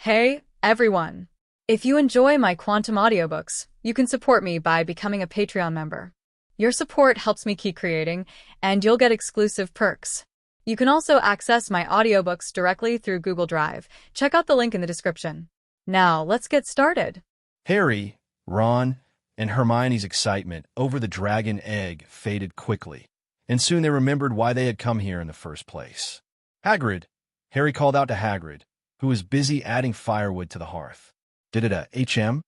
Hey, everyone! If you enjoy my quantum audiobooks, you can support me by becoming a Patreon member. Your support helps me keep creating, and you'll get exclusive perks. You can also access my audiobooks directly through Google Drive. Check out the link in the description. Now, let's get started. Harry, Ron, and Hermione's excitement over the dragon egg faded quickly, and soon they remembered why they had come here in the first place. Hagrid! Harry called out to Hagrid, who was busy adding firewood to the hearth. Did it HM?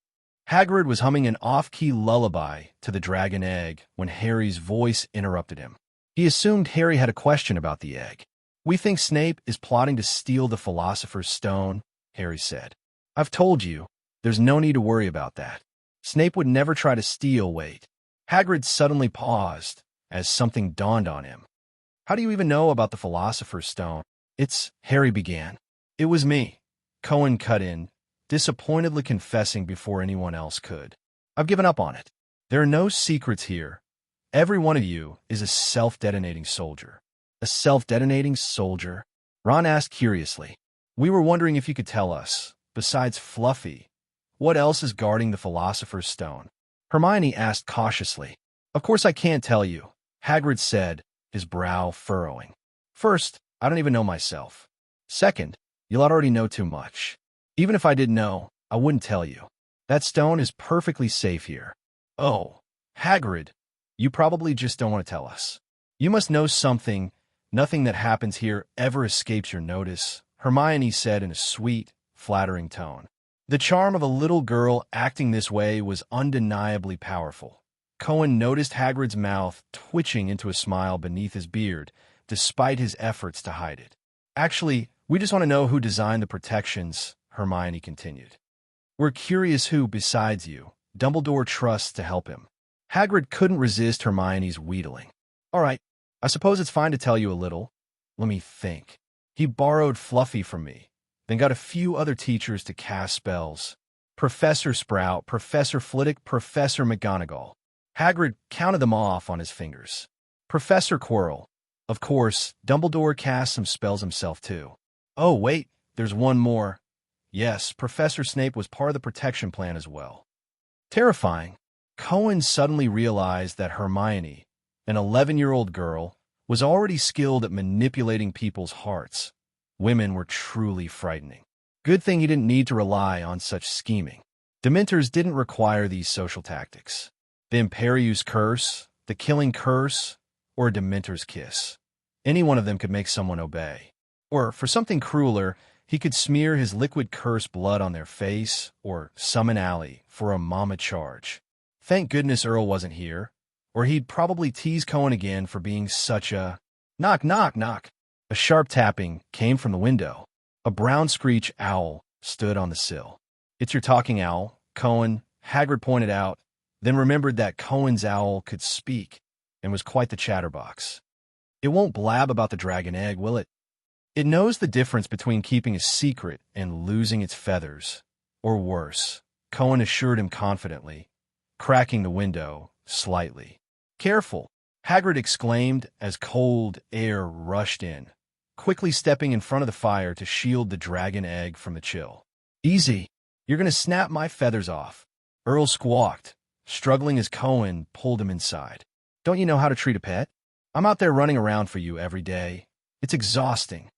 Hagrid was humming an off-key lullaby to the dragon egg when Harry's voice interrupted him. He assumed Harry had a question about the egg. "We think Snape is plotting to steal the Philosopher's Stone," Harry said. "I've told you, there's no need to worry about that. Snape would never try to steal." Wait. Hagrid suddenly paused as something dawned on him. "How do you even know about the Philosopher's Stone?" Harry began. "It was me," Cohen cut in, disappointedly confessing before anyone else could. "I've given up on it. There are no secrets here. Every one of you is a self-detonating soldier." "A self-detonating soldier?" Ron asked curiously. "We were wondering if you could tell us, besides Fluffy, what else is guarding the Philosopher's Stone?" Hermione asked cautiously. "Of course I can't tell you," Hagrid said, his brow furrowing. "First, I don't even know myself. Second, you'll already know too much. Even if I didn't know, I wouldn't tell you. That stone is perfectly safe here." "Oh, Hagrid, you probably just don't want to tell us. You must know something. Nothing that happens here ever escapes your notice," Hermione said in a sweet, flattering tone. The charm of a little girl acting this way was undeniably powerful. Cohen noticed Hagrid's mouth twitching into a smile beneath his beard, despite his efforts to hide it. "Actually, we just want to know who designed the protections," Hermione continued. "We're curious who, besides you, Dumbledore trusts to help him." Hagrid couldn't resist Hermione's wheedling. "All right, I suppose it's fine to tell you a little. Let me think. He borrowed Fluffy from me, then got a few other teachers to cast spells. Professor Sprout, Professor Flitwick, Professor McGonagall." Hagrid counted them off on his fingers. "Professor Quirrell. Of course, Dumbledore cast some spells himself, too. Oh, wait, there's one more. Yes, Professor Snape was part of the protection plan as well." Terrifying, Cohen suddenly realized that Hermione, an 11-year-old girl, was already skilled at manipulating people's hearts. Women were truly frightening. Good thing he didn't need to rely on such scheming. Dementors didn't require these social tactics. The Imperius Curse, the Killing Curse, or a Dementor's Kiss. Any one of them could make someone obey. Or, for something crueler, he could smear his liquid curse blood on their face, or summon Allie for a mama charge. Thank goodness Earl wasn't here, or he'd probably tease Cohen again for being such a... Knock, knock, knock. A sharp tapping came from the window. A brown screech owl stood on the sill. "It's your talking owl, Cohen," Hagrid pointed out, then remembered that Cohen's owl could speak and was quite the chatterbox. "It won't blab about the dragon egg, will it? It knows the difference between keeping a secret and losing its feathers, or worse," Cohen assured him confidently, cracking the window slightly. "Careful," Hagrid exclaimed as cold air rushed in, quickly stepping in front of the fire to shield the dragon egg from the chill. "Easy, you're going to snap my feathers off," Earl squawked, struggling as Cohen pulled him inside. "Don't you know how to treat a pet? I'm out there running around for you every day. It's exhausting.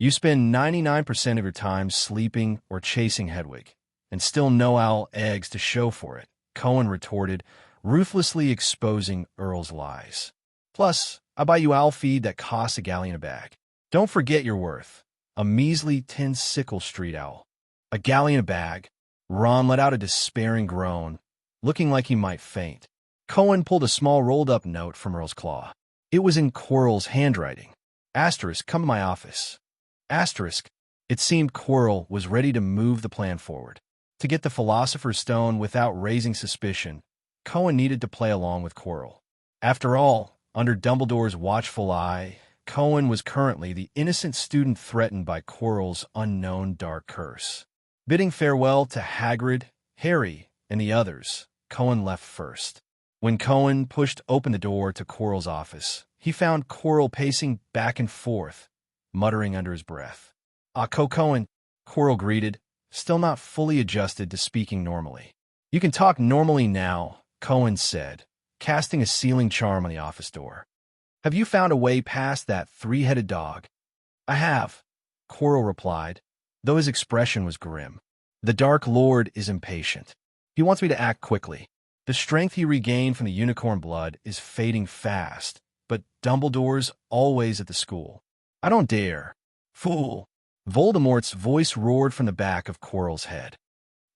You spend 99% of your time sleeping or chasing Hedwig, and still no owl eggs to show for it," Cohen retorted, ruthlessly exposing Earl's lies. "Plus, I buy you owl feed that costs a galleon a bag. Don't forget your worth. A measly 10 Sickle Street owl. A galleon a bag." Ron let out a despairing groan, looking like he might faint. Cohen pulled a small rolled-up note from Earl's claw. It was in Quirrell's handwriting. "Asterisk, come to my office." Asterisk. It seemed Quirrell was ready to move the plan forward. To get the Philosopher's Stone without raising suspicion, Cohen needed to play along with Quirrell. After all, under Dumbledore's watchful eye, Cohen was currently the innocent student threatened by Quirrell's unknown dark curse. Bidding farewell to Hagrid, Harry, and the others, Cohen left first. When Cohen pushed open the door to Quirrell's office, he found Quirrell pacing back and forth, muttering under his breath. "Ah, Cohen," Quirrell greeted, still not fully adjusted to speaking normally. "You can talk normally now," Cohen said, casting a sealing charm on the office door. "Have you found a way past that three-headed dog?" "I have," Quirrell replied, though his expression was grim. "The Dark Lord is impatient. He wants me to act quickly. The strength he regained from the unicorn blood is fading fast, but Dumbledore's always at the school. I don't dare." "Fool!" Voldemort's voice roared from the back of Quirrell's head.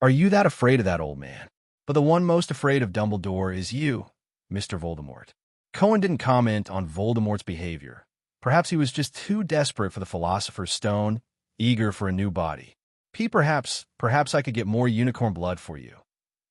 "Are you that afraid of that old man? But the one most afraid of Dumbledore is you, Mr. Voldemort." Cohen didn't comment on Voldemort's behavior. Perhaps he was just too desperate for the Philosopher's Stone, eager for a new body. Perhaps I could get more unicorn blood for you.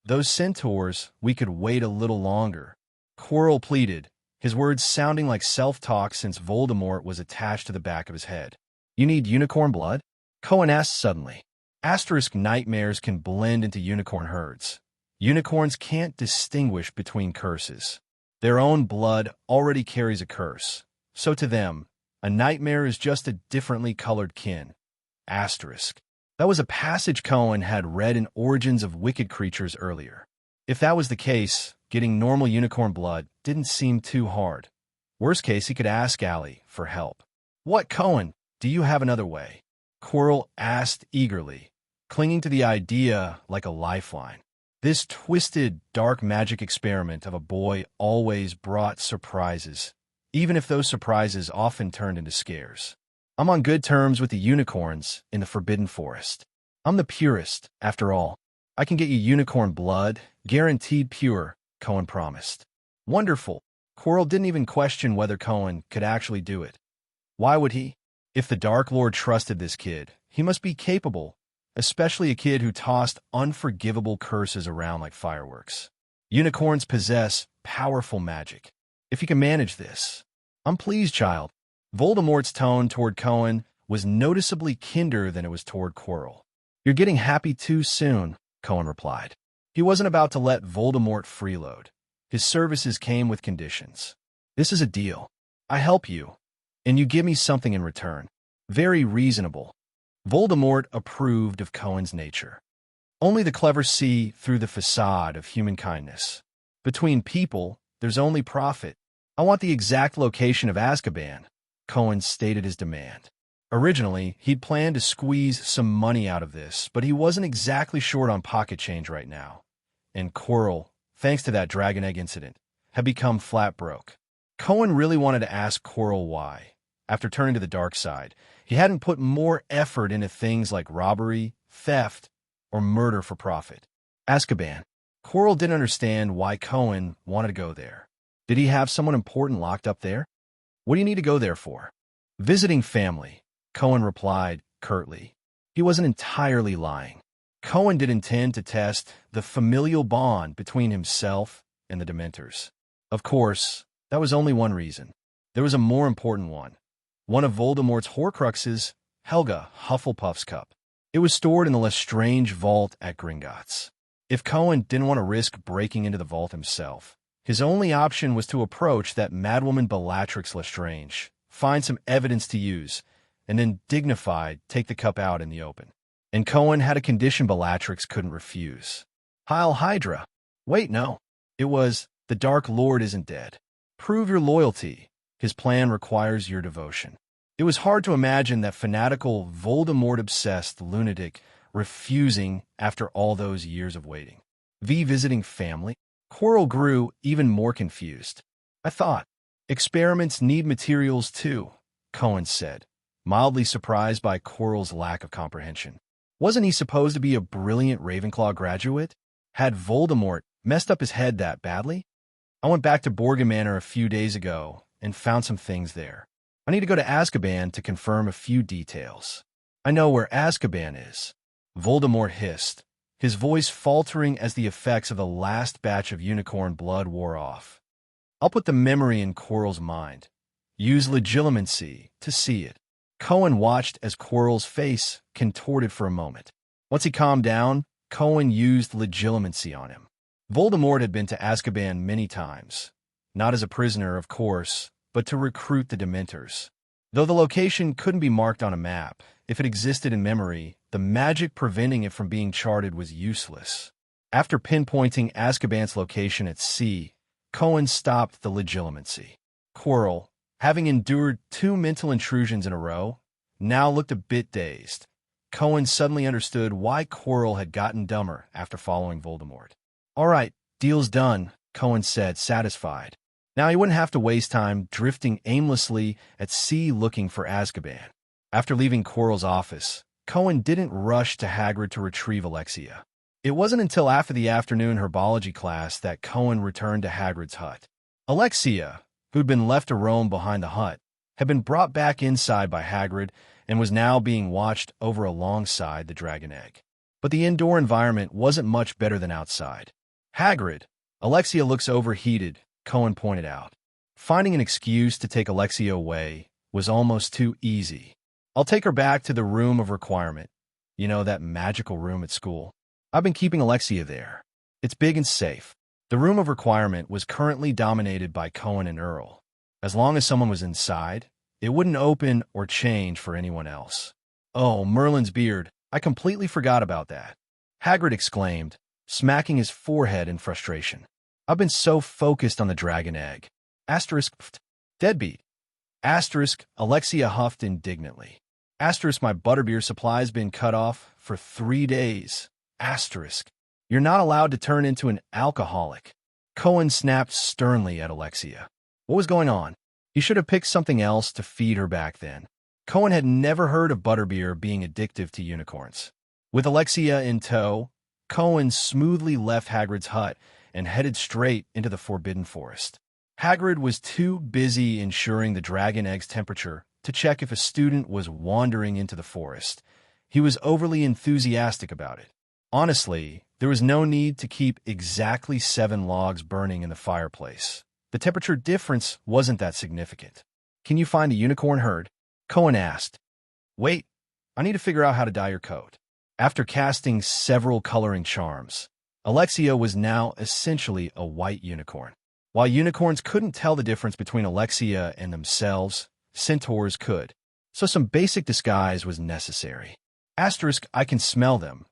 Those centaurs, we could wait a little longer," Quirrell pleaded, his words sounding like self-talk since Voldemort was attached to the back of his head. "You need unicorn blood?" Cohen asked suddenly. Asterisk nightmares can blend into unicorn herds. Unicorns can't distinguish between curses. Their own blood already carries a curse, so to them, a nightmare is just a differently colored kin. Asterisk. That was a passage Cohen had read in Origins of Wicked Creatures earlier. If that was the case, getting normal unicorn blood didn't seem too hard. Worst case, he could ask Allie for help. "What, Cohen? Do you have another way?" Quirrell asked eagerly, clinging to the idea like a lifeline. This twisted, dark magic experiment of a boy always brought surprises, even if those surprises often turned into scares. "I'm on good terms with the unicorns in the Forbidden Forest. I'm the purest, after all. I can get you unicorn blood, guaranteed pure," Cohen promised. "Wonderful." Quirrell didn't even question whether Cohen could actually do it. Why would he? If the Dark Lord trusted this kid, he must be capable, especially a kid who tossed unforgivable curses around like fireworks. Unicorns possess powerful magic. If you can manage this, I'm pleased, child. Voldemort's tone toward Cohen was noticeably kinder than it was toward Quirrell. "You're getting happy too soon," Cohen replied. He wasn't about to let Voldemort freeload. His services came with conditions. "This is a deal. I help you, and you give me something in return. Very reasonable." Voldemort approved of Cohen's nature. Only the clever see through the facade of human kindness. Between people, there's only profit. "I want the exact location of Azkaban," Cohen stated his demand. Originally, he'd planned to squeeze some money out of this, but he wasn't exactly short on pocket change right now. And Quirrell, thanks to that Dragon Egg incident, had become flat broke. Cohen really wanted to ask Quirrell why, after turning to the dark side, he hadn't put more effort into things like robbery, theft, or murder for profit. Azkaban. Quirrell didn't understand why Cohen wanted to go there. Did he have someone important locked up there? "What do you need to go there for?" "Visiting family," Cohen replied curtly. He wasn't entirely lying. Cohen did intend to test the familial bond between himself and the Dementors. Of course, that was only one reason. There was a more important one. One of Voldemort's Horcruxes, Helga Hufflepuff's cup. It was stored in the Lestrange vault at Gringotts. If Cohen didn't want to risk breaking into the vault himself, his only option was to approach that madwoman Bellatrix Lestrange, find some evidence to use, and then dignified take the cup out in the open. And Cohen had a condition Bellatrix couldn't refuse. Heil Hydra. Wait, no. It was, "The Dark Lord isn't dead. Prove your loyalty. His plan requires your devotion." It was hard to imagine that fanatical, Voldemort-obsessed lunatic refusing after all those years of waiting. Visiting family? Quirrell grew even more confused. "I thought, experiments need materials too," Cohen said, mildly surprised by Quirrell's lack of comprehension. Wasn't he supposed to be a brilliant Ravenclaw graduate? Had Voldemort messed up his head that badly? "I went back to Borgin Manor a few days ago and found some things there. I need to go to Azkaban to confirm a few details." "I know where Azkaban is," Voldemort hissed, his voice faltering as the effects of the last batch of unicorn blood wore off. "I'll put the memory in Quirrell's mind. Use legilimency to see it." Cohen watched as Quirrell's face contorted for a moment. Once he calmed down, Cohen used legilimency on him. Voldemort had been to Azkaban many times. Not as a prisoner, of course, but to recruit the Dementors. Though the location couldn't be marked on a map, if it existed in memory, the magic preventing it from being charted was useless. After pinpointing Azkaban's location at sea, Cohen stopped the legitimacy. Quirrell, having endured 2 mental intrusions in a row, now looked a bit dazed. Cohen suddenly understood why Quirrell had gotten dumber after following Voldemort. "All right, deal's done," Cohen said, satisfied. Now he wouldn't have to waste time drifting aimlessly at sea looking for Azkaban. After leaving Quirrell's office, Cohen didn't rush to Hagrid to retrieve Alexia. It wasn't until after the afternoon herbology class that Cohen returned to Hagrid's hut. Alexia, who'd been left to roam behind the hut, had been brought back inside by Hagrid and was now being watched over alongside the dragon egg. But the indoor environment wasn't much better than outside. "Hagrid, Alexia looks overheated," Cohen pointed out. Finding an excuse to take Alexia away was almost too easy. "I'll take her back to the room of requirement. You know, that magical room at school. I've been keeping Alexia there. It's big and safe." The room of requirement was currently dominated by Cohen and Earl. As long as someone was inside, it wouldn't open or change for anyone else. "Oh, Merlin's beard. I completely forgot about that," Hagrid exclaimed, smacking his forehead in frustration. "I've been so focused on the dragon egg." Pft. Deadbeat. Alexia huffed indignantly. My butterbeer supply's been cut off for 3 days. You're not allowed to turn into an alcoholic. Cohen snapped sternly at Alexia. What was going on? He should have picked something else to feed her back then. Cohen had never heard of butterbeer being addictive to unicorns. With Alexia in tow, Cohen smoothly left Hagrid's hut and headed straight into the Forbidden Forest. Hagrid was too busy ensuring the dragon egg's temperature to check if a student was wandering into the forest. He was overly enthusiastic about it. Honestly, there was no need to keep exactly 7 logs burning in the fireplace. The temperature difference wasn't that significant. "Can you find the unicorn herd?" Cohen asked. "Wait, I need to figure out how to dye your coat." After casting several coloring charms, Alexia was now essentially a white unicorn. While unicorns couldn't tell the difference between Alexia and themselves, centaurs could. So some basic disguise was necessary. "I can smell them."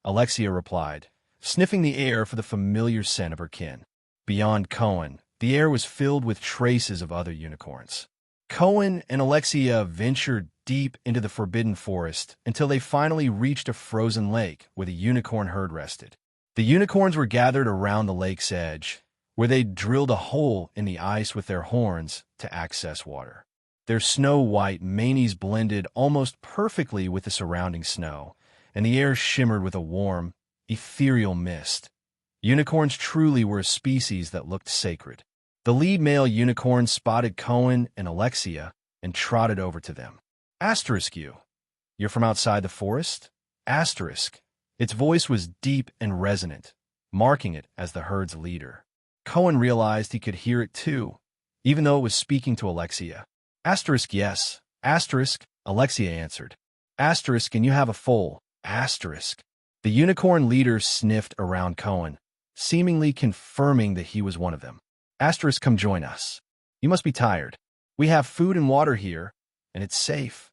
Alexia replied, sniffing the air for the familiar scent of her kin. Beyond Cohen, the air was filled with traces of other unicorns. Cohen and Alexia ventured deep into the Forbidden Forest until they finally reached a frozen lake where the unicorn herd rested. The unicorns were gathered around the lake's edge, where they drilled a hole in the ice with their horns to access water. Their snow-white manes blended almost perfectly with the surrounding snow, and the air shimmered with a warm, ethereal mist. Unicorns truly were a species that looked sacred. The lead male unicorn spotted Cohen and Alexia and trotted over to them. You're from outside the forest?" Its voice was deep and resonant, marking it as the herd's leader. Cohen realized he could hear it too, even though it was speaking to Alexia. Yes. Alexia answered. And you have a foal. The unicorn leader sniffed around Cohen, seemingly confirming that he was one of them. Come join us. You must be tired. We have food and water here, and it's safe.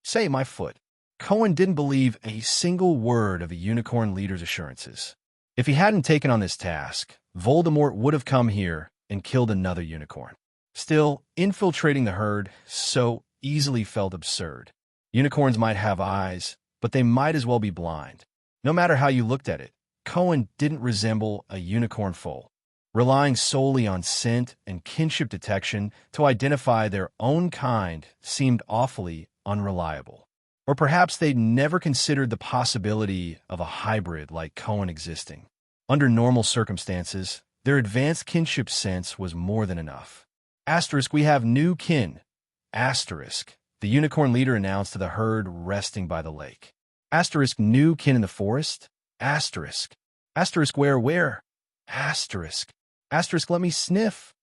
Say my foot. Cohen didn't believe a single word of the unicorn leader's assurances. If he hadn't taken on this task, Voldemort would have come here and killed another unicorn. Still, infiltrating the herd so easily felt absurd. Unicorns might have eyes, but they might as well be blind. No matter how you looked at it, Cohen didn't resemble a unicorn foal. Relying solely on scent and kinship detection to identify their own kind seemed awfully unreliable. Or perhaps they'd never considered the possibility of a hybrid like Cohen existing. Under normal circumstances, their advanced kinship sense was more than enough. We have new kin. The unicorn leader announced to the herd resting by the lake. New kin in the forest? Where? Let me sniff.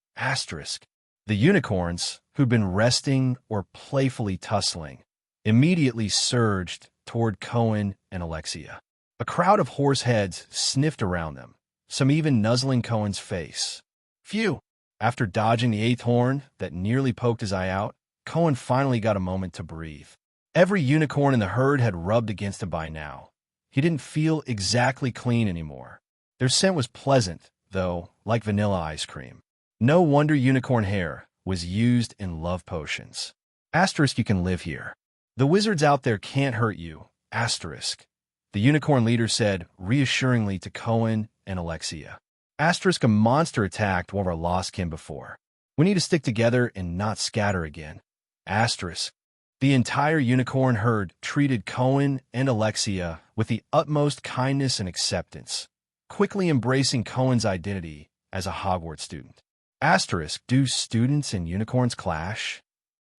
The unicorns, who'd been resting or playfully tussling, immediately surged toward Cohen and Alexia. A crowd of horse heads sniffed around them, some even nuzzling Cohen's face. Phew! After dodging the 8th horn that nearly poked his eye out, Cohen finally got a moment to breathe. Every unicorn in the herd had rubbed against him by now. He didn't feel exactly clean anymore. Their scent was pleasant, though, like vanilla ice cream. No wonder unicorn hair was used in love potions. Asterisk, you can live here. The wizards out there can't hurt you. Asterisk. The unicorn leader said reassuringly to Cohen and Alexia. Asterisk, a monster attacked one of our lost kin before. We need to stick together and not scatter again. Asterisk. The entire unicorn herd treated Cohen and Alexia with the utmost kindness and acceptance, quickly embracing Cohen's identity as a Hogwarts student. Asterisk, do students and unicorns clash?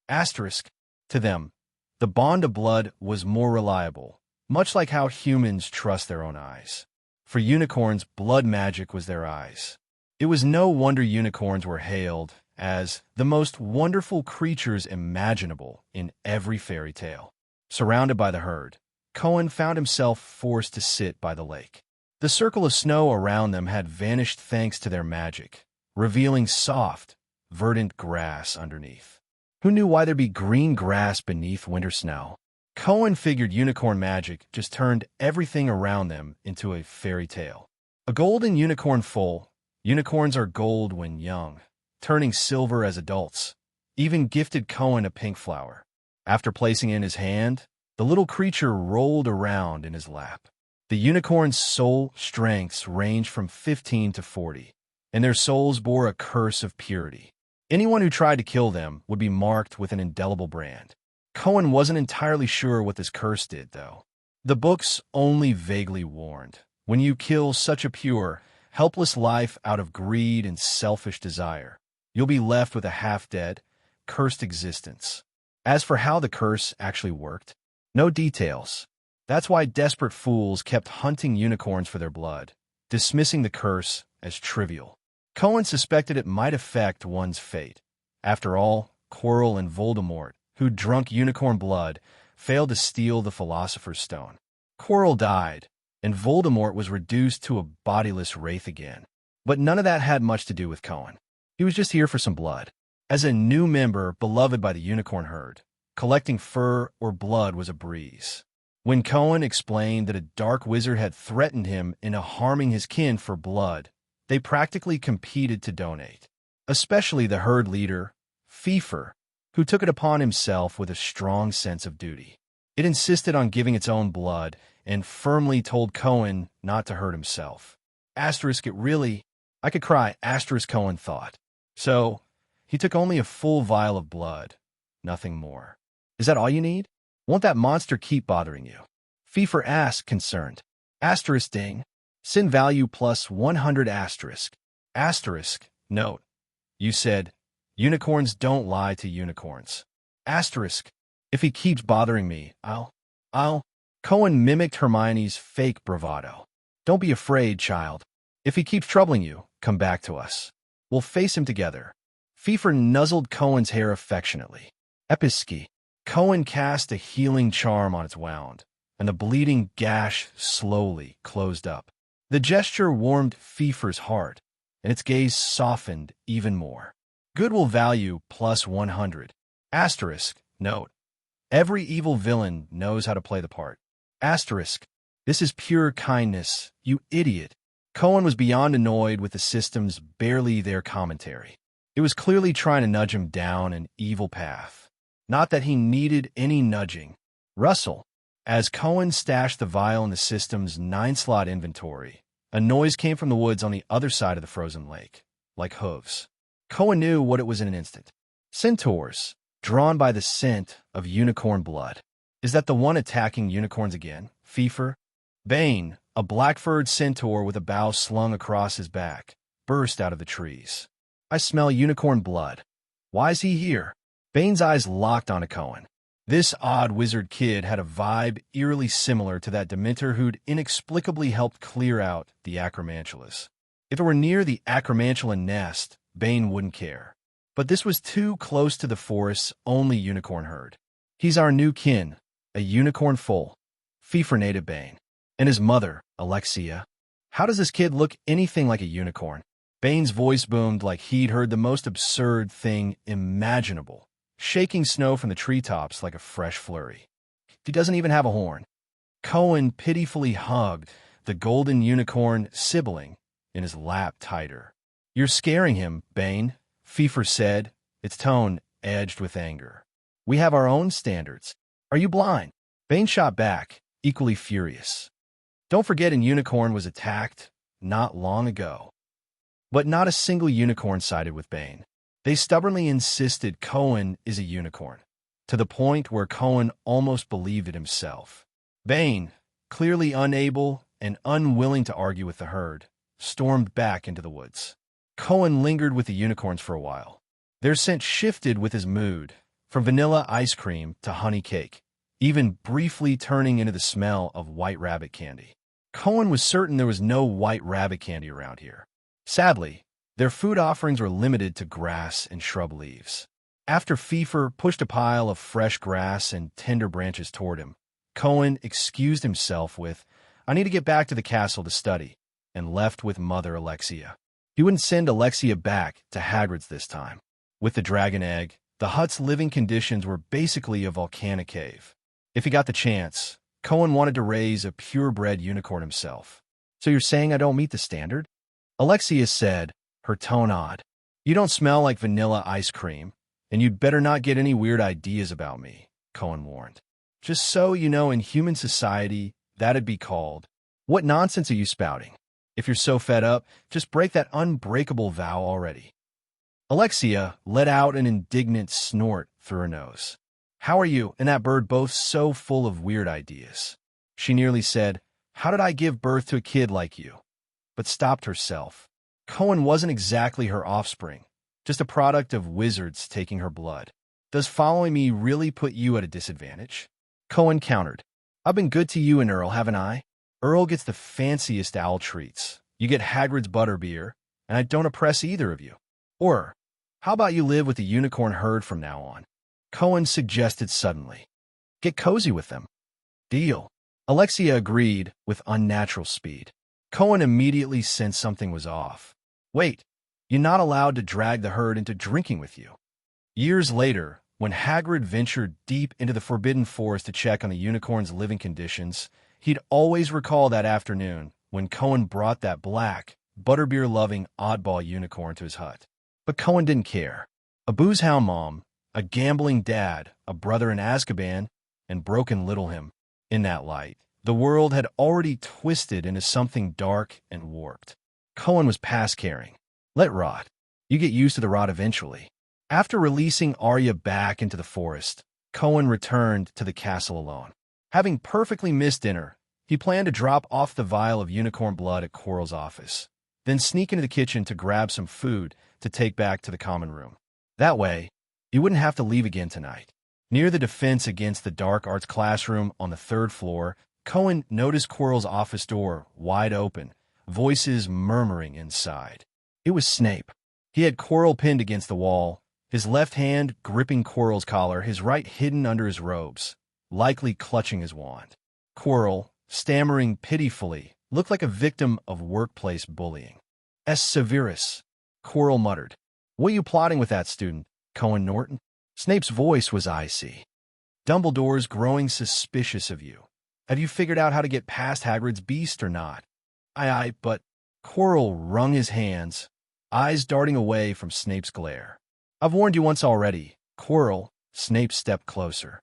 Asterisk, to them, the bond of blood was more reliable, much like how humans trust their own eyes. For unicorns, blood magic was their eyes. It was no wonder unicorns were hailed as the most wonderful creatures imaginable in every fairy tale. Surrounded by the herd, Cohen found himself forced to sit by the lake. The circle of snow around them had vanished thanks to their magic, revealing soft, verdant grass underneath. Who knew why there'd be green grass beneath winter snow? Cohen figured unicorn magic just turned everything around them into a fairy tale. A golden unicorn foal. Unicorns are gold when young, turning silver as adults. Even gifted Cohen a pink flower. After placing it in his hand, the little creature rolled around in his lap. The unicorn's soul strengths ranged from 15 to 40, and their souls bore a curse of purity. Anyone who tried to kill them would be marked with an indelible brand. Cohen wasn't entirely sure what this curse did, though. The books only vaguely warned. When you kill such a pure, helpless life out of greed and selfish desire, you'll be left with a half-dead, cursed existence. As for how the curse actually worked, no details. That's why desperate fools kept hunting unicorns for their blood, dismissing the curse as trivial. Cohen suspected it might affect one's fate. After all, Quirrell and Voldemort, who drunk unicorn blood, failed to steal the Philosopher's Stone. Quirrell died, and Voldemort was reduced to a bodiless wraith again. But none of that had much to do with Cohen. He was just here for some blood. As a new member beloved by the unicorn herd, collecting fur or blood was a breeze. When Cohen explained that a dark wizard had threatened him into harming his kin for blood, they practically competed to donate. Especially the herd leader, Pfeiffer, who took it upon himself with a strong sense of duty. It insisted on giving its own blood and firmly told Cohen not to hurt himself. Asterisk, I could cry, asterisk, Cohen thought. So, he took only a full vial of blood, nothing more. Is that all you need? Won't that monster keep bothering you? Pfeiffer asked, concerned. Asterisk ding. Sin value plus 100 asterisk. Asterisk, note. You said, unicorns don't lie to unicorns. Asterisk, if he keeps bothering me, I'll. Cohen mimicked Hermione's fake bravado. Don't be afraid, child. If he keeps troubling you, come back to us. We'll face him together. Pfeiffer nuzzled Cohen's hair affectionately. Episki. Cohen cast a healing charm on its wound, and the bleeding gash slowly closed up. The gesture warmed Pfeiffer's heart, and its gaze softened even more. Goodwill value plus 100. Asterisk, note. Every evil villain knows how to play the part. Asterisk, this is pure kindness, you idiot. Cohen was beyond annoyed with the system's barely there commentary. It was clearly trying to nudge him down an evil path. Not that he needed any nudging. Russell, as Cohen stashed the vial in the system's 9-slot inventory, a noise came from the woods on the other side of the frozen lake, like hooves. Cohen knew what it was in an instant. Centaurs, drawn by the scent of unicorn blood. Is that the one attacking unicorns again? Pfeiffer? Bane, a black-furred centaur with a bough slung across his back, burst out of the trees. I smell unicorn blood. Why is he here? Bane's eyes locked onto Cohen. This odd wizard kid had a vibe eerily similar to that Dementor who'd inexplicably helped clear out the Acromantulas. If it were near the Acromantula nest, Bane wouldn't care. But this was too close to the forest's only unicorn herd. He's our new kin, a unicorn foal. Pfeiffer native Bane. And his mother, Alexia. How does this kid look anything like a unicorn? Bane's voice boomed like he'd heard the most absurd thing imaginable, shaking snow from the treetops like a fresh flurry. He doesn't even have a horn. Cohen pitifully hugged the golden unicorn sibling in his lap tighter. You're scaring him, Bane, Pfeiffer said, its tone edged with anger. We have our own standards. Are you blind? Bane shot back, equally furious. Don't forget an unicorn was attacked not long ago. But not a single unicorn sided with Bane. They stubbornly insisted Cohen is a unicorn, to the point where Cohen almost believed it himself. Bane, clearly unable and unwilling to argue with the herd, stormed back into the woods. Cohen lingered with the unicorns for a while. Their scent shifted with his mood, from vanilla ice cream to honey cake, even briefly turning into the smell of white rabbit candy. Cohen was certain there was no white rabbit candy around here. Sadly, their food offerings were limited to grass and shrub leaves. After Pfeiffer pushed a pile of fresh grass and tender branches toward him, Cohen excused himself with, I need to get back to the castle to study, and left with Mother Alexia. He wouldn't send Alexia back to Hagrid's this time. With the dragon egg, the hut's living conditions were basically a volcanic cave. If he got the chance, Cohen wanted to raise a purebred unicorn himself. So you're saying I don't meet the standard? Alexia said, her tone odd. You don't smell like vanilla ice cream, and you'd better not get any weird ideas about me, Cohen warned. Just so you know, in human society, that'd be called, what nonsense are you spouting? If you're so fed up, just break that unbreakable vow already. Alexia let out an indignant snort through her nose. How are you and that bird both so full of weird ideas? She nearly said, how did I give birth to a kid like you? But stopped herself. Cohen wasn't exactly her offspring, just a product of wizards taking her blood. Does following me really put you at a disadvantage? Cohen countered. I've been good to you and Earl, haven't I? Earl gets the fanciest owl treats. You get Hagrid's butterbeer, and I don't oppress either of you. Or, how about you live with the unicorn herd from now on? Cohen suggested suddenly. Get cozy with them. Deal. Alexia agreed with unnatural speed. Cohen immediately sensed something was off. Wait, you're not allowed to drag the herd into drinking with you. Years later, when Hagrid ventured deep into the Forbidden Forest to check on the unicorn's living conditions, he'd always recall that afternoon when Cohen brought that black, butterbeer-loving oddball unicorn to his hut. But Cohen didn't care. A booze-hound mom, a gambling dad, a brother in Azkaban, and broken little him. In that light, the world had already twisted into something dark and warped. Cohen was past caring. Let rot. You get used to the rot eventually. After releasing Arya back into the forest, Cohen returned to the castle alone. Having perfectly missed dinner, he planned to drop off the vial of unicorn blood at Quirrell's office, then sneak into the kitchen to grab some food to take back to the common room. That way, he wouldn't have to leave again tonight. Near the defense against the dark arts classroom on the 3rd floor, Cohen noticed Quirrell's office door wide open, voices murmuring inside. It was Snape. He had Quirrell pinned against the wall, his left hand gripping Quirrell's collar, his right hidden under his robes, likely clutching his wand. Quirrell, stammering pitifully, looked like a victim of workplace bullying. "Es Severus," Quirrell muttered. "What are you plotting with that student, Cohen Norton?" Snape's voice was icy. "Dumbledore's growing suspicious of you. Have you figured out how to get past Hagrid's beast or not?" Aye, but..." Quirrell wrung his hands, eyes darting away from Snape's glare. "I've warned you once already, Quirrell." Snape stepped closer.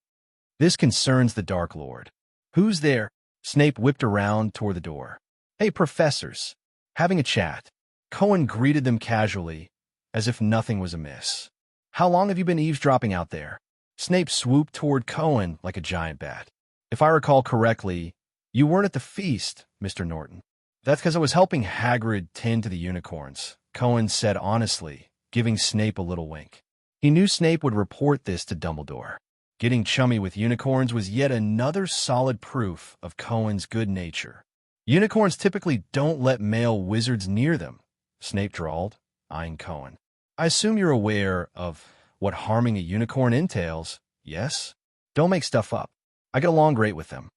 "This concerns the Dark Lord." "Who's there?" Snape whipped around toward the door. "Hey, professors." Having a chat, Cohen greeted them casually, as if nothing was amiss. "How long have you been eavesdropping out there?" Snape swooped toward Cohen like a giant bat. "If I recall correctly, you weren't at the feast, Mr. Norton." "That's because I was helping Hagrid tend to the unicorns," Cohen said honestly, giving Snape a little wink. He knew Snape would report this to Dumbledore. Getting chummy with unicorns was yet another solid proof of Cohen's good nature. "Unicorns typically don't let male wizards near them," Snape drawled, eyeing Cohen. "I assume you're aware of what harming a unicorn entails, yes? Don't make stuff up. I get along great with them."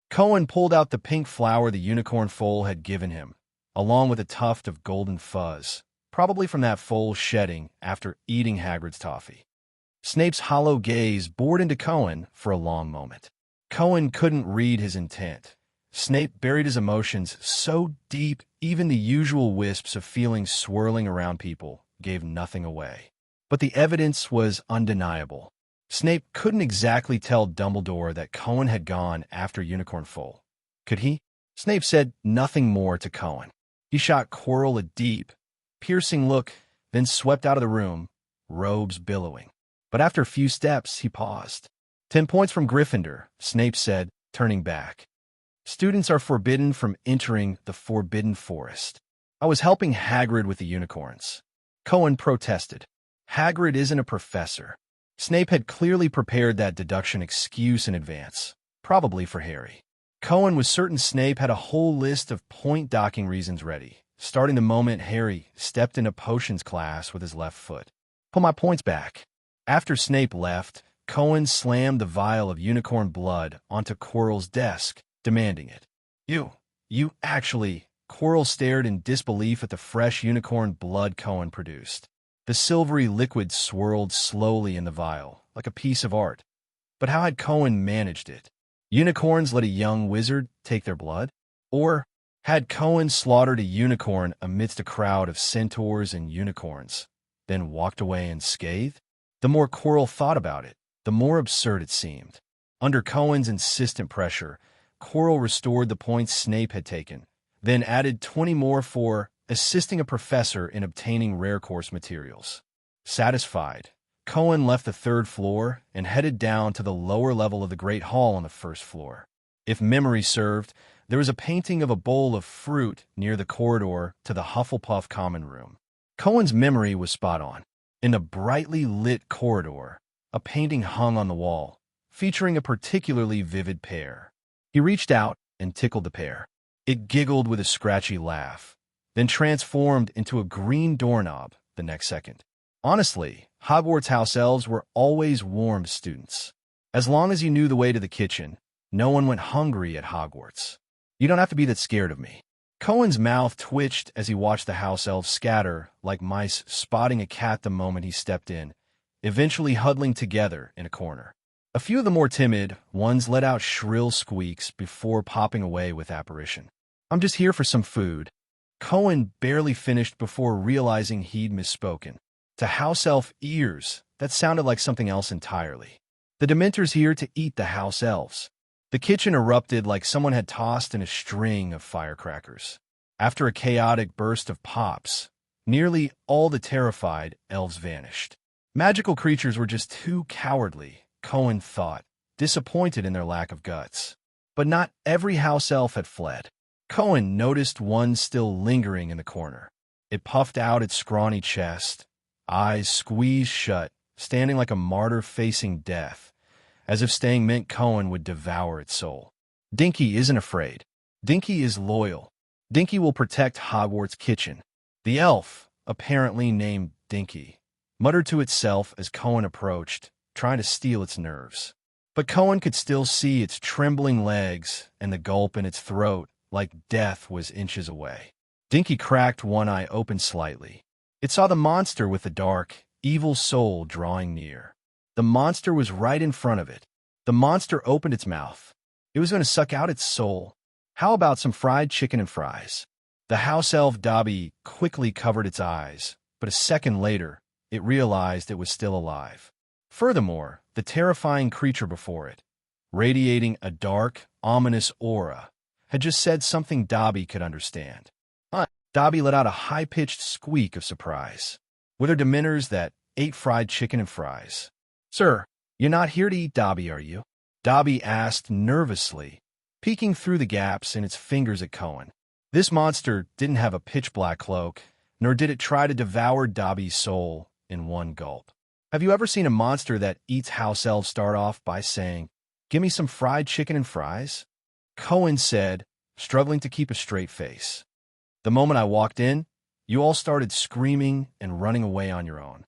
Cohen pulled out the pink flower the unicorn foal had given him, along with a tuft of golden fuzz, probably from that foal shedding after eating Hagrid's toffee. Snape's hollow gaze bored into Cohen for a long moment. Cohen couldn't read his intent. Snape buried his emotions so deep even the usual wisps of feelings swirling around people gave nothing away. But the evidence was undeniable. Snape couldn't exactly tell Dumbledore that Cohen had gone after Unicorn Foal. Could he? Snape said nothing more to Cohen. He shot Quirrell a deep, piercing look, then swept out of the room, robes billowing. But after a few steps, he paused. 10 points from Gryffindor, Snape said, turning back. Students are forbidden from entering the Forbidden Forest. I was helping Hagrid with the unicorns. Cohen protested. Hagrid isn't a professor. Snape had clearly prepared that deduction excuse in advance, probably for Harry. Cohen was certain Snape had a whole list of point-docking reasons ready, starting the moment Harry stepped into potions class with his left foot. Pull my points back. After Snape left, Cohen slammed the vial of unicorn blood onto Quirrell's desk, demanding it. You actually... Quirrell stared in disbelief at the fresh unicorn blood Cohen produced. The silvery liquid swirled slowly in the vial, like a piece of art. But how had Cohen managed it? Unicorns let a young wizard take their blood? Or had Cohen slaughtered a unicorn amidst a crowd of centaurs and unicorns, then walked away unscathed? The more Quirrell thought about it, the more absurd it seemed. Under Cohen's insistent pressure, Quirrell restored the points Snape had taken, then added 20 more for assisting a professor in obtaining rare course materials. Satisfied, Cohen left the third floor and headed down to the lower level of the Great Hall on the first floor. If memory served, there was a painting of a bowl of fruit near the corridor to the Hufflepuff common room. Cohen's memory was spot on. In the brightly lit corridor, a painting hung on the wall, featuring a particularly vivid pear. He reached out and tickled the pear. It giggled with a scratchy laugh, then transformed into a green doorknob the next second. Honestly, Hogwarts house elves were always warm students. As long as you knew the way to the kitchen, no one went hungry at Hogwarts. You don't have to be that scared of me. Cohen's mouth twitched as he watched the house elves scatter like mice spotting a cat the moment he stepped in, eventually huddling together in a corner. A few of the more timid ones let out shrill squeaks before popping away with apparition. I'm just here for some food. Cohen barely finished before realizing he'd misspoken. To house elf ears, that sounded like something else entirely. The Dementor's here to eat the house elves. The kitchen erupted like someone had tossed in a string of firecrackers. After a chaotic burst of pops, nearly all the terrified elves vanished. Magical creatures were just too cowardly, Cohen thought, disappointed in their lack of guts. But not every house elf had fled. Cohen noticed one still lingering in the corner. It puffed out its scrawny chest, eyes squeezed shut, standing like a martyr facing death, as if staying meant Cohen would devour its soul. Dinky isn't afraid. Dinky is loyal. Dinky will protect Hogwarts kitchen. The elf, apparently named Dinky, muttered to itself as Cohen approached, trying to steal its nerves. But Cohen could still see its trembling legs and the gulp in its throat like death was inches away. Dinky cracked one eye open slightly. It saw the monster with the dark, evil soul drawing near. The monster was right in front of it. The monster opened its mouth. It was going to suck out its soul. How about some fried chicken and fries? The house elf Dobby quickly covered its eyes, but a second later, it realized it was still alive. Furthermore, the terrifying creature before it, radiating a dark, ominous aura, had just said something Dobby could understand. Dobby let out a high-pitched squeak of surprise. Were there Dementors that ate fried chicken and fries? Sir, you're not here to eat Dobby, are you? Dobby asked nervously, peeking through the gaps in its fingers at Cohen. This monster didn't have a pitch-black cloak, nor did it try to devour Dobby's soul in one gulp. Have you ever seen a monster that eats house elves start off by saying, "Give me some fried chicken and fries"? Cohen said, struggling to keep a straight face. The moment I walked in, you all started screaming and running away on your own.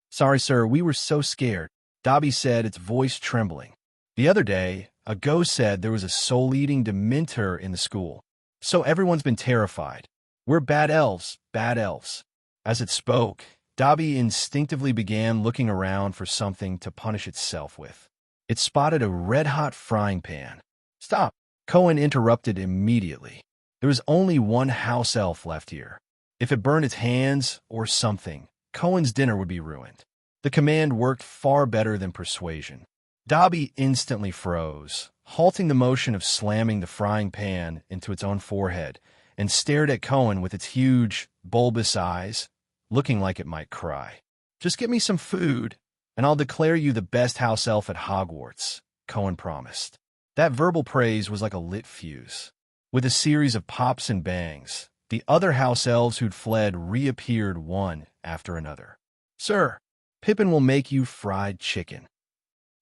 Sorry, sir, we were so scared, Dobby said, its voice trembling. The other day, a ghost said there was a soul-eating Dementor in the school, so everyone's been terrified. We're bad elves, bad elves. As it spoke, Dobby instinctively began looking around for something to punish itself with. it spotted a red-hot frying pan. "Stop!" Cohen interrupted immediately. There was only one house elf left here. If it burned its hands or something, Cohen's dinner would be ruined. The command worked far better than persuasion. Dobby instantly froze, halting the motion of slamming the frying pan into its own forehead, and stared at Cohen with its huge, bulbous eyes, looking like it might cry. "Just get me some food, and I'll declare you the best house elf at Hogwarts," Cohen promised. That verbal praise was like a lit fuse. With a series of pops and bangs, the other house elves who'd fled reappeared one after another. "Sir, Pippin will make you fried chicken."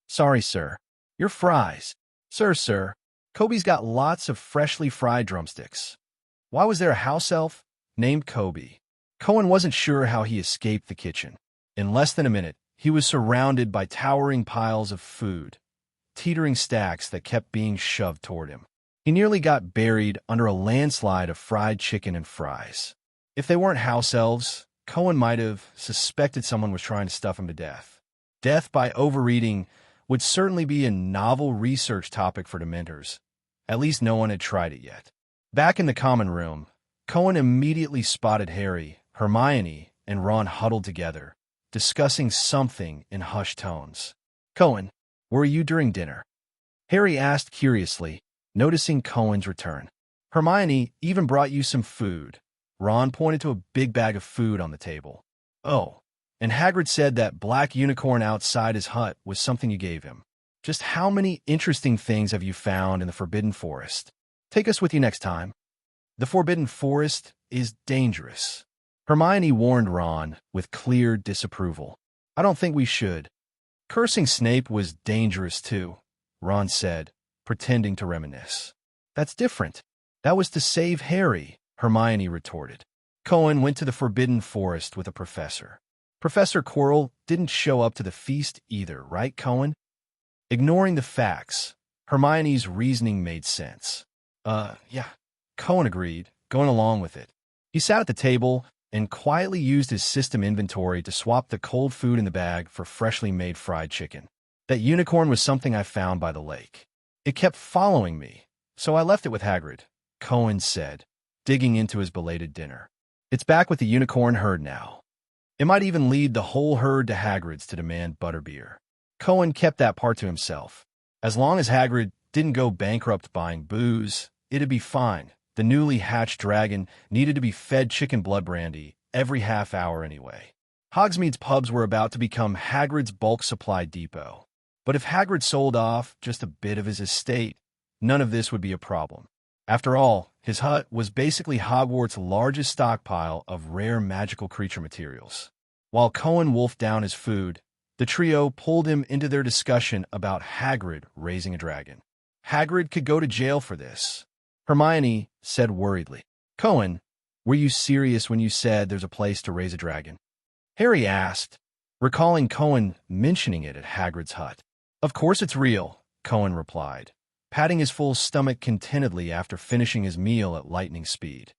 "Sorry, sir. Your fries." Sir, Kobe's got lots of freshly fried drumsticks." Why was there a house elf named Kobe? Cohen wasn't sure how he escaped the kitchen. In less than a minute, he was surrounded by towering piles of food, teetering stacks that kept being shoved toward him. He nearly got buried under a landslide of fried chicken and fries. If they weren't house elves, Cohen might have suspected someone was trying to stuff him to death. Death by overeating would certainly be a novel research topic for Dementors. At least no one had tried it yet. Back in the common room, Cohen immediately spotted Harry, Hermione, and Ron huddled together, discussing something in hushed tones. "Cohen, where were you during dinner?" Harry asked curiously, noticing Cohen's return. "Hermione even brought you some food." Ron pointed to a big bag of food on the table. "Oh, and Hagrid said that black unicorn outside his hut was something you gave him. Just how many interesting things have you found in the Forbidden Forest? Take us with you next time." "The Forbidden Forest is dangerous," Hermione warned Ron with clear disapproval. "I don't think we should." "Cursing Snape was dangerous too," Ron said, pretending to reminisce. "That's different. That was to save Harry," Hermione retorted. Cohen went to the Forbidden Forest with a professor. Professor Quirrell didn't show up to the feast either, right, Cohen? Ignoring the facts, Hermione's reasoning made sense. Yeah, Cohen agreed, going along with it. He sat at the table and quietly used his system inventory to swap the cold food in the bag for freshly made fried chicken. "That unicorn was something I found by the lake. It kept following me, so I left it with Hagrid," Cohen said, digging into his belated dinner. "It's back with the unicorn herd now. It might even lead the whole herd to Hagrid's to demand butterbeer." Cohen kept that part to himself. As long as Hagrid didn't go bankrupt buying booze, it'd be fine. The newly hatched dragon needed to be fed chicken blood brandy every half hour anyway. Hogsmeade's pubs were about to become Hagrid's bulk supply depot. But if Hagrid sold off just a bit of his estate, none of this would be a problem. After all, his hut was basically Hogwarts' largest stockpile of rare magical creature materials. While Cohen wolfed down his food, the trio pulled him into their discussion about Hagrid raising a dragon. Hagrid could go to jail for this, Hermione said worriedly. "Cohen, were you serious when you said there's a place to raise a dragon?" Harry asked, recalling Cohen mentioning it at Hagrid's hut. "Of course it's real," Cohen replied, patting his full stomach contentedly after finishing his meal at lightning speed.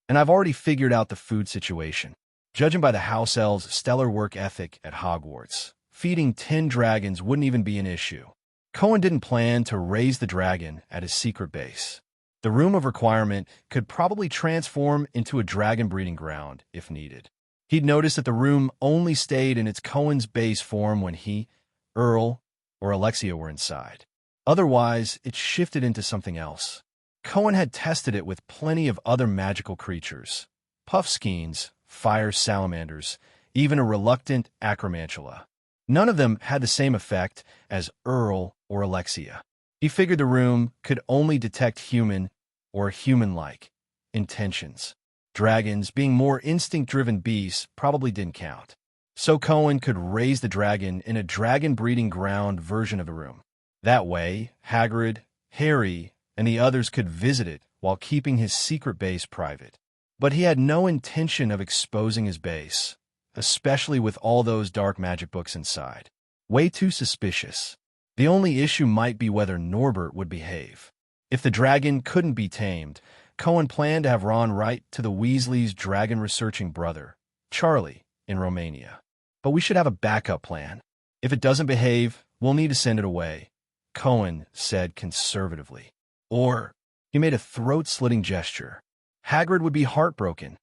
"And I've already figured out the food situation. Judging by the house elves' stellar work ethic at Hogwarts, feeding 10 dragons wouldn't even be an issue." Cohen didn't plan to raise the dragon at his secret base. The Room of Requirement could probably transform into a dragon breeding ground if needed. He'd noticed that the room only stayed in its Cohen's base form when he, Earl, or Alexia were inside. Otherwise, it shifted into something else. Cohen had tested it with plenty of other magical creatures. Puffskeins, fire salamanders, even a reluctant acromantula. None of them had the same effect as Earl or Alexia. He figured the room could only detect human or human-like intentions. Dragons, being more instinct-driven beasts, probably didn't count. So Cohen could raise the dragon in a dragon-breeding ground version of the room. That way, Hagrid, Harry, and the others could visit it while keeping his secret base private. But he had no intention of exposing his base, especially with all those dark magic books inside. Way too suspicious. The only issue might be whether Norbert would behave. If the dragon couldn't be tamed, Cohen planned to have Ron write to the Weasleys' dragon-researching brother, Charlie, in Romania. But we should have a backup plan. If it doesn't behave, we'll need to send it away, Cohen said conservatively. Or, he made a throat-slitting gesture. Hagrid would be heartbroken.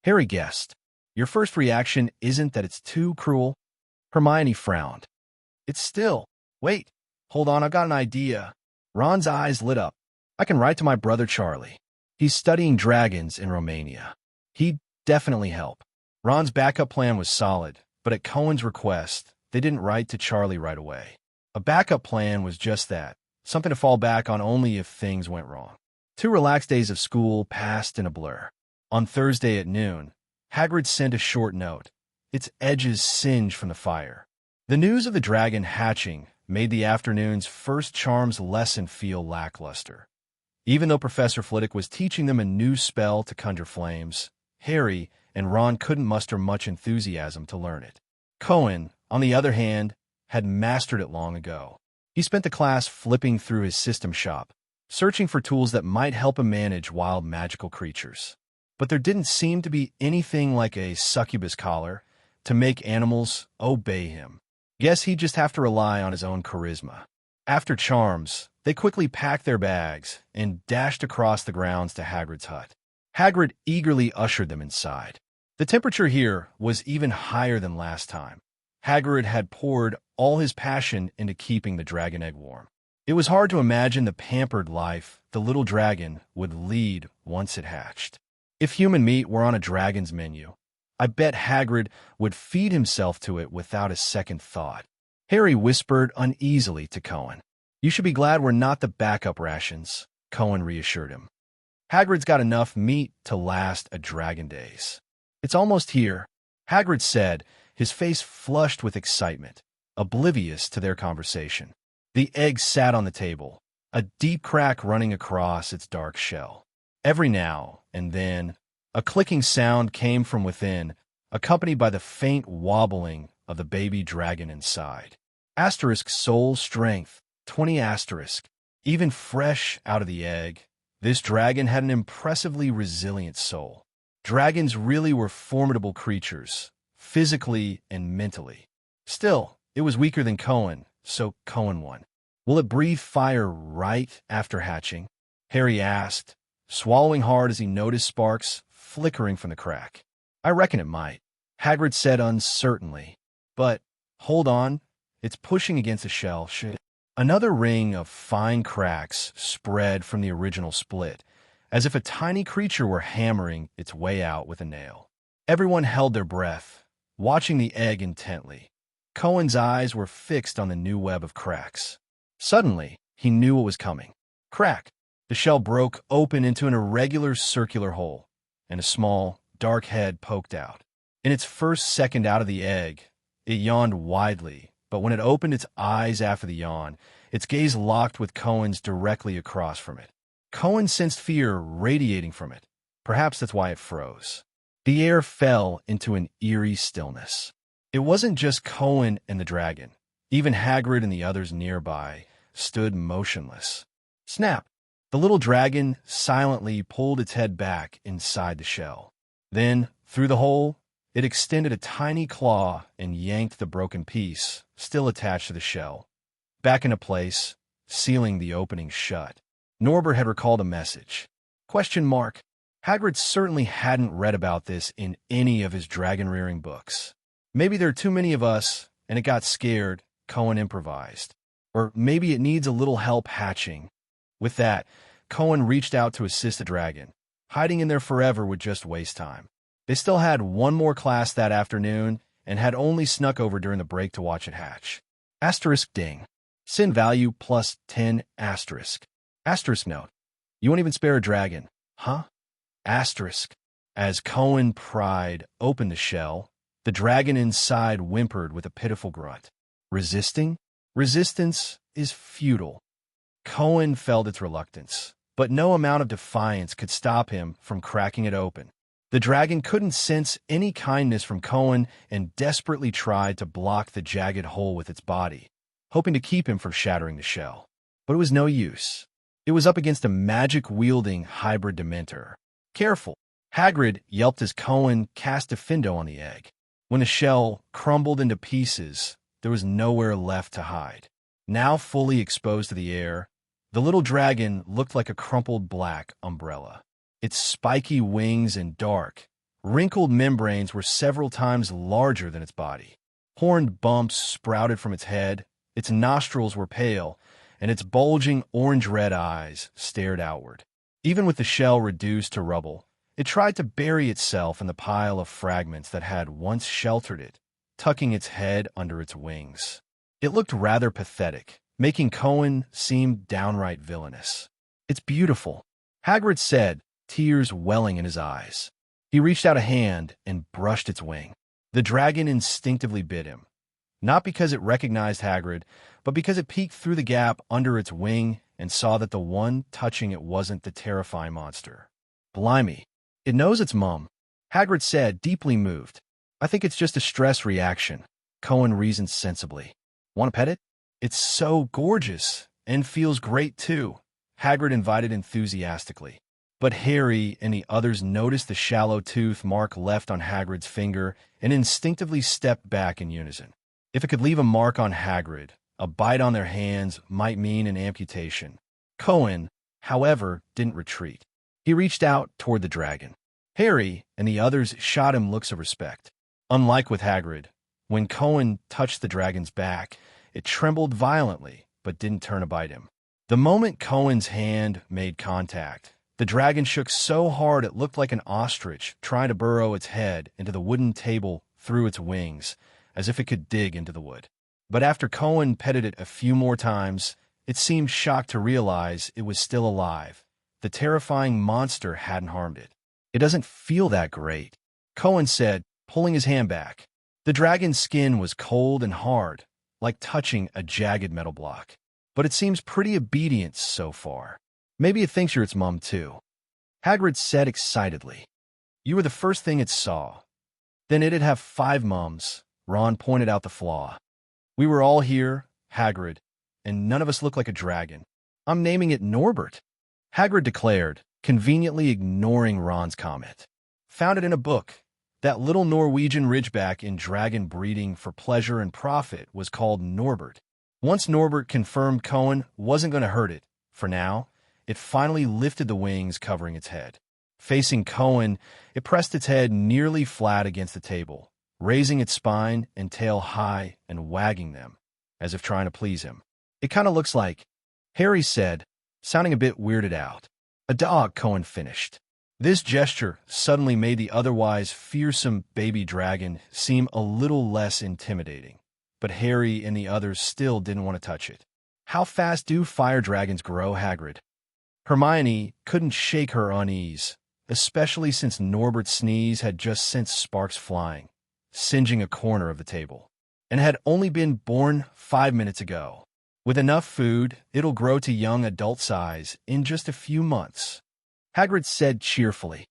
Harry guessed. Your first reaction isn't that it's too cruel? Hermione frowned. It's still. Wait, hold on, I've got an idea. Ron's eyes lit up. I can write to my brother Charlie. He's studying dragons in Romania. He'd definitely help. Ron's backup plan was solid, but at Cohen's request, they didn't write to Charlie right away. A backup plan was just that, something to fall back on only if things went wrong. 2 relaxed days of school passed in a blur. On Thursday at noon, Hagrid sent a short note, its edges singed from the fire. The news of the dragon hatching made the afternoon's first charms lesson feel lackluster. Even though Professor Flitwick was teaching them a new spell to conjure flames, Harry and Ron couldn't muster much enthusiasm to learn it. Cohen, on the other hand, had mastered it long ago. He spent the class flipping through his system shop, searching for tools that might help him manage wild magical creatures. But there didn't seem to be anything like a succubus collar to make animals obey him. Guess he'd just have to rely on his own charisma. After charms, they quickly packed their bags and dashed across the grounds to Hagrid's hut. Hagrid eagerly ushered them inside. The temperature here was even higher than last time. Hagrid had poured all his passion into keeping the dragon egg warm. It was hard to imagine the pampered life the little dragon would lead once it hatched. If human meat were on a dragon's menu, I bet Hagrid would feed himself to it without a second thought. Harry whispered uneasily to Cohen. You should be glad we're not the backup rations, Cohen reassured him. Hagrid's got enough meat to last a dragon days. It's almost here, Hagrid said, his face flushed with excitement, oblivious to their conversation. The egg sat on the table, a deep crack running across its dark shell. Every now and then, a clicking sound came from within, accompanied by the faint wobbling of the baby dragon inside. Asterisk soul strength, 20 asterisk. Even fresh out of the egg, this dragon had an impressively resilient soul. Dragons really were formidable creatures, physically and mentally. Still, it was weaker than Cohen, so Cohen won. Will it breathe fire right after hatching? Harry asked, swallowing hard as he noticed sparks flickering from the crack. I reckon it might, Hagrid said uncertainly. But, hold on, it's pushing against the shell. Another ring of fine cracks spread from the original split, as if a tiny creature were hammering its way out with a nail. Everyone held their breath, watching the egg intently. Cohen's eyes were fixed on the new web of cracks. Suddenly, he knew what was coming. Crack! The shell broke open into an irregular circular hole, and a small, dark head poked out. In its first second out of the egg, it yawned widely, but when it opened its eyes after the yawn, its gaze locked with Cohen's directly across from it. Cohen sensed fear radiating from it. Perhaps that's why it froze. The air fell into an eerie stillness. It wasn't just Cohen and the dragon. Even Hagrid and the others nearby stood motionless. Snap! The little dragon silently pulled its head back inside the shell. Then, through the hole, it extended a tiny claw and yanked the broken piece, still attached to the shell, back into place, sealing the opening shut. Norbert had recalled a message. Question mark. Hagrid certainly hadn't read about this in any of his dragon-rearing books. Maybe there are too many of us, and it got scared, Cohen improvised. Or maybe it needs a little help hatching. With that, Cohen reached out to assist the dragon. Hiding in there forever would just waste time. They still had one more class that afternoon and had only snuck over during the break to watch it hatch. Asterisk ding. Sin value plus 10 asterisk. Asterisk note. You won't even spare a dragon, huh? Asterisk. As Cohen pried open the shell, the dragon inside whimpered with a pitiful grunt. Resisting? Resistance is futile. Cohen felt its reluctance, but no amount of defiance could stop him from cracking it open. The dragon couldn't sense any kindness from Cohen and desperately tried to block the jagged hole with its body, hoping to keep him from shattering the shell. But it was no use. It was up against a magic-wielding hybrid Dementor. Careful! Hagrid yelped as Cohen cast a Findo on the egg. When the shell crumbled into pieces, there was nowhere left to hide. Now fully exposed to the air, the little dragon looked like a crumpled black umbrella. Its spiky wings and dark, wrinkled membranes were several times larger than its body. Horned bumps sprouted from its head, its nostrils were pale, and its bulging orange-red eyes stared outward. Even with the shell reduced to rubble, it tried to bury itself in the pile of fragments that had once sheltered it, tucking its head under its wings. It looked rather pathetic, making Cohen seem downright villainous. "It's beautiful," Hagrid said, tears welling in his eyes. He reached out a hand and brushed its wing. The dragon instinctively bit him, not because it recognized Hagrid, but because it peeked through the gap under its wing and saw that the one touching it wasn't the terrifying monster. "Blimey, it knows its mum," Hagrid said, deeply moved. "I think it's just a stress reaction," Cohen reasoned sensibly. "Want to pet it? It's so gorgeous and feels great too," Hagrid invited enthusiastically. But Harry and the others noticed the shallow tooth mark left on Hagrid's finger and instinctively stepped back in unison. If it could leave a mark on Hagrid, a bite on their hands might mean an amputation. Cohen, however, didn't retreat. He reached out toward the dragon. Harry and the others shot him looks of respect. Unlike with Hagrid, when Cohen touched the dragon's back, it trembled violently, but didn't turn to bite him. The moment Cohen's hand made contact, the dragon shook so hard it looked like an ostrich trying to burrow its head into the wooden table through its wings, as if it could dig into the wood. But after Cohen petted it a few more times, it seemed shocked to realize it was still alive. The terrifying monster hadn't harmed it. "It doesn't feel that great," Cohen said, pulling his hand back. The dragon's skin was cold and hard, like touching a jagged metal block. "But it seems pretty obedient so far. Maybe it thinks you're its mum, too," Hagrid said excitedly. "You were the first thing it saw. Then it'd have 5 mums," Ron pointed out the flaw. "We were all here, Hagrid, and none of us look like a dragon. I'm naming it Norbert," Hagrid declared, conveniently ignoring Ron's comment. "Found it in a book. That little Norwegian ridgeback in dragon breeding for pleasure and profit was called Norbert." Once Norbert confirmed Cohen wasn't going to hurt it, for now, it finally lifted the wings covering its head. Facing Cohen, it pressed its head nearly flat against the table, raising its spine and tail high and wagging them, as if trying to please him. "It kind of looks like," Harry said, sounding a bit weirded out. "A dog," Cohen finished. This gesture suddenly made the otherwise fearsome baby dragon seem a little less intimidating, but Harry and the others still didn't want to touch it. "How fast do fire dragons grow, Hagrid?" Hermione couldn't shake her unease, especially since Norbert's sneeze had just sent sparks flying, singeing a corner of the table, and had only been born 5 minutes ago. "With enough food, it'll grow to young adult size in just a few months," Hagrid said cheerfully.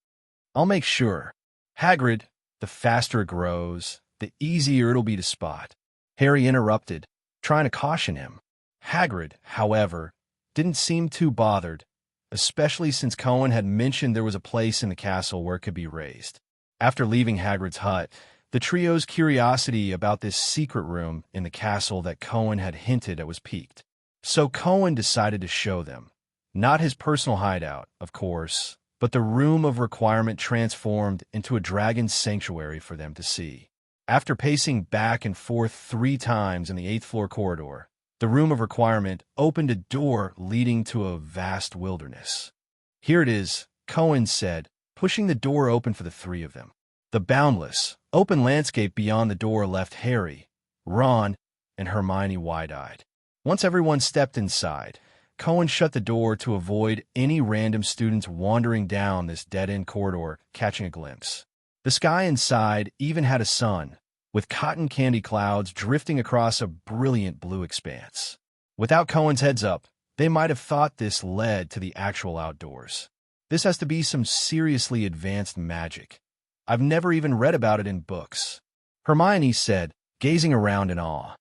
"I'll make sure." "Hagrid, the faster it grows, the easier it'll be to spot," Harry interrupted, trying to caution him. Hagrid, however, didn't seem too bothered, especially since Cohen had mentioned there was a place in the castle where it could be raised. After leaving Hagrid's hut, the trio's curiosity about this secret room in the castle that Cohen had hinted at was piqued. So Cohen decided to show them. Not his personal hideout, of course, but the room of requirement transformed into a dragon sanctuary for them to see. After pacing back and forth 3 times in the 8th floor corridor, the room of requirement opened a door leading to a vast wilderness. "Here it is," Cohen said, pushing the door open for the 3 of them. The boundless, open landscape beyond the door left Harry, Ron, and Hermione wide-eyed. Once everyone stepped inside, Cohen shut the door to avoid any random students wandering down this dead-end corridor catching a glimpse. The sky inside even had a sun, with cotton candy clouds drifting across a brilliant blue expanse. Without Cohen's heads up, they might have thought this led to the actual outdoors. "This has to be some seriously advanced magic. I've never even read about it in books," Hermione said, gazing around in awe.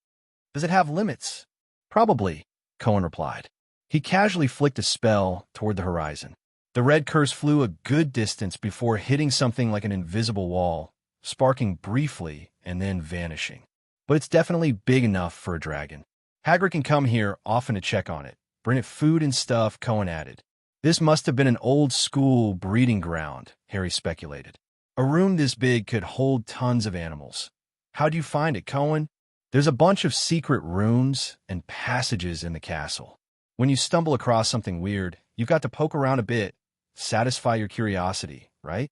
"Does it have limits?" "Probably," Cohen replied. He casually flicked a spell toward the horizon. The red curse flew a good distance before hitting something like an invisible wall, sparking briefly and then vanishing. "But it's definitely big enough for a dragon." Hagrid can come here often to check on it. Bring it food and stuff, Cohen added. This must have been an old-school breeding ground, Harry speculated. A room this big could hold tons of animals. How do you find it, Cohen? There's a bunch of secret rooms and passages in the castle. When you stumble across something weird, you've got to poke around a bit, satisfy your curiosity, right?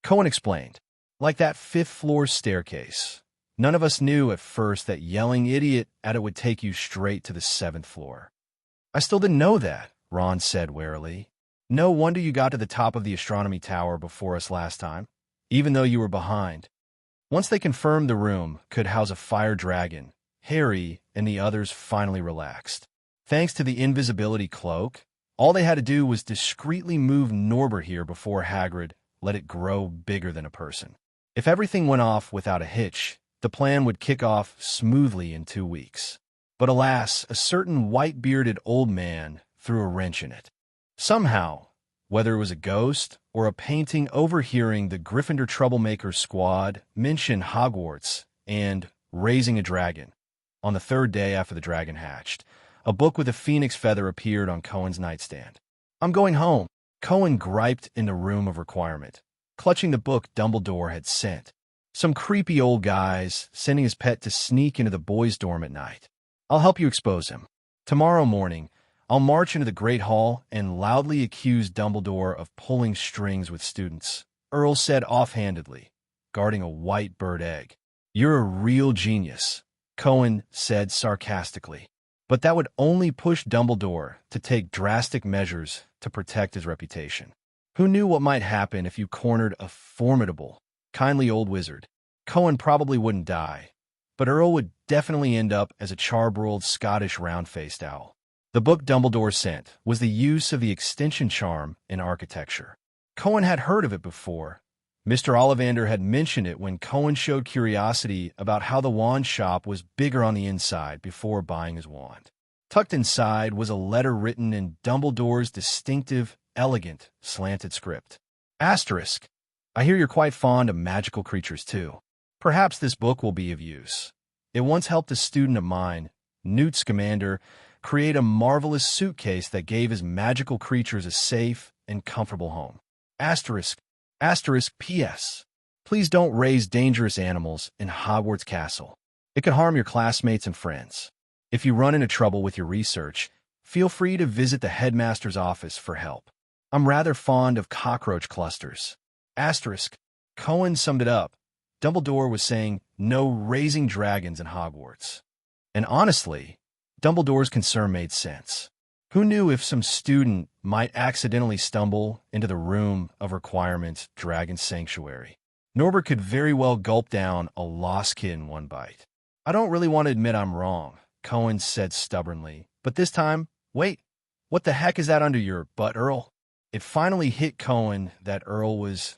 Cohen explained. Like that fifth-floor staircase. None of us knew at first that yelling idiot at it would take you straight to the 7th floor. I still didn't know that, Ron said warily. No wonder you got to the top of the astronomy tower before us last time, even though you were behind. Once they confirmed the room could house a fire dragon, Harry and the others finally relaxed. Thanks to the invisibility cloak, all they had to do was discreetly move Norbert here before Hagrid let it grow bigger than a person. If everything went off without a hitch, the plan would kick off smoothly in 2 weeks. But alas, a certain white-bearded old man threw a wrench in it. Somehow, whether it was a ghost or a painting overhearing the Gryffindor troublemaker squad mention Hogwarts and raising a dragon, on the 3rd day after the dragon hatched, a book with a phoenix feather appeared on Cohen's nightstand. I'm going home, Cohen griped in the room of requirement, clutching the book Dumbledore had sent. Some creepy old guys sending his pet to sneak into the boys' dorm at night. I'll help you expose him. Tomorrow morning, I'll march into the Great Hall and loudly accuse Dumbledore of pulling strings with students, Earl said offhandedly, guarding a white bird egg. You're a real genius, Cohen said sarcastically. But that would only push Dumbledore to take drastic measures to protect his reputation. Who knew what might happen if you cornered a formidable, kindly old wizard? Cohen probably wouldn't die, but Earl would definitely end up as a charbroiled Scottish round-faced owl. The book Dumbledore sent was the use of the extension charm in architecture. Cohen had heard of it before. Mr. Ollivander had mentioned it when Cohen showed curiosity about how the wand shop was bigger on the inside before buying his wand. Tucked inside was a letter written in Dumbledore's distinctive, elegant, slanted script. Asterisk. I hear you're quite fond of magical creatures, too. Perhaps this book will be of use. It once helped a student of mine, Newt Scamander, create a marvelous suitcase that gave his magical creatures a safe and comfortable home. Asterisk. Asterisk P.S. Please don't raise dangerous animals in Hogwarts Castle. It could harm your classmates and friends. If you run into trouble with your research, feel free to visit the headmaster's office for help. I'm rather fond of cockroach clusters. Asterisk. Cohen summed it up. Dumbledore was saying no raising dragons in Hogwarts. And honestly, Dumbledore's concern made sense. Who knew if some student might accidentally stumble into the room of requirements dragon sanctuary? Norbert could very well gulp down a lost kid in one bite. I don't really want to admit I'm wrong, Cohen said stubbornly. But this time, wait, what the heck is that under your butt, Earl? It finally hit Cohen that Earl was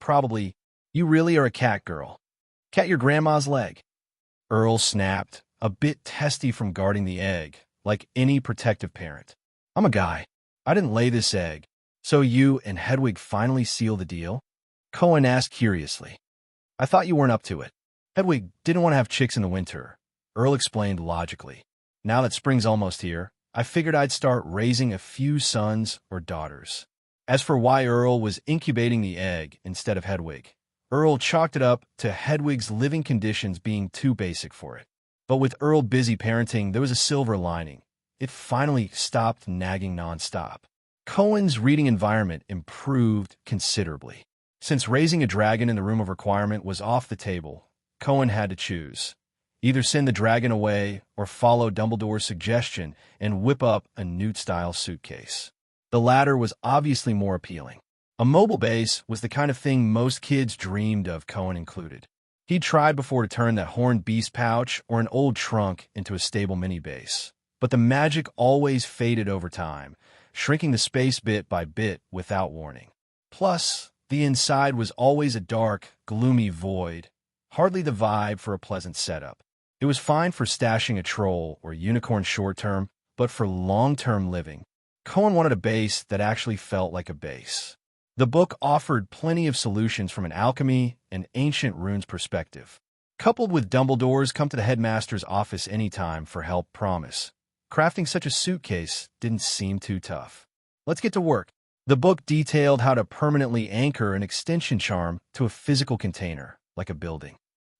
probably, you really are a cat girl. Cat your grandma's leg. Earl snapped, a bit testy from guarding the egg, like any protective parent. I'm a guy. I didn't lay this egg. So you and Hedwig finally seal the deal? Cohen asked curiously. I thought you weren't up to it. Hedwig didn't want to have chicks in the winter, Earl explained logically. Now that spring's almost here, I figured I'd start raising a few sons or daughters. As for why Earl was incubating the egg instead of Hedwig, Earl chalked it up to Hedwig's living conditions being too basic for it. But with Earl busy parenting, there was a silver lining. It finally stopped nagging nonstop. Cohen's reading environment improved considerably. Since raising a dragon in the room of requirement was off the table, Cohen had to choose. Either send the dragon away or follow Dumbledore's suggestion and whip up a Newt-style suitcase. The latter was obviously more appealing. A mobile base was the kind of thing most kids dreamed of, Cohen included. He'd tried before to turn that horned beast pouch or an old trunk into a stable mini-base. But the magic always faded over time, shrinking the space bit by bit without warning. Plus, the inside was always a dark, gloomy void, hardly the vibe for a pleasant setup. It was fine for stashing a troll or unicorn short-term, but for long-term living, Cohen wanted a base that actually felt like a base. The book offered plenty of solutions from an alchemy and ancient runes perspective. coupled with Dumbledore's come to the headmaster's office anytime for help promise. Crafting such a suitcase didn't seem too tough. Let's get to work. The book detailed how to permanently anchor an extension charm to a physical container, like a building.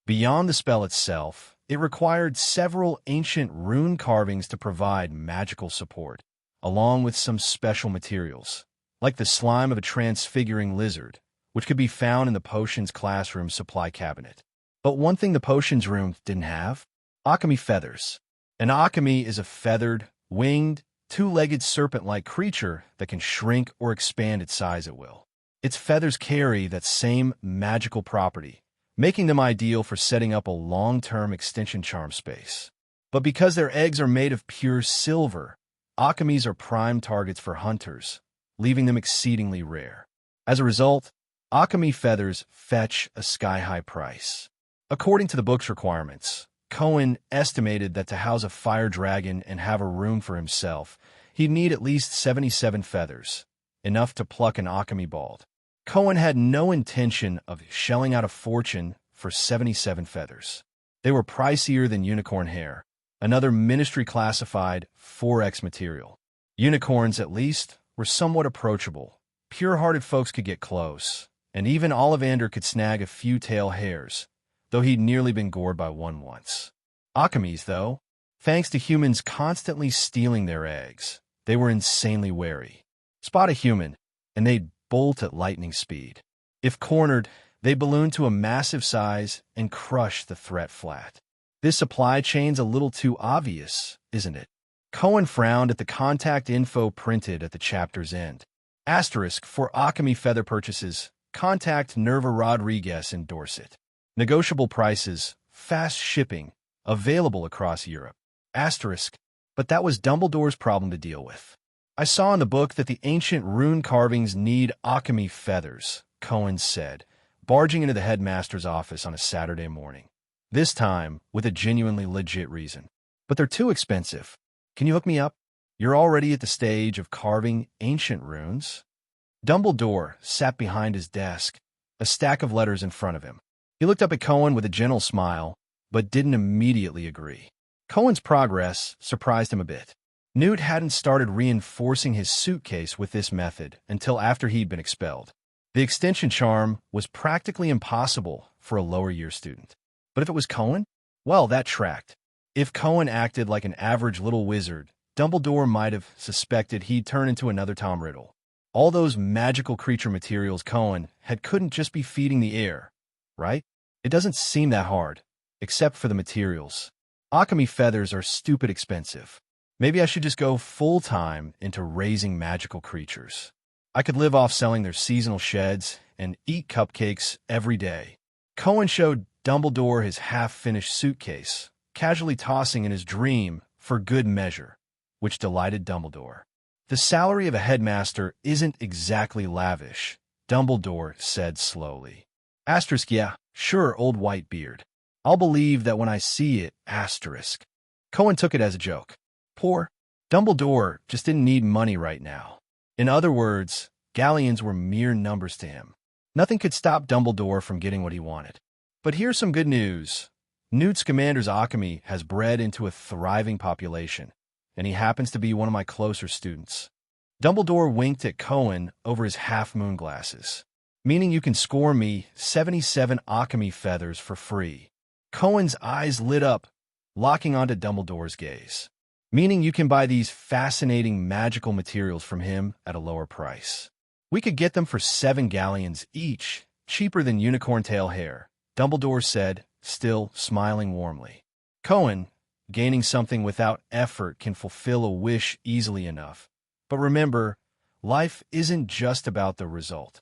Beyond the spell itself, it required several ancient rune carvings to provide magical support, along with some special materials, like the slime of a transfiguring lizard, which could be found in the potions classroom supply cabinet. But one thing the potions room didn't have? Alchemy feathers. An alchemy is a feathered, winged, two-legged serpent-like creature that can shrink or expand its size at will. Its feathers carry that same magical property, making them ideal for setting up a long-term extension charm space. But because their eggs are made of pure silver, alchemies are prime targets for hunters, leaving them exceedingly rare. As a result, alchemy feathers fetch a sky-high price. According to the book's requirements, Cohen estimated that to house a fire dragon and have a room for himself, he'd need at least 77 feathers, enough to pluck an alchemy bald. Cohen had no intention of shelling out a fortune for 77 feathers. They were pricier than unicorn hair, another ministry-classified 4X material. Unicorns, at least, were somewhat approachable. Pure-hearted folks could get close, and even Ollivander could snag a few tail hairs, though he'd nearly been gored by one once. Alchemies, though, thanks to humans constantly stealing their eggs, they were insanely wary. Spot a human, and they'd bolt at lightning speed. If cornered, they balloon to a massive size and crush the threat flat. This supply chain's a little too obvious, isn't it? Cohen frowned at the contact info printed at the chapter's end. Asterisk for alchemy feather purchases. Contact Nerva Rodriguez in Dorset. Negotiable prices, fast shipping, available across Europe. Asterisk, but that was Dumbledore's problem to deal with. I saw in the book that the ancient rune carvings need alchemy feathers, Cohen said, barging into the headmaster's office on a Saturday morning. This time, with a genuinely legit reason. But they're too expensive. Can you hook me up? You're already at the stage of carving ancient runes. Dumbledore sat behind his desk, a stack of letters in front of him. He looked up at Cohen with a gentle smile, but didn't immediately agree. Cohen's progress surprised him a bit. Newt hadn't started reinforcing his suitcase with this method until after he'd been expelled. The extension charm was practically impossible for a lower-year student. But if it was Cohen? Well, that tracked. If Cohen acted like an average little wizard, Dumbledore might have suspected he'd turn into another Tom Riddle. All those magical creature materials Cohen had couldn't just be feeding the air, right? It doesn't seem that hard, except for the materials. Alchemy feathers are stupid expensive. Maybe I should just go full-time into raising magical creatures. I could live off selling their seasonal sheds and eat cupcakes every day. Cohen showed Dumbledore his half-finished suitcase, casually tossing in his dream for good measure, which delighted Dumbledore. The salary of a headmaster isn't exactly lavish, Dumbledore said slowly. Asterisk, yeah, sure, old white beard. I'll believe that when I see it, asterisk. Cohen took it as a joke. Poor Dumbledore just didn't need money right now. In other words, galleons were mere numbers to him. Nothing could stop Dumbledore from getting what he wanted. But here's some good news. Newt Scamander's alchemy has bred into a thriving population, and he happens to be one of my closer students. Dumbledore winked at Cohen over his half-moon glasses, meaning you can score me 77 alchemy feathers for free. Cohen's eyes lit up, locking onto Dumbledore's gaze. Meaning you can buy these fascinating magical materials from him at a lower price. We could get them for 7 galleons each, cheaper than unicorn tail hair, Dumbledore said, still smiling warmly. Cohen, gaining something without effort can fulfill a wish easily enough. But remember, life isn't just about the result.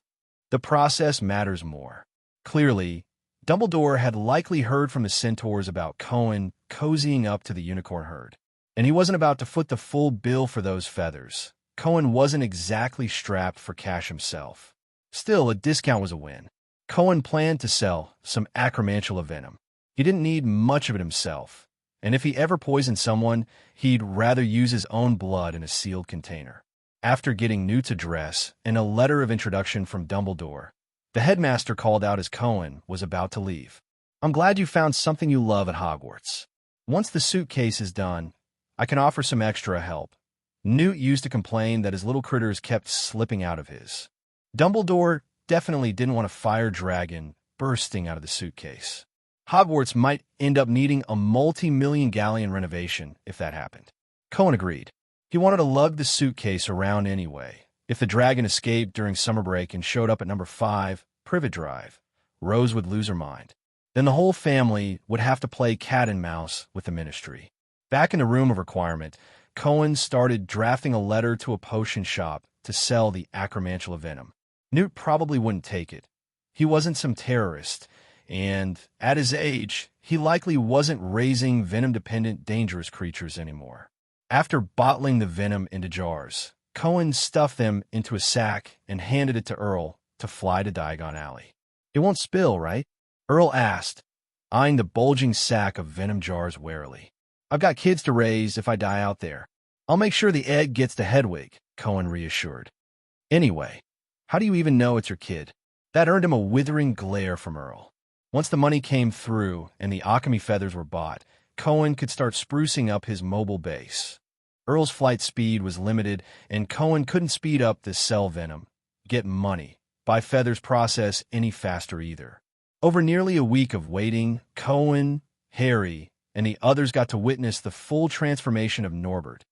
The process matters more. Clearly, Dumbledore had likely heard from the centaurs about Cohen cozying up to the unicorn herd. And he wasn't about to foot the full bill for those feathers. Cohen wasn't exactly strapped for cash himself. Still, a discount was a win. Cohen planned to sell some acromantula venom. He didn't need much of it himself, and if he ever poisoned someone, he'd rather use his own blood in a sealed container. After getting Newt's address and a letter of introduction from Dumbledore, the headmaster called out as Cohen was about to leave. I'm glad you found something you love at Hogwarts. Once the suitcase is done, I can offer some extra help. Newt used to complain that his little critters kept slipping out of his. Dumbledore definitely didn't want a fire dragon bursting out of the suitcase. Hogwarts might end up needing a multi-million galleon renovation if that happened. Cohen agreed. He wanted to lug the suitcase around anyway. If the dragon escaped during summer break and showed up at number 5, Privet Drive, Rose would lose her mind. Then the whole family would have to play cat and mouse with the ministry. Back in the room of requirement, Cohen started drafting a letter to a potion shop to sell the acromantula venom. Newt probably wouldn't take it. He wasn't some terrorist, and at his age, he likely wasn't raising venom-dependent dangerous creatures anymore. After bottling the venom into jars, Cohen stuffed them into a sack and handed it to Earl to fly to Diagon Alley. "It won't spill, right?" Earl asked, eyeing the bulging sack of venom jars warily. "I've got kids to raise if I die out there. I'll make sure the egg gets to Hedwig," Cohen reassured. "Anyway, how do you even know it's your kid?" That earned him a withering glare from Earl. Once the money came through and the alchemy feathers were bought, Cohen could start sprucing up his mobile base. Earl's flight speed was limited, and Cohen couldn't speed up to sell venom, get money, buy feathers process any faster either. Over nearly a week of waiting, Cohen, Harry, and the others got to witness the full transformation of Norbert,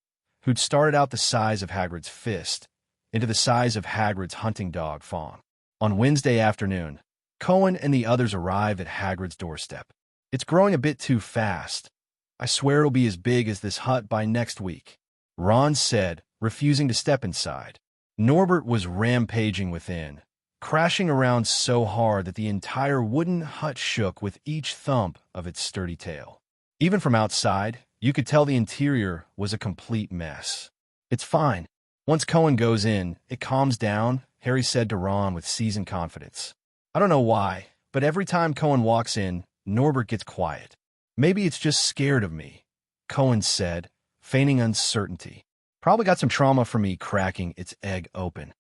who'd started out the size of Hagrid's fist, into the size of Hagrid's hunting dog, Fawn. On Wednesday afternoon, Cohen and the others arrived at Hagrid's doorstep. "It's growing a bit too fast. I swear it'll be as big as this hut by next week," Ron said, refusing to step inside. Norbert was rampaging within, crashing around so hard that the entire wooden hut shook with each thump of its sturdy tail. Even from outside, you could tell the interior was a complete mess. "It's fine. Once Cohen goes in, it calms down," Harry said to Ron with seasoned confidence. "I don't know why, but every time Cohen walks in, Norbert gets quiet. Maybe it's just scared of me," Cohen said, feigning uncertainty. "Probably got some trauma from me cracking its egg open."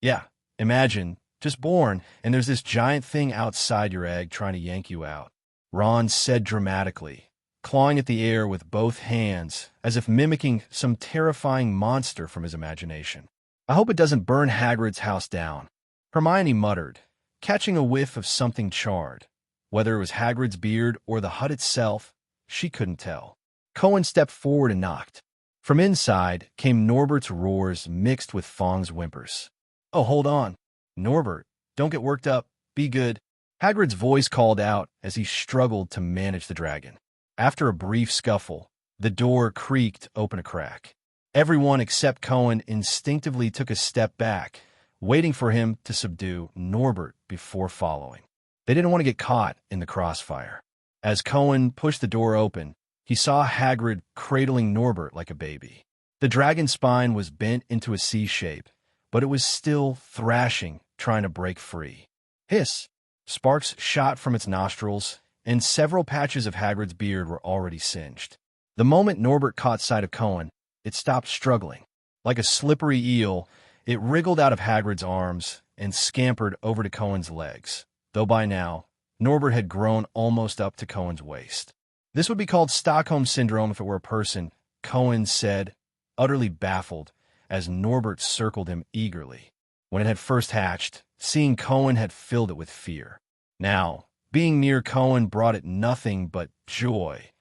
"Yeah, imagine, just born, and there's this giant thing outside your egg trying to yank you out," Ron said dramatically, clawing at the air with both hands, as if mimicking some terrifying monster from his imagination. "I hope it doesn't burn Hagrid's house down," Hermione muttered, catching a whiff of something charred. Whether it was Hagrid's beard or the hut itself, she couldn't tell. Cohen stepped forward and knocked. From inside came Norbert's roars mixed with Fong's whimpers. "Oh, hold on. Norbert, don't get worked up. Be good," Hagrid's voice called out as he struggled to manage the dragon. After a brief scuffle, the door creaked open a crack. Everyone except Cohen instinctively took a step back, waiting for him to subdue Norbert before following. They didn't want to get caught in the crossfire. As Cohen pushed the door open, he saw Hagrid cradling Norbert like a baby. The dragon's spine was bent into a C shape, but it was still thrashing, trying to break free. Hiss! Sparks shot from its nostrils, and several patches of Hagrid's beard were already singed. The moment Norbert caught sight of Cohen, it stopped struggling. Like a slippery eel, it wriggled out of Hagrid's arms and scampered over to Cohen's legs, though by now, Norbert had grown almost up to Cohen's waist. "This would be called Stockholm Syndrome if it were a person," Cohen said, utterly baffled, as Norbert circled him eagerly. When it had first hatched, seeing Cohen had filled it with fear. Now, being near Cohen brought it nothing but joy,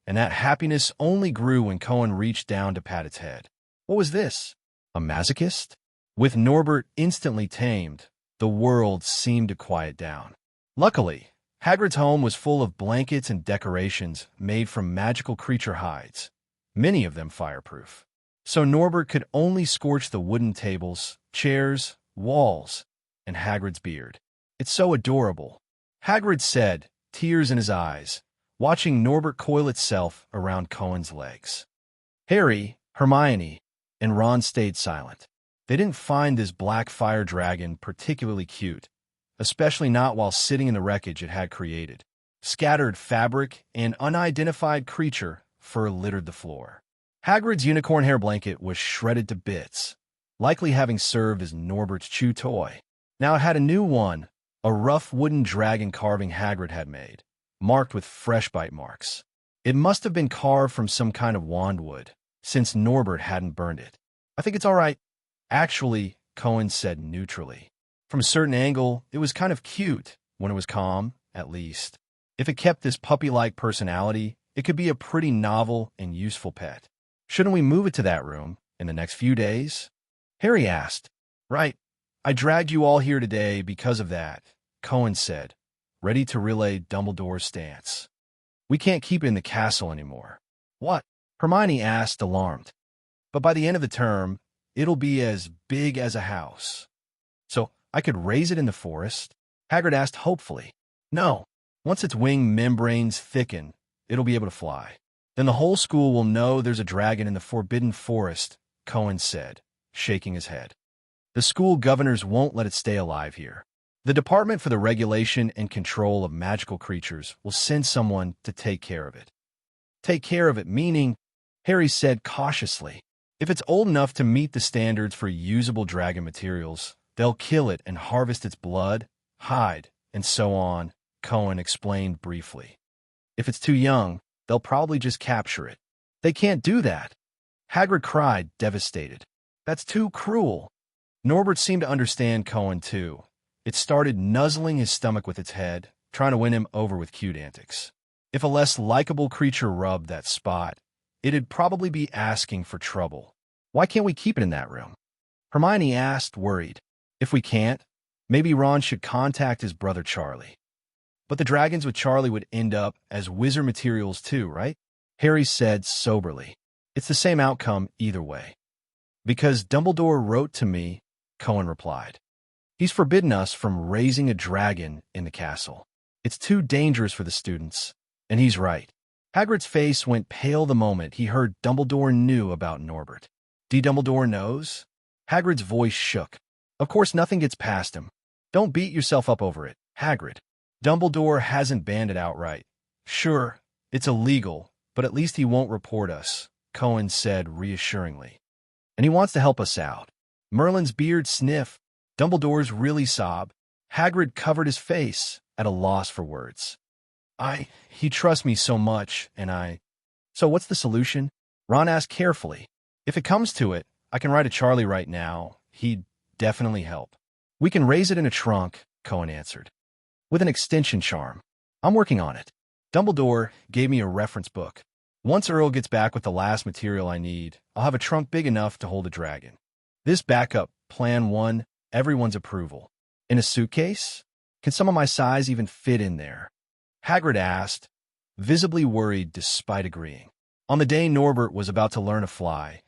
and that happiness only grew when Cohen reached down to pat its head. What was this? A masochist? With Norbert instantly tamed, the world seemed to quiet down. Luckily, Hagrid's home was full of blankets and decorations made from magical creature hides, many of them fireproof. So Norbert could only scorch the wooden tables, chairs, walls, and Hagrid's beard. "It's so adorable," Hagrid said, tears in his eyes, watching Norbert coil itself around Cohen's legs. Harry, Hermione, and Ron stayed silent. They didn't find this black fire dragon particularly cute, especially not while sitting in the wreckage it had created. Scattered fabric and unidentified creature fur littered the floor. Hagrid's unicorn hair blanket was shredded to bits, likely having served as Norbert's chew toy. Now it had a new one, a rough wooden dragon carving Hagrid had made, marked with fresh bite marks. It must have been carved from some kind of wandwood, since Norbert hadn't burned it. I think it's all right. Actually, Cohen said neutrally. From a certain angle, it was kind of cute, when it was calm, at least. If it kept this puppy-like personality, it could be a pretty novel and useful pet. Shouldn't we move it to that room in the next few days? Harry asked. Right. I dragged you all here today because of that, Cohen said, ready to relay Dumbledore's stance. We can't keep it in the castle anymore. What? Hermione asked, alarmed. But by the end of the term, it'll be as big as a house. So I could raise it in the forest? Hagrid asked hopefully. No. Once its wing membranes thicken, it'll be able to fly. Then the whole school will know there's a dragon in the Forbidden Forest, Cohen said, shaking his head. The school governors won't let it stay alive here. The Department for the Regulation and Control of Magical Creatures will send someone to take care of it. Take care of it, meaning, Harry said cautiously, if it's old enough to meet the standards for usable dragon materials, they'll kill it and harvest its blood, hide, and so on, Cohen explained briefly. If it's too young, they'll probably just capture it. They can't do that. Hagrid cried, devastated. That's too cruel. Norbert seemed to understand Cohen, too. It started nuzzling his stomach with its head, trying to win him over with cute antics. If a less likable creature rubbed that spot, it'd probably be asking for trouble. Why can't we keep it in that room? Hermione asked, worried. If we can't, maybe Ron should contact his brother Charlie. But the dragons with Charlie would end up as wizard materials too, right? Harry said soberly. It's the same outcome either way. Because Dumbledore wrote to me, Cohen replied. He's forbidden us from raising a dragon in the castle. It's too dangerous for the students, and he's right. Hagrid's face went pale the moment he heard Dumbledore knew about Norbert. Dumbledore knows? Hagrid's voice shook. Of course nothing gets past him. Don't beat yourself up over it, Hagrid. Dumbledore hasn't banned it outright. Sure, it's illegal, but at least he won't report us, Cohen said reassuringly. And he wants to help us out. Merlin's beard sniffed. Dumbledore's really sob. Hagrid covered his face, at a loss for words. He trusts me so much, and So what's the solution? Ron asked carefully. If it comes to it, I can write to Charlie right now. He'd definitely help. We can raise it in a trunk, Cohen answered. With an extension charm. I'm working on it. Dumbledore gave me a reference book. Once Earl gets back with the last material I need, I'll have a trunk big enough to hold a dragon. This backup, Plan 1, everyone's approval. In a suitcase? Can some of my size even fit in there? Hagrid asked, visibly worried despite agreeing. On the day Norbert was about to learn to fly,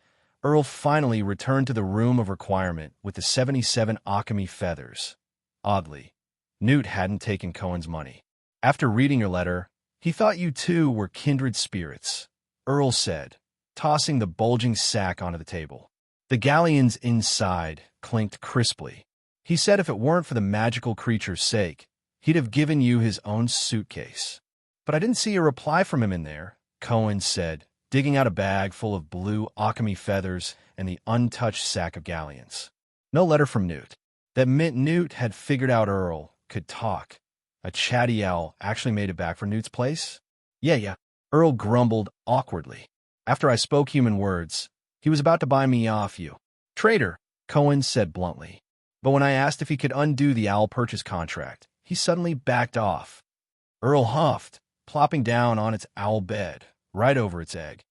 Earl finally returned to the room of requirement with the 77 alchemy feathers. Oddly, Newt hadn't taken Cohen's money. After reading your letter, he thought you two were kindred spirits, Earl said, tossing the bulging sack onto the table. The galleons inside clinked crisply. He said if it weren't for the magical creature's sake, he'd have given you his own suitcase. But I didn't see a reply from him in there, Cohen said, digging out a bag full of blue alchemy feathers and the untouched sack of galleons. No letter from Newt. That meant Newt had figured out Earl could talk. A chatty owl actually made it back for Newt's place? Yeah. Earl grumbled awkwardly. After I spoke human words, he was about to buy me off you. Traitor, Cohen said bluntly. But when I asked if he could undo the owl purchase contract, he suddenly backed off. Earl huffed, plopping down on its owl bed, right over its egg.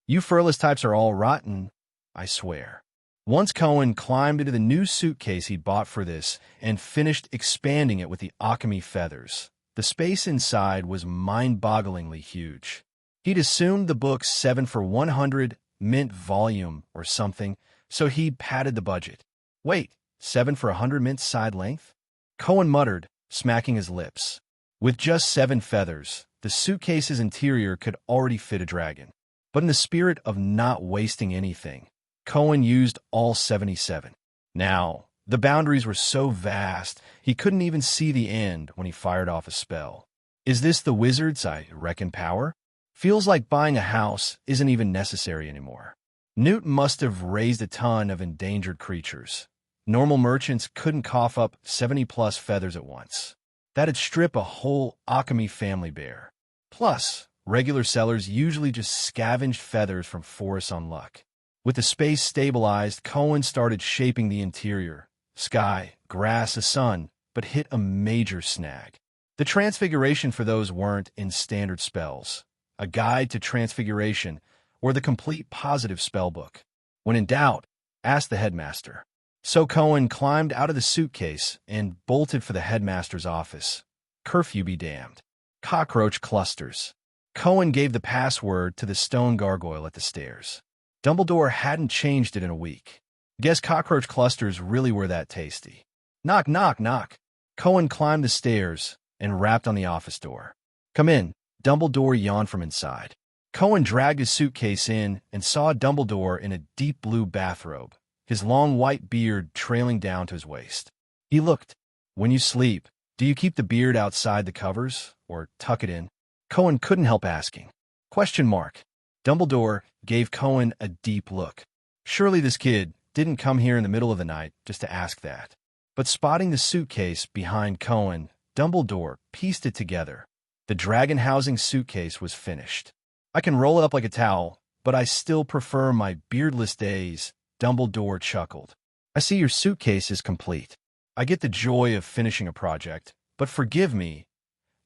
You furless types are all rotten, I swear. Once Cohen climbed into the new suitcase he'd bought for this and finished expanding it with the alchemy feathers, the space inside was mind-bogglingly huge. He'd assumed the book's 7 for 100 mint volume or something, so he'd padded the budget. Wait, 7 for 100 mint side length? Cohen muttered, smacking his lips. With just 7 feathers, the suitcase's interior could already fit a dragon. But in the spirit of not wasting anything, Cohen used all 77. Now, the boundaries were so vast, he couldn't even see the end when he fired off a spell. Is this the wizard's, I reckon, power? Feels like buying a house isn't even necessary anymore. Newt must have raised a ton of endangered creatures. Normal merchants couldn't cough up 70-plus feathers at once. That'd strip a whole Akame family bare. Plus, regular sellers usually just scavenged feathers from forests on luck. With the space stabilized, Cohen started shaping the interior. Sky, grass, a sun, but hit a major snag. The transfiguration for those weren't in standard spells. A guide to transfiguration, or the complete positive spellbook. When in doubt, ask the headmaster. So Cohen climbed out of the suitcase and bolted for the headmaster's office. Curfew be damned. Cockroach clusters. Cohen gave the password to the stone gargoyle at the stairs. Dumbledore hadn't changed it in a week. Guess cockroach clusters really were that tasty. Knock, knock, knock. Cohen climbed the stairs and rapped on the office door. Come in. Dumbledore yawned from inside. Cohen dragged his suitcase in and saw Dumbledore in a deep blue bathrobe, his long white beard trailing down to his waist. He looked. When you sleep, do you keep the beard outside the covers, or tuck it in? Cohen couldn't help asking. Question mark. Dumbledore gave Cohen a deep look. Surely this kid didn't come here in the middle of the night just to ask that. But spotting the suitcase behind Cohen, Dumbledore pieced it together. The dragon housing suitcase was finished. I can roll it up like a towel, but I still prefer my beardless days, Dumbledore chuckled. I see your suitcase is complete. I get the joy of finishing a project, but forgive me,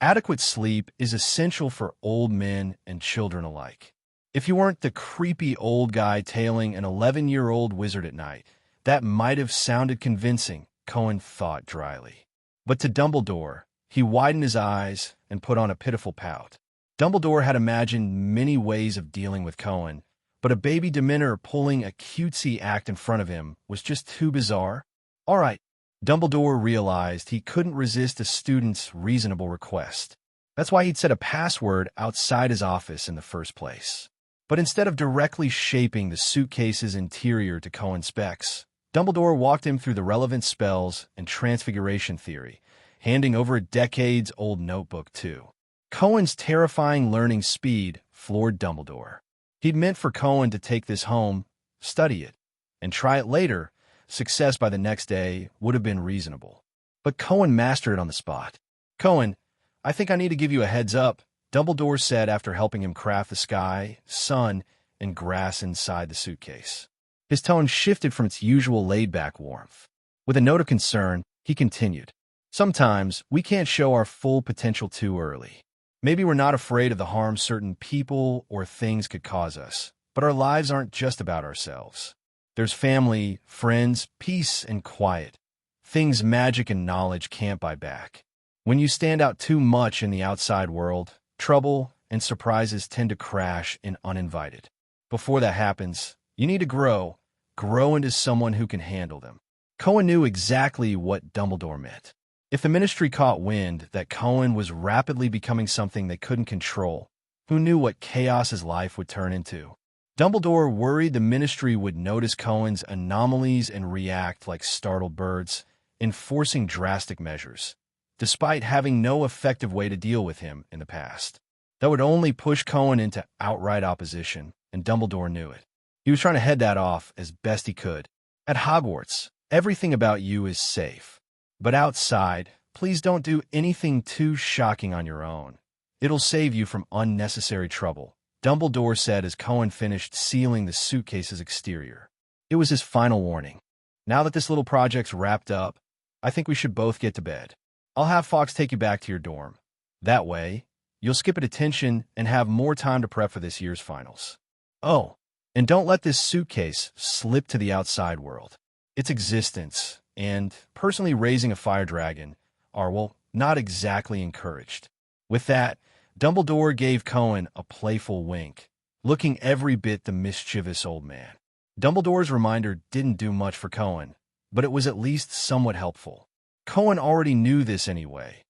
adequate sleep is essential for old men and children alike. If you weren't the creepy old guy tailing an 11-year-old wizard at night, that might have sounded convincing, Cohen thought dryly. But to Dumbledore, he widened his eyes and put on a pitiful pout. Dumbledore had imagined many ways of dealing with Cohen, but a baby Dementor pulling a cutesy act in front of him was just too bizarre. All right, Dumbledore realized he couldn't resist a student's reasonable request. That's why he'd set a password outside his office in the first place. But instead of directly shaping the suitcase's interior to Cohen's specs, Dumbledore walked him through the relevant spells and transfiguration theory, handing over a decades-old notebook too. Cohen's terrifying learning speed floored Dumbledore. He'd meant for Cohen to take this home, study it, and try it later. Success by the next day would have been reasonable. But Cohen mastered it on the spot. Cohen, I think I need to give you a heads up, Dumbledore said after helping him craft the sky, sun, and grass inside the suitcase. His tone shifted from its usual laid-back warmth. With a note of concern, he continued. Sometimes we can't show our full potential too early. Maybe we're not afraid of the harm certain people or things could cause us, but our lives aren't just about ourselves. There's family, friends, peace, and quiet. Things magic and knowledge can't buy back. When you stand out too much in the outside world, trouble and surprises tend to crash in uninvited. Before that happens, you need to grow into someone who can handle them. Cohen knew exactly what Dumbledore meant. If the Ministry caught wind that Cohen was rapidly becoming something they couldn't control, who knew what chaos his life would turn into? Dumbledore worried the Ministry would notice Cohen's anomalies and react like startled birds, enforcing drastic measures, despite having no effective way to deal with him in the past. That would only push Cohen into outright opposition, and Dumbledore knew it. He was trying to head that off as best he could. At Hogwarts, everything about you is safe. But outside, please don't do anything too shocking on your own. It'll save you from unnecessary trouble, Dumbledore said as Cohen finished sealing the suitcase's exterior. It was his final warning. Now that this little project's wrapped up, I think we should both get to bed. I'll have Fox take you back to your dorm. That way, you'll skip a detention and have more time to prep for this year's finals. Oh, and don't let this suitcase slip to the outside world. Its existence and personally raising a fire dragon are, well, not exactly encouraged. With that, Dumbledore gave Cohen a playful wink, looking every bit the mischievous old man. Dumbledore's reminder didn't do much for Cohen, but it was at least somewhat helpful. Cohen already knew this anyway.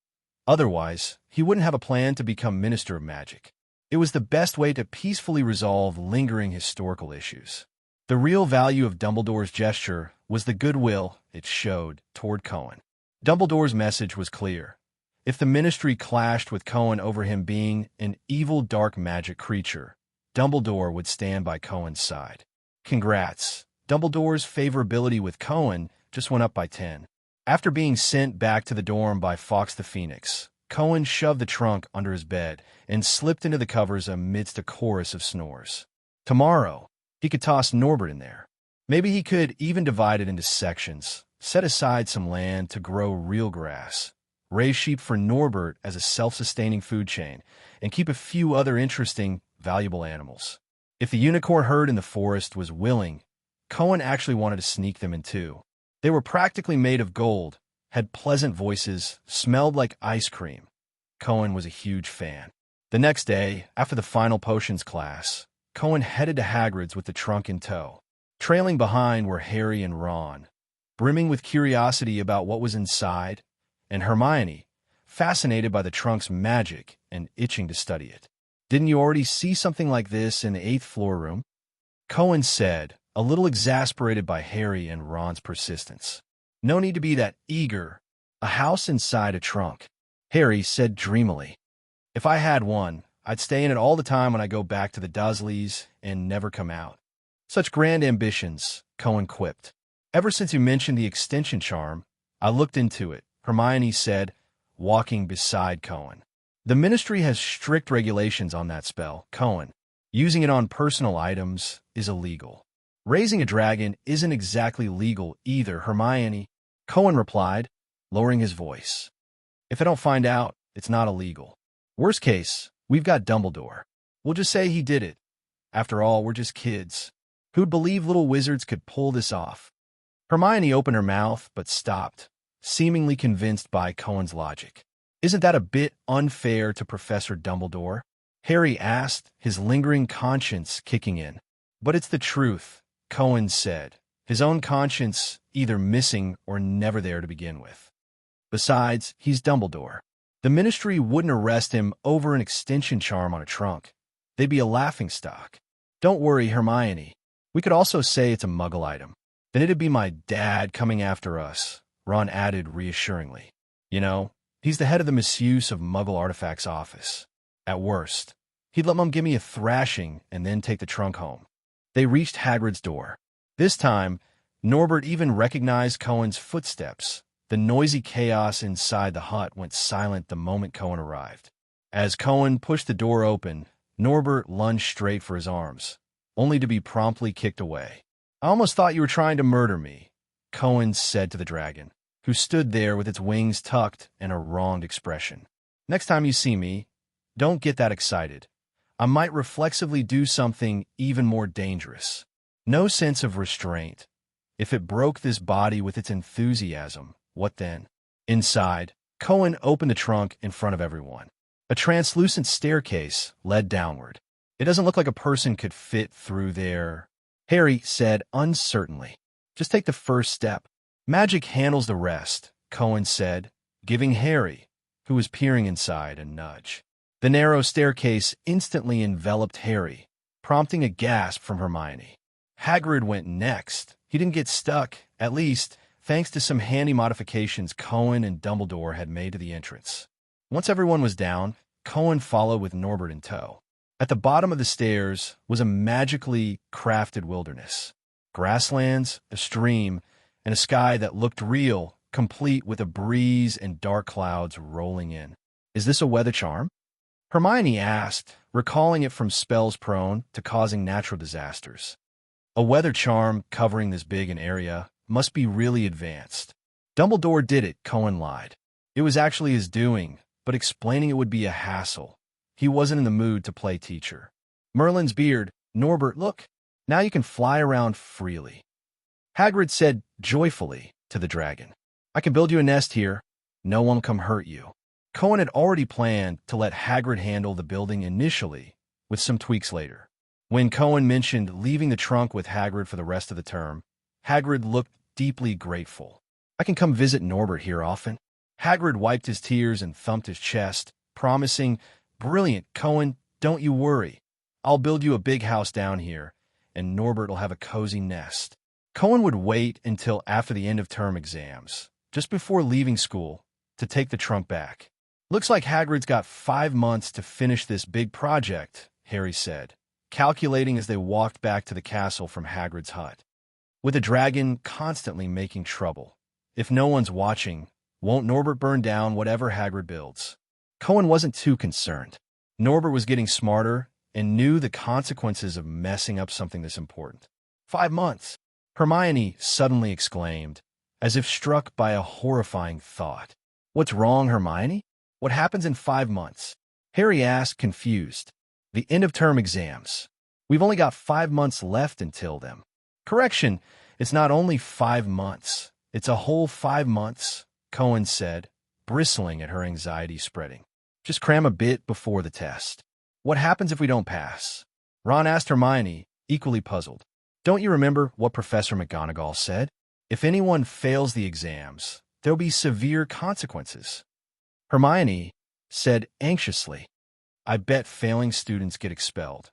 Otherwise, he wouldn't have a plan to become Minister of Magic. It was the best way to peacefully resolve lingering historical issues. The real value of Dumbledore's gesture was the goodwill it showed toward Cohen. Dumbledore's message was clear. If the Ministry clashed with Cohen over him being an evil dark magic creature, Dumbledore would stand by Cohen's side. Congrats. Dumbledore's favorability with Cohen just went up by 10. After being sent back to the dorm by Fox the Phoenix, Cohen shoved the trunk under his bed and slipped into the covers amidst a chorus of snores. Tomorrow, he could toss Norbert in there. Maybe he could even divide it into sections, set aside some land to grow real grass, raise sheep for Norbert as a self-sustaining food chain, and keep a few other interesting, valuable animals. If the unicorn herd in the forest was willing, Cohen actually wanted to sneak them in too. They were practically made of gold, had pleasant voices, smelled like ice cream. Cohen was a huge fan. The next day, after the final potions class, Cohen headed to Hagrid's with the trunk in tow. Trailing behind were Harry and Ron, brimming with curiosity about what was inside, and Hermione, fascinated by the trunk's magic and itching to study it. "Didn't you already see something like this in the 8th floor room?" Cohen said, a little exasperated by Harry and Ron's persistence. "No need to be that eager. A house inside a trunk," Harry said dreamily. "If I had one, I'd stay in it all the time when I go back to the Dursleys and never come out." "Such grand ambitions," Cohen quipped. "Ever since you mentioned the extension charm, I looked into it," Hermione said, walking beside Cohen. "The Ministry has strict regulations on that spell, Cohen. Using it on personal items is illegal. Raising a dragon isn't exactly legal either, Hermione," Cohen replied, lowering his voice. "If I don't find out, it's not illegal. Worst case, we've got Dumbledore. We'll just say he did it. After all, we're just kids. Who'd believe little wizards could pull this off?" Hermione opened her mouth but stopped, seemingly convinced by Cohen's logic. "Isn't that a bit unfair to Professor Dumbledore?" Harry asked, his lingering conscience kicking in. "But it's the truth," Cohen said, his own conscience either missing or never there to begin with. "Besides, he's Dumbledore. The Ministry wouldn't arrest him over an extension charm on a trunk. They'd be a laughingstock. Don't worry, Hermione. We could also say it's a Muggle item. Then it'd be my dad coming after us," Ron added reassuringly. "You know, he's the head of the misuse of Muggle artifacts office. At worst, he'd let Mum give me a thrashing and then take the trunk home." They reached Hagrid's door. This time, Norbert even recognized Cohen's footsteps. The noisy chaos inside the hut went silent the moment Cohen arrived. As Cohen pushed the door open, Norbert lunged straight for his arms, only to be promptly kicked away. "I almost thought you were trying to murder me," Cohen said to the dragon, who stood there with its wings tucked and a wronged expression. "Next time you see me, don't get that excited. I might reflexively do something even more dangerous." No sense of restraint. If it broke this body with its enthusiasm, what then? Inside, Cohen opened the trunk in front of everyone. A translucent staircase led downward. "It doesn't look like a person could fit through there," Harry said uncertainly. "Just take the first step. Magic handles the rest," Cohen said, giving Harry, who was peering inside, a nudge. The narrow staircase instantly enveloped Harry, prompting a gasp from Hermione. Hagrid went next. He didn't get stuck, at least, thanks to some handy modifications Cohen and Dumbledore had made to the entrance. Once everyone was down, Cohen followed with Norbert in tow. At the bottom of the stairs was a magically crafted wilderness. Grasslands, a stream, and a sky that looked real, complete with a breeze and dark clouds rolling in. "Is this a weather charm?" Hermione asked, recalling it from spells prone to causing natural disasters. "A weather charm covering this big an area must be really advanced." "Dumbledore did it," Cohen lied. "It was actually his doing, but explaining it would be a hassle. He wasn't in the mood to play teacher." "Merlin's beard, Norbert, look. Now you can fly around freely." Hagrid said joyfully to the dragon, "I can build you a nest here. No one will come hurt you." Cohen had already planned to let Hagrid handle the building initially, with some tweaks later. When Cohen mentioned leaving the trunk with Hagrid for the rest of the term, Hagrid looked deeply grateful. "I can come visit Norbert here often." Hagrid wiped his tears and thumped his chest, promising, "Brilliant, Cohen, don't you worry. I'll build you a big house down here, and Norbert will have a cozy nest." Cohen would wait until after the end of term exams, just before leaving school, to take the trunk back. "Looks like Hagrid's got 5 months to finish this big project," Harry said, calculating as they walked back to the castle from Hagrid's hut. With a dragon constantly making trouble, If no one's watching, won't Norbert burn down whatever Hagrid builds? Cohen wasn't too concerned. Norbert was getting smarter and knew the consequences of messing up something this important. 5 months! Hermione suddenly exclaimed, as if struck by a horrifying thought. What's wrong, Hermione? What happens in 5 months? Harry asked, confused. The end-of-term exams. We've only got 5 months left until them. Correction, it's not only 5 months. It's a whole 5 months, Cohen said, bristling at her anxiety spreading. Just cram a bit before the test. What happens if we don't pass? Ron asked Hermione, equally puzzled. Don't you remember what Professor McGonagall said? If anyone fails the exams, there'll be severe consequences. Hermione said anxiously, I bet failing students get expelled.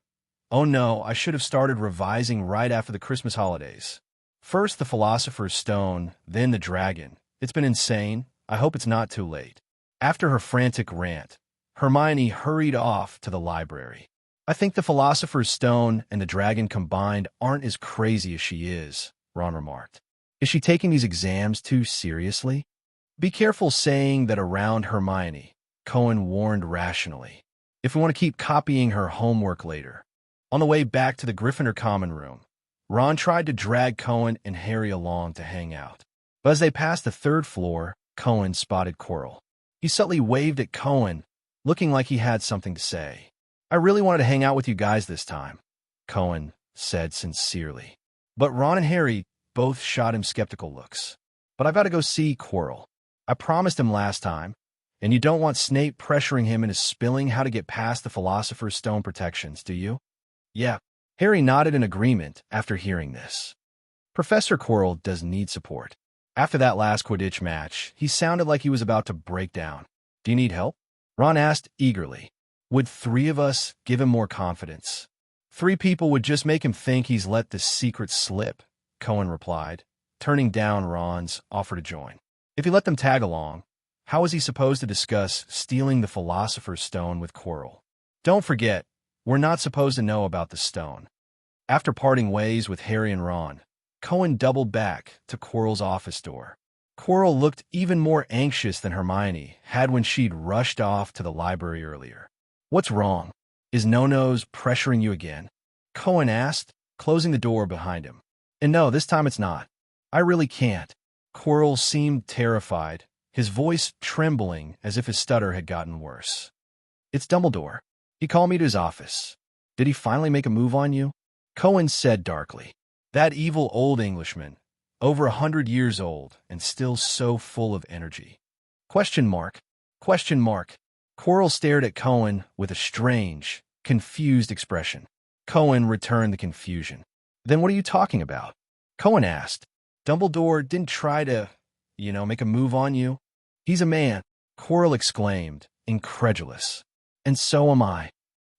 Oh no, I should have started revising right after the Christmas holidays. First the Philosopher's Stone, then the dragon. It's been insane. I hope it's not too late. After her frantic rant, Hermione hurried off to the library. I think the Philosopher's Stone and the dragon combined aren't as crazy as she is, Ron remarked. Is she taking these exams too seriously? Be careful saying that around Hermione, Cohen warned rationally. If we want to keep copying her homework later. On the way back to the Gryffindor common room, Ron tried to drag Cohen and Harry along to hang out. But as they passed the 3rd floor, Cohen spotted Quirrell. He subtly waved at Cohen, looking like he had something to say. I really wanted to hang out with you guys this time, Cohen said sincerely. But Ron and Harry both shot him skeptical looks. But I've got to go see Quirrell. I promised him last time, and you don't want Snape pressuring him into spilling how to get past the Philosopher's Stone protections, do you? Yeah. Harry nodded in agreement after hearing this. Professor Quirrell does need support. After that last Quidditch match, he sounded like he was about to break down. Do you need help? Ron asked eagerly. Would 3 of us give him more confidence? 3 people would just make him think he's let the secret slip, Cohen replied, turning down Ron's offer to join. If he let them tag along, how was he supposed to discuss stealing the Philosopher's Stone with Quirrell? Don't forget, we're not supposed to know about the stone. After parting ways with Harry and Ron, Cohen doubled back to Quirrell's office door. Quirrell looked even more anxious than Hermione had when she'd rushed off to the library earlier. What's wrong? Is No-Nose pressuring you again? Cohen asked, closing the door behind him. And no, this time it's not. I really can't. Quirrell seemed terrified, his voice trembling as if his stutter had gotten worse. It's Dumbledore. He called me to his office. Did he finally make a move on you? Cohen said darkly. That evil old Englishman, over 100 years old and still so full of energy. Question mark. Quirrell stared at Cohen with a strange, confused expression. Cohen returned the confusion. Then what are you talking about? Cohen asked. Dumbledore didn't try to, make a move on you. He's a man, Quirrell exclaimed, incredulous. And so am I.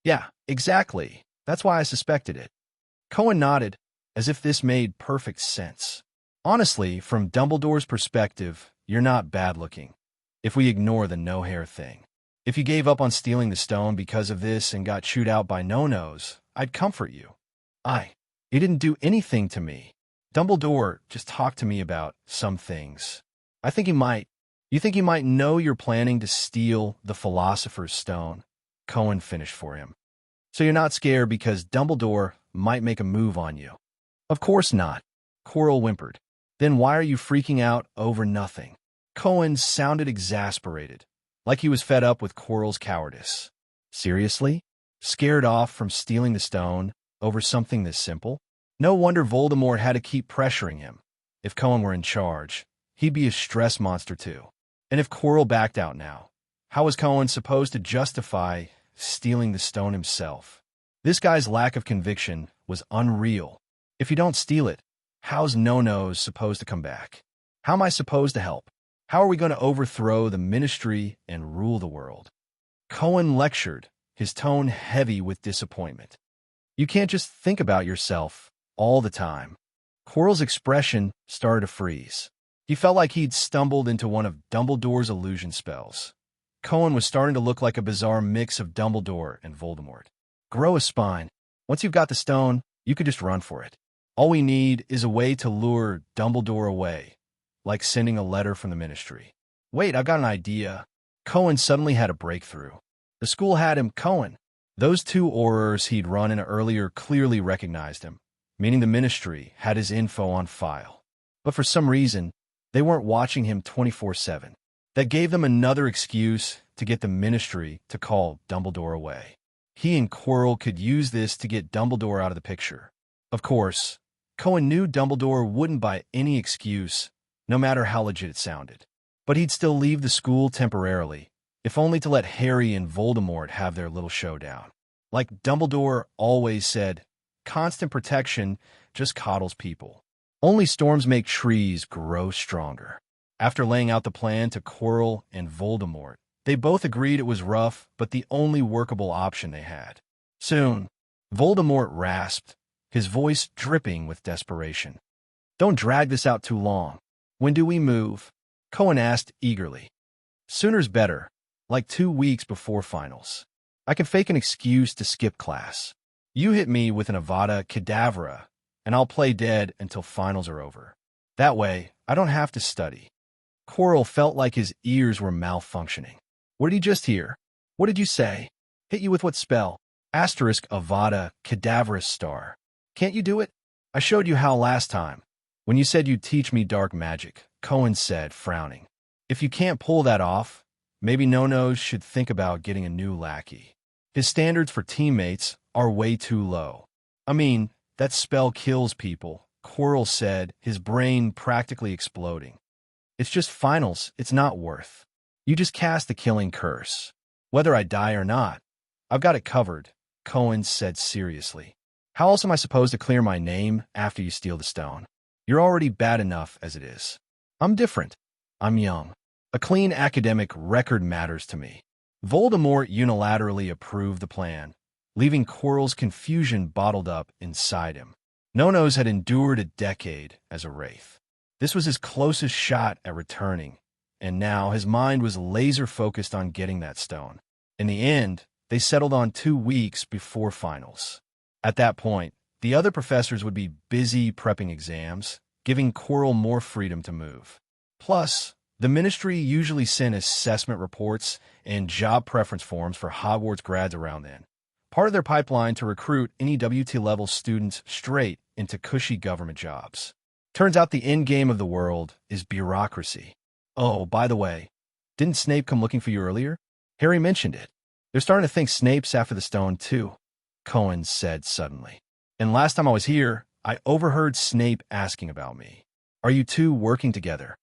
Yeah, exactly. That's why I suspected it. Cohen nodded, as if this made perfect sense. Honestly, from Dumbledore's perspective, you're not bad-looking, if we ignore the no-hair thing. If you gave up on stealing the stone because of this and got chewed out by No-Nose, I'd comfort you. He didn't do anything to me. Dumbledore just talked to me about some things. I think he might. You think he might know you're planning to steal the Philosopher's Stone? Cohen finished for him. So you're not scared because Dumbledore might make a move on you? Of course not, Quirrell whimpered. Then why are you freaking out over nothing? Cohen sounded exasperated, like he was fed up with Quirrell's cowardice. Seriously? Scared off from stealing the stone over something this simple? No wonder Voldemort had to keep pressuring him. If Cohen were in charge, he'd be a stress monster too. And if Quirrell backed out now, how was Cohen supposed to justify stealing the stone himself? This guy's lack of conviction was unreal. If you don't steal it, how's No-Nose supposed to come back? How am I supposed to help? How are we going to overthrow the ministry and rule the world? Cohen lectured, his tone heavy with disappointment. You can't just think about yourself all the time. Quirrell's expression started to freeze. He felt like he'd stumbled into one of Dumbledore's illusion spells. Cohen was starting to look like a bizarre mix of Dumbledore and Voldemort. Grow a spine. Once you've got the stone, you could just run for it. All we need is a way to lure Dumbledore away, like sending a letter from the ministry. Wait, I've got an idea. Cohen suddenly had a breakthrough. The school had him, Cohen. Those two Aurors he'd run in earlier clearly recognized him, meaning the ministry had his info on file. But for some reason, they weren't watching him 24/7. That gave them another excuse to get the ministry to call Dumbledore away. He and Quirrell could use this to get Dumbledore out of the picture. Of course, Cohen knew Dumbledore wouldn't buy any excuse, no matter how legit it sounded. But he'd still leave the school temporarily, if only to let Harry and Voldemort have their little showdown. Like Dumbledore always said, constant protection just coddles people. Only storms make trees grow stronger. After laying out the plan to Quirrell and Voldemort, they both agreed it was rough, but the only workable option they had. Soon, Voldemort rasped, his voice dripping with desperation. "Don't drag this out too long. When do we move?" Cohen asked eagerly. "Sooner's better, like 2 weeks before finals. I can fake an excuse to skip class. You hit me with an Avada Kedavra, and I'll play dead until finals are over. That way, I don't have to study." Quirrell felt like his ears were malfunctioning. "What did he just hear? What did you say? Hit you with what spell? Asterisk Avada Kedavra star. Can't you do it? I showed you how last time, when you said you'd teach me dark magic," Cohen said, frowning. "If you can't pull that off, maybe No-Nose should think about getting a new lackey. His standards for teammates are way too low." "I mean, that spell kills people," Quirrell said, his brain practically exploding. "It's just finals, it's not worth. You just cast the killing curse. Whether I die or not, I've got it covered," Cohen said seriously. "How else am I supposed to clear my name after you steal the stone? You're already bad enough as it is. I'm different. I'm young. A clean academic record matters to me." Voldemort unilaterally approved the plan, leaving Quirrell's confusion bottled up inside him. No-Nose had endured a decade as a wraith. This was his closest shot at returning, and now his mind was laser-focused on getting that stone. In the end, they settled on 2 weeks before finals. At that point, the other professors would be busy prepping exams, giving Quirrell more freedom to move. Plus, the ministry usually sent assessment reports and job preference forms for Hogwarts grads around then, part of their pipeline to recruit any WT-level students straight into cushy government jobs. Turns out the end game of the world is bureaucracy. Oh, by the way, didn't Snape come looking for you earlier? Harry mentioned it. They're starting to think Snape's after the stone, too, Cohen said suddenly. And last time I was here, I overheard Snape asking about me. Are you two working together?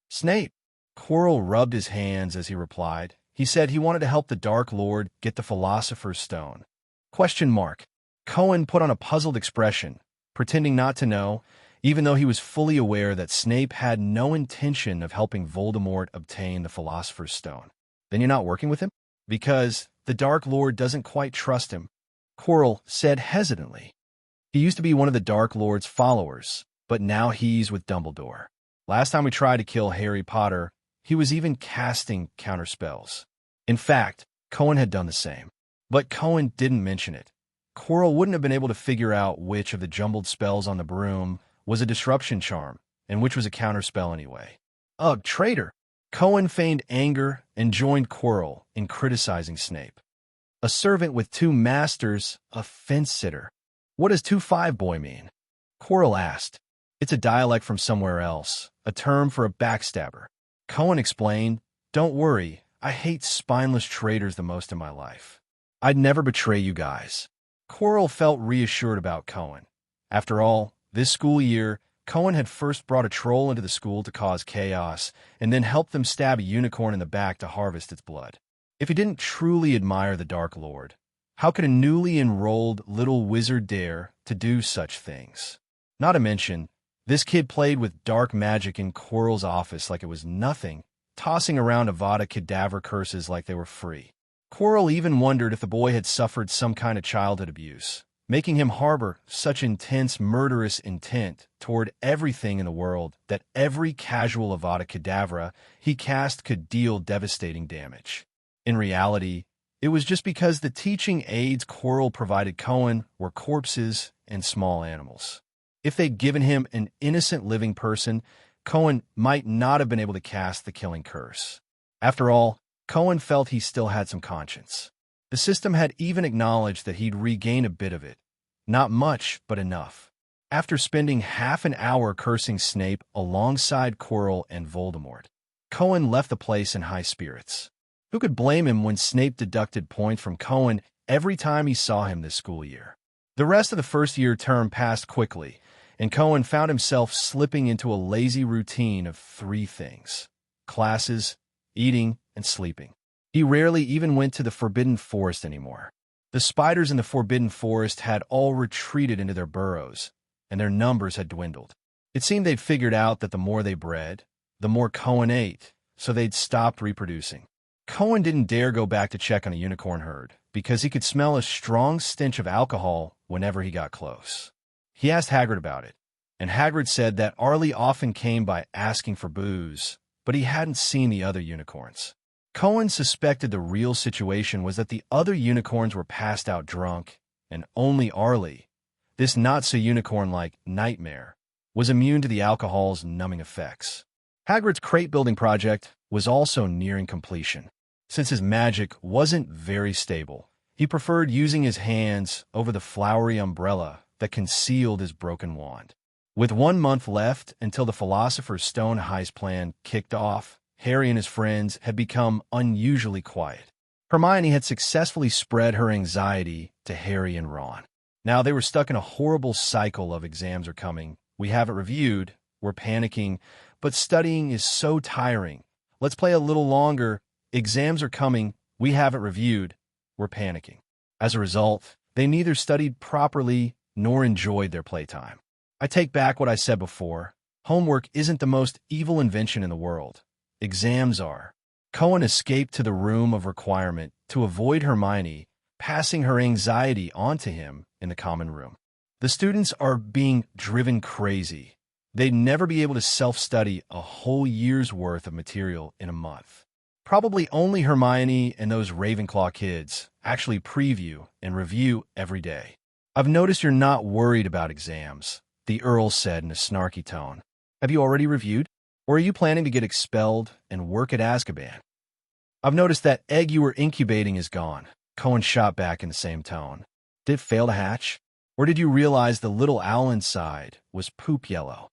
Snape. Quirrell rubbed his hands as he replied. He said he wanted to help the Dark Lord get the Philosopher's Stone. Question mark. Cohen put on a puzzled expression, pretending not to know, even though he was fully aware that Snape had no intention of helping Voldemort obtain the Philosopher's Stone. Then you're not working with him? Because the Dark Lord doesn't quite trust him, Quirrell said hesitantly. He used to be one of the Dark Lord's followers, but now he's with Dumbledore. Last time we tried to kill Harry Potter, he was even casting counterspells. In fact, Cohen had done the same. But Cohen didn't mention it. Quirrell wouldn't have been able to figure out which of the jumbled spells on the broom was a disruption charm, and which was a counterspell anyway. Ugh, traitor! Cohen feigned anger and joined Quirrell in criticizing Snape. A servant with 2 masters, a fence-sitter. What does 2-5 boy mean? Quirrell asked. It's a dialect from somewhere else, a term for a backstabber. Cohen explained, Don't worry, I hate spineless traitors the most in my life. I'd never betray you guys. Quirrell felt reassured about Cohen. After all, this school year, Cohen had first brought a troll into the school to cause chaos, and then helped them stab a unicorn in the back to harvest its blood. If he didn't truly admire the Dark Lord, how could a newly enrolled little wizard dare to do such things? Not to mention, this kid played with dark magic in Quirrell's office like it was nothing, tossing around Avada Kedavra curses like they were free. Quirrell even wondered if the boy had suffered some kind of childhood abuse, making him harbor such intense murderous intent toward everything in the world that every casual Avada Kedavra he cast could deal devastating damage. In reality, it was just because the teaching aids Quirrell provided Cohen were corpses and small animals. If they'd given him an innocent living person, Cohen might not have been able to cast the killing curse. After all, Cohen felt he still had some conscience. The system had even acknowledged that he'd regain a bit of it. Not much, but enough. After spending half an hour cursing Snape alongside Quirrell and Voldemort, Cohen left the place in high spirits. Who could blame him when Snape deducted points from Cohen every time he saw him this school year? The rest of the first-year term passed quickly, and Cohen found himself slipping into a lazy routine of three things: classes, eating, and sleeping. He rarely even went to the Forbidden Forest anymore. The spiders in the Forbidden Forest had all retreated into their burrows, and their numbers had dwindled. It seemed they'd figured out that the more they bred, the more Cohen ate, so they'd stopped reproducing. Cohen didn't dare go back to check on a unicorn herd, because he could smell a strong stench of alcohol whenever he got close. He asked Hagrid about it, and Hagrid said that Arlie often came by asking for booze, but he hadn't seen the other unicorns. Cohen suspected the real situation was that the other unicorns were passed out drunk, and only Arlie, this not-so-unicorn-like nightmare, was immune to the alcohol's numbing effects. Hagrid's crate-building project was also nearing completion. Since his magic wasn't very stable, he preferred using his hands over the flowery umbrella that concealed his broken wand. With 1 month left until the Philosopher's Stone heist plan kicked off, Harry and his friends had become unusually quiet. Hermione had successfully spread her anxiety to Harry and Ron. Now they were stuck in a horrible cycle of exams are coming, we haven't reviewed, we're panicking, but studying is so tiring. Let's play a little longer, exams are coming, we haven't reviewed, we're panicking. As a result, they neither studied properly nor enjoyed their playtime. I take back what I said before. Homework isn't the most evil invention in the world. Exams are. Cohen escaped to the room of requirement to avoid Hermione, passing her anxiety onto him in the common room. The students are being driven crazy. They'd never be able to self-study a whole year's worth of material in a month. Probably only Hermione and those Ravenclaw kids actually preview and review every day. I've noticed you're not worried about exams, the Earl said in a snarky tone. Have you already reviewed? Or are you planning to get expelled and work at Azkaban? I've noticed that egg you were incubating is gone. Cohen shot back in the same tone. Did it fail to hatch? Or did you realize the little owl inside was poop yellow?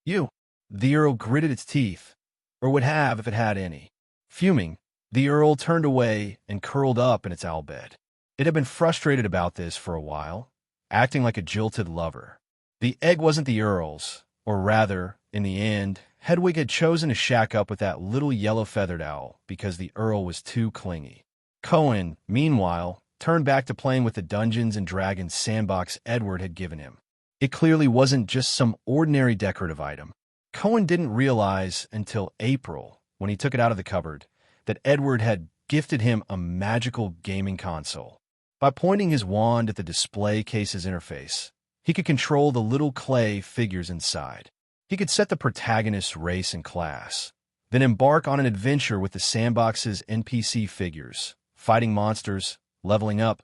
You. The Earl gritted its teeth, or would have if it had any. Fuming, the Earl turned away and curled up in its owl bed. It had been frustrated about this for a while, acting like a jilted lover. The egg wasn't the Earl's, or rather, in the end, Hedwig had chosen to shack up with that little yellow-feathered owl because the Earl was too clingy. Cohen, meanwhile, turned back to playing with the Dungeons & Dragons sandbox Edward had given him. It clearly wasn't just some ordinary decorative item. Cohen didn't realize until April, when he took it out of the cupboard, that Edward had gifted him a magical gaming console. By pointing his wand at the display case's interface, he could control the little clay figures inside. He could set the protagonist's race and class, then embark on an adventure with the sandbox's NPC figures, fighting monsters, leveling up,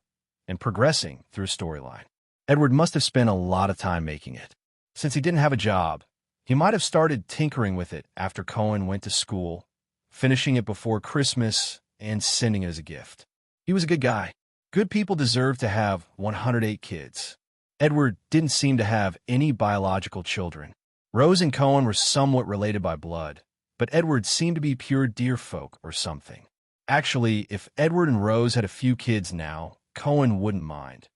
and progressing through a storyline. Edward must have spent a lot of time making it. Since he didn't have a job, he might have started tinkering with it after Cohen went to school, finishing it before Christmas and sending it as a gift. He was a good guy. Good people deserve to have 108 kids. Edward didn't seem to have any biological children. Rose and Cohen were somewhat related by blood, but Edward seemed to be pure deer folk or something. Actually, if Edward and Rose had a few kids now, Cohen wouldn't mind,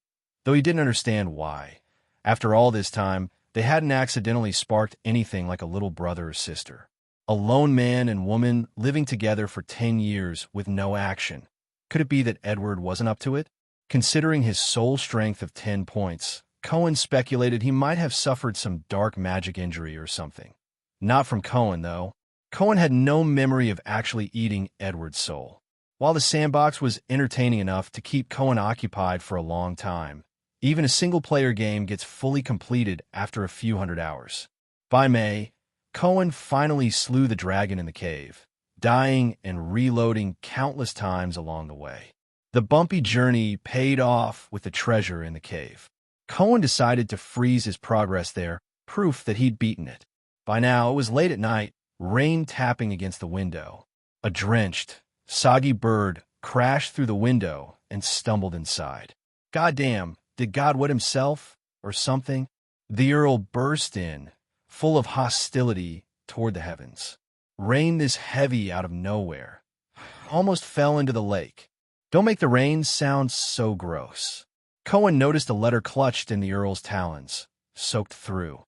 though he didn't understand why. After all this time, they hadn't accidentally sparked anything like a little brother or sister. A lone man and woman living together for 10 years with no action. Could it be that Edward wasn't up to it? Considering his soul strength of 10 points, Cohen speculated he might have suffered some dark magic injury or something. Not from Cohen, though. Cohen had no memory of actually eating Edward's soul. While the sandbox was entertaining enough to keep Cohen occupied for a long time, even a single-player game gets fully completed after a few hundred hours. By May, Cohen finally slew the dragon in the cave, dying and reloading countless times along the way. The bumpy journey paid off with the treasure in the cave. Cohen decided to freeze his progress there, proof that he'd beaten it. By now, it was late at night, rain tapping against the window. A drenched, soggy bird crashed through the window and stumbled inside. Goddamn, did God wet himself? Or something? The Earl burst in, full of hostility toward the heavens. Rain this heavy out of nowhere. Almost fell into the lake. Don't make the rain sound so gross. Cohen noticed a letter clutched in the Earl's talons, soaked through.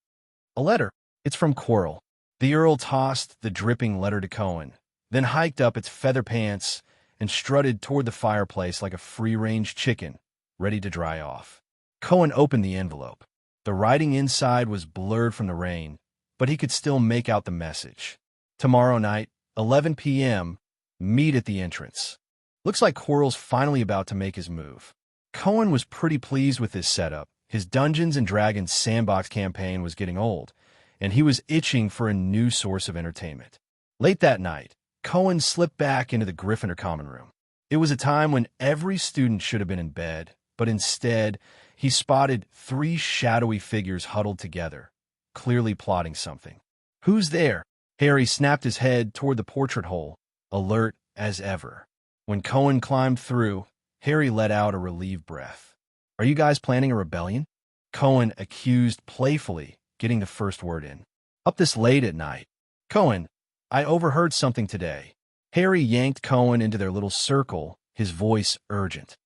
A letter. It's from Quirrell. The Earl tossed the dripping letter to Cohen, then hiked up its feather pants and strutted toward the fireplace like a free-range chicken, ready to dry off. Cohen opened the envelope. The writing inside was blurred from the rain, but he could still make out the message. Tomorrow night, 11 p.m., meet at the entrance. Looks like Quirrell's finally about to make his move. Cohen was pretty pleased with this setup. His Dungeons & Dragons sandbox campaign was getting old, and he was itching for a new source of entertainment. Late that night, Cohen slipped back into the Gryffindor common room. It was a time when every student should have been in bed, but instead, he spotted 3 shadowy figures huddled together, clearly plotting something. "Who's there?" Harry snapped his head toward the portrait hole, alert as ever. When Cohen climbed through, Harry let out a relieved breath. "Are you guys planning a rebellion?" Cohen accused playfully, getting the first word in. "Up this late at night." "Cohen, I overheard something today." Harry yanked Cohen into their little circle, his voice urgent.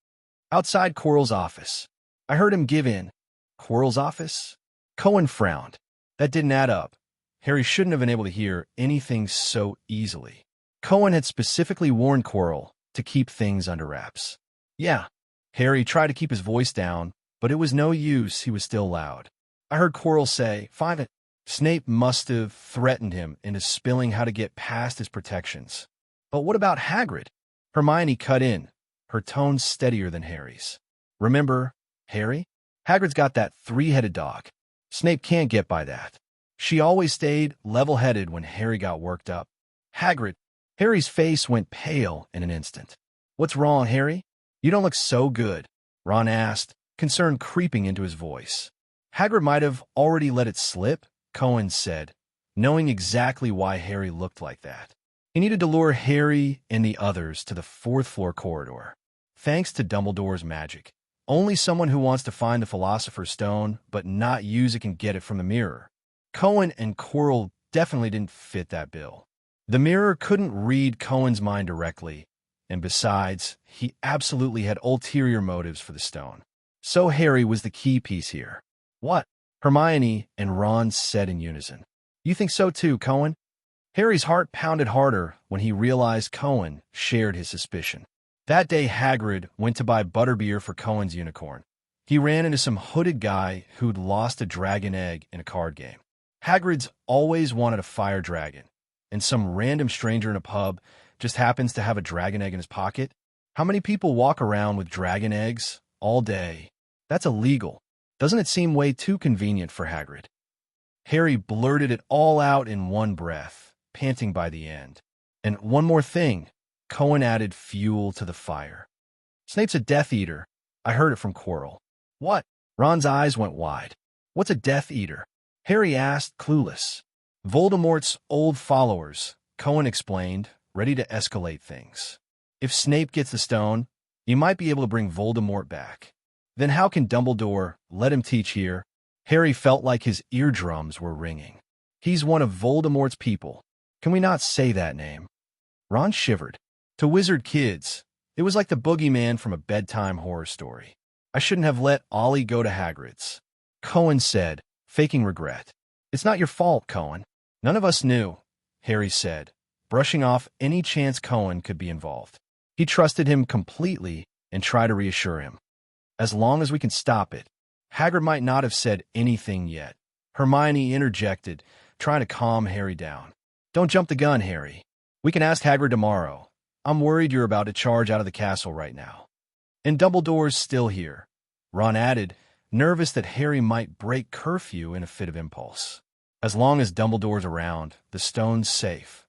"Outside Quirrell's office. I heard him give in." "Quirrell's office?" Cohen frowned. That didn't add up. Harry shouldn't have been able to hear anything so easily. Cohen had specifically warned Quirrell to keep things under wraps. "Yeah." Harry tried to keep his voice down, but it was no use, he was still loud. "I heard Quirrell say, 5 it." Snape must have threatened him into spilling how to get past his protections. "But what about Hagrid?" Hermione cut in, her tone steadier than Harry's. "Remember, Harry? Hagrid's got that 3-headed dog. Snape can't get by that." She always stayed level-headed when Harry got worked up. "Hagrid." Harry's face went pale in an instant. "What's wrong, Harry? You don't look so good," Ron asked, concern creeping into his voice. "Hagrid might have already let it slip," Cohen said, knowing exactly why Harry looked like that. He needed to lure Harry and the others to the 4th-floor corridor. Thanks to Dumbledore's magic, only someone who wants to find the Philosopher's Stone but not use it can get it from the mirror. Cohen and Quirrell definitely didn't fit that bill. The mirror couldn't read Cohen's mind directly, and besides, he absolutely had ulterior motives for the stone. So Harry was the key piece here. "What?" Hermione and Ron said in unison. "You think so too, Cohen?" Harry's heart pounded harder when he realized Cohen shared his suspicion. That day Hagrid went to buy butterbeer for Cohen's unicorn. He ran into some hooded guy who'd lost a dragon egg in a card game. Hagrid's always wanted a fire dragon, and some random stranger in a pub just happens to have a dragon egg in his pocket. How many people walk around with dragon eggs all day? That's illegal. Doesn't it seem way too convenient for Hagrid? Harry blurted it all out in one breath, panting by the end. "And one more thing," Cohen added fuel to the fire. "Snape's a Death Eater. I heard it from Quirrell." "What?" Ron's eyes went wide. "What's a Death Eater?" Harry asked, clueless. "Voldemort's old followers," Cohen explained, ready to escalate things. "If Snape gets the stone, he might be able to bring Voldemort back. Then how can Dumbledore let him teach here?" Harry felt like his eardrums were ringing. "He's one of Voldemort's people. Can we not say that name?" Ron shivered. To wizard kids, it was like the boogeyman from a bedtime horror story. "I shouldn't have let Ollie go to Hagrid's," Cohen said, faking regret. "It's not your fault, Cohen." "None of us knew," Harry said, brushing off any chance Cohen could be involved. He trusted him completely and tried to reassure him. "As long as we can stop it." Hagrid might not have said anything yet. Hermione interjected, trying to calm Harry down. "Don't jump the gun, Harry. We can ask Hagrid tomorrow. I'm worried you're about to charge out of the castle right now. And Dumbledore's still here," Ron added, nervous that Harry might break curfew in a fit of impulse. "As long as Dumbledore's around, the stone's safe."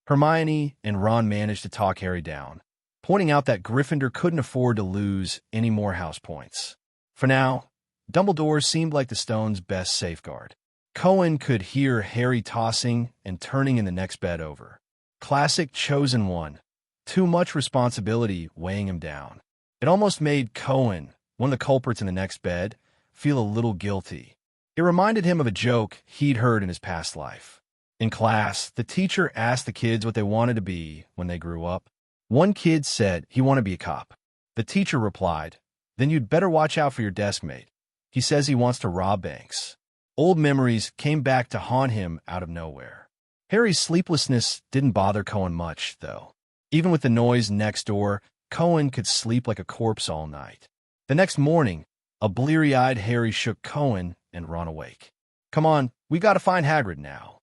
Hermione and Ron managed to talk Harry down, pointing out that Gryffindor couldn't afford to lose any more house points. For now, Dumbledore seemed like the stone's best safeguard. Cohen could hear Harry tossing and turning in the next bed over. Classic chosen one. Too much responsibility weighing him down. It almost made Cohen, one of the culprits in the next bed, feel a little guilty. It reminded him of a joke he'd heard in his past life. In class, the teacher asked the kids what they wanted to be when they grew up. One kid said he wanted to be a cop. The teacher replied, "Then you'd better watch out for your desk mate. He says he wants to rob banks." Old memories came back to haunt him out of nowhere. Harry's sleeplessness didn't bother Cohen much, though. Even with the noise next door, Cohen could sleep like a corpse all night. The next morning, a bleary-eyed Harry shook Cohen and Ron awake. "Come on, we gotta find Hagrid now,"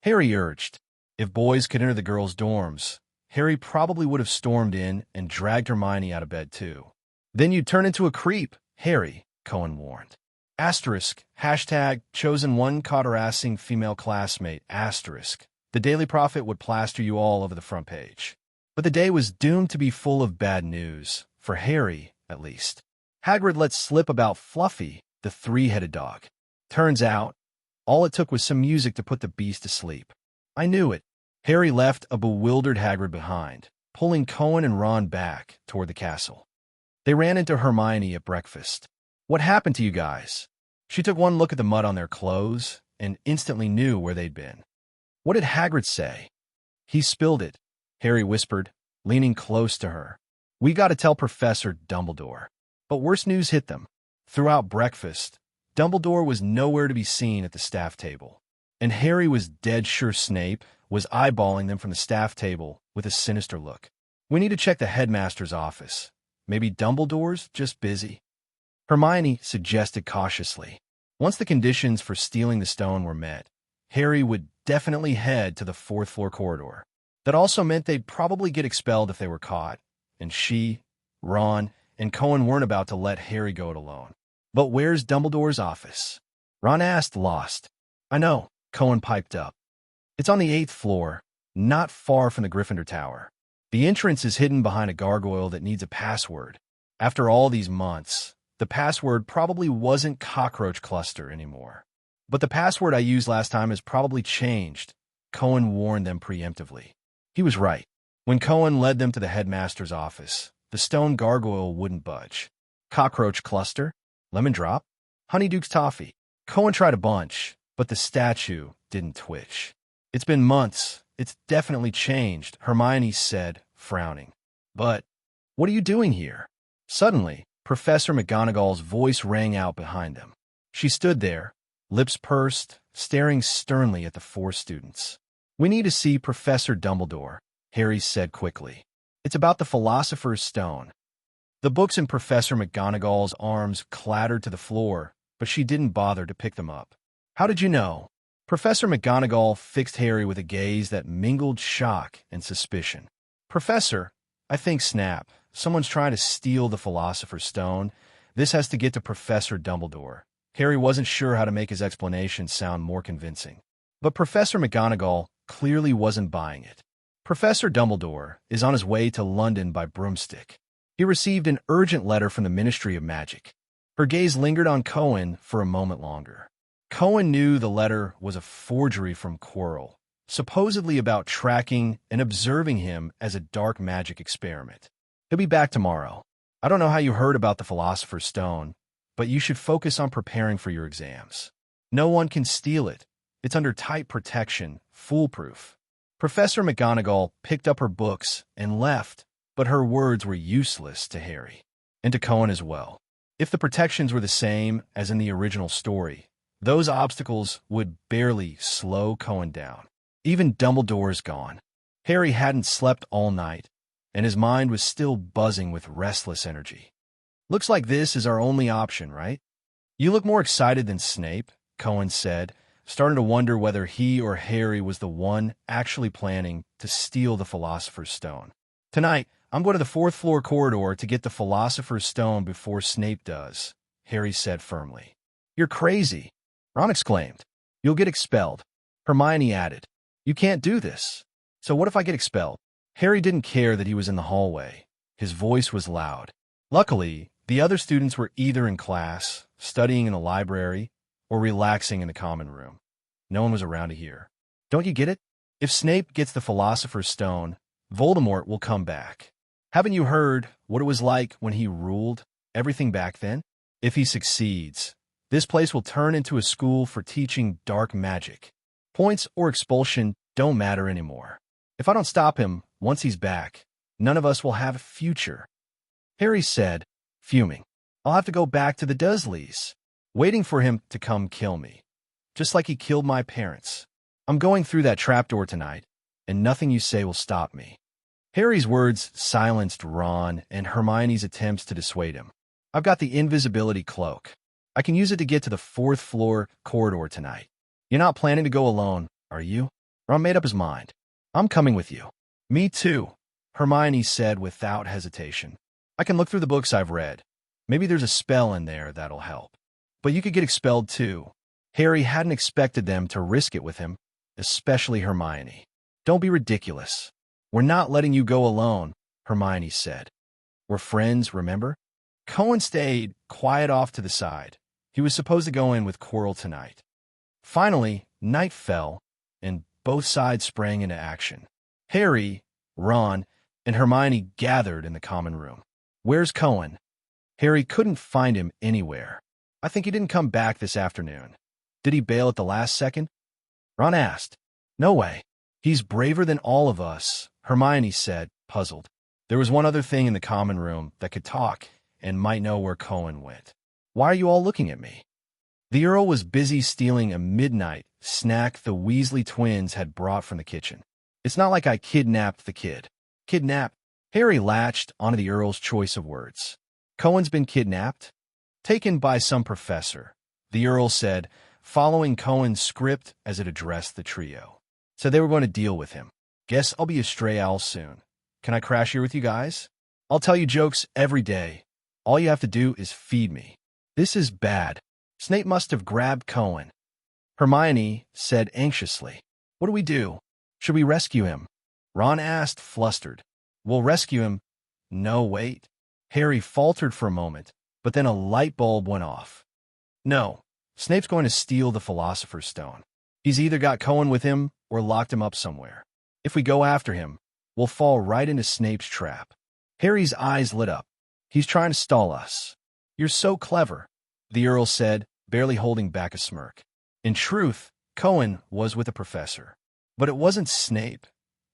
Harry urged. If boys could enter the girls' dorms, Harry probably would have stormed in and dragged Hermione out of bed too. "Then you'd turn into a creep, Harry," Cohen warned. Asterisk, hashtag, chosen one caught harassing female classmate, asterisk. The Daily Prophet would plaster you all over the front page. But the day was doomed to be full of bad news, for Harry, at least. Hagrid let slip about Fluffy, the three-headed dog. Turns out, all it took was some music to put the beast to sleep. I knew it. Harry left a bewildered Hagrid behind, pulling Cohen and Ron back toward the castle. They ran into Hermione at breakfast. "What happened to you guys?" She took one look at the mud on their clothes and instantly knew where they'd been. "What did Hagrid say?" "He spilled it," Harry whispered, leaning close to her. "We got to tell Professor Dumbledore." But worse news hit them. Throughout breakfast, Dumbledore was nowhere to be seen at the staff table, and Harry was dead sure Snape was eyeballing them from the staff table with a sinister look. "We need to check the headmaster's office. Maybe Dumbledore's just busy," Hermione suggested cautiously. Once the conditions for stealing the stone were met, Harry would definitely head to the fourth-floor corridor. That also meant they'd probably get expelled if they were caught, and she, Ron, and Cohen weren't about to let Harry go it alone. "But where's Dumbledore's office?" Ron asked, lost. "I know," Cohen piped up. "It's on the 8th floor, not far from the Gryffindor Tower. The entrance is hidden behind a gargoyle that needs a password. After all these months, the password probably wasn't Cockroach Cluster anymore. But the password I used last time has probably changed," Cohen warned them preemptively. He was right. When Cohen led them to the headmaster's office, the stone gargoyle wouldn't budge. Cockroach Cluster? Lemon Drop? Honeyduke's Toffee? Cohen tried a bunch, but the statue didn't twitch. "It's been months. It's definitely changed," Hermione said, frowning. "But what are you doing here?" Suddenly, Professor McGonagall's voice rang out behind them. She stood there, lips pursed, staring sternly at the four students. "We need to see Professor Dumbledore," Harry said quickly. "It's about the Philosopher's Stone." The books in Professor McGonagall's arms clattered to the floor, but she didn't bother to pick them up. "How did you know?" Professor McGonagall fixed Harry with a gaze that mingled shock and suspicion. "Professor, I think Snap. Someone's trying to steal the Philosopher's Stone. This has to get to Professor Dumbledore." Harry wasn't sure how to make his explanation sound more convincing. But Professor McGonagall clearly wasn't buying it. "Professor Dumbledore is on his way to London by broomstick. He received an urgent letter from the Ministry of Magic." Her gaze lingered on Cohen for a moment longer. Cohen knew the letter was a forgery from Quirrell, supposedly about tracking and observing him as a dark magic experiment. "He'll be back tomorrow. I don't know how you heard about the Philosopher's Stone, but you should focus on preparing for your exams. No one can steal it. It's under tight protection, foolproof." Professor McGonagall picked up her books and left, but her words were useless to Harry, and to Cohen as well. If the protections were the same as in the original story, those obstacles would barely slow Cohen down. Even Dumbledore's gone. Harry hadn't slept all night, and his mind was still buzzing with restless energy. "Looks like this is our only option, right?" "You look more excited than Snape," Cohen said, starting to wonder whether he or Harry was the one actually planning to steal the Philosopher's Stone. "Tonight, I'm going to the fourth-floor corridor to get the Philosopher's Stone before Snape does," Harry said firmly. "You're crazy," Ron exclaimed. "You'll get expelled." Hermione added, "You can't do this." "So what if I get expelled?" Harry didn't care that he was in the hallway. His voice was loud. Luckily, the other students were either in class, studying in the library, or relaxing in the common room. No one was around to hear. Don't you get it? If Snape gets the Philosopher's Stone, Voldemort will come back. Haven't you heard what it was like when he ruled everything back then? If he succeeds, this place will turn into a school for teaching dark magic. Points or expulsion don't matter anymore. If I don't stop him once he's back, none of us will have a future. Harry said, fuming. I'll have to go back to the Dursleys, waiting for him to come kill me, just like he killed my parents. I'm going through that trapdoor tonight, and nothing you say will stop me. Harry's words silenced Ron and Hermione's attempts to dissuade him. I've got the invisibility cloak. I can use it to get to the 4th floor corridor tonight. You're not planning to go alone, are you? Ron made up his mind. I'm coming with you. Me too, Hermione said without hesitation. I can look through the books I've read. Maybe there's a spell in there that'll help. But you could get expelled too. Harry hadn't expected them to risk it with him, especially Hermione. Don't be ridiculous. We're not letting you go alone, Hermione said. We're friends, remember? Cohen stayed quiet off to the side. He was supposed to go in with Quirrell tonight. Finally, night fell, and both sides sprang into action. Harry, Ron, and Hermione gathered in the common room. Where's Cohen? Harry couldn't find him anywhere. I think he didn't come back this afternoon. Did he bail at the last second? Ron asked. No way. He's braver than all of us, Hermione said, puzzled. There was one other thing in the common room that could talk and might know where Cohen went. Why are you all looking at me? The Earl was busy stealing a midnight snack the Weasley twins had brought from the kitchen. It's not like I kidnapped the kid. Kidnapped? Harry latched onto the Earl's choice of words. Cohen's been kidnapped? Taken by some professor, the Earl said, following Cohen's script as it addressed the trio. So they were going to deal with him. Guess I'll be a stray owl soon. Can I crash here with you guys? I'll tell you jokes every day. All you have to do is feed me. This is bad. Snape must have grabbed Cohen. Hermione said anxiously. What do we do? Should we rescue him? Ron asked, flustered. We'll rescue him. No, wait. Harry faltered for a moment, but then a light bulb went off. No, Snape's going to steal the Philosopher's Stone. He's either got Cohen with him or locked him up somewhere. If we go after him, we'll fall right into Snape's trap. Harry's eyes lit up. He's trying to stall us. You're so clever, the Earl said, barely holding back a smirk. In truth, Cohen was with a professor. But it wasn't Snape.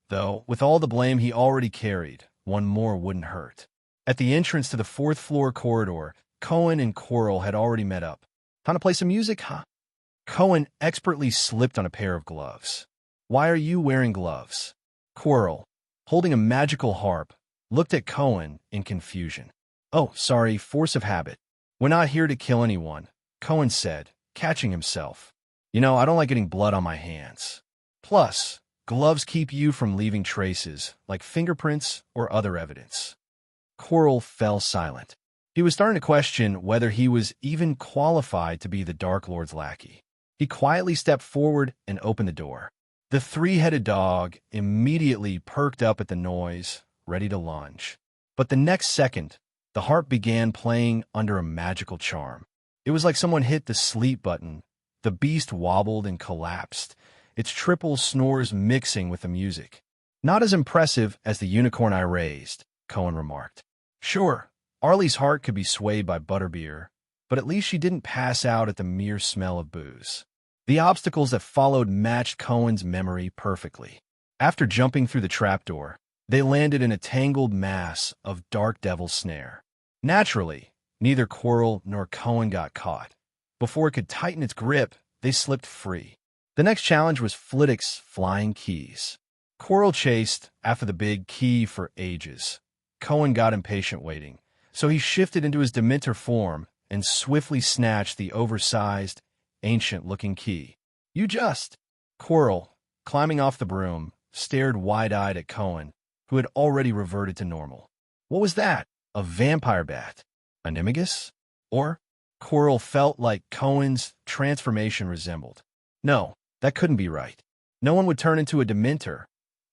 Though, with all the blame he already carried, one more wouldn't hurt. At the entrance to the 4th floor corridor, Cohen and Quirrell had already met up. Time to play some music, huh? Cohen expertly slipped on a pair of gloves. Why are you wearing gloves? Quirrell, holding a magical harp, looked at Cohen in confusion. Oh, sorry, force of habit. We're not here to kill anyone, Cohen said, catching himself. You know, I don't like getting blood on my hands. Plus, gloves keep you from leaving traces, like fingerprints or other evidence. Quirrell fell silent. He was starting to question whether he was even qualified to be the Dark Lord's lackey. He quietly stepped forward and opened the door. The three-headed dog immediately perked up at the noise, ready to lunge. But the next second, the harp began playing under a magical charm. It was like someone hit the sleep button. The beast wobbled and collapsed, its triple snores mixing with the music. Not as impressive as the unicorn I raised, Cohen remarked. Sure, Arlie's heart could be swayed by butterbeer, but at least she didn't pass out at the mere smell of booze. The obstacles that followed matched Cohen's memory perfectly. After jumping through the trapdoor, they landed in a tangled mass of Dark Devil's snare. Naturally, neither Quirrell nor Cohen got caught. Before it could tighten its grip, they slipped free. The next challenge was Flitwick's flying keys. Quirrell chased after the big key for ages. Cohen got impatient waiting, so he shifted into his Dementor form and swiftly snatched the oversized, ancient-looking key. You just... Quirrell, climbing off the broom, stared wide-eyed at Cohen, who had already reverted to normal. What was that? A vampire bat? A Animagus? Or? Quirrell felt like Cohen's transformation resembled. No, that couldn't be right. No one would turn into a Dementor.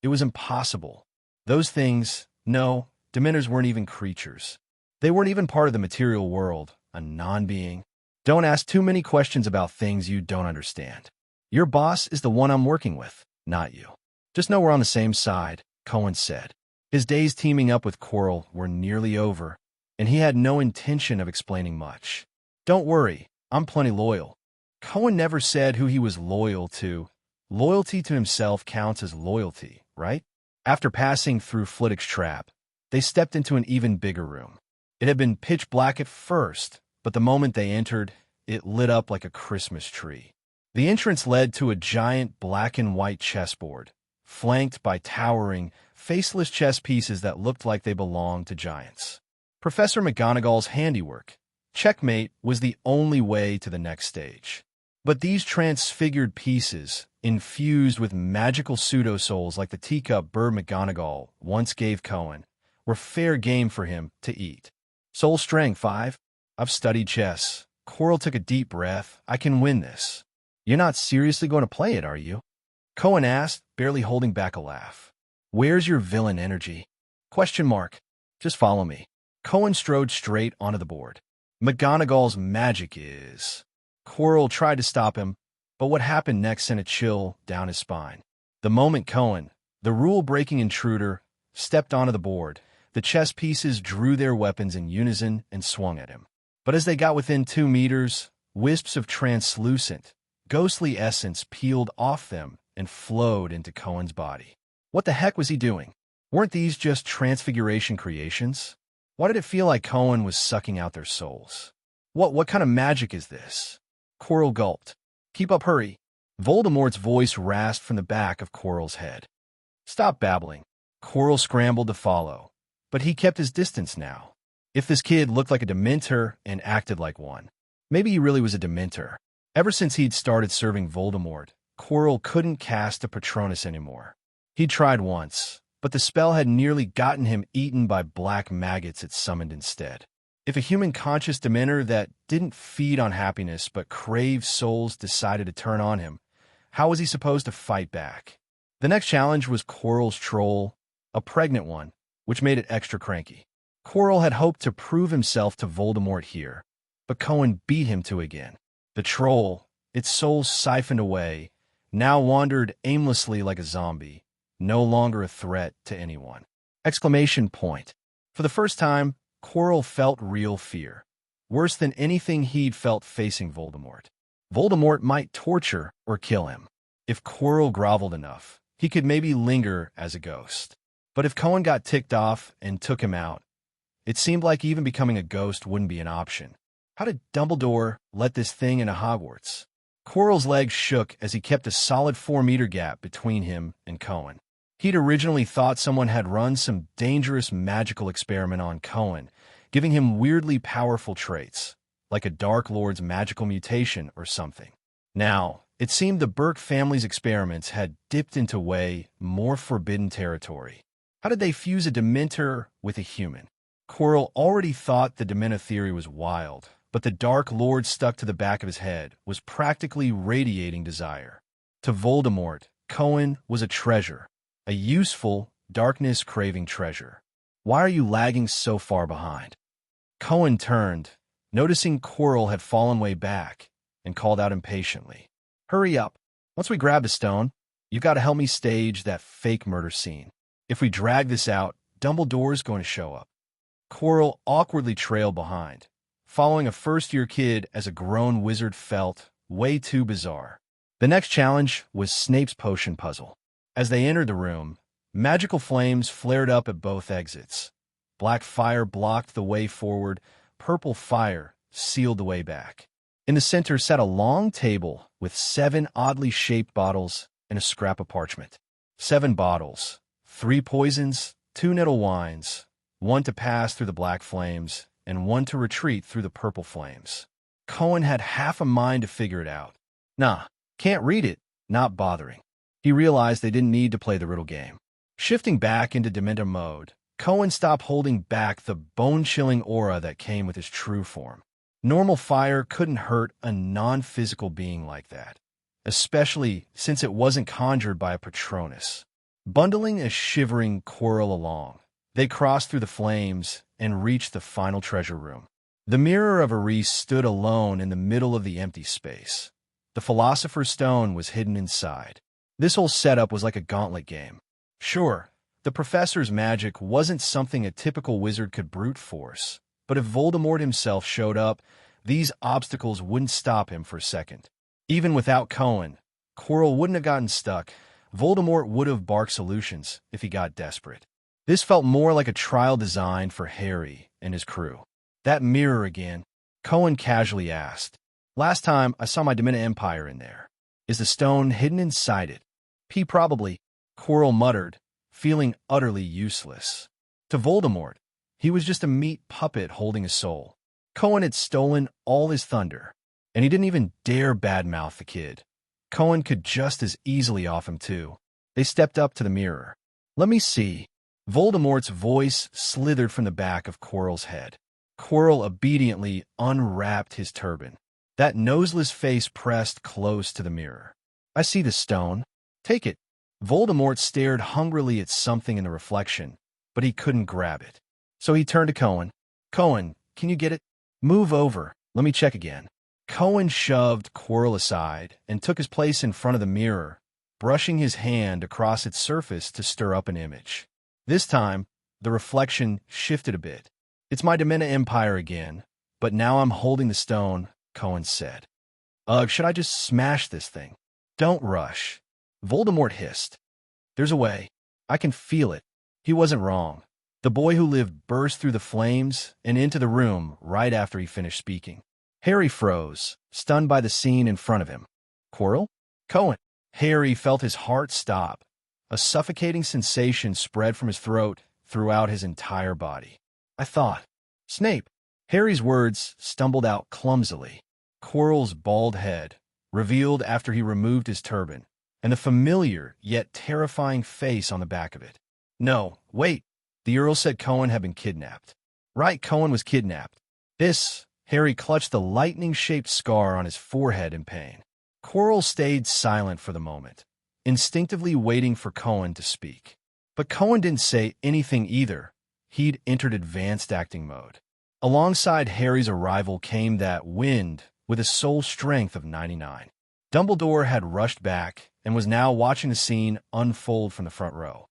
It was impossible. Those things, no, Dementors weren't even creatures. They weren't even part of the material world, a non-being. Don't ask too many questions about things you don't understand. Your boss is the one I'm working with, not you. Just know we're on the same side, Cohen said. His days teaming up with Coral were nearly over, and he had no intention of explaining much. Don't worry, I'm plenty loyal. Cohen never said who he was loyal to. Loyalty to himself counts as loyalty, right? After passing through Flitwick's trap, they stepped into an even bigger room. It had been pitch black at first, but the moment they entered, it lit up like a Christmas tree. The entrance led to a giant black and white chessboard, flanked by towering, faceless chess pieces that looked like they belonged to giants. Professor McGonagall's handiwork. Checkmate was the only way to the next stage. But these transfigured pieces, infused with magical pseudo-souls like the teacup Bird McGonagall once gave Cohen, were fair game for him to eat. Soul strength 5. I've studied chess. Coral took a deep breath. I can win this. You're not seriously going to play it, are you? Cohen asked, barely holding back a laugh. Where's your villain energy? Question mark. Just follow me. Cohen strode straight onto the board. McGonagall's magic is... Coral tried to stop him, but what happened next sent a chill down his spine. The moment Cohen, the rule-breaking intruder, stepped onto the board, the chess pieces drew their weapons in unison and swung at him. But as they got within 2 meters, wisps of translucent, ghostly essence peeled off them and flowed into Cohen's body. What the heck was he doing? Weren't these just transfiguration creations? Why did it feel like Cohen was sucking out their souls? What kind of magic is this? Coral gulped. Keep up, hurry. Voldemort's voice rasped from the back of Coral's head. Stop babbling. Coral scrambled to follow, but he kept his distance now. If this kid looked like a Dementor and acted like one, maybe he really was a Dementor. Ever since he'd started serving Voldemort, Coral couldn't cast a Patronus anymore. He tried once, but the spell had nearly gotten him eaten by black maggots it summoned instead. If a human conscious Dementor that didn't feed on happiness but craved souls decided to turn on him, how was he supposed to fight back? The next challenge was Coral's troll, a pregnant one, which made it extra cranky. Coral had hoped to prove himself to Voldemort here, but Cohen beat him to again. The troll, its soul siphoned away, now wandered aimlessly like a zombie, no longer a threat to anyone. Exclamation point. For the first time, Coral felt real fear, worse than anything he'd felt facing Voldemort. Voldemort might torture or kill him. If Coral groveled enough, he could maybe linger as a ghost. But if Cohen got ticked off and took him out, it seemed like even becoming a ghost wouldn't be an option. How did Dumbledore let this thing into Hogwarts? Coral's legs shook as he kept a solid 4-meter gap between him and Cohen. He'd originally thought someone had run some dangerous magical experiment on Cohen, giving him weirdly powerful traits, like a Dark Lord's magical mutation or something. Now, it seemed the Burke family's experiments had dipped into way more forbidden territory. How did they fuse a Dementor with a human? Coral already thought the Dementor theory was wild, but the Dark Lord stuck to the back of his head was practically radiating desire. To Voldemort, Cohen was a treasure. A useful, darkness-craving treasure. Why are you lagging so far behind? Cohen turned, noticing Coral had fallen way back, and called out impatiently. Hurry up. Once we grab the stone, you've got to help me stage that fake murder scene. If we drag this out, Dumbledore's going to show up. Coral awkwardly trailed behind, following a first-year kid as a grown wizard felt way too bizarre. The next challenge was Snape's potion puzzle. As they entered the room, magical flames flared up at both exits. Black fire blocked the way forward, purple fire sealed the way back. In the center sat a long table with 7 oddly shaped bottles and a scrap of parchment. 7 bottles, 3 poisons, 2 nettle wines, 1 to pass through the black flames, and 1 to retreat through the purple flames. Cohen had half a mind to figure it out. Nah, can't read it, not bothering. He realized they didn't need to play the riddle game. Shifting back into Dementor mode, Cohen stopped holding back the bone-chilling aura that came with his true form. Normal fire couldn't hurt a non-physical being like that, especially since it wasn't conjured by a Patronus. Bundling a shivering Coral along, they crossed through the flames and reached the final treasure room. The mirror of Aris stood alone in the middle of the empty space. The Philosopher's Stone was hidden inside. This whole setup was like a gauntlet game. Sure, the professor's magic wasn't something a typical wizard could brute force, but if Voldemort himself showed up, these obstacles wouldn't stop him for a second. Even without Cohen, Quirrell wouldn't have gotten stuck. Voldemort would have barked solutions if he got desperate. This felt more like a trial designed for Harry and his crew. That mirror again, Cohen casually asked. Last time I saw my Dementor Empire in there. Is the stone hidden inside it? Probably, Quirrell muttered, feeling utterly useless. To Voldemort, he was just a meat puppet holding a soul. Cohen had stolen all his thunder, and he didn't even dare badmouth the kid. Cohen could just as easily off him too. They stepped up to the mirror. Let me see. Voldemort's voice slithered from the back of Quirrell's head. Quirrell obediently unwrapped his turban. That noseless face pressed close to the mirror. I see the stone. Take it. Voldemort stared hungrily at something in the reflection, but he couldn't grab it. So he turned to Cohen. Cohen, can you get it? Move over. Let me check again. Cohen shoved Quirrell aside and took his place in front of the mirror, brushing his hand across its surface to stir up an image. This time, the reflection shifted a bit. It's my Dementor Empire again, but now I'm holding the stone, Cohen said. Ugh, should I just smash this thing? Don't rush. Voldemort hissed. There's a way. I can feel it. He wasn't wrong. The boy who lived burst through the flames and into the room right after he finished speaking. Harry froze, stunned by the scene in front of him. Quirrell? Cohen. Harry felt his heart stop. A suffocating sensation spread from his throat throughout his entire body. I thought. Snape. Harry's words stumbled out clumsily. Quirrell's bald head, revealed after he removed his turban, and the familiar yet terrifying face on the back of it. No, wait. The Earl said Cohen had been kidnapped. Right, Cohen was kidnapped. Harry clutched the lightning-shaped scar on his forehead in pain. Quirrell stayed silent for the moment, instinctively waiting for Cohen to speak. But Cohen didn't say anything either. He'd entered advanced acting mode. Alongside Harry's arrival came that wind with a soul strength of 99. Dumbledore had rushed back and was now watching the scene unfold from the front row.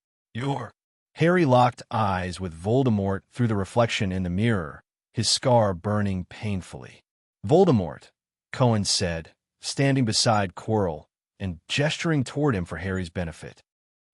Harry locked eyes with Voldemort through the reflection in the mirror, his scar burning painfully. Voldemort, Cohen said, standing beside Quirrell and gesturing toward him for Harry's benefit.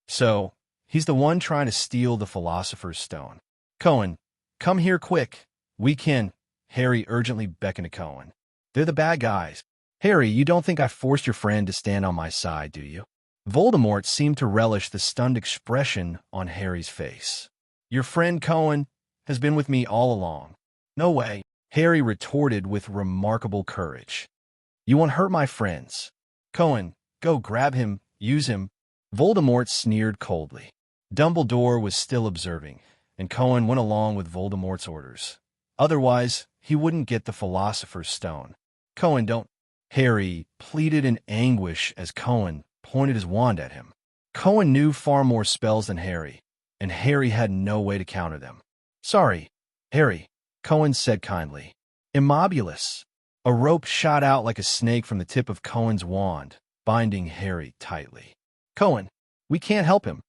So, he's the one trying to steal the Philosopher's Stone. Cohen, come here quick. We can. Harry urgently beckoned to Cohen. They're the bad guys. Harry, you don't think I forced your friend to stand on my side, do you? Voldemort seemed to relish the stunned expression on Harry's face. Your friend Cohen has been with me all along. No way, Harry retorted with remarkable courage. You won't hurt my friends. Cohen, go grab him, use him. Voldemort sneered coldly. Dumbledore was still observing, and Cohen went along with Voldemort's orders. Otherwise, he wouldn't get the Philosopher's Stone. Cohen, don't. Harry pleaded in anguish as Cohen pointed his wand at him. Cohen knew far more spells than Harry, and Harry had no way to counter them. Sorry, Harry, Cohen said kindly. Immobulus. A rope shot out like a snake from the tip of Cohen's wand, binding Harry tightly. Cohen, we can't help him.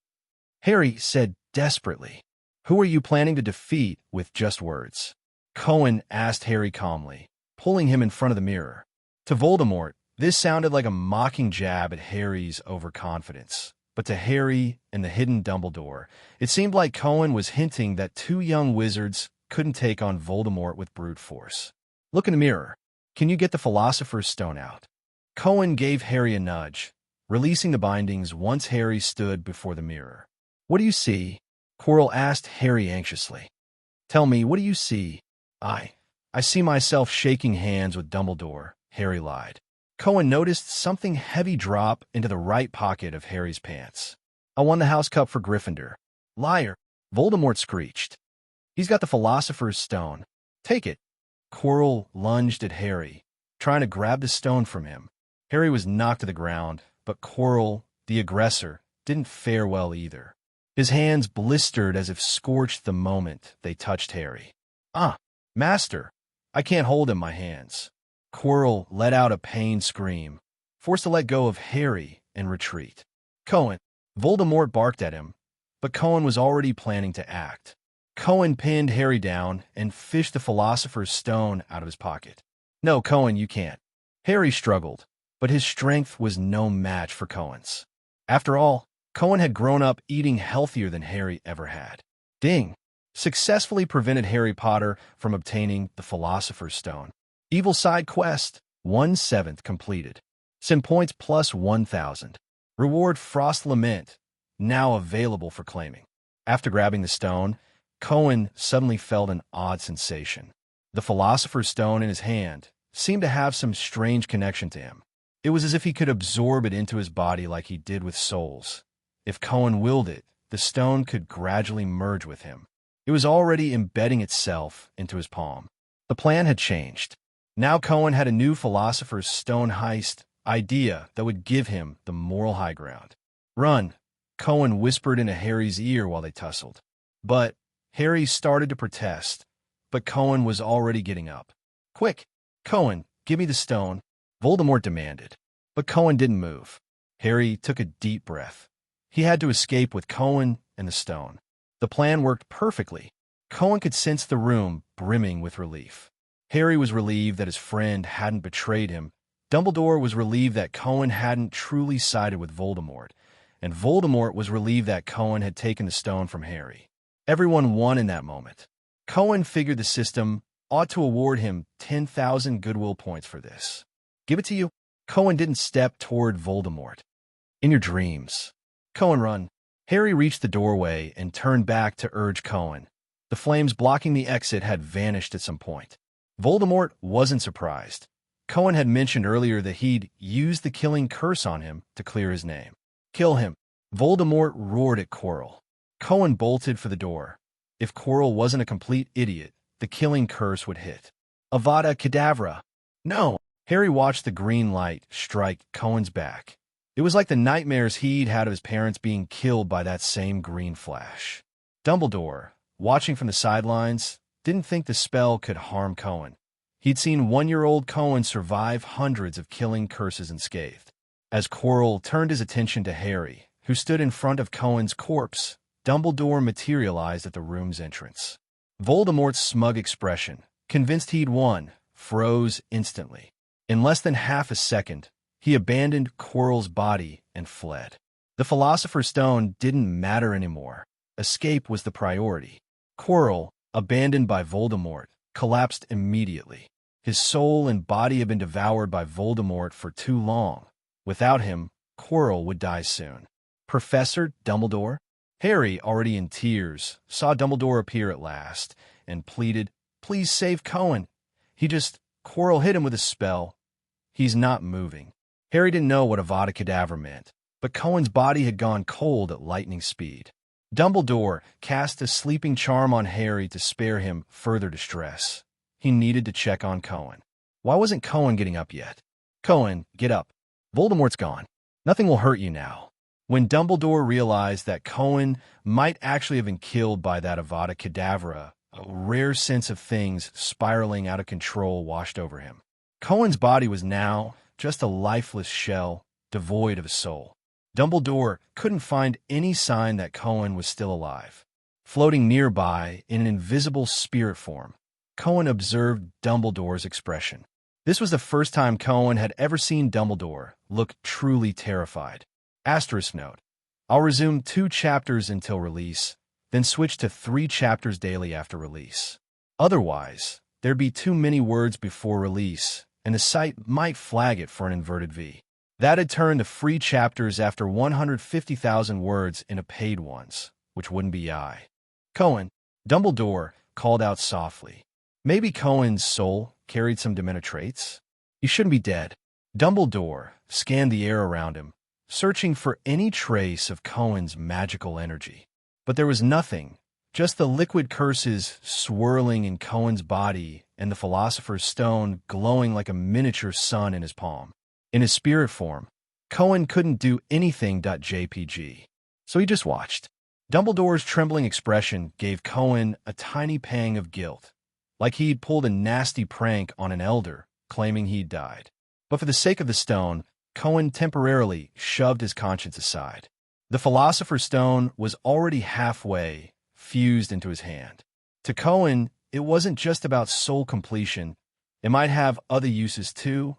Harry said desperately. Who are you planning to defeat with just words? Cohen asked Harry calmly, pulling him in front of the mirror. To Voldemort, this sounded like a mocking jab at Harry's overconfidence. But to Harry and the hidden Dumbledore, it seemed like Cohen was hinting that two young wizards couldn't take on Voldemort with brute force. Look in the mirror. Can you get the Philosopher's Stone out? Cohen gave Harry a nudge, releasing the bindings once Harry stood before the mirror. What do you see? Quirrell asked Harry anxiously. Tell me, what do you see? I see myself shaking hands with Dumbledore, Harry lied. Cohen noticed something heavy drop into the right pocket of Harry's pants. I won the house cup for Gryffindor. Liar, Voldemort screeched. He's got the Philosopher's Stone. Take it. Quirrell lunged at Harry, trying to grab the stone from him. Harry was knocked to the ground, but Quirrell, the aggressor, didn't fare well either. His hands blistered as if scorched the moment they touched Harry. Master, I can't hold in my hands. Quirrell let out a pained scream, forced to let go of Harry and retreat. Cohen. Voldemort barked at him, but Cohen was already planning to act. Cohen pinned Harry down and fished the Philosopher's Stone out of his pocket. No, Cohen, you can't. Harry struggled, but his strength was no match for Cohen's. After all, Cohen had grown up eating healthier than Harry ever had. Ding! Successfully prevented Harry Potter from obtaining the Philosopher's Stone. Evil Side Quest, 1/7 completed. Sim points plus 1,000. Reward Frost Lament, now available for claiming. After grabbing the stone, Cohen suddenly felt an odd sensation. The Philosopher's Stone in his hand seemed to have some strange connection to him. It was as if he could absorb it into his body like he did with souls. If Cohen willed it, the stone could gradually merge with him. It was already embedding itself into his palm. The plan had changed. Now Cohen had a new Philosopher's Stone heist idea that would give him the moral high ground. Run, Cohen whispered into Harry's ear while they tussled. But Harry started to protest, but Cohen was already getting up. Quick, Cohen, give me the stone, Voldemort demanded. But Cohen didn't move. Harry took a deep breath. He had to escape with Cohen and the stone. The plan worked perfectly. Cohen could sense the room brimming with relief. Harry was relieved that his friend hadn't betrayed him. Dumbledore was relieved that Cohen hadn't truly sided with Voldemort. And Voldemort was relieved that Cohen had taken the stone from Harry. Everyone won in that moment. Cohen figured the system ought to award him 10,000 goodwill points for this. Give it to you. Cohen didn't step toward Voldemort. In your dreams. Cohen, run. Harry reached the doorway and turned back to urge Cohen. The flames blocking the exit had vanished at some point. Voldemort wasn't surprised. Cohen had mentioned earlier that he'd used the killing curse on him to clear his name. Kill him. Voldemort roared at Quirrell. Cohen bolted for the door. If Quirrell wasn't a complete idiot, the killing curse would hit. Avada Kedavra. No! Harry watched the green light strike Cohen's back. It was like the nightmares he'd had of his parents being killed by that same green flash. Dumbledore, watching from the sidelines, didn't think the spell could harm Cohen. He'd seen one-year-old Cohen survive hundreds of killing curses unscathed. As Quirrell turned his attention to Harry, who stood in front of Cohen's corpse, Dumbledore materialized at the room's entrance. Voldemort's smug expression, convinced he'd won, froze instantly. In less than half a second, he abandoned Quirrell's body and fled. The Philosopher's Stone didn't matter anymore. Escape was the priority. Quirrell, abandoned by Voldemort, collapsed immediately. His soul and body had been devoured by Voldemort for too long. Without him, Quirrell would die soon. Professor Dumbledore? Harry, already in tears, saw Dumbledore appear at last and pleaded, "Please save Cohen. Quirrell hit him with a spell. He's not moving." Harry didn't know what Avada Kedavra meant, but Cohen's body had gone cold at lightning speed. Dumbledore cast a sleeping charm on Harry to spare him further distress. He needed to check on Cohen. Why wasn't Cohen getting up yet? Cohen, get up. Voldemort's gone. Nothing will hurt you now. When Dumbledore realized that Cohen might actually have been killed by that Avada Kedavra, a rare sense of things spiraling out of control washed over him. Cohen's body was now just a lifeless shell, devoid of a soul. Dumbledore couldn't find any sign that Cohen was still alive. Floating nearby in an invisible spirit form, Cohen observed Dumbledore's expression. This was the first time Cohen had ever seen Dumbledore look truly terrified. Asterisk note. I'll resume 2 chapters until release, then switch to 3 chapters daily after release. Otherwise, there'd be too many words before release, and the site might flag it for an inverted V. That'd turn the free chapters after 150,000 words into paid ones, which wouldn't be I. Cohen, Dumbledore called out softly. Maybe Cohen's soul carried some Dementor traits? He shouldn't be dead. Dumbledore scanned the air around him, searching for any trace of Cohen's magical energy. But there was nothing, just the liquid curses swirling in Cohen's body and the Philosopher's Stone glowing like a miniature sun in his palm. In his spirit form, Cohen couldn't do anything. JPG. So he just watched. Dumbledore's trembling expression gave Cohen a tiny pang of guilt, like he'd pulled a nasty prank on an elder, claiming he'd died. But for the sake of the stone, Cohen temporarily shoved his conscience aside. The Philosopher's Stone was already halfway fused into his hand. To Cohen, it wasn't just about soul completion. It might have other uses too,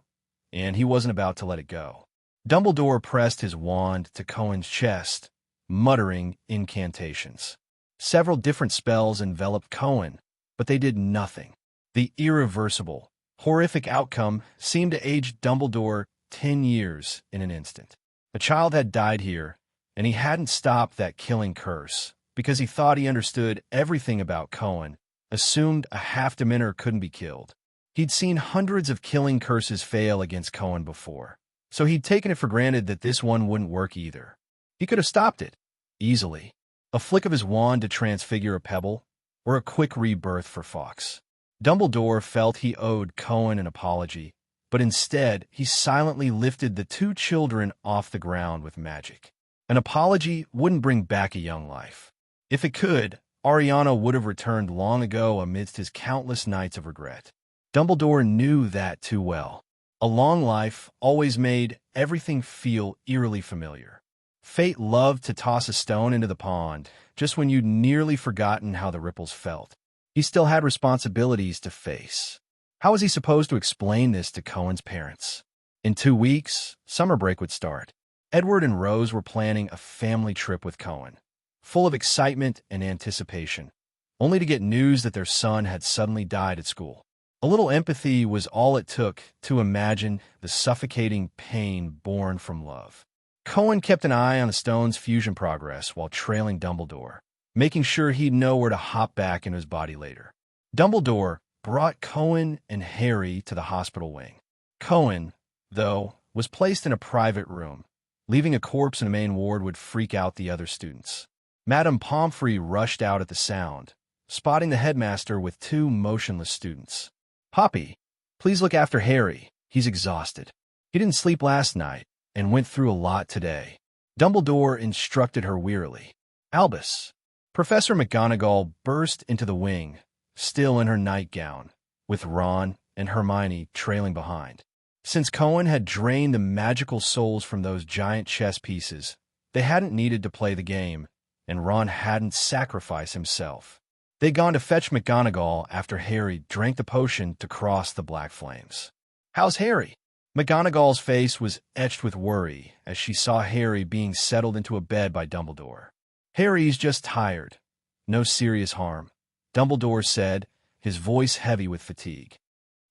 and he wasn't about to let it go. Dumbledore pressed his wand to Cohen's chest, muttering incantations. Several different spells enveloped Cohen, but they did nothing. The irreversible, horrific outcome seemed to age Dumbledore 10 years in an instant. A child had died here, and he hadn't stopped that killing curse because he thought he understood everything about Cohen, assumed a half-Dementor couldn't be killed. He'd seen hundreds of killing curses fail against Cohen before, so he'd taken it for granted that this one wouldn't work either. He could have stopped it, easily. A flick of his wand to transfigure a pebble, or a quick rebirth for Fawkes. Dumbledore felt he owed Cohen an apology, but instead he silently lifted the two children off the ground with magic. An apology wouldn't bring back a young life. If it could, Ariana would have returned long ago amidst his countless nights of regret. Dumbledore knew that too well. A long life always made everything feel eerily familiar. Fate loved to toss a stone into the pond just when you'd nearly forgotten how the ripples felt. He still had responsibilities to face. How was he supposed to explain this to Cohen's parents? In 2 weeks, summer break would start. Edward and Rose were planning a family trip with Cohen, full of excitement and anticipation, only to get news that their son had suddenly died at school. A little empathy was all it took to imagine the suffocating pain born from love. Cohen kept an eye on the stone's fusion progress while trailing Dumbledore, making sure he'd know where to hop back into his body later. Dumbledore brought Cohen and Harry to the hospital wing. Cohen, though, was placed in a private room. Leaving a corpse in the main ward would freak out the other students. Madame Pomfrey rushed out at the sound, spotting the headmaster with 2 motionless students. "Poppy, please look after Harry. He's exhausted. He didn't sleep last night and went through a lot today." Dumbledore instructed her wearily. "Albus." Professor McGonagall burst into the wing, still in her nightgown, with Ron and Hermione trailing behind. Since Cohen had drained the magical souls from those giant chess pieces, they hadn't needed to play the game, and Ron hadn't sacrificed himself. They'd gone to fetch McGonagall after Harry drank the potion to cross the black flames. "How's Harry?" McGonagall's face was etched with worry as she saw Harry being settled into a bed by Dumbledore. "Harry's just tired. No serious harm," Dumbledore said, his voice heavy with fatigue.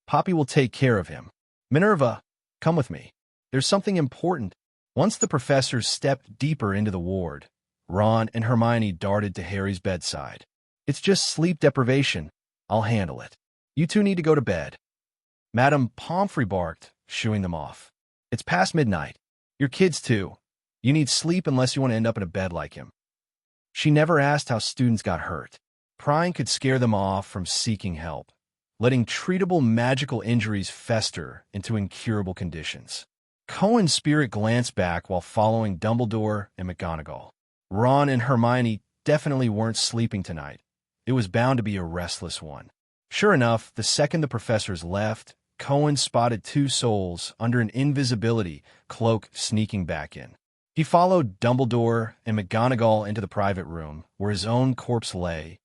"Poppy will take care of him. Minerva, come with me. There's something important." Once the professors stepped deeper into the ward, Ron and Hermione darted to Harry's bedside. "It's just sleep deprivation. I'll handle it. You two need to go to bed." Madame Pomfrey barked, shooing them off. "It's past midnight. Your kids too. You need sleep unless you want to end up in a bed like him." She never asked how students got hurt. Prying could scare them off from seeking help, letting treatable magical injuries fester into incurable conditions. Cohen's spirit glanced back while following Dumbledore and McGonagall. Ron and Hermione definitely weren't sleeping tonight. It was bound to be a restless one. Sure enough, the second the professors left, Cohen spotted 2 souls under an invisibility cloak sneaking back in. He followed Dumbledore and McGonagall into the private room, where his own corpse lay,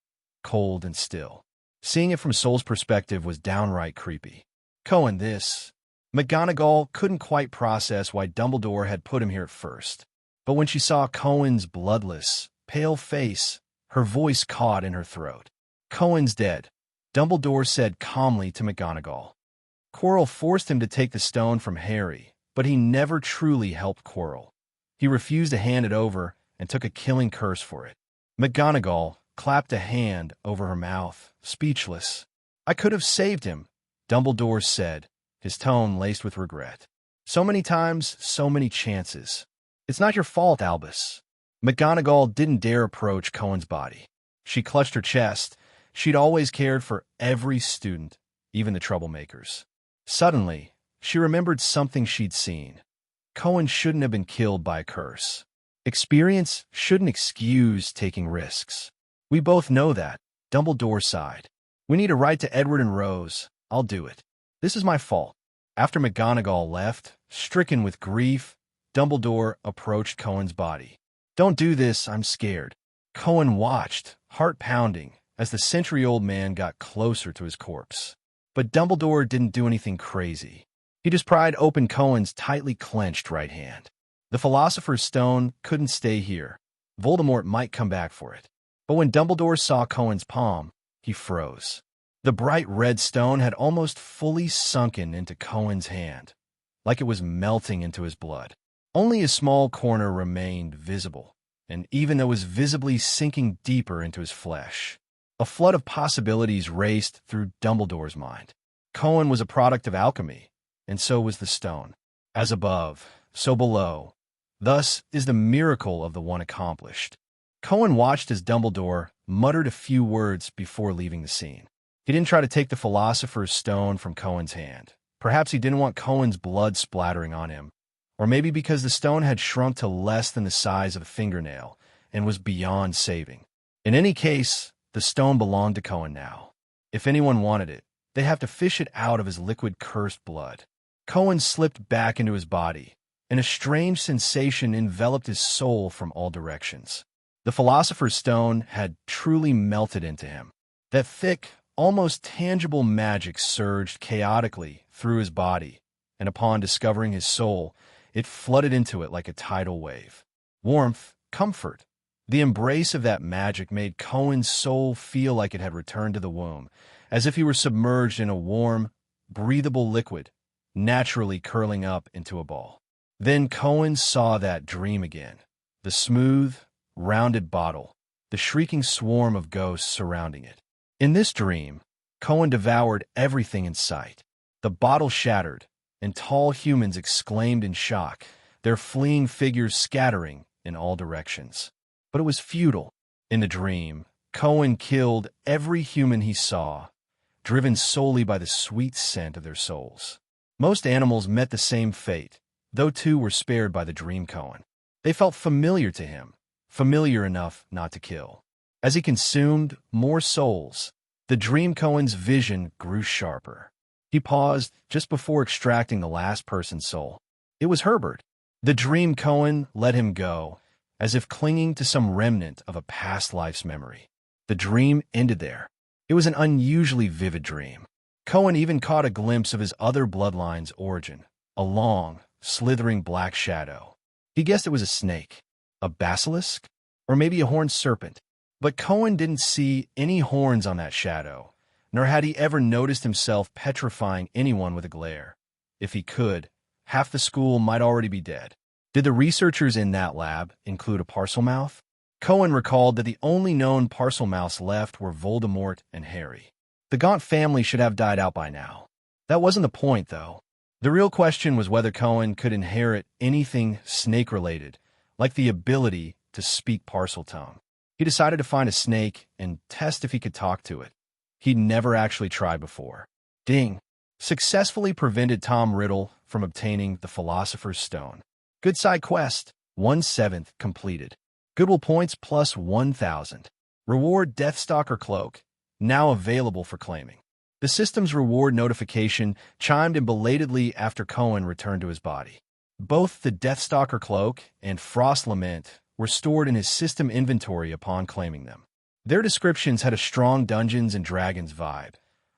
cold and still. Seeing it from Soul's perspective was downright creepy. Cohen, this. McGonagall couldn't quite process why Dumbledore had put him here at first. But when she saw Cohen's bloodless, pale face, her voice caught in her throat. "Cohen's dead," Dumbledore said calmly to McGonagall. Quirrell forced him to take the stone from Harry, but he never truly helped Quirrell. He refused to hand it over and took a killing curse for it. McGonagall clapped a hand over her mouth, speechless. "I could have saved him," Dumbledore said, his tone laced with regret. "So many times, so many chances. It's not your fault, Albus." McGonagall didn't dare approach Cohen's body. She clutched her chest. She'd always cared for every student, even the troublemakers. Suddenly, she remembered something she'd seen. Cohen shouldn't have been killed by a curse. Experience shouldn't excuse taking risks. "We both know that," Dumbledore sighed. "We need to write to Edward and Rose. I'll do it. This is my fault." After McGonagall left, stricken with grief, Dumbledore approached Cohen's body. "Don't do this, I'm scared." Cohen watched, heart pounding, as the century-old man got closer to his corpse. But Dumbledore didn't do anything crazy. He just pried open Cohen's tightly clenched right hand. The Philosopher's Stone couldn't stay here. Voldemort might come back for it. But when Dumbledore saw Cohen's palm, he froze. The bright red stone had almost fully sunken into Cohen's hand, like it was melting into his blood. Only a small corner remained visible, and even though it was visibly sinking deeper into his flesh. A flood of possibilities raced through Dumbledore's mind. Cohen was a product of alchemy, and so was the stone. As above, so below. Thus is the miracle of the one accomplished. Cohen watched as Dumbledore muttered a few words before leaving the scene. He didn't try to take the Philosopher's Stone from Cohen's hand. Perhaps he didn't want Cohen's blood splattering on him, or maybe because the stone had shrunk to less than the size of a fingernail and was beyond saving. In any case, the stone belonged to Cohen now. If anyone wanted it, they'd have to fish it out of his liquid cursed blood. Cohen slipped back into his body, and a strange sensation enveloped his soul from all directions. The Philosopher's Stone had truly melted into him. That thick, almost tangible magic surged chaotically through his body, and upon discovering his soul, it flooded into it like a tidal wave. Warmth, comfort. The embrace of that magic made Cohen's soul feel like it had returned to the womb, as if he were submerged in a warm, breathable liquid, naturally curling up into a ball. Then Cohen saw that dream again. The smooth, rounded bottle, the shrieking swarm of ghosts surrounding it. In this dream, Cohen devoured everything in sight. The bottle shattered, and tall humans exclaimed in shock, their fleeing figures scattering in all directions. But it was futile. In the dream, Cohen killed every human he saw, driven solely by the sweet scent of their souls. Most animals met the same fate, though two were spared by the dream Cohen. They felt familiar to him, familiar enough not to kill. As he consumed more souls, the dream Cohen's vision grew sharper. He paused just before extracting the last person's soul. It was Herbert. The dream Cohen let him go, as if clinging to some remnant of a past life's memory. The dream ended there. It was an unusually vivid dream. Cohen even caught a glimpse of his other bloodline's origin, a long, slithering black shadow. He guessed it was a snake, a basilisk, or maybe a horned serpent. But Cohen didn't see any horns on that shadow, nor had he ever noticed himself petrifying anyone with a glare. If he could, half the school might already be dead. Did the researchers in that lab include a Parselmouth? Cohen recalled that the only known Parselmouths left were Voldemort and Harry. The Gaunt family should have died out by now. That wasn't the point, though. The real question was whether Cohen could inherit anything snake-related, like the ability to speak Parseltongue. He decided to find a snake and test if he could talk to it. He'd never actually tried before. Ding! Successfully prevented Tom Riddle from obtaining the Philosopher's Stone. Good side quest, 1/7 completed. Goodwill points plus 1,000. Reward Deathstalker Cloak, now available for claiming. The system's reward notification chimed in belatedly after Cohen returned to his body. Both the Deathstalker Cloak and Frost Lament were stored in his system inventory upon claiming them. Their descriptions had a strong Dungeons & Dragons vibe,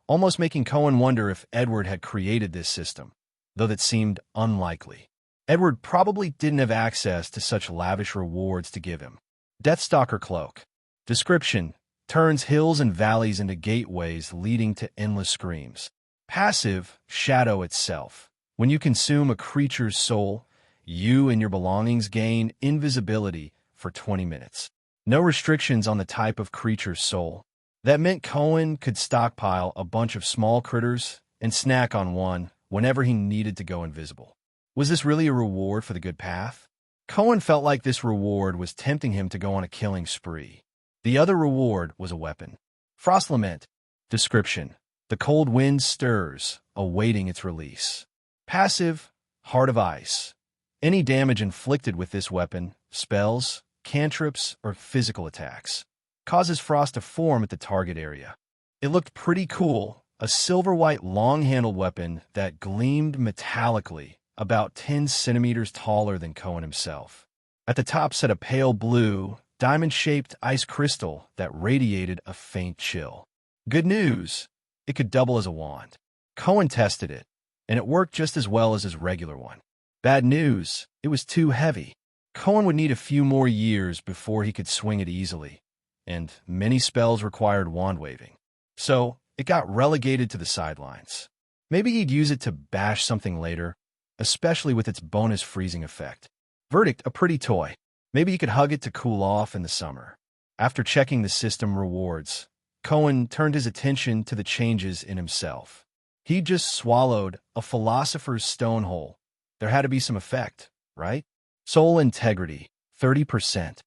almost making Cohen wonder if Edward had created this system, though that seemed unlikely. Edward probably didn't have access to such lavish rewards to give him. Deathstalker Cloak. Description: turns hills and valleys into gateways leading to endless screams. Passive: shadow itself. When you consume a creature's soul, you and your belongings gain invisibility for 20 minutes. No restrictions on the type of creature's soul. That meant Cohen could stockpile a bunch of small critters and snack on one whenever he needed to go invisible. Was this really a reward for the good path? Cohen felt like this reward was tempting him to go on a killing spree. The other reward was a weapon. Frost Lament. Description: the cold wind stirs, awaiting its release. Passive: Heart of Ice. Any damage inflicted with this weapon, spells, cantrips, or physical attacks, causes frost to form at the target area. It looked pretty cool, a silver-white long-handled weapon that gleamed metallically, about 10 centimeters taller than Cohen himself. At the top sat a pale blue, diamond-shaped ice crystal that radiated a faint chill. Good news! It could double as a wand. Cohen tested it, and it worked just as well as his regular one. Bad news, it was too heavy. Cohen would need a few more years before he could swing it easily, and many spells required wand-waving. So, it got relegated to the sidelines. Maybe he'd use it to bash something later, especially with its bonus freezing effect. Verdict, a pretty toy. Maybe he could hug it to cool off in the summer. After checking the system rewards, Cohen turned his attention to the changes in himself. He'd just swallowed a philosopher's stone whole. There had to be some effect, right? Soul integrity, 30%.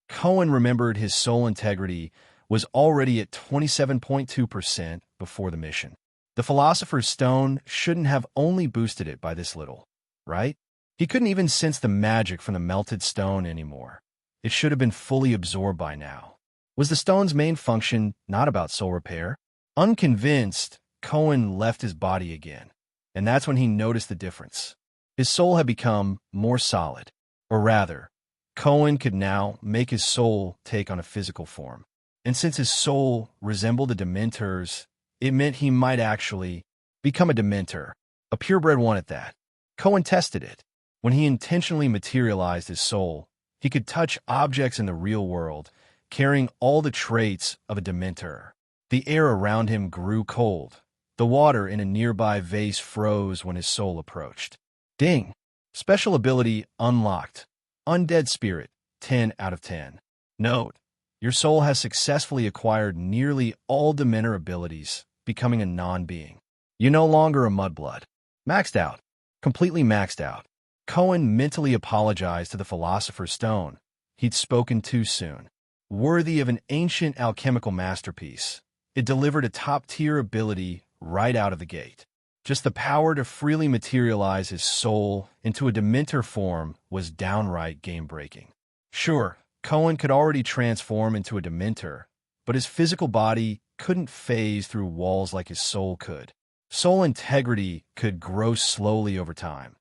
Cohen remembered his soul integrity was already at 27.2% before the mission. The philosopher's stone shouldn't have only boosted it by this little, right? He couldn't even sense the magic from the melted stone anymore. It should have been fully absorbed by now. Was the stone's main function not about soul repair? Unconvinced, Cohen left his body again, and that's when he noticed the difference. His soul had become more solid. Or rather, Cohen could now make his soul take on a physical form. And since his soul resembled a Dementor's, it meant he might actually become a Dementor, a purebred one at that. Cohen tested it. When he intentionally materialized his soul, he could touch objects in the real world, carrying all the traits of a Dementor. The air around him grew cold. The water in a nearby vase froze when his soul approached. Ding! Special ability unlocked. Undead Spirit, 10 out of 10. Note: your soul has successfully acquired nearly all Dementor abilities, becoming a non-being. You're no longer a mudblood. Maxed out. Completely maxed out. Cohen mentally apologized to the Philosopher's Stone. He'd spoken too soon. Worthy of an ancient alchemical masterpiece, it delivered a top-tier ability right out of the gate. Just the power to freely materialize his soul into a Dementor form was downright game-breaking. Sure, Cohen could already transform into a Dementor, but his physical body couldn't phase through walls like his soul could. Soul integrity could grow slowly over time.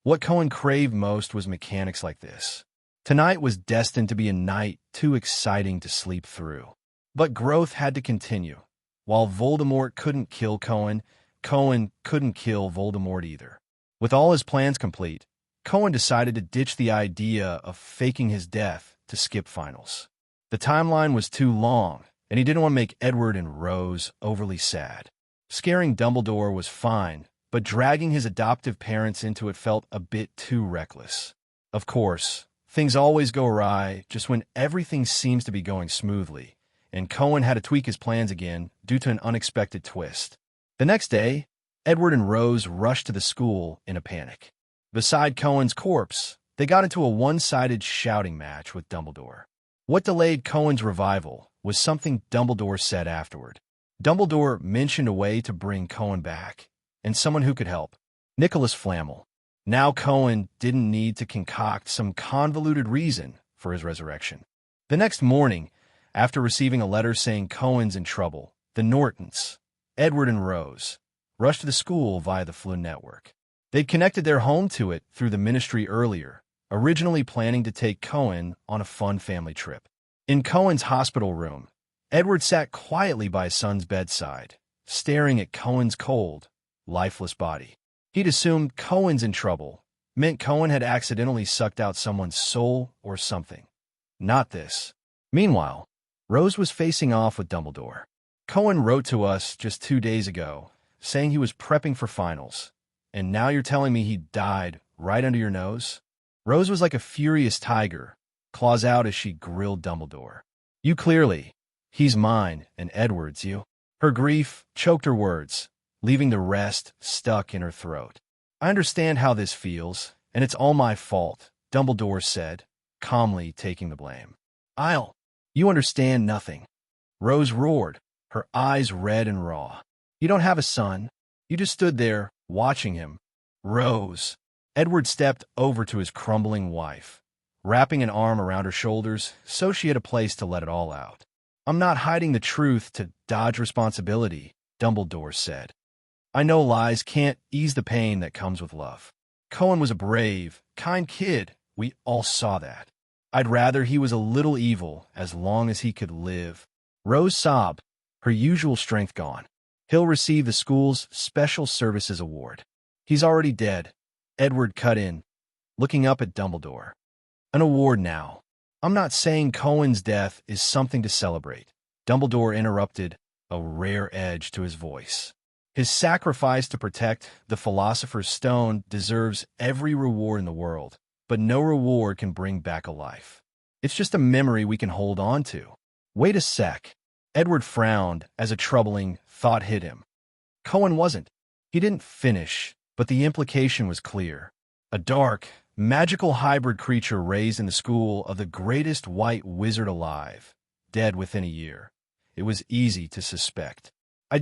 What Cohen craved most was mechanics like this. Tonight was destined to be a night too exciting to sleep through. But growth had to continue. While Voldemort couldn't kill Cohen, Cohen couldn't kill Voldemort either. With all his plans complete, Cohen decided to ditch the idea of faking his death to skip finals. The timeline was too long, and he didn't want to make Edward and Rose overly sad. Scaring Dumbledore was fine, but dragging his adoptive parents into it felt a bit too reckless. Of course, things always go awry just when everything seems to be going smoothly, and Cohen had to tweak his plans again due to an unexpected twist. The next day, Edward and Rose rushed to the school in a panic. Beside Cohen's corpse, they got into a one-sided shouting match with Dumbledore. What delayed Cohen's revival was something Dumbledore said afterward. Dumbledore mentioned a way to bring Cohen back, and someone who could help. Nicholas Flamel. Now Cohen didn't need to concoct some convoluted reason for his resurrection. The next morning, after receiving a letter saying Cohen's in trouble, the Nortons, Edward and Rose, rushed to the school via the Flynn network. They'd connected their home to it through the ministry earlier, originally planning to take Cohen on a fun family trip. In Cohen's hospital room, Edward sat quietly by his son's bedside, staring at Cohen's cold, lifeless body. He'd assumed Cohen's in trouble meant Cohen had accidentally sucked out someone's soul or something. Not this. Meanwhile, Rose was facing off with Dumbledore. Cohen wrote to us just 2 days ago, saying he was prepping for finals, and now you're telling me he died right under your nose? Rose was like a furious tiger, claws out as she grilled Dumbledore. You clearly, he's mine, and Edward's you. Her grief choked her words, leaving the rest stuck in her throat. I understand how this feels, and it's all my fault, Dumbledore said, calmly taking the blame. You understand nothing. Rose roared, her eyes red and raw. You don't have a son. You just stood there, watching him. Rose. Edward stepped over to his crumbling wife, wrapping an arm around her shoulders so she had a place to let it all out. I'm not hiding the truth to dodge responsibility, Dumbledore said. I know lies can't ease the pain that comes with love. Cohen was a brave, kind kid. We all saw that. I'd rather he was a little evil as long as he could live. Rose sobbed, her usual strength gone. He'll receive the school's Special Services Award. He's already dead. Edward cut in, looking up at Dumbledore. An award now. I'm not saying Cohen's death is something to celebrate. Dumbledore interrupted, a rare edge to his voice. His sacrifice to protect the Philosopher's Stone deserves every reward in the world, but no reward can bring back a life. It's just a memory we can hold on to. Wait a sec. Edward frowned as a troubling thought hit him. Cohen wasn't. He didn't finish, but the implication was clear. A dark, magical hybrid creature raised in the school of the greatest white wizard alive, dead within a year. It was easy to suspect. I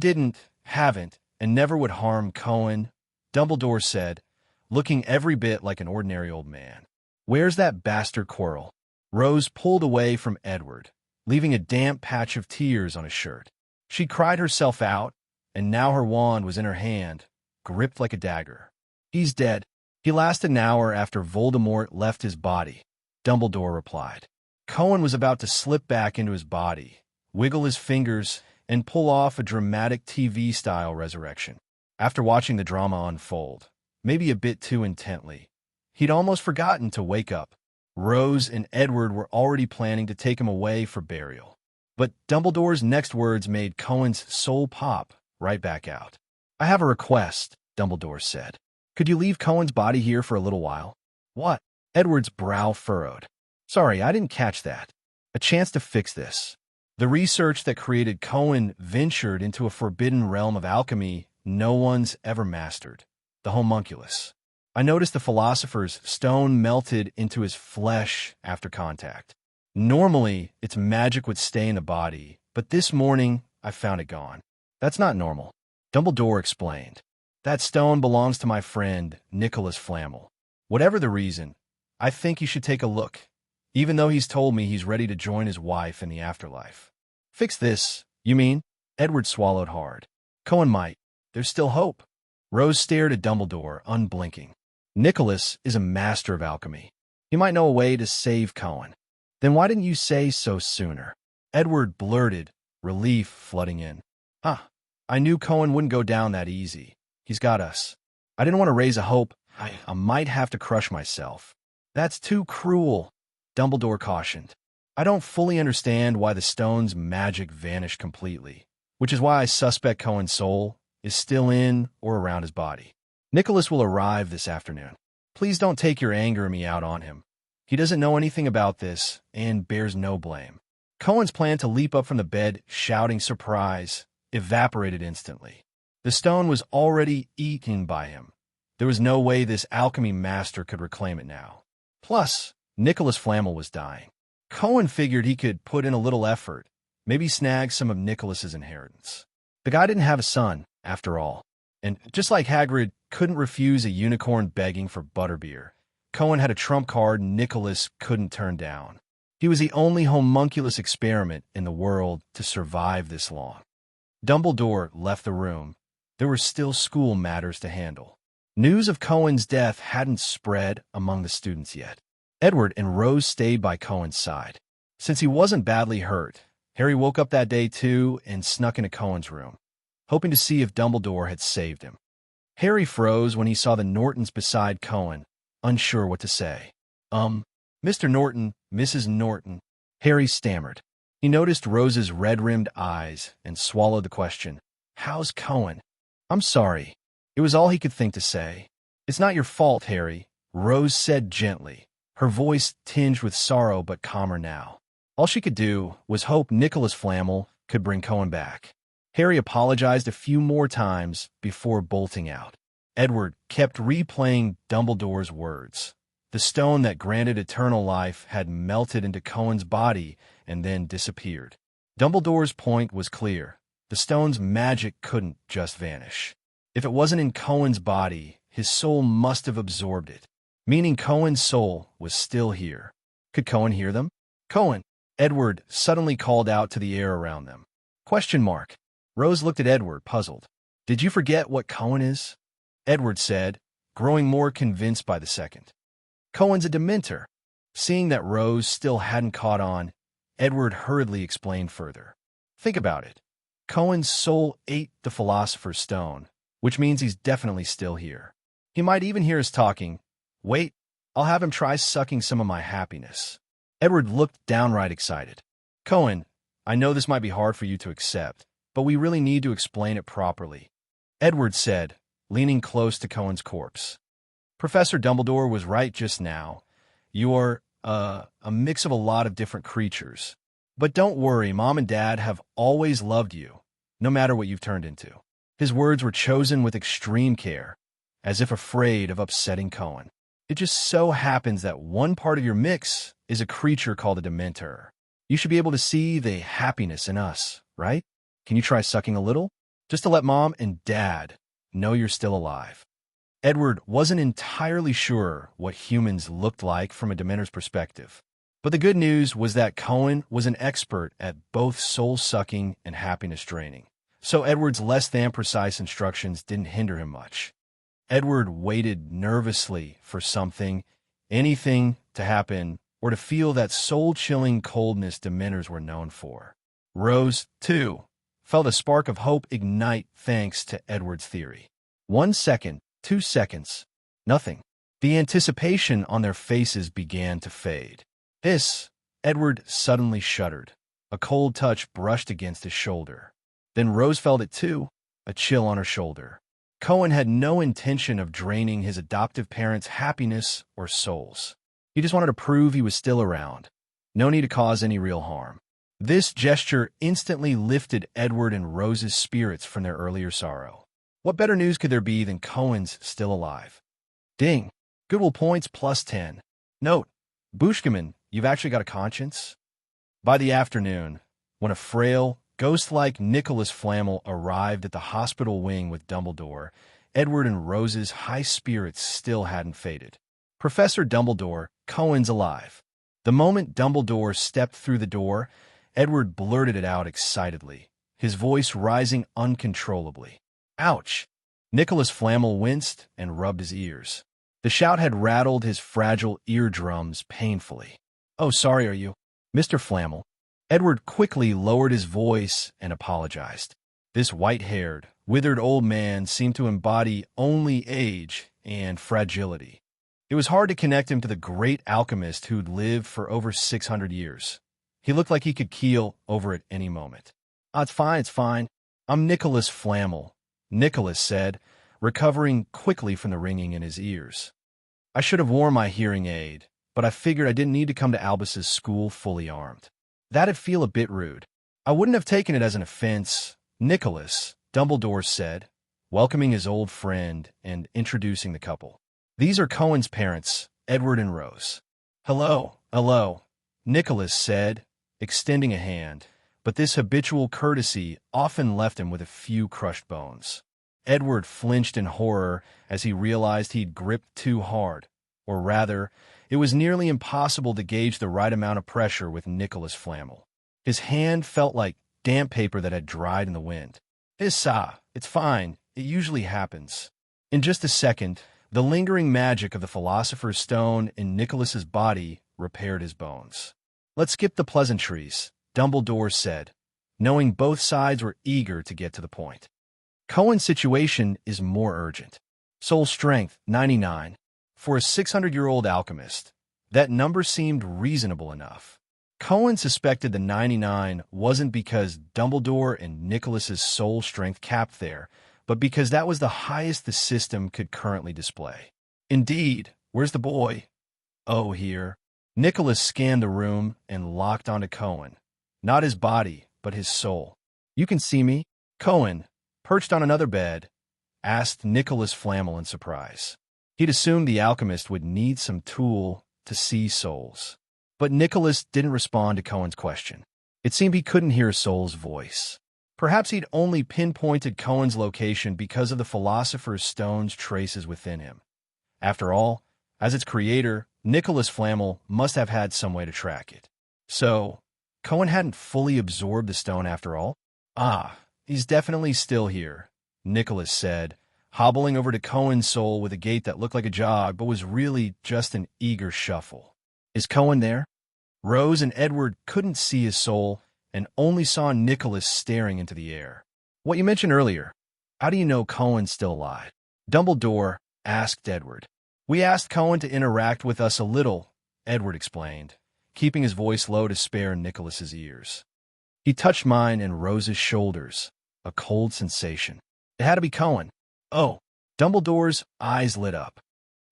haven't, and never would harm Cohen, Dumbledore said, looking every bit like an ordinary old man. Where's that bastard Quirrell? Rose pulled away from Edward, leaving a damp patch of tears on his shirt. She cried herself out, and now her wand was in her hand, gripped like a dagger. He's dead. He lasted an hour after Voldemort left his body, Dumbledore replied. Cohen was about to slip back into his body, wiggle his fingers, and pull off a dramatic TV-style resurrection. After watching the drama unfold, maybe a bit too intently, he'd almost forgotten to wake up. Rose and Edward were already planning to take him away for burial. But Dumbledore's next words made Cohen's soul pop right back out. I have a request, Dumbledore said. Could you leave Cohen's body here for a little while? What? Edward's brow furrowed. Sorry, I didn't catch that. A chance to fix this. The research that created Cohen ventured into a forbidden realm of alchemy no one's ever mastered, the homunculus. I noticed the Philosopher's Stone melted into his flesh after contact. Normally, its magic would stay in the body, but this morning, I found it gone. That's not normal, Dumbledore explained. That stone belongs to my friend, Nicholas Flamel. Whatever the reason, I think you should take a look, even though he's told me he's ready to join his wife in the afterlife. Fix this, you mean? Edward swallowed hard. Cohen might. There's still hope. Rose stared at Dumbledore, unblinking. Nicholas is a master of alchemy. He might know a way to save Cohen. Then why didn't you say so sooner? Edward blurted, relief flooding in. I knew Cohen wouldn't go down that easy. He's got us. I didn't want to raise a hope. I might have to crush myself. That's too cruel, Dumbledore cautioned. I don't fully understand why the stone's magic vanished completely, which is why I suspect Cohen's soul is still in or around his body. Nicholas will arrive this afternoon. Please don't take your anger at me out on him. He doesn't know anything about this and bears no blame. Cohen's plan to leap up from the bed, shouting surprise, evaporated instantly. The stone was already eaten by him. There was no way this alchemy master could reclaim it now. Plus, Nicholas Flamel was dying. Cohen figured he could put in a little effort, maybe snag some of Nicholas's inheritance. The guy didn't have a son, after all. And just like Hagrid couldn't refuse a unicorn begging for butterbeer, Cohen had a trump card Nicholas couldn't turn down. He was the only homunculus experiment in the world to survive this long. Dumbledore left the room. There were still school matters to handle. News of Cohen's death hadn't spread among the students yet. Edward and Rose stayed by Cohen's side. Since he wasn't badly hurt, Harry woke up that day too and snuck into Cohen's room, hoping to see if Dumbledore had saved him. Harry froze when he saw the Nortons beside Cohen, unsure what to say. Mr. Norton, Mrs. Norton, Harry stammered. He noticed Rose's red-rimmed eyes and swallowed the question. How's Cohen? I'm sorry. It was all he could think to say. It's not your fault, Harry, Rose said gently, her voice tinged with sorrow but calmer now. All she could do was hope Nicholas Flamel could bring Cohen back. Harry apologized a few more times before bolting out. Edward kept replaying Dumbledore's words. The stone that granted eternal life had melted into Cohen's body and then disappeared. Dumbledore's point was clear. The stone's magic couldn't just vanish. If it wasn't in Cohen's body, his soul must have absorbed it, meaning Cohen's soul was still here. Could Cohen hear them? Cohen! Edward suddenly called out to the air around them. Question mark. Rose looked at Edward, puzzled. Did you forget what Cohen is? Edward said, growing more convinced by the second. Cohen's a Dementor. Seeing that Rose still hadn't caught on, Edward hurriedly explained further. Think about it. Cohen's soul ate the Philosopher's Stone, which means he's definitely still here. He might even hear us talking. Wait, I'll have him try sucking some of my happiness. Edward looked downright excited. Cohen, I know this might be hard for you to accept, but we really need to explain it properly. Edward said, leaning close to Cohen's corpse. Professor Dumbledore was right just now. You're, a mix of a lot of different creatures. But don't worry, Mom and Dad have always loved you, no matter what you've turned into. His words were chosen with extreme care, as if afraid of upsetting Cohen. It just so happens that one part of your mix is a creature called a Dementor. You should be able to see the happiness in us, right? Can you try sucking a little? Just to let Mom and Dad know you're still alive. Edward wasn't entirely sure what humans looked like from a Dementor's perspective. But the good news was that Cohen was an expert at both soul-sucking and happiness-draining. So Edward's less-than-precise instructions didn't hinder him much. Edward waited nervously for anything to happen, or to feel that soul-chilling coldness Dementors were known for. Rose, too, felt a spark of hope ignite thanks to Edward's theory. 1 second, 2 seconds, nothing. The anticipation on their faces began to fade. Edward suddenly shuddered. A cold touch brushed against his shoulder. Then Rose felt it too, a chill on her shoulder. Cohen had no intention of draining his adoptive parents' happiness or souls. He just wanted to prove he was still around. No need to cause any real harm. This gesture instantly lifted Edward and Rose's spirits from their earlier sorrow. What better news could there be than Cohen's still alive? Ding. Goodwill points +10. Note, Bushkaman, you've actually got a conscience? By the afternoon, when a frail, ghost-like Nicholas Flamel arrived at the hospital wing with Dumbledore, Edward and Rose's high spirits still hadn't faded. Professor Dumbledore, Cohen's alive. The moment Dumbledore stepped through the door, Edward blurted it out excitedly, his voice rising uncontrollably. Ouch! Nicholas Flamel winced and rubbed his ears. The shout had rattled his fragile eardrums painfully. Oh, sorry, are you, Mr. Flamel? Edward quickly lowered his voice and apologized. This white-haired, withered old man seemed to embody only age and fragility. It was hard to connect him to the great alchemist who'd lived for over 600 years. He looked like he could keel over at any moment. It's fine. I'm Nicholas Flamel, Nicholas said, recovering quickly from the ringing in his ears. I should have worn my hearing aid, but I figured I didn't need to come to Albus's school fully armed. That'd feel a bit rude. I wouldn't have taken it as an offense, Nicholas, Dumbledore said, welcoming his old friend and introducing the couple. These are Cohen's parents, Edward and Rose. Hello, Nicholas said, extending a hand, but this habitual courtesy often left him with a few crushed bones. Edward flinched in horror as he realized he'd gripped too hard, or rather, it was nearly impossible to gauge the right amount of pressure with Nicholas Flamel. His hand felt like damp paper that had dried in the wind. It's fine. It usually happens. In just a second, the lingering magic of the Philosopher's Stone in Nicholas's body repaired his bones. Let's skip the pleasantries, Dumbledore said, knowing both sides were eager to get to the point. Cohen's situation is more urgent. Soul strength, 99. For a 600-year-old alchemist, that number seemed reasonable enough. Cohen suspected the 99 wasn't because Dumbledore and Nicholas's soul strength capped there, but because that was the highest the system could currently display. Indeed, where's the boy? Oh, here. Nicholas scanned the room and locked onto Cohen. Not his body, but his soul. You can see me? Cohen, perched on another bed, asked Nicholas Flamel in surprise. He'd assumed the alchemist would need some tool to see souls. But Nicholas didn't respond to Cohen's question. It seemed he couldn't hear Soul's voice. Perhaps he'd only pinpointed Cohen's location because of the Philosopher's Stone's traces within him. After all, as its creator, Nicholas Flamel must have had some way to track it. So, Cohen hadn't fully absorbed the stone after all? he's definitely still here, Nicholas said, hobbling over to Cohen's soul with a gait that looked like a jog but was really just an eager shuffle. Is Cohen there? Rose and Edward couldn't see his soul and only saw Nicholas staring into the air. What you mentioned earlier, how do you know Cohen's still alive? Dumbledore asked Edward. We asked Cohen to interact with us a little, Edward explained, keeping his voice low to spare Nicholas's ears. He touched mine and Rose's shoulders, a cold sensation. It had to be Cohen. Oh, Dumbledore's eyes lit up.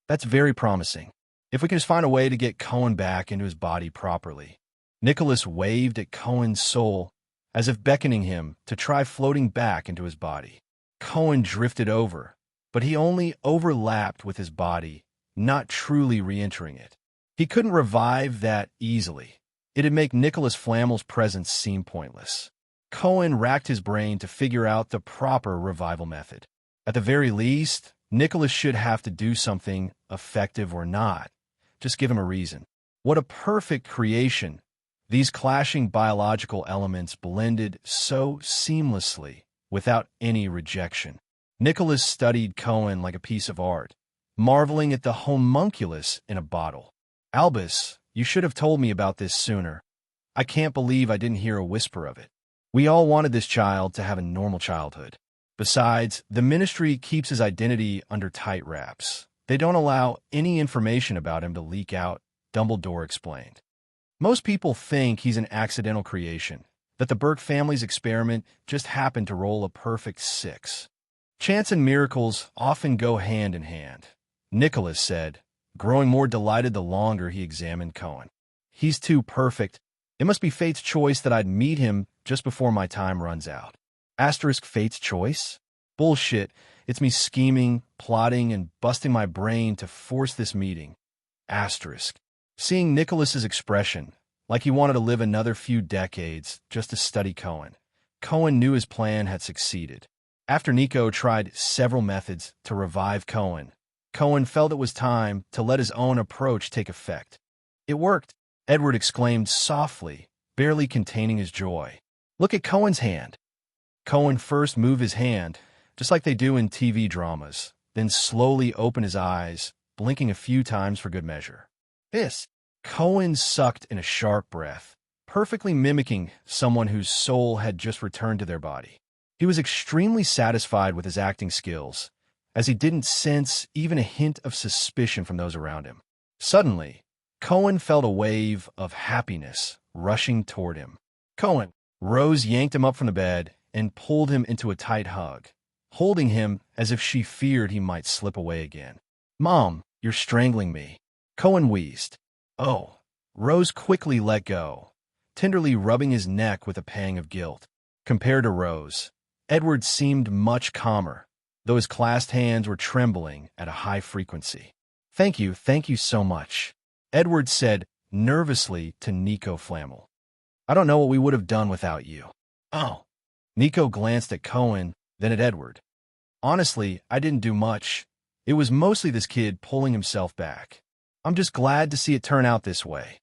That's very promising. If we can just find a way to get Cohen back into his body properly. Nicholas waved at Cohen's soul, as if beckoning him to try floating back into his body. Cohen drifted over, but he only overlapped with his body, not truly re-entering it. He couldn't revive that easily. It'd make Nicholas Flamel's presence seem pointless. Cohen racked his brain to figure out the proper revival method. At the very least, Nicholas should have to do something, effective or not. Just give him a reason. What a perfect creation! These clashing biological elements blended so seamlessly, without any rejection. Nicholas studied Cohen like a piece of art, marveling at the homunculus in a bottle. Albus, you should have told me about this sooner. I can't believe I didn't hear a whisper of it. We all wanted this child to have a normal childhood. Besides, the Ministry keeps his identity under tight wraps. They don't allow any information about him to leak out, Dumbledore explained. Most people think he's an accidental creation, that the Burke family's experiment just happened to roll a perfect 6. Chance and miracles often go hand in hand, Nicholas said, growing more delighted the longer he examined Cohen. He's too perfect. It must be fate's choice that I'd meet him just before my time runs out. Asterisk fate's choice? Bullshit. It's me scheming, plotting, and busting my brain to force this meeting. Asterisk. Seeing Nicholas's expression, like he wanted to live another few decades just to study Cohen. Cohen knew his plan had succeeded. After Nico tried several methods to revive Cohen, Cohen felt it was time to let his own approach take effect. It worked, Edward exclaimed softly, barely containing his joy. Look at Cohen's hand. Cohen first moved his hand, just like they do in TV dramas, then slowly opened his eyes, blinking a few times for good measure. Cohen sucked in a sharp breath, perfectly mimicking someone whose soul had just returned to their body. He was extremely satisfied with his acting skills, as he didn't sense even a hint of suspicion from those around him. Suddenly, Cohen felt a wave of happiness rushing toward him. Cohen! Rose yanked him up from the bed and pulled him into a tight hug, holding him as if she feared he might slip away again. Mom, you're strangling me. Cohen wheezed. Oh. Rose quickly let go, tenderly rubbing his neck with a pang of guilt. Compared to Rose, Edward seemed much calmer, though his clasped hands were trembling at a high frequency. Thank you so much, Edward said nervously to Nico Flamel. I don't know what we would have done without you. Oh. Nico glanced at Cohen, then at Edward. Honestly, I didn't do much. It was mostly this kid pulling himself back. I'm just glad to see it turn out this way,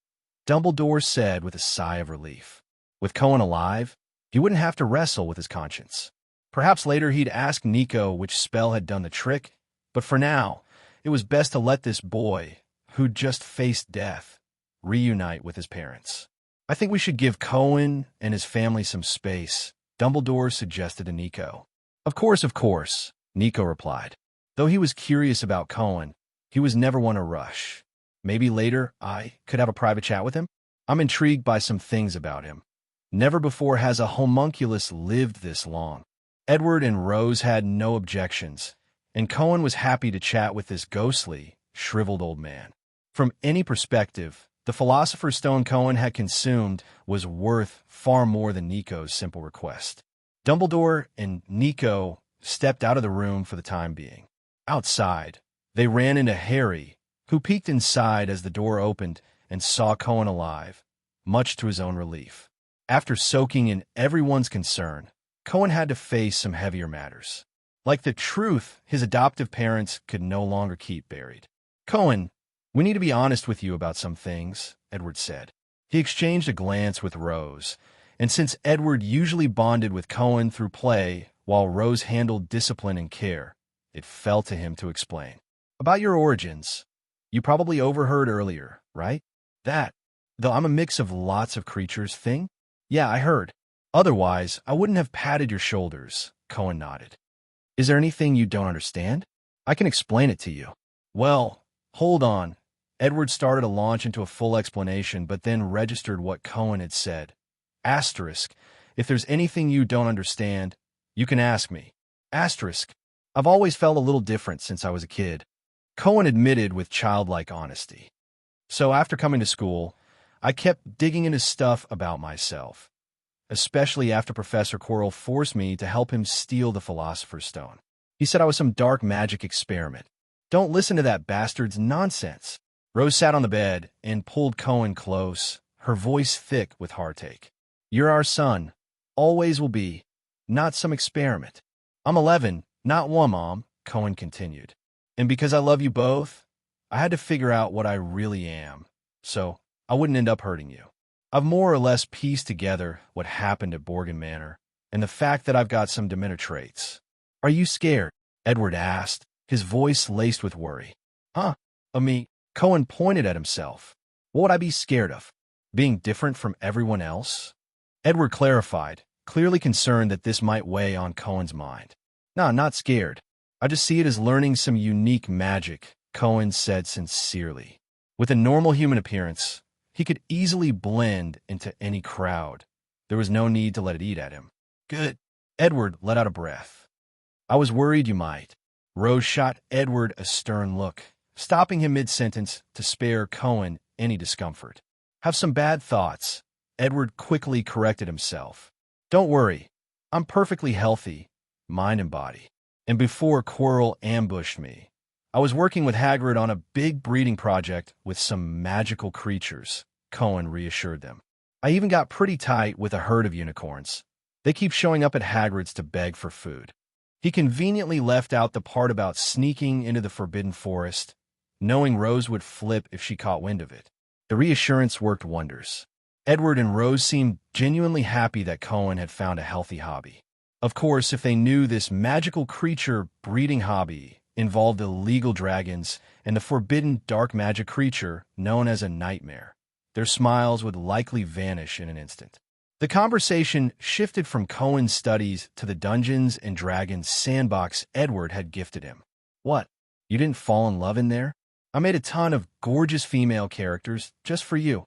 Dumbledore said with a sigh of relief. With Cohen alive, he wouldn't have to wrestle with his conscience. Perhaps later he'd ask Nico which spell had done the trick, but for now, it was best to let this boy, who'd just faced death, reunite with his parents. I think we should give Cohen and his family some space, Dumbledore suggested to Nico. Of course, Nico replied. Though he was curious about Cohen, he was never one to rush. Maybe later I could have a private chat with him? I'm intrigued by some things about him. Never before has a homunculus lived this long. Edward and Rose had no objections, and Cohen was happy to chat with this ghostly, shriveled old man. From any perspective, the Philosopher's Stone Cohen had consumed was worth far more than Nico's simple request. Dumbledore and Nico stepped out of the room for the time being. Outside, they ran into Harry, who peeked inside as the door opened and saw Cohen alive, much to his own relief. After soaking in everyone's concern, Cohen had to face some heavier matters, like the truth his adoptive parents could no longer keep buried. Cohen, we need to be honest with you about some things, Edward said. He exchanged a glance with Rose, And since Edward usually bonded with Cohen through play while Rose handled discipline and care, it fell to him to explain. About your origins, you probably overheard earlier, right? That, though I'm a mix of lots of creatures thing? Yeah, I heard. Otherwise, I wouldn't have patted your shoulders, Cohen nodded. Is there anything you don't understand? I can explain it to you. Well, hold on. Edward started to launch into a full explanation, but then registered what Cohen had said. Asterisk, if there's anything you don't understand, you can ask me. Asterisk, I've always felt a little different since I was a kid. Cohen admitted with childlike honesty. So after coming to school, I kept digging into stuff about myself, especially after Professor Quirrell forced me to help him steal the Philosopher's Stone. He said I was some dark magic experiment. Don't listen to that bastard's nonsense. Rose sat on the bed and pulled Cohen close, her voice thick with heartache. You're our son. Always will be. Not some experiment. I'm 11, not one, Mom, Cohen continued. And because I love you both, I had to figure out what I really am, so I wouldn't end up hurting you. I've more or less pieced together what happened at Borgin Manor and the fact that I've got some Dementor traits. Are you scared? Edward asked, his voice laced with worry. Huh? Me? Cohen pointed at himself. What would I be scared of? Being different from everyone else? Edward clarified, clearly concerned that this might weigh on Cohen's mind. No, not scared. I just see it as learning some unique magic, Cohen said sincerely. With a normal human appearance, he could easily blend into any crowd. There was no need to let it eat at him. Good. Edward let out a breath. I was worried you might. Rose shot Edward a stern look, stopping him mid-sentence to spare Cohen any discomfort. Have some bad thoughts. Edward quickly corrected himself. Don't worry. I'm perfectly healthy, mind and body. And before Quirrell ambushed me, I was working with Hagrid on a big breeding project with some magical creatures, Cohen reassured them. I even got pretty tight with a herd of unicorns. They keep showing up at Hagrid's to beg for food. He conveniently left out the part about sneaking into the Forbidden Forest, knowing Rose would flip if she caught wind of it. The reassurance worked wonders. Edward and Rose seemed genuinely happy that Cohen had found a healthy hobby. Of course, if they knew this magical creature breeding hobby involved illegal dragons and the forbidden dark magic creature known as a nightmare, their smiles would likely vanish in an instant. The conversation shifted from Cohen's studies to the Dungeons and Dragons sandbox Edward had gifted him. What? You didn't fall in love in there? I made a ton of gorgeous female characters just for you.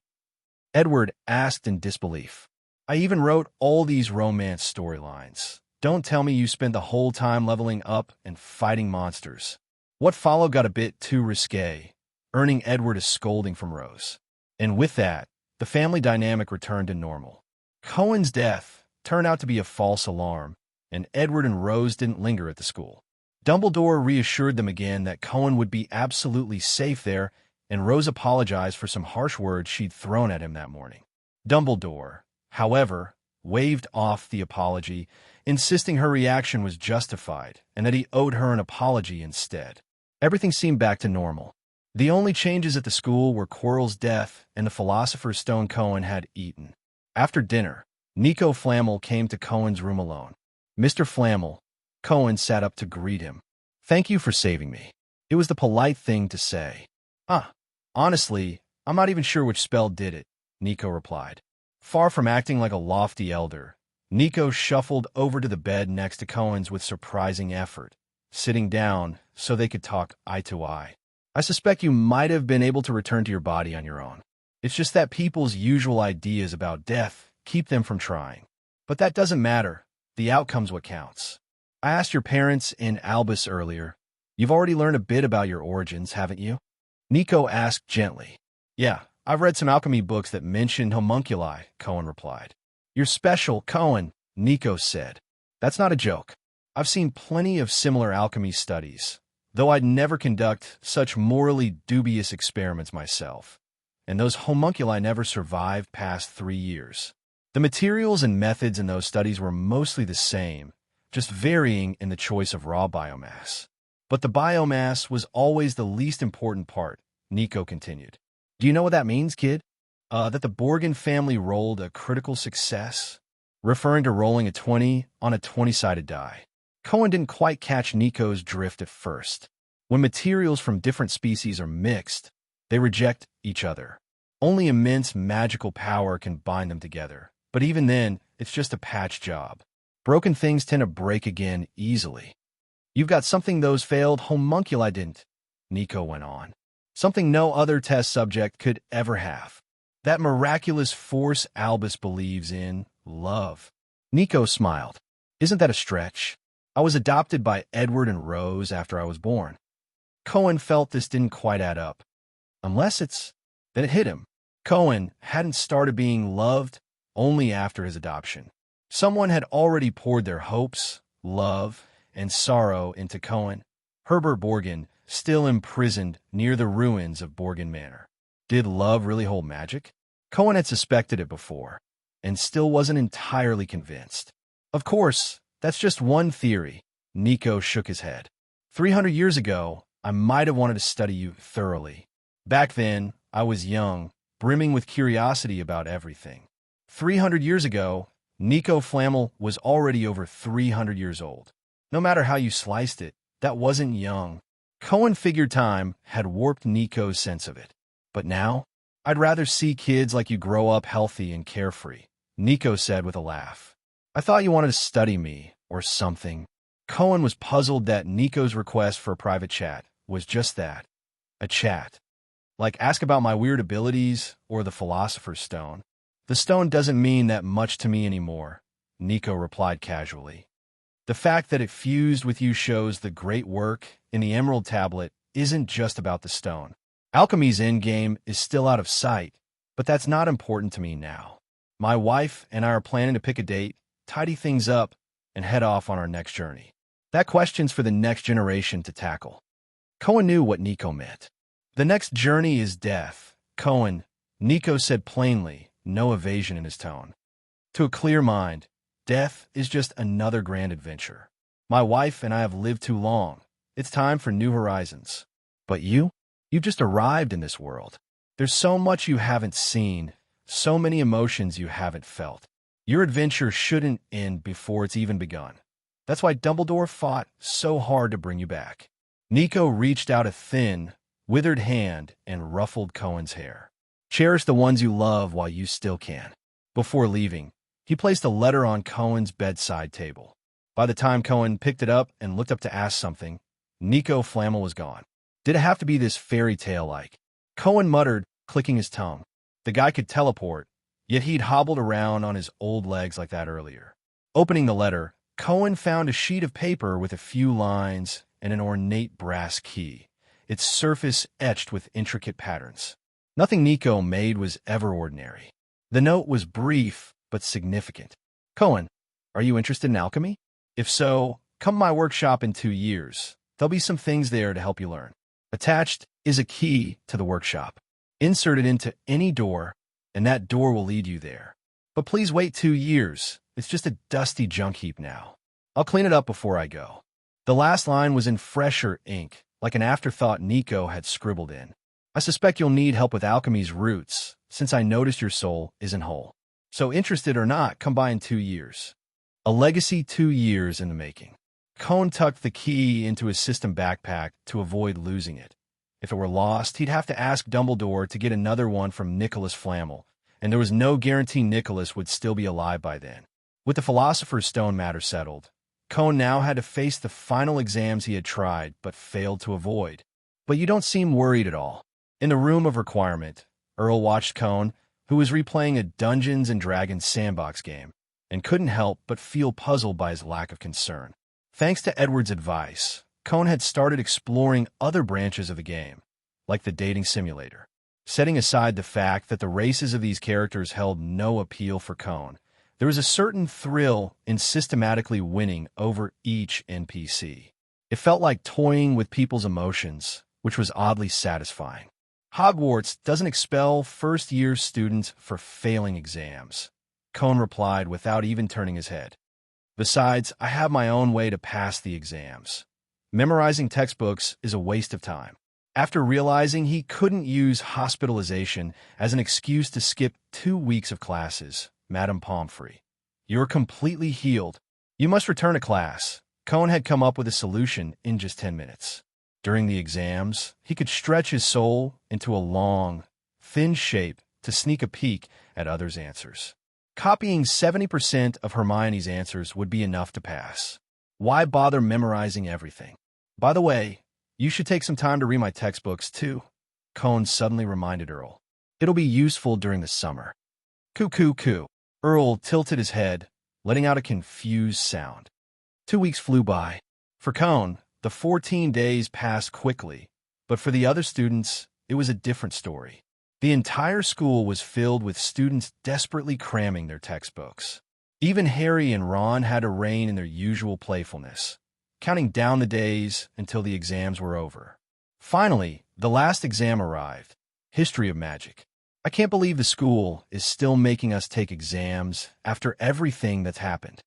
Edward asked in disbelief. I even wrote all these romance storylines. Don't tell me you spent the whole time leveling up and fighting monsters. What followed got a bit too risque, earning Edward a scolding from Rose. And with that, the family dynamic returned to normal. Cohen's death turned out to be a false alarm, and Edward and Rose didn't linger at the school. Dumbledore reassured them again that Cohen would be absolutely safe there, and Rose apologized for some harsh words she'd thrown at him that morning. Dumbledore, however, waved off the apology, insisting her reaction was justified and that he owed her an apology instead. Everything seemed back to normal. The only changes at the school were Quirrell's death and the Philosopher's Stone Cohen had eaten. After dinner, Nico Flamel came to Cohen's room alone. Mr. Flamel, Cohen sat up to greet him. Thank you for saving me. It was the polite thing to say. Honestly, I'm not even sure which spell did it, Nico replied. Far from acting like a lofty elder, Nico shuffled over to the bed next to Cohen's with surprising effort, sitting down so they could talk eye to eye. I suspect you might have been able to return to your body on your own. It's just that people's usual ideas about death keep them from trying. But that doesn't matter. The outcome's what counts. I asked your parents in Albus earlier. You've already learned a bit about your origins, haven't you? Nico asked gently. Yeah, I've read some alchemy books that mentioned homunculi, Cohen replied. You're special, Cohen, Nico said. That's not a joke. I've seen plenty of similar alchemy studies, though I'd never conduct such morally dubious experiments myself. And those homunculi never survived past 3 years. The materials and methods in those studies were mostly the same, just varying in the choice of raw biomass. But the biomass was always the least important part, Nico continued. Do you know what that means, kid? That the Borgin family rolled a critical success, referring to rolling a 20 on a 20-sided die. Cohen didn't quite catch Nico's drift at first. When materials from different species are mixed, they reject each other. Only immense magical power can bind them together, but even then, it's just a patch job. Broken things tend to break again easily. You've got something those failed homunculi didn't, Nico went on. Something no other test subject could ever have. That miraculous force Albus believes in, love. Nico smiled. Isn't that a stretch? I was adopted by Edward and Rose after I was born. Cohen felt this didn't quite add up. Unless it's... Then it hit him. Cohen hadn't started being loved only after his adoption. Someone had already poured their hopes, love, and sorrow into Cohen, Herbert Borgin, still imprisoned near the ruins of Borgin Manor. Did love really hold magic? Cohen had suspected it before, and still wasn't entirely convinced. Of course, that's just one theory. Nico shook his head. 300 years ago, I might have wanted to study you thoroughly. Back then, I was young, brimming with curiosity about everything. 300 years ago, Nico Flamel was already over 300 years old. No matter how you sliced it, that wasn't young. Cohen figured time had warped Nico's sense of it. But now, I'd rather see kids like you grow up healthy and carefree, Nico said with a laugh. I thought you wanted to study me, or something. Cohen was puzzled that Nico's request for a private chat was just that, a chat. Like ask about my weird abilities or the Philosopher's Stone. The stone doesn't mean that much to me anymore, Nico replied casually. The fact that it fused with you shows the great work in the Emerald Tablet isn't just about the stone. Alchemy's endgame is still out of sight, but that's not important to me now. My wife and I are planning to pick a date, tidy things up, and head off on our next journey. That question's for the next generation to tackle. Cohen knew what Nico meant. The next journey is death. Cohen, Nico said plainly, no evasion in his tone. To a clear mind, death is just another grand adventure. My wife and I have lived too long. It's time for new horizons. But you've just arrived in this world. There's so much you haven't seen, so many emotions you haven't felt. Your adventure shouldn't end before it's even begun. That's why Dumbledore fought so hard to bring you back. Nico reached out a thin, withered hand and ruffled Cohen's hair. Cherish the ones you love while you still can. Before leaving, he placed a letter on Cohen's bedside table. By the time Cohen picked it up and looked up to ask something, Nico Flamel was gone. Did it have to be this fairy tale-like? Cohen muttered, clicking his tongue. The guy could teleport, yet he'd hobbled around on his old legs like that earlier. Opening the letter, Cohen found a sheet of paper with a few lines and an ornate brass key, its surface etched with intricate patterns. Nothing Nico made was ever ordinary. The note was brief but significant. Cohen, are you interested in alchemy? If so, come to my workshop in 2 years. There'll be some things there to help you learn. Attached is a key to the workshop. Insert it into any door, and that door will lead you there. But please wait 2 years. It's just a dusty junk heap now. I'll clean it up before I go. The last line was in fresher ink, like an afterthought Nico had scribbled in. I suspect you'll need help with alchemy's roots, since I noticed your soul isn't whole. So interested or not, come by in 2 years. A legacy 2 years in the making. Cohen tucked the key into his system backpack to avoid losing it. If it were lost, he'd have to ask Dumbledore to get another one from Nicholas Flamel, and there was no guarantee Nicholas would still be alive by then. With the Philosopher's Stone matter settled, Cohen now had to face the final exams he had tried but failed to avoid. But you don't seem worried at all. In the room of requirement, Earl watched Cohen, who was replaying a Dungeons & Dragons sandbox game, and couldn't help but feel puzzled by his lack of concern. Thanks to Edward's advice, Cohen had started exploring other branches of the game, like the dating simulator. Setting aside the fact that the races of these characters held no appeal for Cohen, there was a certain thrill in systematically winning over each NPC. It felt like toying with people's emotions, which was oddly satisfying. Hogwarts doesn't expel first-year students for failing exams, Cohen replied without even turning his head. Besides, I have my own way to pass the exams. Memorizing textbooks is a waste of time. After realizing he couldn't use hospitalization as an excuse to skip 2 weeks of classes, Madame Pomfrey, "You're completely healed. You must return to class." Cohn had come up with a solution in just 10 minutes. During the exams, he could stretch his soul into a long, thin shape to sneak a peek at others' answers. Copying 70% of Hermione's answers would be enough to pass. Why bother memorizing everything? By the way, you should take some time to read my textbooks, too, Cohn suddenly reminded Earl. "It'll be useful during the summer." "Coo, coo, coo." Earl tilted his head, letting out a confused sound. 2 weeks flew by. For Cohn, the 14 days passed quickly, but for the other students, it was a different story. The entire school was filled with students desperately cramming their textbooks. Even Harry and Ron had to rein in their usual playfulness, counting down the days until the exams were over. Finally, the last exam arrived, History of Magic. "I can't believe the school is still making us take exams after everything that's happened."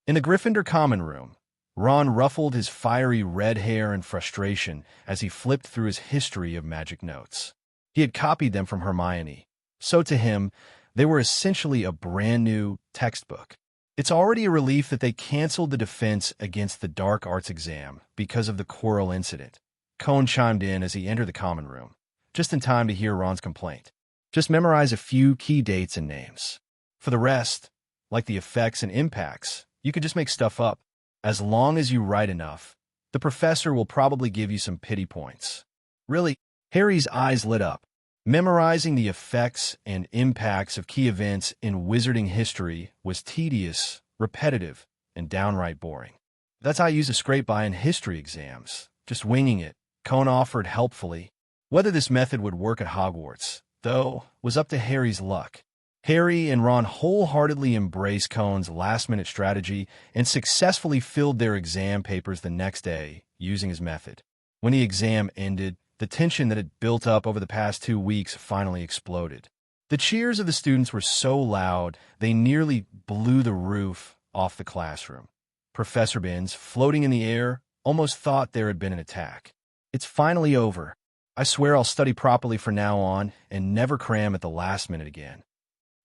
In the Gryffindor common room, Ron ruffled his fiery red hair in frustration as he flipped through his History of Magic notes. He had copied them from Hermione, so to him, they were essentially a brand new textbook. It's already a relief that they canceled the defense against the dark arts exam because of the Quirrell incident. Cohn chimed in as he entered the common room, just in time to hear Ron's complaint. "Just memorize a few key dates and names. For the rest, like the effects and impacts, you could just make stuff up. As long as you write enough, the professor will probably give you some pity points." "Really?" Harry's eyes lit up. Memorizing the effects and impacts of key events in wizarding history was tedious, repetitive, and downright boring. "That's how I used to scrape by in history exams, just winging it," Cohn offered helpfully. Whether this method would work at Hogwarts, though, was up to Harry's luck. Harry and Ron wholeheartedly embraced Cohn's last-minute strategy and successfully filled their exam papers the next day using his method. When the exam ended, the tension that had built up over the past 2 weeks finally exploded. The cheers of the students were so loud, they nearly blew the roof off the classroom. Professor Binns, floating in the air, almost thought there had been an attack. "It's finally over. I swear I'll study properly from now on and never cram at the last minute again."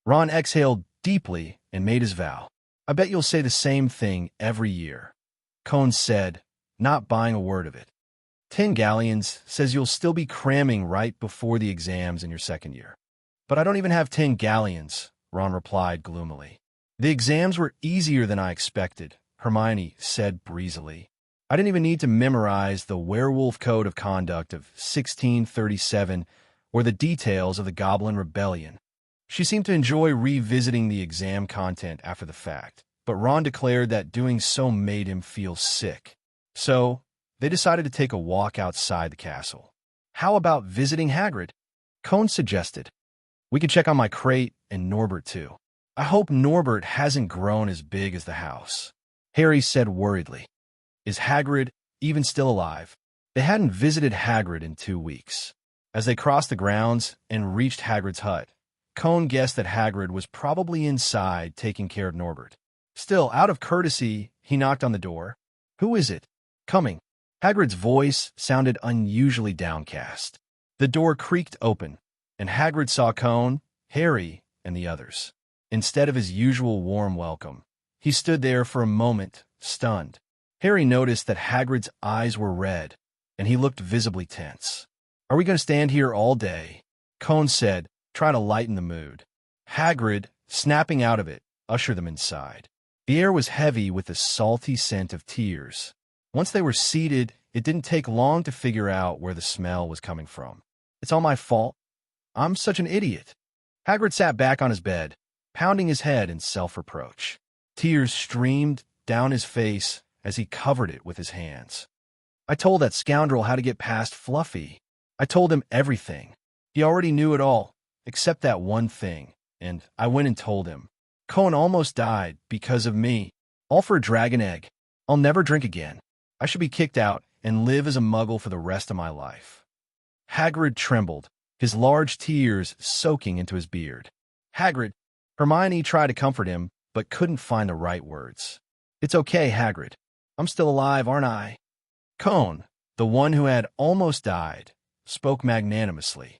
Ron exhaled deeply and made his vow. "I bet you'll say the same thing every year," Cohn said, not buying a word of it. 10 galleons says you'll still be cramming right before the exams in your second year." "But I don't even have 10 galleons, Ron replied gloomily. "The exams were easier than I expected," Hermione said breezily. "I didn't even need to memorize the Werewolf Code of Conduct of 1637 or the details of the Goblin Rebellion." She seemed to enjoy revisiting the exam content after the fact, but Ron declared that doing so made him feel sick. So, they decided to take a walk outside the castle. "How about visiting Hagrid?" Cohn suggested. "We could check on my crate and Norbert, too. I hope Norbert hasn't grown as big as the house," Harry said worriedly. "Is Hagrid even still alive?" They hadn't visited Hagrid in 2 weeks. As they crossed the grounds and reached Hagrid's hut, Cohn guessed that Hagrid was probably inside taking care of Norbert. Still, out of courtesy, he knocked on the door. "Who is it? Coming?" Hagrid's voice sounded unusually downcast. The door creaked open, and Hagrid saw Cohn, Harry, and the others. Instead of his usual warm welcome, he stood there for a moment, stunned. Harry noticed that Hagrid's eyes were red, and he looked visibly tense. "Are we going to stand here all day?" Cohn said, trying to lighten the mood. Hagrid, snapping out of it, ushered them inside. The air was heavy with the salty scent of tears. Once they were seated, it didn't take long to figure out where the smell was coming from. "It's all my fault. I'm such an idiot." Hagrid sat back on his bed, pounding his head in self-reproach. Tears streamed down his face as he covered it with his hands. "I told that scoundrel how to get past Fluffy. I told him everything. He already knew it all, except that one thing, and I went and told him. Cohen almost died because of me. All for a dragon egg. I'll never drink again. I should be kicked out and live as a muggle for the rest of my life." Hagrid trembled, his large tears soaking into his beard. "Hagrid," Hermione tried to comfort him, but couldn't find the right words. "It's okay, Hagrid. I'm still alive, aren't I?" Cohn, the one who had almost died, spoke magnanimously.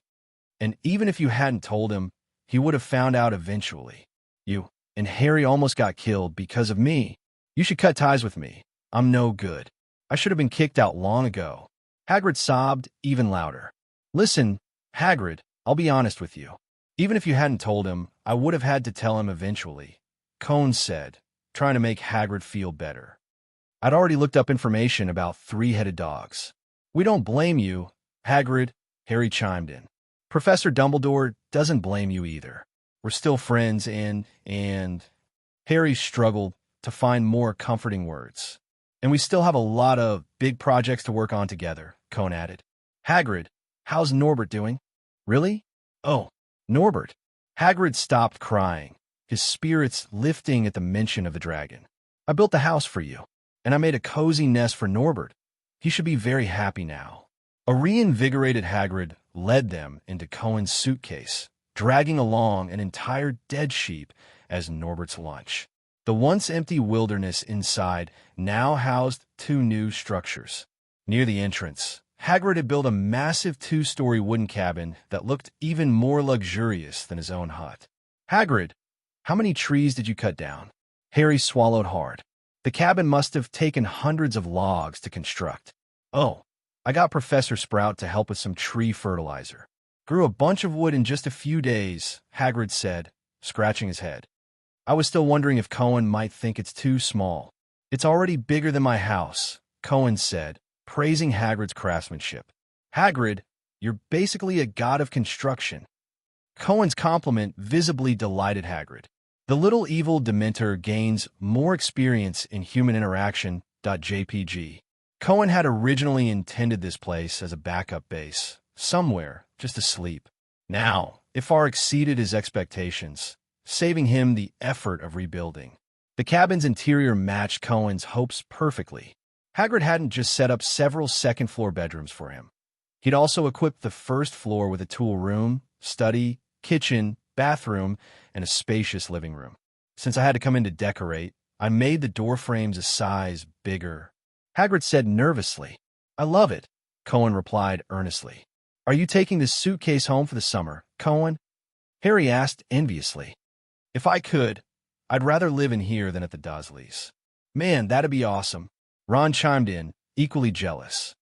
And even if you hadn't told him, he would have found out eventually. You and Harry almost got killed because of me. You should cut ties with me. I'm no good. I should have been kicked out long ago. Hagrid sobbed even louder. Listen, Hagrid, I'll be honest with you. Even if you hadn't told him, I would have had to tell him eventually, Cone said, trying to make Hagrid feel better. I'd already looked up information about three-headed dogs. We don't blame you, Hagrid, Harry chimed in. Professor Dumbledore doesn't blame you either. We're still friends and Harry struggled to find more comforting words. And we still have a lot of big projects to work on together, Cone added. Hagrid, how's Norbert doing? Really? Oh, Norbert. Hagrid stopped crying, his spirits lifting at the mention of the dragon. I built the house for you, and I made a cozy nest for Norbert. He should be very happy now. A reinvigorated Hagrid led them into Cohen's suitcase, dragging along an entire dead sheep as Norbert's lunch. The once empty wilderness inside now housed two new structures. Near the entrance, Hagrid had built a massive two-story wooden cabin that looked even more luxurious than his own hut. Hagrid, how many trees did you cut down? Harry swallowed hard. The cabin must have taken hundreds of logs to construct. Oh, I got Professor Sprout to help with some tree fertilizer. Grew a bunch of wood in just a few days, Hagrid said, scratching his head. I was still wondering if Cohen might think it's too small. It's already bigger than my house, Cohen said, praising Hagrid's craftsmanship. Hagrid, you're basically a god of construction. Cohen's compliment visibly delighted Hagrid. The little evil Dementor gains more experience in human interaction. JPG. Cohen had originally intended this place as a backup base, somewhere, just to sleep. Now, it far exceeded his expectations, saving him the effort of rebuilding. The cabin's interior matched Cohen's hopes perfectly. Hagrid hadn't just set up several second-floor bedrooms for him. He'd also equipped the first floor with a tool room, study, kitchen, bathroom, and a spacious living room. Since I had to come in to decorate, I made the door frames a size bigger. Hagrid said nervously. I love it, Cohen replied earnestly. Are you taking this suitcase home for the summer, Cohen? Harry asked enviously. If I could, I'd rather live in here than at the Dursleys. Man, that'd be awesome. Ron chimed in, equally jealous.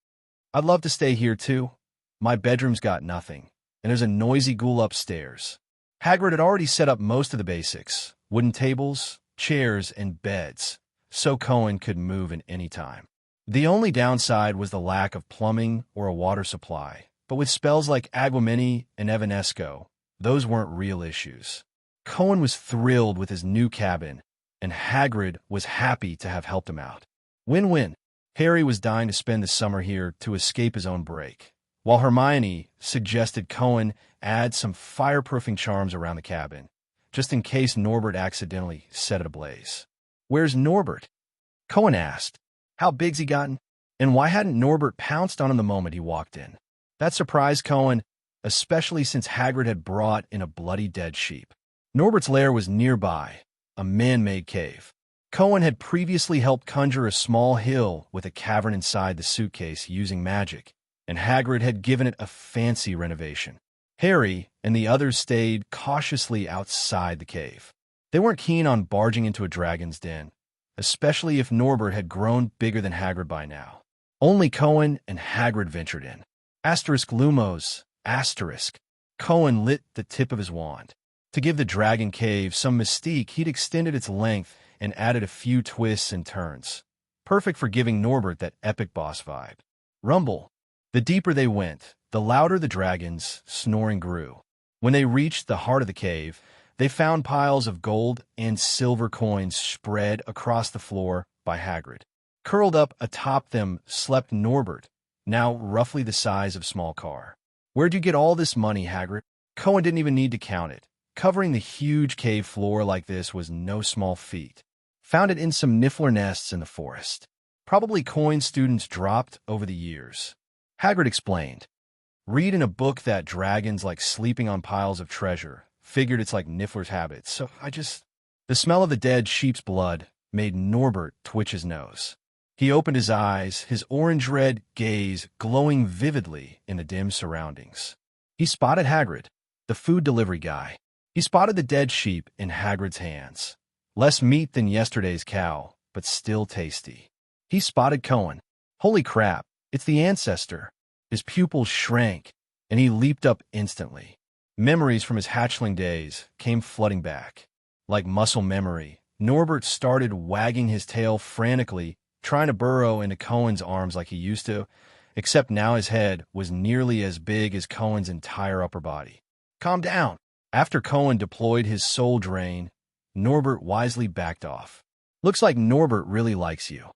I'd love to stay here too. My bedroom's got nothing, and there's a noisy ghoul upstairs. Hagrid had already set up most of the basics, wooden tables, chairs, and beds, so Cohen could move in any time. The only downside was the lack of plumbing or a water supply, but with spells like Aguamini and Evanesco, those weren't real issues. Cohen was thrilled with his new cabin, and Hagrid was happy to have helped him out. Win-win. Harry was dying to spend the summer here to escape his own break, while Hermione suggested Cohen add some fireproofing charms around the cabin, just in case Norbert accidentally set it ablaze. Where's Norbert? Cohen asked. How big's he gotten? And why hadn't Norbert pounced on him the moment he walked in? That surprised Cohen, especially since Hagrid had brought in a bloody dead sheep. Norbert's lair was nearby, a man-made cave. Cohen had previously helped conjure a small hill with a cavern inside the suitcase using magic, and Hagrid had given it a fancy renovation. Harry and the others stayed cautiously outside the cave. They weren't keen on barging into a dragon's den, especially if Norbert had grown bigger than Hagrid by now. Only Cohen and Hagrid ventured in. Asterisk Lumos, asterisk. Cohen lit the tip of his wand. To give the dragon cave some mystique, he'd extended its length and added a few twists and turns. Perfect for giving Norbert that epic boss vibe. Rumble. The deeper they went, the louder the dragon's snoring grew. When they reached the heart of the cave, they found piles of gold and silver coins spread across the floor by Hagrid. Curled up atop them slept Norbert, now roughly the size of a small car. Where'd you get all this money, Hagrid? Cohen didn't even need to count it. Covering the huge cave floor like this was no small feat. Found it in some niffler nests in the forest. Probably coins students dropped over the years. Hagrid explained. Read in a book that dragons like sleeping on piles of treasure. Figured it's like Niffler's habits, so The smell of the dead sheep's blood made Norbert twitch his nose. He opened his eyes, his orange-red gaze glowing vividly in the dim surroundings. He spotted Hagrid, the food delivery guy. He spotted the dead sheep in Hagrid's hands. Less meat than yesterday's cow, but still tasty. He spotted Cohen. Holy crap, it's the ancestor. His pupils shrank, and he leaped up instantly. Memories from his hatchling days came flooding back. Like muscle memory, Norbert started wagging his tail frantically, trying to burrow into Cohen's arms like he used to, except now his head was nearly as big as Cohen's entire upper body. Calm down. After Cohen deployed his soul drain, Norbert wisely backed off. Looks like Norbert really likes you,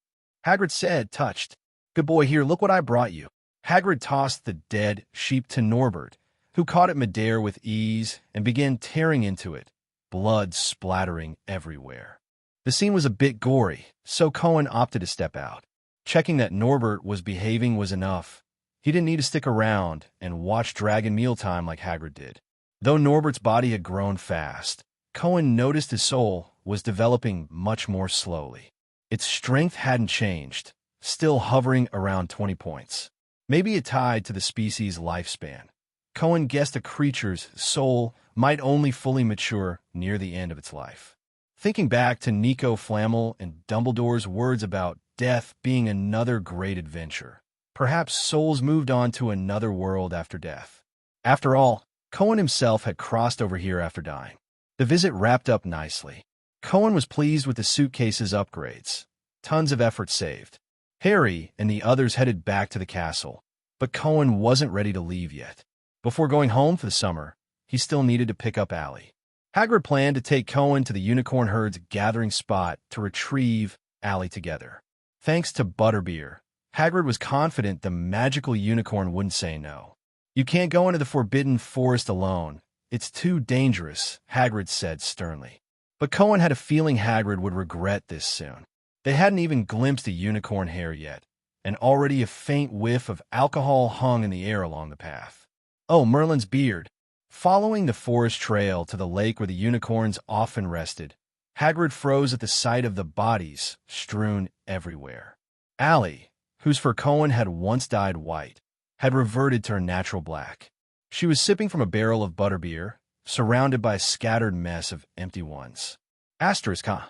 Hagrid said, touched. Good boy, here, look what I brought you. Hagrid tossed the dead sheep to Norbert, who caught it midair with ease and began tearing into it, blood splattering everywhere. The scene was a bit gory, so Cohen opted to step out. Checking that Norbert was behaving was enough. He didn't need to stick around and watch Dragon Mealtime like Hagrid did. Though Norbert's body had grown fast, Cohen noticed his soul was developing much more slowly. Its strength hadn't changed, still hovering around 20 points. Maybe it tied to the species' lifespan. Cohen guessed a creature's soul might only fully mature near the end of its life. Thinking back to Nico Flamel and Dumbledore's words about death being another great adventure, perhaps souls moved on to another world after death. After all, Cohen himself had crossed over here after dying. The visit wrapped up nicely. Cohen was pleased with the suitcase's upgrades. Tons of effort saved. Harry and the others headed back to the castle, but Cohen wasn't ready to leave yet. Before going home for the summer, he still needed to pick up Allie. Hagrid planned to take Cohen to the unicorn herd's gathering spot to retrieve Allie together. Thanks to Butterbeer, Hagrid was confident the magical unicorn wouldn't say no. You can't go into the Forbidden Forest alone. It's too dangerous, Hagrid said sternly. But Cohen had a feeling Hagrid would regret this soon. They hadn't even glimpsed a unicorn hair yet, and already a faint whiff of alcohol hung in the air along the path. Oh, Merlin's beard. Following the forest trail to the lake where the unicorns often rested, Hagrid froze at the sight of the bodies strewn everywhere. Allie, whose fur Cohen had once dyed white, had reverted to her natural black. She was sipping from a barrel of butterbeer, surrounded by a scattered mess of empty ones. Asterisk, huh?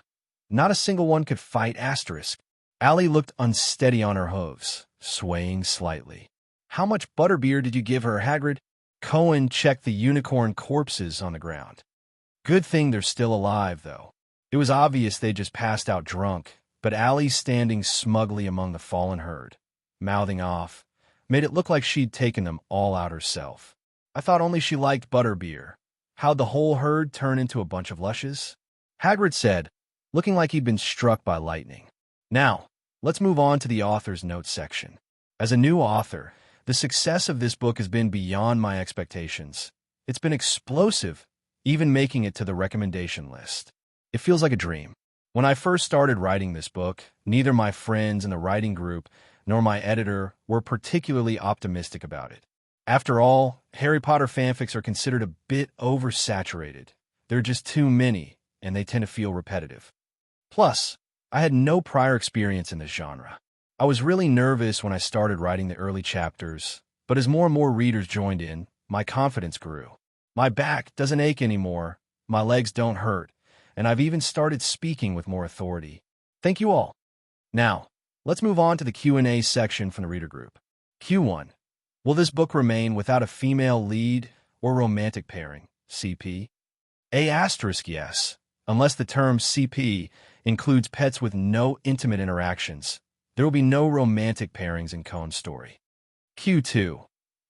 Not a single one could fight Asterisk. Allie looked unsteady on her hooves, swaying slightly. How much butterbeer did you give her, Hagrid? Cohen checked the unicorn corpses on the ground. Good thing they're still alive, though. It was obvious they just passed out drunk, but Allie, standing smugly among the fallen herd, mouthing off, made it look like she'd taken them all out herself. I thought only she liked butterbeer. How'd the whole herd turn into a bunch of lushes? Hagrid said, looking like he'd been struck by lightning. Now, let's move on to the author's notes section. As a new author, the success of this book has been beyond my expectations. It's been explosive, even making it to the recommendation list. It feels like a dream. When I first started writing this book, neither my friends in the writing group nor my editor were particularly optimistic about it. After all, Harry Potter fanfics are considered a bit oversaturated. There are just too many, and they tend to feel repetitive. Plus, I had no prior experience in this genre. I was really nervous when I started writing the early chapters, but as more and more readers joined in, my confidence grew. My back doesn't ache anymore, my legs don't hurt, and I've even started speaking with more authority. Thank you all. Now, let's move on to the Q&A section from the reader group. Q1. Will this book remain without a female lead or romantic pairing? CP? Yes, unless the term CP includes pets with no intimate interactions. There will be no romantic pairings in Cohen's story. Q2.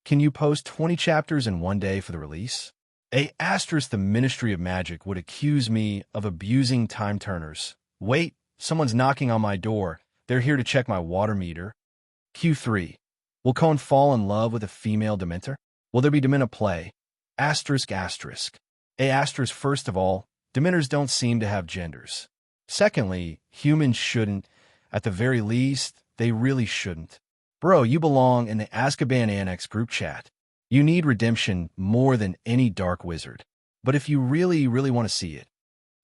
Can you post 20 chapters in one day for the release? The Ministry of Magic would accuse me of abusing time turners. Wait, someone's knocking on my door. They're here to check my water meter. Q3. Will Cohen fall in love with a female Dementor? Will there be Dementor play? First of all, Dementors don't seem to have genders. Secondly, humans shouldn't. At the very least, they really shouldn't. Bro, you belong in the Azkaban Annex group chat. You need redemption more than any dark wizard. But if you really want to see it.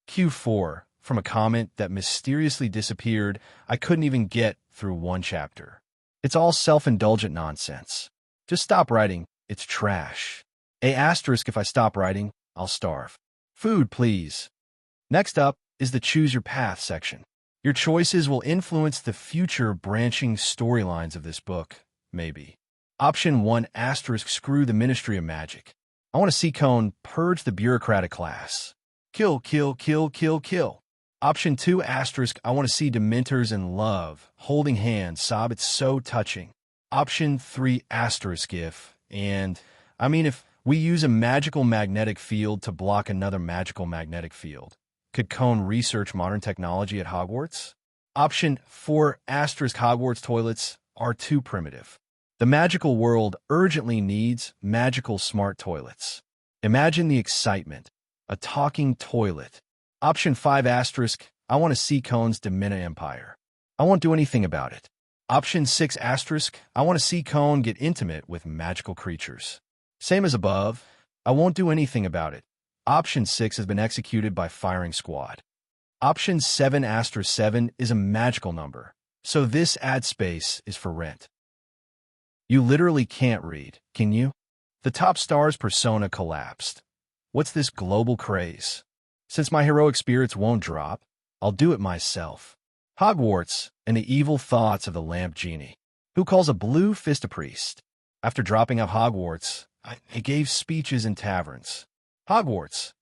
Q4. From a comment that mysteriously disappeared, I couldn't even get through one chapter. It's all self-indulgent nonsense. Just stop writing. It's trash. A asterisk if I stop writing, I'll starve. Food, please. Next up is the Choose Your Path section. Your choices will influence the future branching storylines of this book, maybe. Option 1 asterisk screw the Ministry of Magic. I want to see Cone purge the bureaucratic class. Kill, kill, kill, kill, kill. Option 2 asterisk I want to see Dementors in love, holding hands, sob, it's so touching. Option 3 asterisk if we use a magical magnetic field to block another magical magnetic field. Could Cone research modern technology at Hogwarts? Option 4 asterisk Hogwarts toilets are too primitive. The magical world urgently needs magical smart toilets. Imagine the excitement. A talking toilet. Option 5 asterisk I want to see Cone's Dementor empire. I won't do anything about it. Option 6 asterisk I want to see Cone get intimate with magical creatures. Same as above, I won't do anything about it. Option 6 has been executed by firing squad. Option 7 asterisk 7 is a magical number, so this ad space is for rent. You literally can't read, can you? The top star's persona collapsed. What's this global craze? Since my heroic spirits won't drop, I'll do it myself. Hogwarts and the evil thoughts of the lamp genie, who calls a blue fist a priest. After dropping out Hogwarts, I gave speeches in taverns. Hogwarts.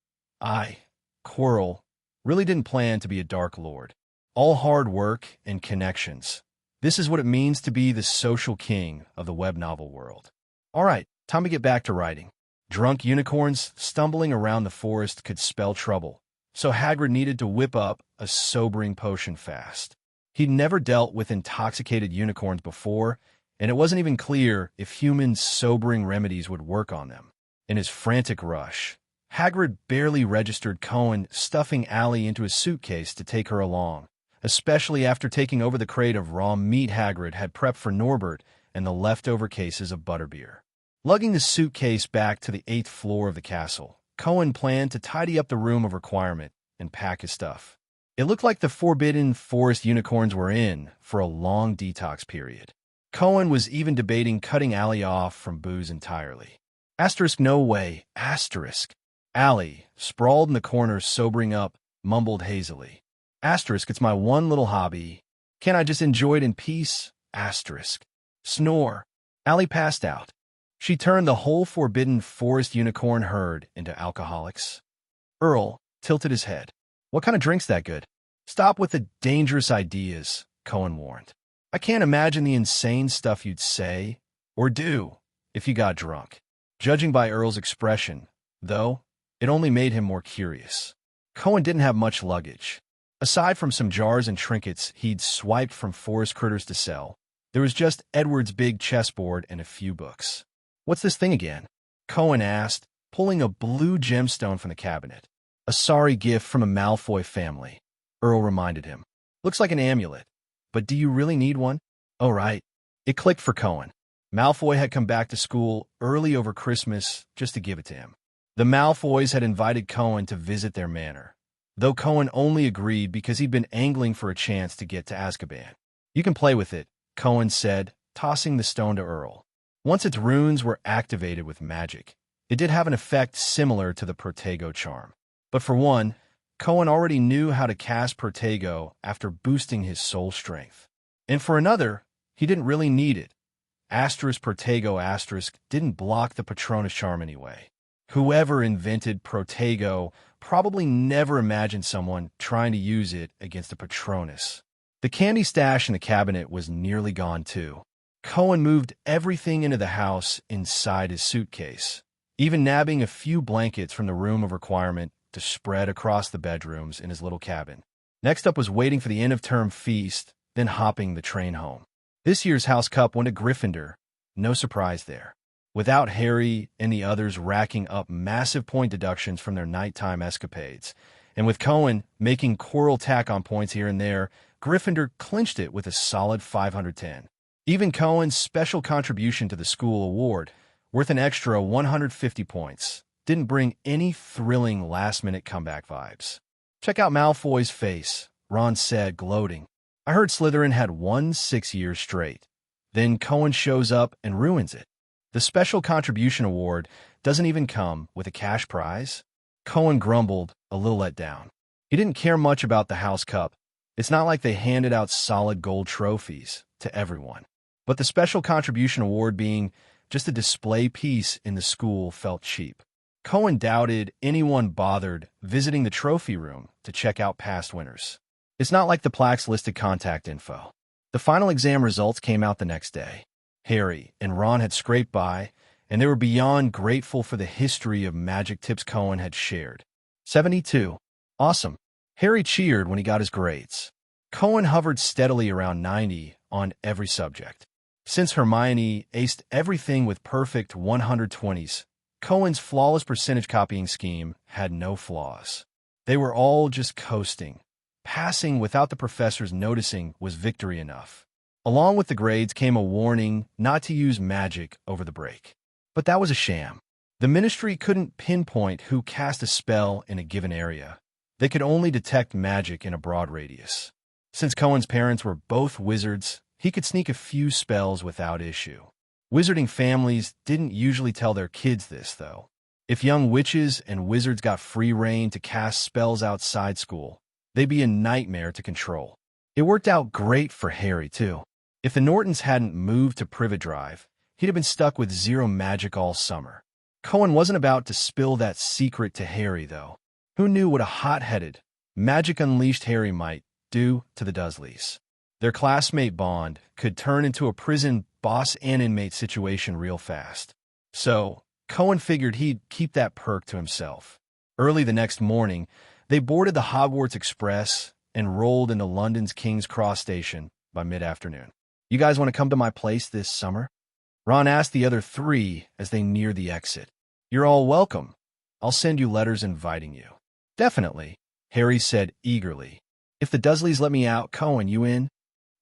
Quirrell, really didn't plan to be a Dark Lord. All hard work and connections. This is what it means to be the social king of the web novel world. All right, time to get back to writing. Drunk unicorns stumbling around the forest could spell trouble, so Hagrid needed to whip up a sobering potion fast. He'd never dealt with intoxicated unicorns before, and it wasn't even clear if human sobering remedies would work on them. In his frantic rush, Hagrid barely registered Cohen stuffing Allie into his suitcase to take her along, especially after taking over the crate of raw meat Hagrid had prepped for Norbert and the leftover cases of butterbeer. Lugging the suitcase back to the 8th floor of the castle, Cohen planned to tidy up the room of requirement and pack his stuff. It looked like the Forbidden Forest unicorns were in for a long detox period. Cohen was even debating cutting Allie off from booze entirely. Asterisk no way, asterisk. Allie, sprawled in the corner sobering up, mumbled hazily. Asterisk, it's my one little hobby. Can't I just enjoy it in peace? Asterisk. Snore. Allie passed out. She turned the whole Forbidden Forest unicorn herd into alcoholics. Earl tilted his head. What kind of drink's that good? Stop with the dangerous ideas, Cohen warned. I can't imagine the insane stuff you'd say or do if you got drunk. Judging by Earl's expression, though, it only made him more curious. Cohen didn't have much luggage. Aside from some jars and trinkets he'd swiped from forest critters to sell, there was just Edward's big chessboard and a few books. What's this thing again? Cohen asked, pulling a blue gemstone from the cabinet. A sorry gift from a Malfoy family, Earl reminded him. Looks like an amulet, but do you really need one? Oh, right. It clicked for Cohen. Malfoy had come back to school early over Christmas just to give it to him. The Malfoys had invited Cohen to visit their manor, though Cohen only agreed because he'd been angling for a chance to get to Azkaban. You can play with it, Cohen said, tossing the stone to Earl. Once its runes were activated with magic, it did have an effect similar to the Protego charm. But for one, Cohen already knew how to cast Protego after boosting his soul strength. And for another, he didn't really need it. Asterisk Protego asterisk didn't block the Patronus charm anyway. Whoever invented Protego probably never imagined someone trying to use it against a Patronus. The candy stash in the cabinet was nearly gone too. Cohen moved everything into the house inside his suitcase, even nabbing a few blankets from the room of requirement to spread across the bedrooms in his little cabin. Next up was waiting for the end-of-term feast, then hopping the train home. This year's House Cup went to Gryffindor. No surprise there. Without Harry and the others racking up massive point deductions from their nighttime escapades, and with Cohen making Quirrell tack-on points here and there, Gryffindor clinched it with a solid 510. Even Cohen's special contribution to the school award, worth an extra 150 points, didn't bring any thrilling last-minute comeback vibes. Check out Malfoy's face, Ron said, gloating. I heard Slytherin had won 6 years straight. Then Cohen shows up and ruins it. The special contribution award doesn't even come with a cash prize. Cohen grumbled, a little let down. He didn't care much about the House Cup. It's not like they handed out solid gold trophies to everyone. But the special contribution award being just a display piece in the school felt cheap. Cohen doubted anyone bothered visiting the trophy room to check out past winners. It's not like the plaques listed contact info. The final exam results came out the next day. Harry and Ron had scraped by, and they were beyond grateful for the history of magic tips Cohen had shared. 72. Awesome. Harry cheered when he got his grades. Cohen hovered steadily around 90 on every subject. Since Hermione aced everything with perfect 120s, Cohen's flawless percentage copying scheme had no flaws. They were all just coasting. Passing without the professors noticing was victory enough. Along with the grades came a warning not to use magic over the break. But that was a sham. The Ministry couldn't pinpoint who cast a spell in a given area. They could only detect magic in a broad radius. Since Cohen's parents were both wizards, he could sneak a few spells without issue. Wizarding families didn't usually tell their kids this, though. If young witches and wizards got free rein to cast spells outside school, they'd be a nightmare to control. It worked out great for Harry, too. If the Nortons hadn't moved to Privet Drive, he'd have been stuck with zero magic all summer. Cohen wasn't about to spill that secret to Harry, though. Who knew what a hot-headed, magic-unleashed Harry might do to the Dursleys? Their classmate bond could turn into a prison boss and inmate situation real fast. So, Cohen figured he'd keep that perk to himself. Early the next morning, they boarded the Hogwarts Express and rolled into London's King's Cross station by mid-afternoon. "You guys want to come to my place this summer?" Ron asked the other three as they neared the exit. "You're all welcome. I'll send you letters inviting you." "Definitely," Harry said eagerly. "If the Dursleys let me out, Cohen, you in?"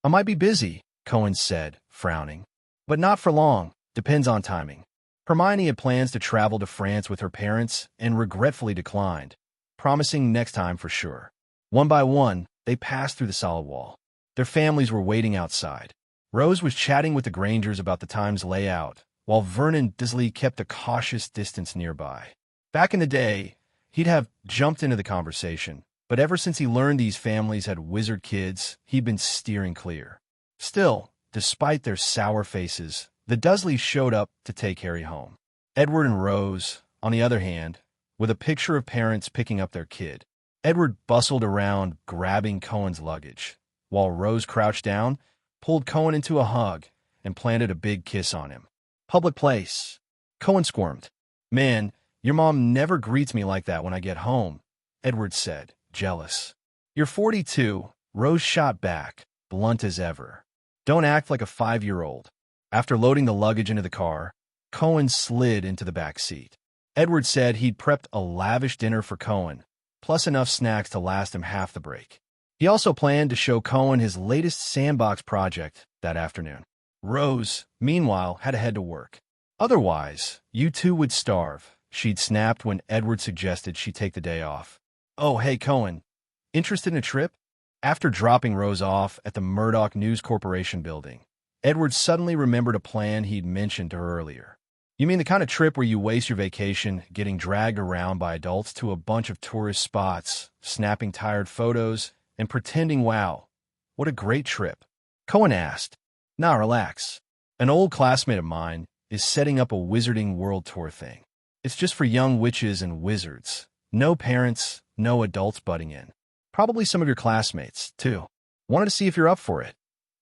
"I might be busy," Cohen said, frowning. "But not for long. Depends on timing." Hermione had plans to travel to France with her parents and regretfully declined, promising next time for sure. One by one, they passed through the solid wall. Their families were waiting outside. Rose was chatting with the Grangers about the time's layout, while Vernon Dursley kept a cautious distance nearby. Back in the day, he'd have jumped into the conversation, but ever since he learned these families had wizard kids, he'd been steering clear. Still, despite their sour faces, the Dursleys showed up to take Harry home. Edward and Rose, on the other hand, with a picture of parents picking up their kid. Edward bustled around grabbing Cohen's luggage, while Rose crouched down, pulled Cohen into a hug, and planted a big kiss on him. "Public place." Cohen squirmed. "Man, your mom never greets me like that when I get home," Edward said, jealous. "You're 42, Rose shot back, blunt as ever. "Don't act like a 5-year-old. After loading the luggage into the car, Cohen slid into the back seat. Edward said he'd prepped a lavish dinner for Cohen, plus enough snacks to last him half the break. He also planned to show Cohen his latest sandbox project that afternoon. Rose, meanwhile, had to head to work. "Otherwise, you two would starve," she'd snapped when Edward suggested she take the day off. "Oh, hey, Cohen, interested in a trip?" After dropping Rose off at the Murdoch News Corporation building, Edward suddenly remembered a plan he'd mentioned to her earlier. "You mean the kind of trip where you waste your vacation getting dragged around by adults to a bunch of tourist spots, snapping tired photos, and pretending, wow, what a great trip?" Cohen asked. "Nah, relax. An old classmate of mine is setting up a Wizarding World Tour thing. It's just for young witches and wizards. No parents, no adults butting in. Probably some of your classmates, too. Wanted to see if you're up for it,"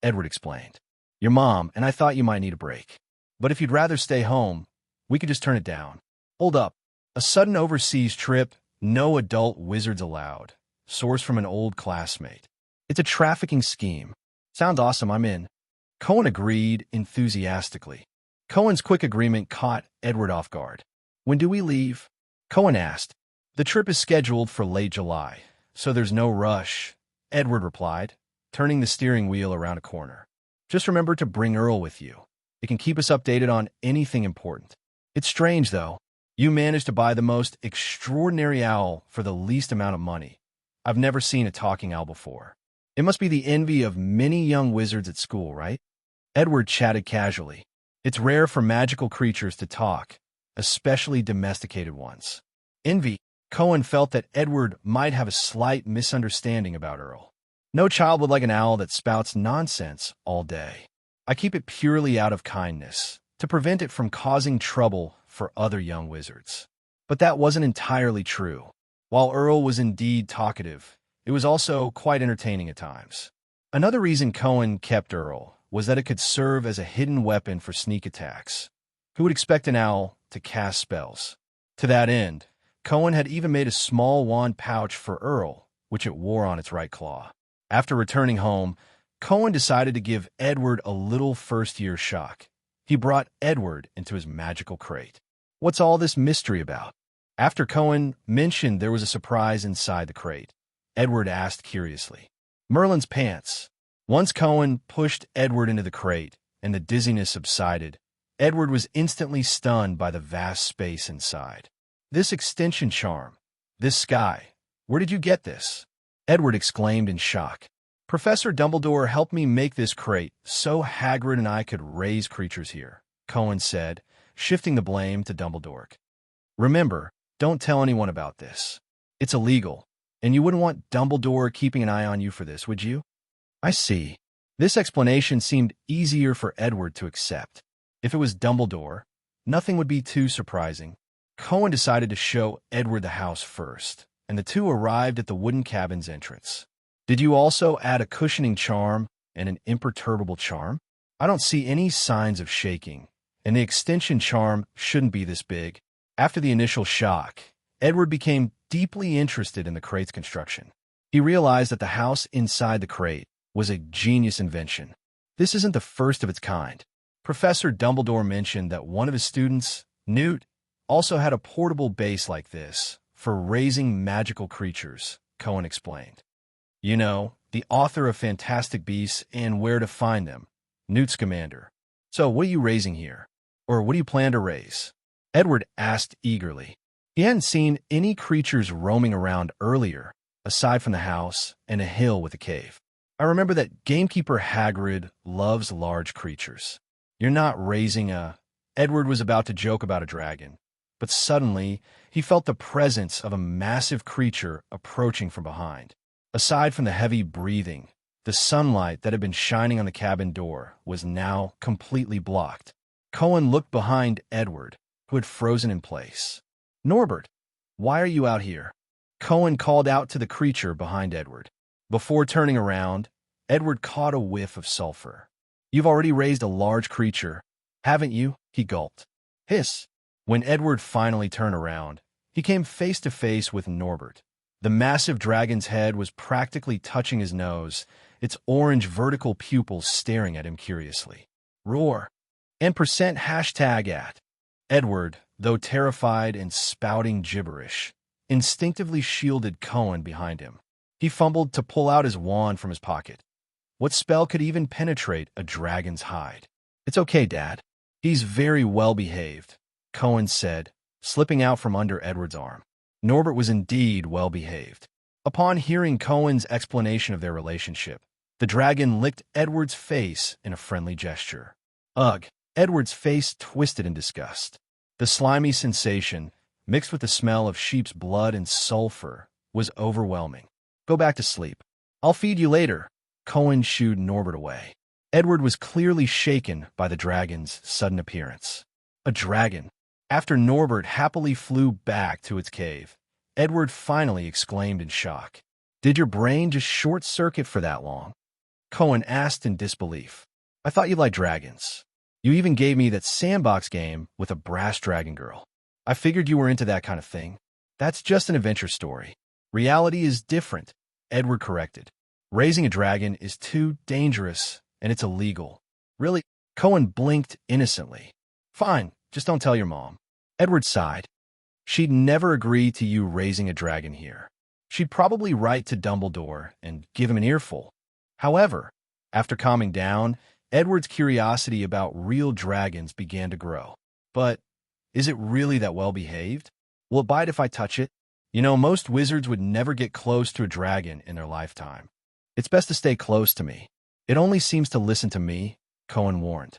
Edward explained. "Your mom and I thought you might need a break. But if you'd rather stay home, we could just turn it down." "Hold up. A sudden overseas trip, no adult wizards allowed. Source from an old classmate. It's a trafficking scheme. Sounds awesome, I'm in." Cohen agreed enthusiastically. Cohen's quick agreement caught Edward off guard. "When do we leave?" Cohen asked. "The trip is scheduled for late July, so there's no rush," Edward replied, turning the steering wheel around a corner. "Just remember to bring Earl with you. It can keep us updated on anything important. It's strange, though. You managed to buy the most extraordinary owl for the least amount of money. I've never seen a talking owl before." It must be the envy of many young wizards at school, right? Edward chatted casually. It's rare for magical creatures to talk, especially domesticated ones. Envy. Cohen felt that Edward might have a slight misunderstanding about Earl. No child would like an owl that spouts nonsense all day. I keep it purely out of kindness, to prevent it from causing trouble for other young wizards. But that wasn't entirely true. While Earl was indeed talkative, it was also quite entertaining at times. Another reason Cohen kept Earl was that it could serve as a hidden weapon for sneak attacks. Who would expect an owl to cast spells? To that end, Cohen had even made a small wand pouch for Earl, which it wore on its right claw. After returning home, Cohen decided to give Edward a little first-year shock. He brought Edward into his magical crate. What's all this mystery about? After Cohen mentioned there was a surprise inside the crate, Edward asked curiously. Merlin's pants. Once Cohen pushed Edward into the crate and the dizziness subsided, Edward was instantly stunned by the vast space inside. This extension charm, this sky, where did you get this? Edward exclaimed in shock. Professor Dumbledore helped me make this crate so Hagrid and I could raise creatures here, Cohen said, shifting the blame to Dumbledore. Remember, don't tell anyone about this. It's illegal, and you wouldn't want Dumbledore keeping an eye on you for this, would you? I see. This explanation seemed easier for Edward to accept. If it was Dumbledore, nothing would be too surprising. Cohen decided to show Edward the house first, and the two arrived at the wooden cabin's entrance. Did you also add a cushioning charm and an imperturbable charm? I don't see any signs of shaking, and the extension charm shouldn't be this big. After the initial shock, Edward became deeply interested in the crate's construction. He realized that the house inside the crate was a genius invention. This isn't the first of its kind. Professor Dumbledore mentioned that one of his students, Newt, also had a portable base like this for raising magical creatures, Cohen explained. You know, the author of Fantastic Beasts and Where to Find Them, Newt Scamander. So what are you raising here? Or what do you plan to raise? Edward asked eagerly. He hadn't seen any creatures roaming around earlier, aside from the house and a hill with a cave. I remember that gamekeeper Hagrid loves large creatures. You're not raising a... Edward was about to joke about a dragon, but suddenly he felt the presence of a massive creature approaching from behind. Aside from the heavy breathing, the sunlight that had been shining on the cabin door was now completely blocked. Cohen looked behind Edward, who had frozen in place. Norbert, why are you out here? Cohen called out to the creature behind Edward. Before turning around, Edward caught a whiff of sulfur. You've already raised a large creature, haven't you? He gulped. Hiss. When Edward finally turned around, he came face to face with Norbert. The massive dragon's head was practically touching his nose, its orange vertical pupils staring at him curiously. Roar. And %@. Edward, though terrified and spouting gibberish, instinctively shielded Cohen behind him. He fumbled to pull out his wand from his pocket. What spell could even penetrate a dragon's hide? It's okay, Dad. He's very well behaved, Cohen said, slipping out from under Edward's arm. Norbert was indeed well behaved. Upon hearing Cohen's explanation of their relationship, the dragon licked Edward's face in a friendly gesture. Ugh! Edward's face twisted in disgust. The slimy sensation, mixed with the smell of sheep's blood and sulfur, was overwhelming. Go back to sleep. I'll feed you later. Cohen shooed Norbert away. Edward was clearly shaken by the dragon's sudden appearance. A dragon. After Norbert happily flew back to its cave, Edward finally exclaimed in shock. Did your brain just short-circuit for that long? Cohen asked in disbelief. I thought you liked dragons. You even gave me that sandbox game with a brass dragon girl. I figured you were into that kind of thing. That's just an adventure story. Reality is different, Edward corrected. Raising a dragon is too dangerous, and it's illegal. Really? Cohen blinked innocently. Fine, just don't tell your mom. Edward sighed. She'd never agree to you raising a dragon here. She'd probably write to Dumbledore and give him an earful. However, after calming down, Edward's curiosity about real dragons began to grow. But is it really that well-behaved? Will it bite if I touch it? You know, most wizards would never get close to a dragon in their lifetime. It's best to stay close to me. It only seems to listen to me, Cohen warned.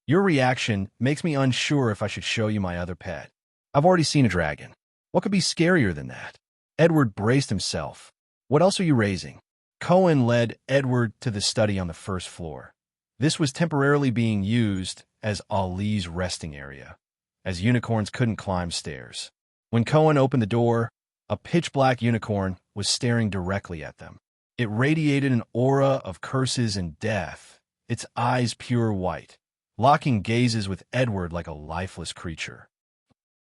Your reaction makes me unsure if I should show you my other pet. I've already seen a dragon. What could be scarier than that? Edward braced himself. What else are you raising? Cohen led Edward to the study on the first floor. This was temporarily being used as Ali's resting area, as unicorns couldn't climb stairs. When Cohen opened the door, a pitch-black unicorn was staring directly at them. It radiated an aura of curses and death, its eyes pure white, locking gazes with Edward like a lifeless creature.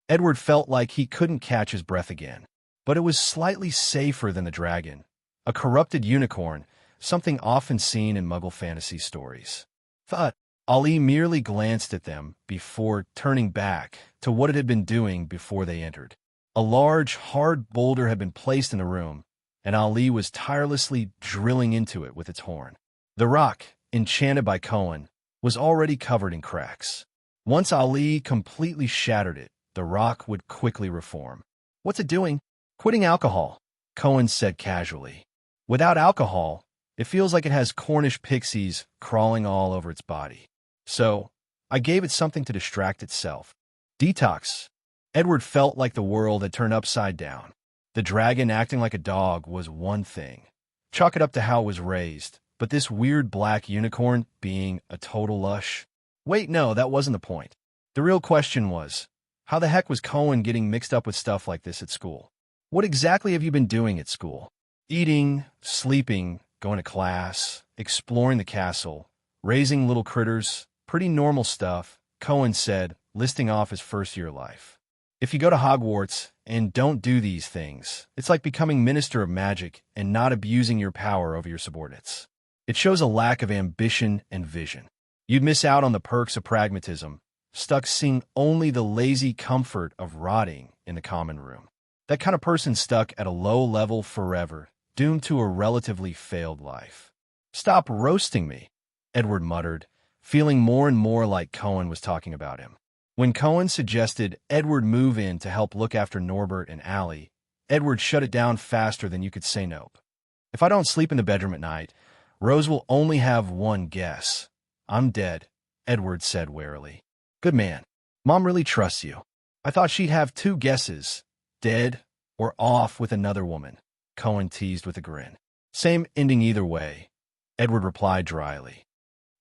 Edward felt like he couldn't catch his breath again, but it was slightly safer than the dragon, a corrupted unicorn, something often seen in Muggle fantasy stories. Ali merely glanced at them before turning back to what it had been doing before they entered. A large, hard boulder had been placed in the room, and Ali was tirelessly drilling into it with its horn. The rock, enchanted by Cohen, was already covered in cracks. Once Ali completely shattered it, the rock would quickly reform. What's it doing? Quitting alcohol, Cohen said casually. Without alcohol, it feels like it has Cornish pixies crawling all over its body. So, I gave it something to distract itself. Detox. Edward felt like the world had turned upside down. The dragon acting like a dog was one thing. Chalk it up to how it was raised, but this weird black unicorn being a total lush? Wait, no, that wasn't the point. The real question was, how the heck was Cohen getting mixed up with stuff like this at school? What exactly have you been doing at school? Eating, sleeping, going to class, exploring the castle, raising little critters, pretty normal stuff, Cohen said, listing off his first-year life. If you go to Hogwarts and don't do these things, it's like becoming Minister of Magic and not abusing your power over your subordinates. It shows a lack of ambition and vision. You'd miss out on the perks of pragmatism, stuck seeing only the lazy comfort of rotting in the common room. That kind of person stuck at a low level forever, doomed to a relatively failed life. Stop roasting me, Edward muttered, feeling more and more like Cohen was talking about him. When Cohen suggested Edward move in to help look after Norbert and Allie, Edward shut it down faster than you could say nope. If I don't sleep in the bedroom at night, Rose will only have one guess. I'm dead, Edward said warily. Good man. Mom really trusts you. I thought she'd have two guesses, dead or off with another woman, Cohen teased with a grin. Same ending either way, Edward replied dryly.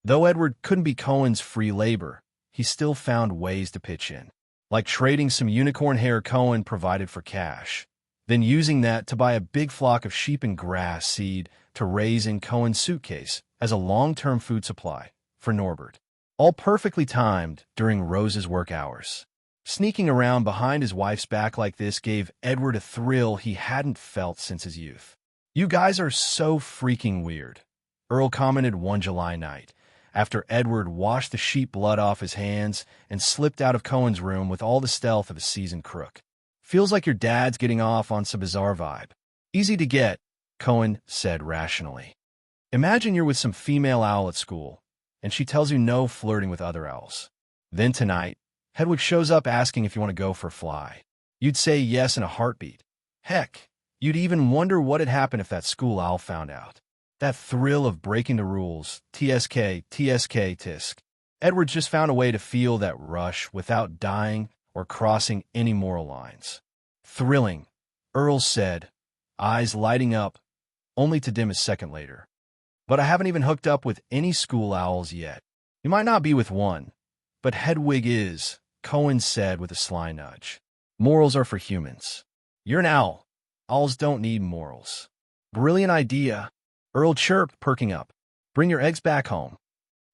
Though Edward couldn't be Cohen's free labor, he still found ways to pitch in, like trading some unicorn hair Cohen provided for cash, then using that to buy a big flock of sheep and grass seed to raise in Cohen's suitcase as a long-term food supply for Norbert. All perfectly timed during Rose's work hours. Sneaking around behind his wife's back like this gave Edward a thrill he hadn't felt since his youth. You guys are so freaking weird, Earl commented one July night, after Edward washed the sheep blood off his hands and slipped out of Cohen's room with all the stealth of a seasoned crook. Feels like your dad's getting off on some bizarre vibe. Easy to get, Cohen said rationally. Imagine you're with some female owl at school, and she tells you no flirting with other owls. Then tonight, Hedwig shows up asking if you want to go for a fly. You'd say yes in a heartbeat. Heck, you'd even wonder what had happened if that school owl found out. That thrill of breaking the rules, TSK, tisk. Edward's just found a way to feel that rush without dying or crossing any moral lines. Thrilling, Earl said, eyes lighting up, only to dim a second later. But I haven't even hooked up with any school owls yet. You might not be with one, but Hedwig is, Cohen said with a sly nudge. Morals are for humans. You're an owl. Owls don't need morals. Brilliant idea, Earl chirped, perking up. Bring your eggs back home.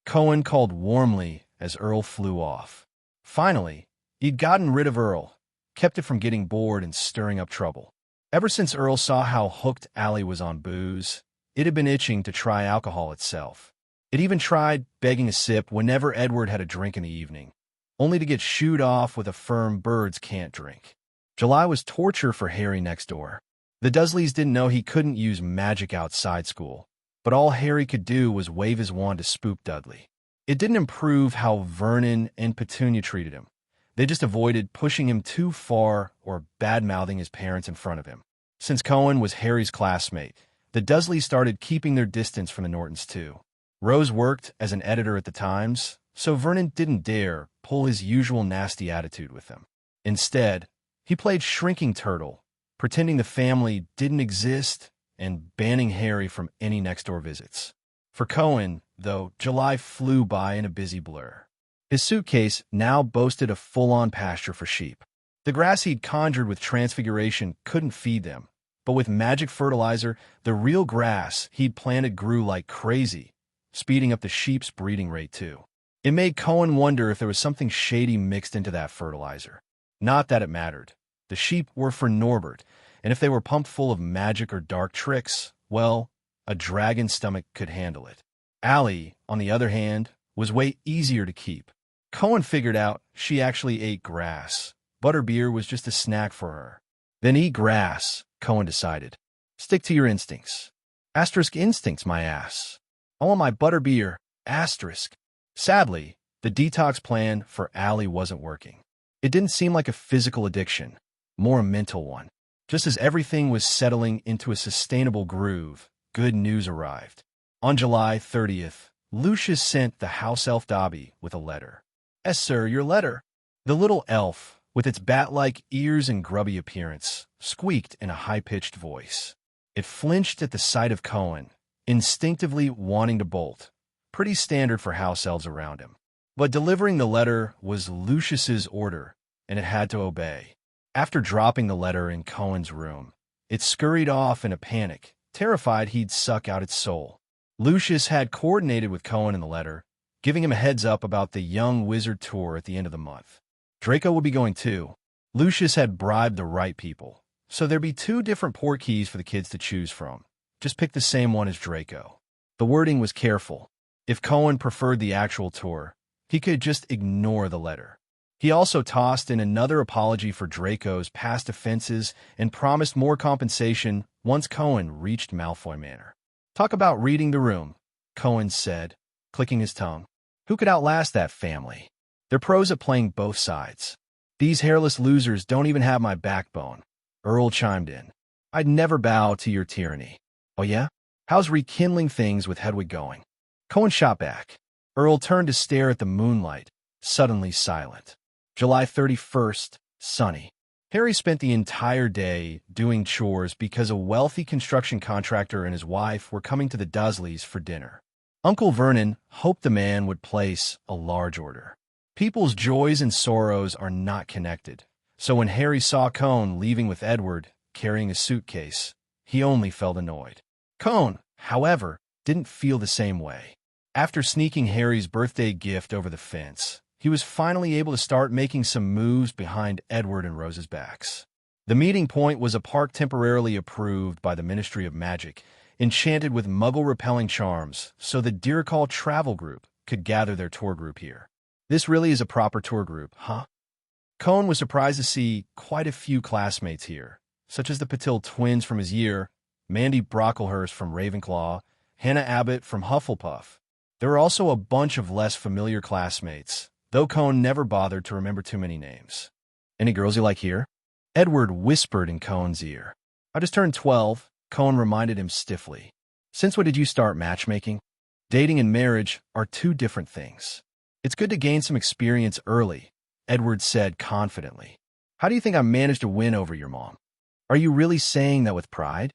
Cohen called warmly as Earl flew off. Finally, he'd gotten rid of Earl, kept it from getting bored and stirring up trouble. Ever since Earl saw how hooked Allie was on booze, it had been itching to try alcohol itself. It even tried begging a sip whenever Edward had a drink in the evening, only to get shooed off with a firm birds can't drink. July was torture for Harry next door. The Dursleys didn't know he couldn't use magic outside school, but all Harry could do was wave his wand to spook Dudley. It didn't improve how Vernon and Petunia treated him. They just avoided pushing him too far or bad-mouthing his parents in front of him. Since Cohen was Harry's classmate, The Dursleys started keeping their distance from the Nortons too. Rose worked as an editor at the Times, so Vernon didn't dare pull his usual nasty attitude with them. Instead, he played shrinking turtle, pretending the family didn't exist and banning Harry from any next-door visits. For Cohen, though, July flew by in a busy blur. His suitcase now boasted a full-on pasture for sheep. The grass he'd conjured with transfiguration couldn't feed them, but with magic fertilizer, the real grass he'd planted grew like crazy, speeding up the sheep's breeding rate too. It made Cohen wonder if there was something shady mixed into that fertilizer. Not that it mattered. The sheep were for Norbert, and if they were pumped full of magic or dark tricks, well, a dragon's stomach could handle it. Allie, on the other hand, was way easier to keep. Cohen figured out she actually ate grass. Butterbeer was just a snack for her. Then eat grass, Cohen decided. Stick to your instincts. Asterisk instincts, my ass. I want my butterbeer, asterisk. Sadly, the detox plan for Allie wasn't working. It didn't seem like a physical addiction, more a mental one. Just as everything was settling into a sustainable groove, good news arrived. On July 30th, Lucius sent the house elf Dobby with a letter. "Yes, sir, your letter." The little elf, with its bat-like ears and grubby appearance, squeaked in a high-pitched voice. It flinched at the sight of Cohen, instinctively wanting to bolt. Pretty standard for house elves around him. But delivering the letter was Lucius's order, and it had to obey. After dropping the letter in Cohen's room, it scurried off in a panic, terrified he'd suck out its soul. Lucius had coordinated with Cohen in the letter, giving him a heads-up about the Young Wizard tour at the end of the month. Draco would be going too. Lucius had bribed the right people, so there'd be 2 different port keys for the kids to choose from. Just pick the same one as Draco. The wording was careful. If Cohen preferred the actual tour, he could just ignore the letter. He also tossed in another apology for Draco's past offenses and promised more compensation once Cohen reached Malfoy Manor. "Talk about reading the room," Cohen said, clicking his tongue. "Who could outlast that family? They're pros at playing both sides. These hairless losers don't even have my backbone." Earl chimed in. "I'd never bow to your tyranny." "Oh yeah? How's rekindling things with Hedwig going?" Cohen shot back. Earl turned to stare at the moonlight, suddenly silent. July 31st, sunny. Harry spent the entire day doing chores because a wealthy construction contractor and his wife were coming to the Dursleys for dinner. Uncle Vernon hoped the man would place a large order. People's joys and sorrows are not connected, so when Harry saw Cohen leaving with Edward, carrying a suitcase, he only felt annoyed. Cohen, however, didn't feel the same way. After sneaking Harry's birthday gift over the fence, he was finally able to start making some moves behind Edward and Rose's backs. The meeting point was a park temporarily approved by the Ministry of Magic, enchanted with muggle-repelling charms, so the Deercall Travel Group could gather their tour group here. This really is a proper tour group, huh? Cohen was surprised to see quite a few classmates here, such as the Patil twins from his year, Mandy Brocklehurst from Ravenclaw, Hannah Abbott from Hufflepuff. There were also a bunch of less familiar classmates, though Cohen never bothered to remember too many names. "Any girls you like here?" Edward whispered in Cohen's ear. "I just turned 12, Cohen reminded him stiffly. "Since when did you start matchmaking?" "Dating and marriage are 2 different things. It's good to gain some experience early," Edward said confidently. "How do you think I managed to win over your mom?" "Are you really saying that with pride?"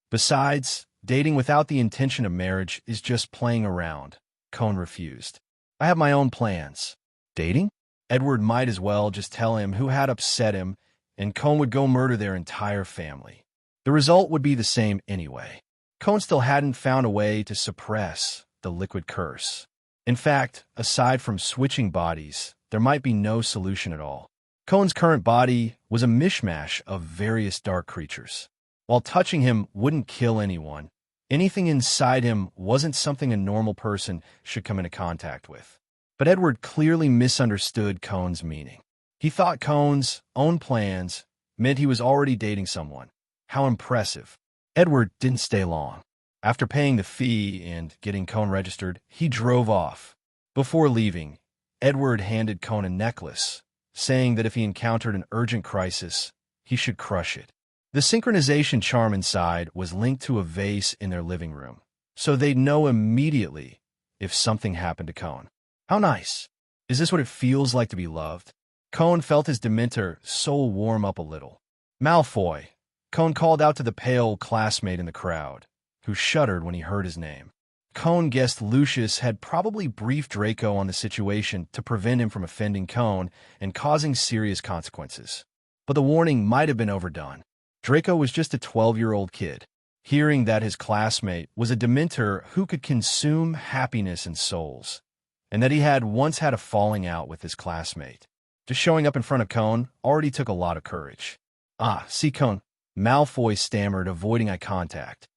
"Besides, dating without the intention of marriage is just playing around," Cohen refused. "I have my own plans." "Dating?" Edward might as well just tell him who had upset him, and Cohen would go murder their entire family. The result would be the same anyway. Cohen still hadn't found a way to suppress the liquid curse. In fact, aside from switching bodies, there might be no solution at all. Cohen's current body was a mishmash of various dark creatures. While touching him wouldn't kill anyone, anything inside him wasn't something a normal person should come into contact with. But Edward clearly misunderstood Cohen's meaning. He thought Cohen's own plans meant he was already dating someone. How impressive. Edward didn't stay long. After paying the fee and getting Cohen registered, he drove off. Before leaving, Edward handed Cohen a necklace, saying that if he encountered an urgent crisis, he should crush it. The synchronization charm inside was linked to a vase in their living room, so they'd know immediately if something happened to Cone. How nice. Is this what it feels like to be loved? Cone felt his Dementor soul warm up a little. Malfoy, Cone called out to the pale classmate in the crowd, who shuddered when he heard his name. Cone guessed Lucius had probably briefed Draco on the situation to prevent him from offending Cone and causing serious consequences. But the warning might have been overdone. Draco was just a 12-year-old kid. Hearing that his classmate was a Dementor who could consume happiness and souls, and that he had once had a falling out with his classmate, just showing up in front of Cone already took a lot of courage. "Ah, see, Cone," Malfoy stammered, avoiding eye contact.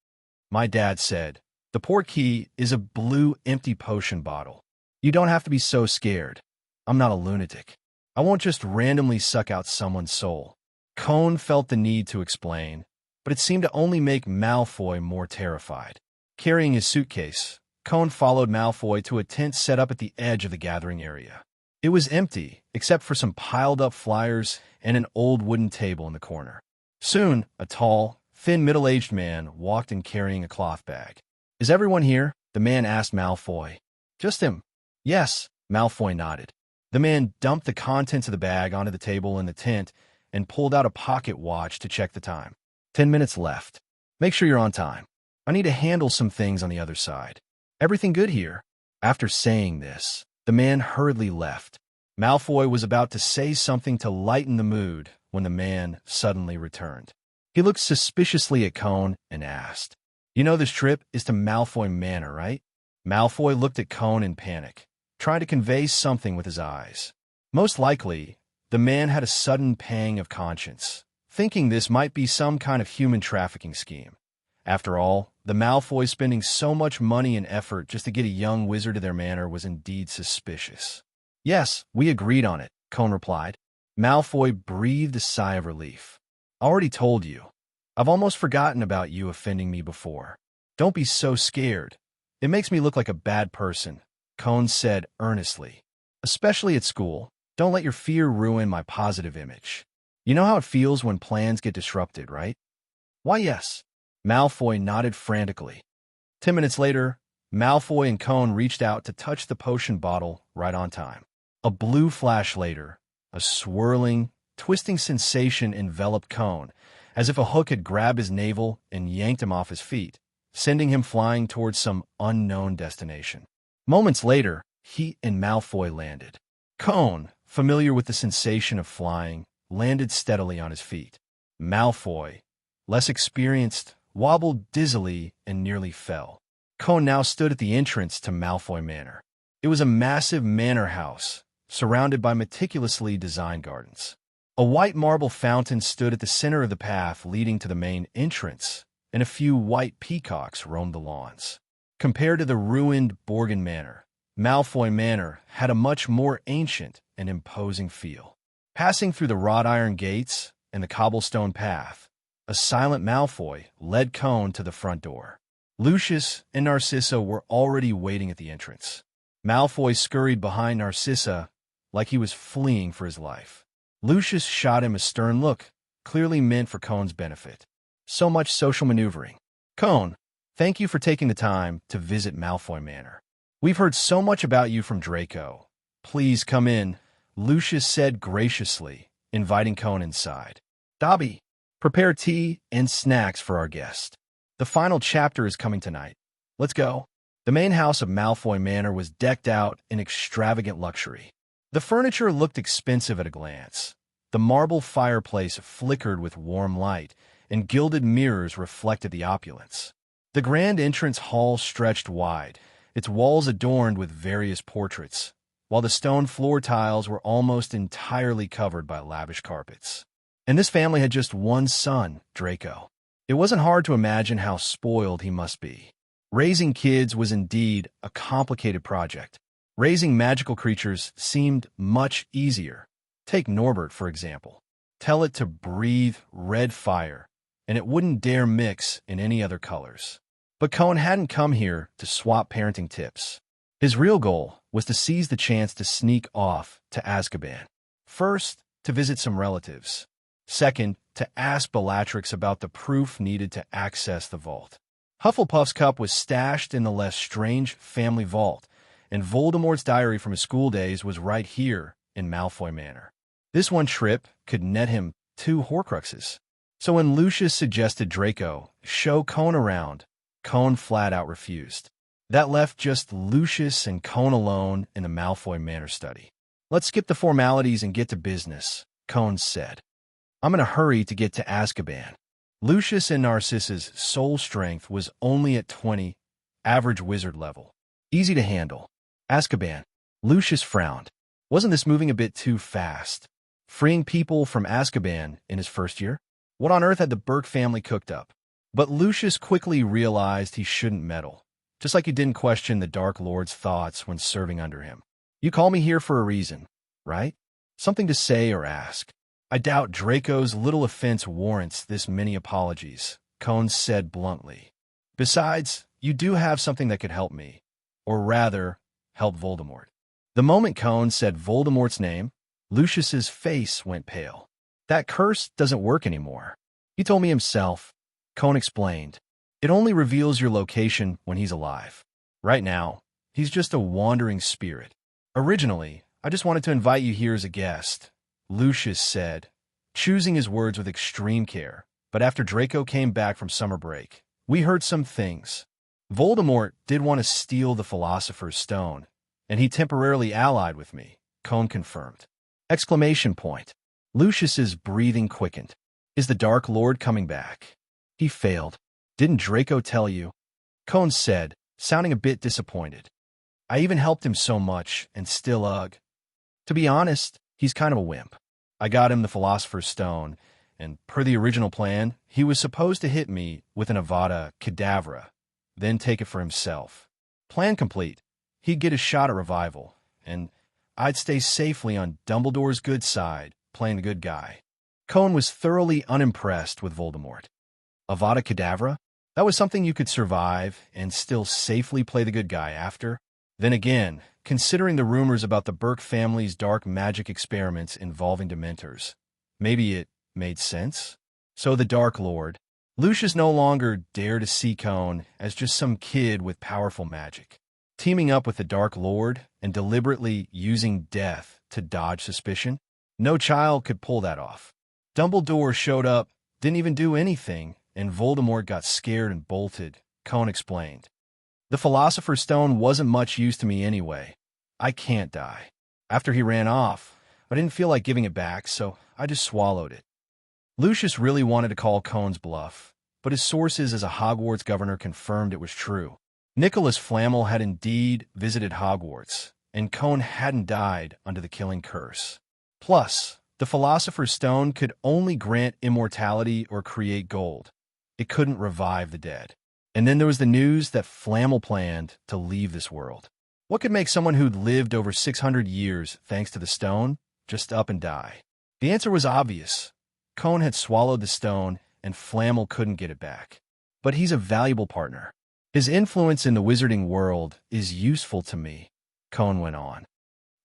"My dad said, the port key is a blue empty potion bottle. You don't have to be so scared. I'm not a lunatic. I won't just randomly suck out someone's soul." Cone felt the need to explain, but it seemed to only make Malfoy more terrified. Carrying his suitcase, Cone followed Malfoy to a tent set up at the edge of the gathering area. It was empty, except for some piled-up flyers and an old wooden table in the corner. Soon, a tall, thin, middle-aged man walked in carrying a cloth bag. "Is everyone here?" the man asked Malfoy. "Just him." "Yes," Malfoy nodded. The man dumped the contents of the bag onto the table in the tent and pulled out a pocket watch to check the time. 10 minutes left. "Make sure you're on time. I need to handle some things on the other side. Everything good here?" After saying this, the man hurriedly left. Malfoy was about to say something to lighten the mood when the man suddenly returned. He looked suspiciously at Cone and asked, "You know this trip is to Malfoy Manor, right?" Malfoy looked at Cone in panic, trying to convey something with his eyes. Most likely, the man had a sudden pang of conscience, thinking this might be some kind of human trafficking scheme. After all, the Malfoy spending so much money and effort just to get a young wizard to their manor was indeed suspicious. "Yes, we agreed on it," Cone replied. Malfoy breathed a sigh of relief. "I already told you. I've almost forgotten about you offending me before. Don't be so scared. It makes me look like a bad person," Cone said earnestly. "Especially at school. Don't let your fear ruin my positive image. You know how it feels when plans get disrupted, right?" "Why, yes." Malfoy nodded frantically. 10 minutes later, Malfoy and Cone reached out to touch the potion bottle right on time. A blue flash later, a swirling, twisting sensation enveloped Cone, as if a hook had grabbed his navel and yanked him off his feet, sending him flying towards some unknown destination. Moments later, he and Malfoy landed. Cone, familiar with the sensation of flying, landed steadily on his feet. Malfoy, less experienced, wobbled dizzily and nearly fell. Cone now stood at the entrance to Malfoy Manor. It was a massive manor house, surrounded by meticulously designed gardens. A white marble fountain stood at the center of the path leading to the main entrance, and a few white peacocks roamed the lawns. Compared to the ruined Borgin Manor, Malfoy Manor had a much more ancient and imposing feel. Passing through the wrought iron gates and the cobblestone path, a silent Malfoy led Cone to the front door. Lucius and Narcissa were already waiting at the entrance. Malfoy scurried behind Narcissa like he was fleeing for his life. Lucius shot him a stern look, clearly meant for Cone's benefit. So much social maneuvering. "Cone, thank you for taking the time to visit Malfoy Manor. We've heard so much about you from Draco. Please come in," Lucius said graciously, inviting Cone inside. "Dobby, prepare tea and snacks for our guest. The final chapter is coming tonight. Let's go." The main house of Malfoy Manor was decked out in extravagant luxury. The furniture looked expensive at a glance. The marble fireplace flickered with warm light, and gilded mirrors reflected the opulence. The grand entrance hall stretched wide, its walls adorned with various portraits, while the stone floor tiles were almost entirely covered by lavish carpets. And this family had just one son, Draco. It wasn't hard to imagine how spoiled he must be. Raising kids was indeed a complicated project. Raising magical creatures seemed much easier. Take Norbert, for example. Tell it to breathe red fire, and it wouldn't dare mix in any other colors. But Cone hadn't come here to swap parenting tips. His real goal was to seize the chance to sneak off to Azkaban. First, to visit some relatives. Second, to ask Bellatrix about the proof needed to access the vault. Hufflepuff's cup was stashed in the Lestrange family vault, and Voldemort's diary from his school days was right here in Malfoy Manor. This one trip could net him 2 Horcruxes. So when Lucius suggested Draco show Cone around, Cone flat out refused. That left just Lucius and Cone alone in the Malfoy Manor study. "Let's skip the formalities and get to business," Cone said. "I'm in a hurry to get to Azkaban." Lucius and Narcissa's soul strength was only at 20, average wizard level. Easy to handle. Azkaban. Lucius frowned. Wasn't this moving a bit too fast? Freeing people from Azkaban in his first year? What on earth had the Burke family cooked up? But Lucius quickly realized he shouldn't meddle, just like he didn't question the Dark Lord's thoughts when serving under him. "You call me here for a reason, right? Something to say or ask." "I doubt Draco's little offense warrants this many apologies," Cone said bluntly. "Besides, you do have something that could help me, or rather, help Voldemort." The moment Cone said Voldemort's name, Lucius's face went pale. "That curse doesn't work anymore. He told me himself," Cone explained. "It only reveals your location when he's alive. Right now, he's just a wandering spirit. Originally, I just wanted to invite you here as a guest," Lucius said, choosing his words with extreme care. "But after Draco came back from summer break, we heard some things. Voldemort did want to steal the Philosopher's Stone, and he temporarily allied with me," Cone confirmed. Exclamation point. Lucius's breathing quickened. "Is the Dark Lord coming back?" "He failed. Didn't Draco tell you?" Cone said, sounding a bit disappointed. "I even helped him so much, and still ugh. To be honest, he's kind of a wimp. I got him the Philosopher's Stone, and per the original plan, he was supposed to hit me with an Avada Kedavra, then take it for himself. Plan complete. He'd get a shot at revival, and I'd stay safely on Dumbledore's good side, playing the good guy." Cone was thoroughly unimpressed with Voldemort. Avada Kedavra? That was something you could survive and still safely play the good guy after? Then again, considering the rumors about the Burke family's dark magic experiments involving Dementors, maybe it made sense? So the Dark Lord. Lucius no longer dared to see Cone as just some kid with powerful magic. Teaming up with the Dark Lord and deliberately using death to dodge suspicion? No child could pull that off. Dumbledore showed up, didn't even do anything, and Voldemort got scared and bolted, Cone explained. "The Philosopher's Stone wasn't much use to me anyway. I can't die. After he ran off, I didn't feel like giving it back, so I just swallowed it." Lucius really wanted to call Cone's bluff, but his sources as a Hogwarts governor confirmed it was true. Nicholas Flamel had indeed visited Hogwarts, and Cone hadn't died under the killing curse. Plus, the Philosopher's Stone could only grant immortality or create gold. It couldn't revive the dead. And then there was the news that Flamel planned to leave this world. What could make someone who'd lived over 600 years thanks to the stone just up and die? The answer was obvious. Cone had swallowed the stone, and Flamel couldn't get it back. But he's a valuable partner. "His influence in the wizarding world is useful to me," Cone went on.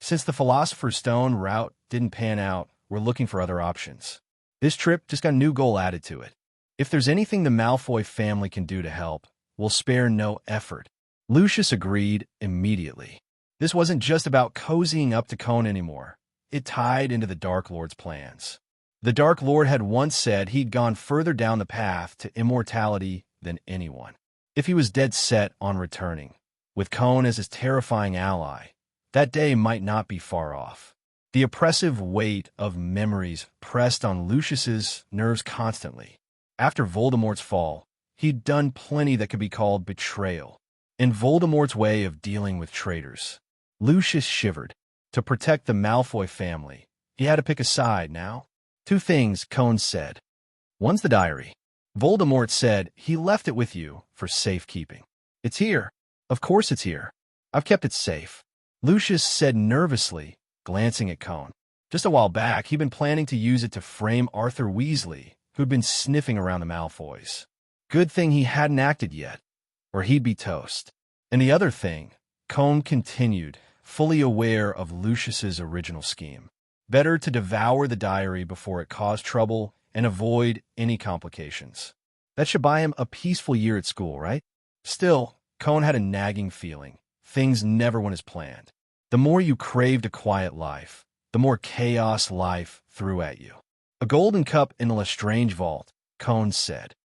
"Since the Philosopher's Stone route didn't pan out, we're looking for other options. This trip just got a new goal added to it. If there's anything the Malfoy family can do to help, we'll spare no effort." Lucius agreed immediately. This wasn't just about cozying up to Cone anymore. It tied into the Dark Lord's plans. The Dark Lord had once said he'd gone further down the path to immortality than anyone. If he was dead set on returning, with Cone as his terrifying ally, that day might not be far off. The oppressive weight of memories pressed on Lucius's nerves constantly. After Voldemort's fall, he'd done plenty that could be called betrayal. In Voldemort's way of dealing with traitors, Lucius shivered. To protect the Malfoy family, he had to pick a side now. "Two things," Cone said. "One's the diary. Voldemort said he left it with you for safekeeping. It's here. Of course it's here. I've kept it safe," Lucius said nervously, glancing at Cone. Just a while back, he'd been planning to use it to frame Arthur Weasley, who'd been sniffing around the Malfoys. Good thing he hadn't acted yet, or he'd be toast. And the other thing, Cone continued, fully aware of Lucius's original scheme. Better to devour the diary before it caused trouble and avoid any complications. That should buy him a peaceful year at school, right? Still, Cohn had a nagging feeling. Things never went as planned. The more you craved a quiet life, the more chaos life threw at you. A golden cup in the Lestrange vault, Cohn said.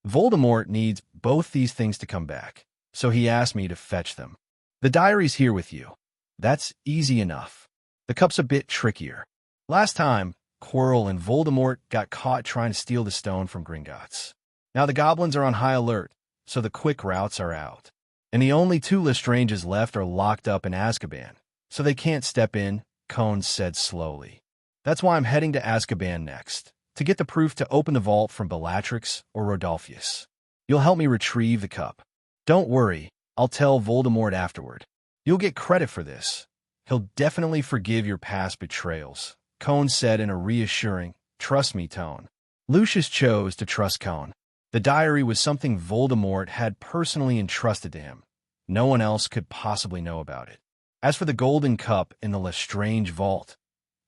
Voldemort needs both these things to come back, so he asked me to fetch them. The diary's here with you. That's easy enough. The cup's a bit trickier. Last time, Quirrell and Voldemort got caught trying to steal the stone from Gringotts. Now the goblins are on high alert, so the quick routes are out. And the only two Lestranges left are locked up in Azkaban, so they can't step in, Cohn said slowly. That's why I'm heading to Azkaban next, to get the proof to open the vault from Bellatrix or Rodolphus. You'll help me retrieve the cup. Don't worry, I'll tell Voldemort afterward. You'll get credit for this. He'll definitely forgive your past betrayals, Cohn said in a reassuring, trust me tone. Lucius chose to trust Cohn. The diary was something Voldemort had personally entrusted to him. No one else could possibly know about it. As for the golden cup in the Lestrange vault,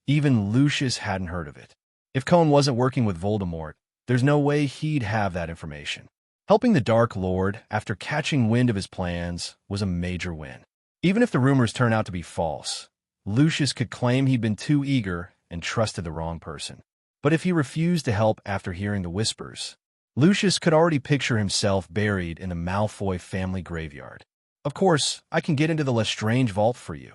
even Lucius hadn't heard of it. If Cohn wasn't working with Voldemort, there's no way he'd have that information. Helping the Dark Lord after catching wind of his plans was a major win. Even if the rumors turn out to be false, Lucius could claim he'd been too eager and trusted the wrong person. But if he refused to help after hearing the whispers, Lucius could already picture himself buried in the Malfoy family graveyard. Of course, I can get into the Lestrange vault for you,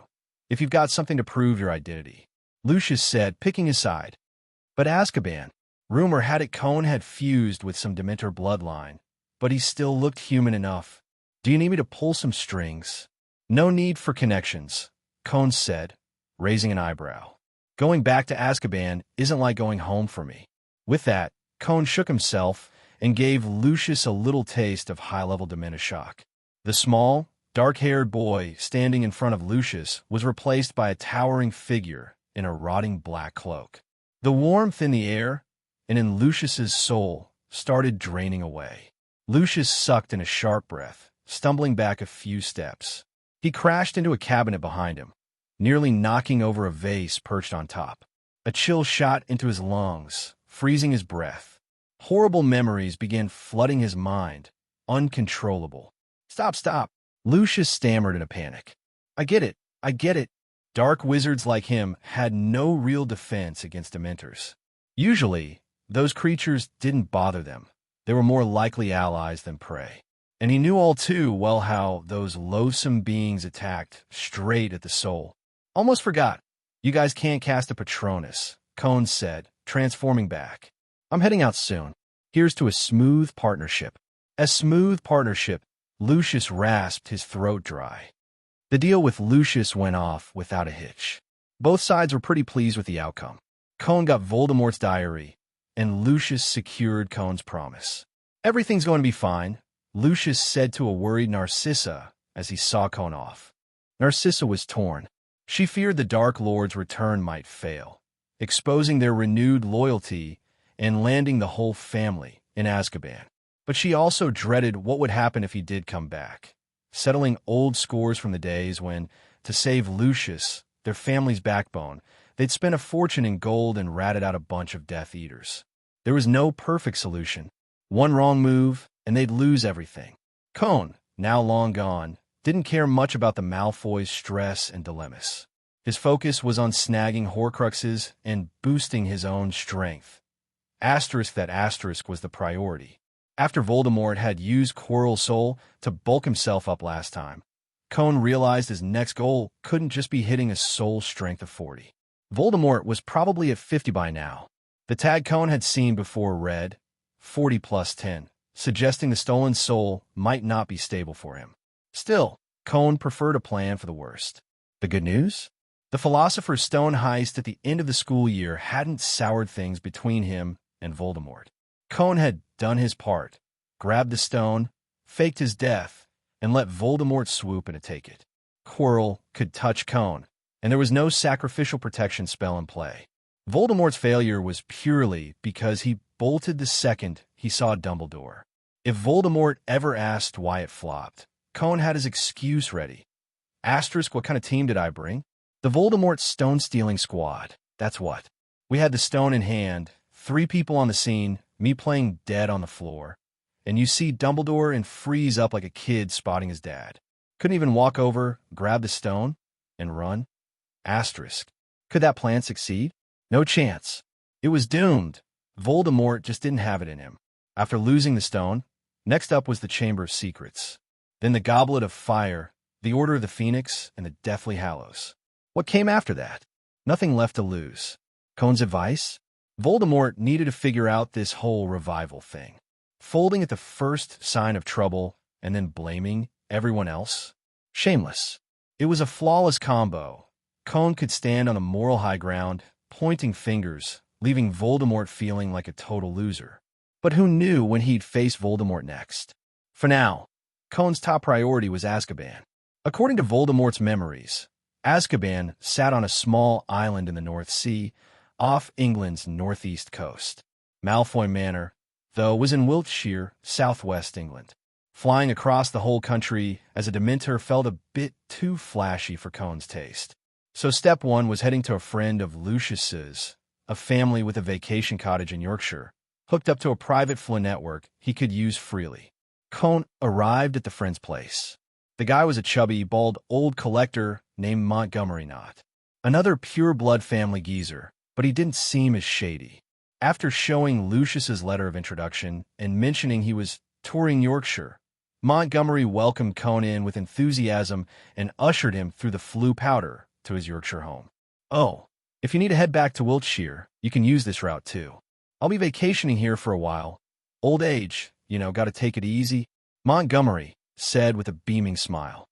if you've got something to prove your identity, Lucius said, picking his side. But Azkaban, rumor had it Cohn had fused with some Dementor bloodline, but he still looked human enough. Do you need me to pull some strings? No need for connections, Cohn said, raising an eyebrow. Going back to Azkaban isn't like going home for me. With that, Cohn shook himself and gave Lucius a little taste of high-level Dementor shock. The small, dark-haired boy standing in front of Lucius was replaced by a towering figure in a rotting black cloak. The warmth in the air and in Lucius's soul started draining away. Lucius sucked in a sharp breath, stumbling back a few steps. He crashed into a cabinet behind him, nearly knocking over a vase perched on top. A chill shot into his lungs, freezing his breath. Horrible memories began flooding his mind, uncontrollable. Stop. Lucius stammered in a panic. I get it. Dark wizards like him had no real defense against Dementors. Usually, those creatures didn't bother them. They were more likely allies than prey. And he knew all too well how those loathsome beings attacked straight at the soul. Almost forgot. You guys can't cast a Patronus, Cohn said, transforming back. I'm heading out soon. Here's to a smooth partnership. A smooth partnership, Lucius rasped, his throat dry. The deal with Lucius went off without a hitch. Both sides were pretty pleased with the outcome. Cohn got Voldemort's diary, and Lucius secured Cohn's promise. Everything's going to be fine, Lucius said to a worried Narcissa as he saw Cohn off. Narcissa was torn. She feared the Dark Lord's return might fail, exposing their renewed loyalty and landing the whole family in Azkaban. But she also dreaded what would happen if he did come back, settling old scores from the days when, to save Lucius, their family's backbone, they'd spent a fortune in gold and ratted out a bunch of Death Eaters. There was no perfect solution. One wrong move, and they'd lose everything. Cohn, now long gone, didn't care much about the Malfoys' stress and dilemmas. His focus was on snagging Horcruxes and boosting his own strength. That asterisk was the priority. After Voldemort had used Quirrell's soul to bulk himself up last time, Cohn realized his next goal couldn't just be hitting a soul strength of 40. Voldemort was probably at 50 by now. The tag Cohn had seen before read 40 plus 10, suggesting the stolen soul might not be stable for him. Still, Cohn preferred a plan for the worst. The good news? The Philosopher's Stone heist at the end of the school year hadn't soured things between him and Voldemort. Cohn had done his part, grabbed the stone, faked his death, and let Voldemort swoop in to take it. Quirrell could touch Cohn, and there was no sacrificial protection spell in play. Voldemort's failure was purely because he bolted the second he saw Dumbledore. If Voldemort ever asked why it flopped, Cohn had his excuse ready. Asterisk, what kind of team did I bring? The Voldemort stone-stealing squad. That's what. We had the stone in hand, 3 people on the scene, me playing dead on the floor, and you see Dumbledore and freeze up like a kid spotting his dad. Couldn't even walk over, grab the stone, and run? Asterisk. Could that plan succeed? No chance. It was doomed. Voldemort just didn't have it in him. After losing the stone, next up was the Chamber of Secrets. Then the Goblet of Fire, the Order of the Phoenix, and the Deathly Hallows. What came after that? Nothing left to lose. Cone's advice? Voldemort needed to figure out this whole revival thing. Folding at the first sign of trouble and then blaming everyone else? Shameless. It was a flawless combo. Cone could stand on a moral high ground, pointing fingers, leaving Voldemort feeling like a total loser. But who knew when he'd face Voldemort next? For now, Cone's top priority was Azkaban. According to Voldemort's memories, Azkaban sat on a small island in the North Sea, off England's northeast coast. Malfoy Manor, though, was in Wiltshire, southwest England. Flying across the whole country as a Dementor felt a bit too flashy for Cone's taste. So step 1 was heading to a friend of Lucius's, a family with a vacation cottage in Yorkshire, hooked up to a private flow network he could use freely. Cone arrived at the friend's place. The guy was a chubby, bald old collector named Montgomery Knott. Another pure-blood family geezer, but he didn't seem as shady. After showing Lucius's letter of introduction and mentioning he was touring Yorkshire, Montgomery welcomed Cone in with enthusiasm and ushered him through the Floo powder to his Yorkshire home. Oh, if you need to head back to Wiltshire, you can use this route too. I'll be vacationing here for a while. Old age, gotta take it easy, Montgomery said with a beaming smile.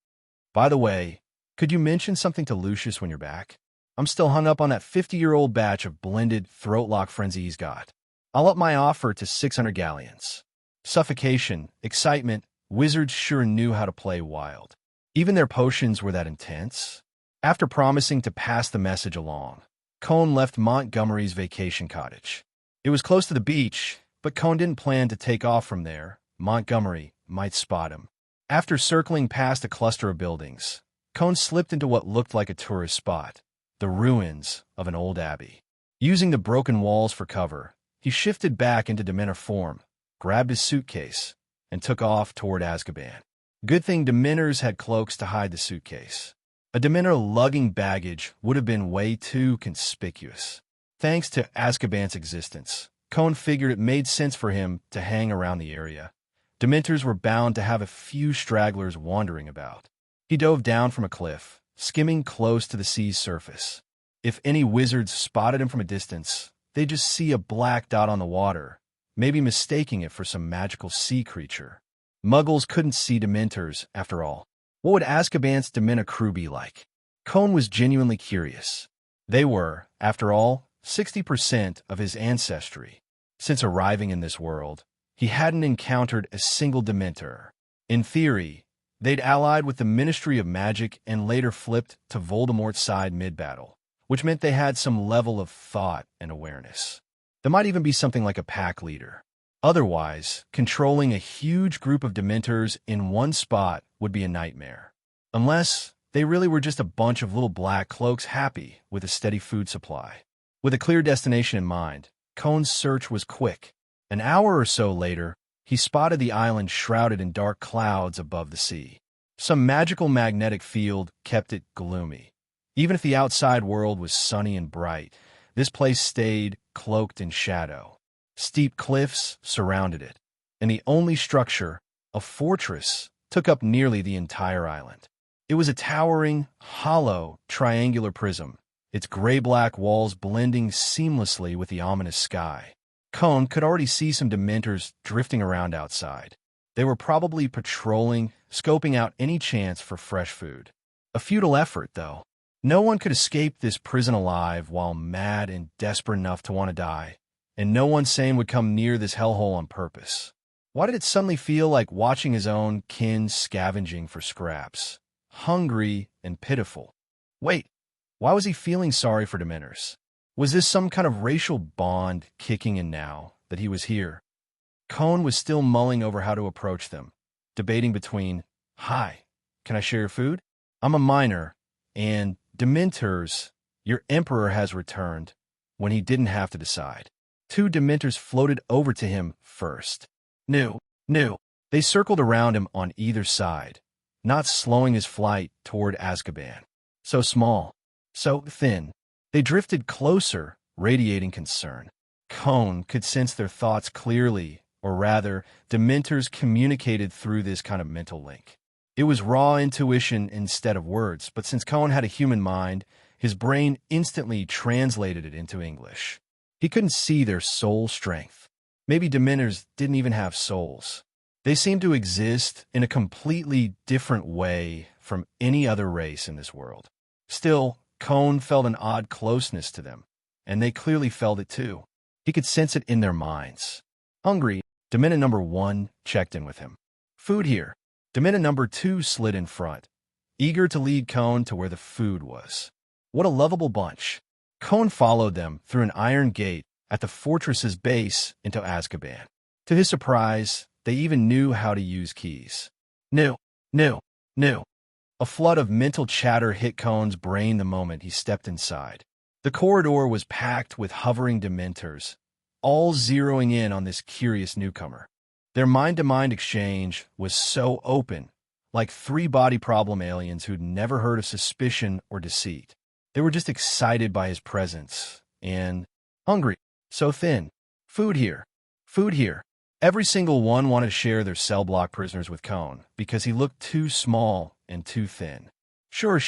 By the way, could you mention something to Lucius when you're back? I'm still hung up on that 50-year-old batch of blended throat-lock frenzy he's got. I'll up my offer to 600 galleons. Suffocation, excitement, wizards sure knew how to play wild. Even their potions were that intense. After promising to pass the message along, Cone left Montgomery's vacation cottage. It was close to the beach, but Cone didn't plan to take off from there. Montgomery might spot him. After circling past a cluster of buildings, Cone slipped into what looked like a tourist spot, the ruins of an old abbey. Using the broken walls for cover, he shifted back into Dementor form, grabbed his suitcase, and took off toward Azkaban. Good thing Dementors had cloaks to hide the suitcase. A Dementor lugging baggage would have been way too conspicuous. Thanks to Azkaban's existence, Cone figured it made sense for him to hang around the area. Dementors were bound to have a few stragglers wandering about. He dove down from a cliff, skimming close to the sea's surface. If any wizards spotted him from a distance, they'd just see a black dot on the water, maybe mistaking it for some magical sea creature. Muggles couldn't see Dementors, after all. What would Azkaban's Dementor crew be like? Cone was genuinely curious. They were, after all, 60% of his ancestry. Since arriving in this world, he hadn't encountered a single Dementor. In theory, they'd allied with the Ministry of Magic and later flipped to Voldemort's side mid-battle, which meant they had some level of thought and awareness. There might even be something like a pack leader. Otherwise, controlling a huge group of Dementors in one spot would be a nightmare. Unless they really were just a bunch of little black cloaks happy with a steady food supply. With a clear destination in mind, Cone's search was quick. An hour or so later, he spotted the island shrouded in dark clouds above the sea. Some magical magnetic field kept it gloomy. Even if the outside world was sunny and bright, this place stayed cloaked in shadow. Steep cliffs surrounded it, and the only structure, a fortress, took up nearly the entire island. It was a towering, hollow, triangular prism, its gray-black walls blending seamlessly with the ominous sky. Cone could already see some Dementors drifting around outside. They were probably patrolling, scoping out any chance for fresh food. A futile effort, though. No one could escape this prison alive while mad and desperate enough to want to die, and no one sane would come near this hellhole on purpose. Why did it suddenly feel like watching his own kin scavenging for scraps? Hungry and pitiful. Wait, why was he feeling sorry for Dementors? Was this some kind of racial bond kicking in now that he was here? Cone was still mulling over how to approach them, debating between, "Hi, can I share your food? I'm a minor," and "Dementors, Your emperor has returned, when he didn't have to decide. Two Dementors floated over to him first. No. They circled around him on either side, not slowing his flight toward Azkaban. So small, so thin. They drifted closer, radiating concern. Cone could sense their thoughts clearly, or rather, Dementors communicated through this kind of mental link. It was raw intuition instead of words, but since Cone had a human mind, his brain instantly translated it into English. He couldn't see their soul strength. Maybe Dementors didn't even have souls. They seemed to exist in a completely different way from any other race in this world. Still, Cone felt an odd closeness to them, and they clearly felt it too. He could sense it in their minds. Hungry, Dementor number 1 checked in with him. Food here. Dementor number 2 slid in front, eager to lead Cone to where the food was. What a lovable bunch. Cone followed them through an iron gate at the fortress's base into Azkaban. To his surprise, they even knew how to use keys. No. A flood of mental chatter hit Cone's brain the moment he stepped inside. The corridor was packed with hovering Dementors, all zeroing in on this curious newcomer. Their mind-to-mind exchange was so open, like three body problem aliens who'd never heard of suspicion or deceit. They were just excited by his presence and hungry, so thin. Food here. Every single one wanted to share their cell block prisoners with Cone because he looked too small and too thin. Sure.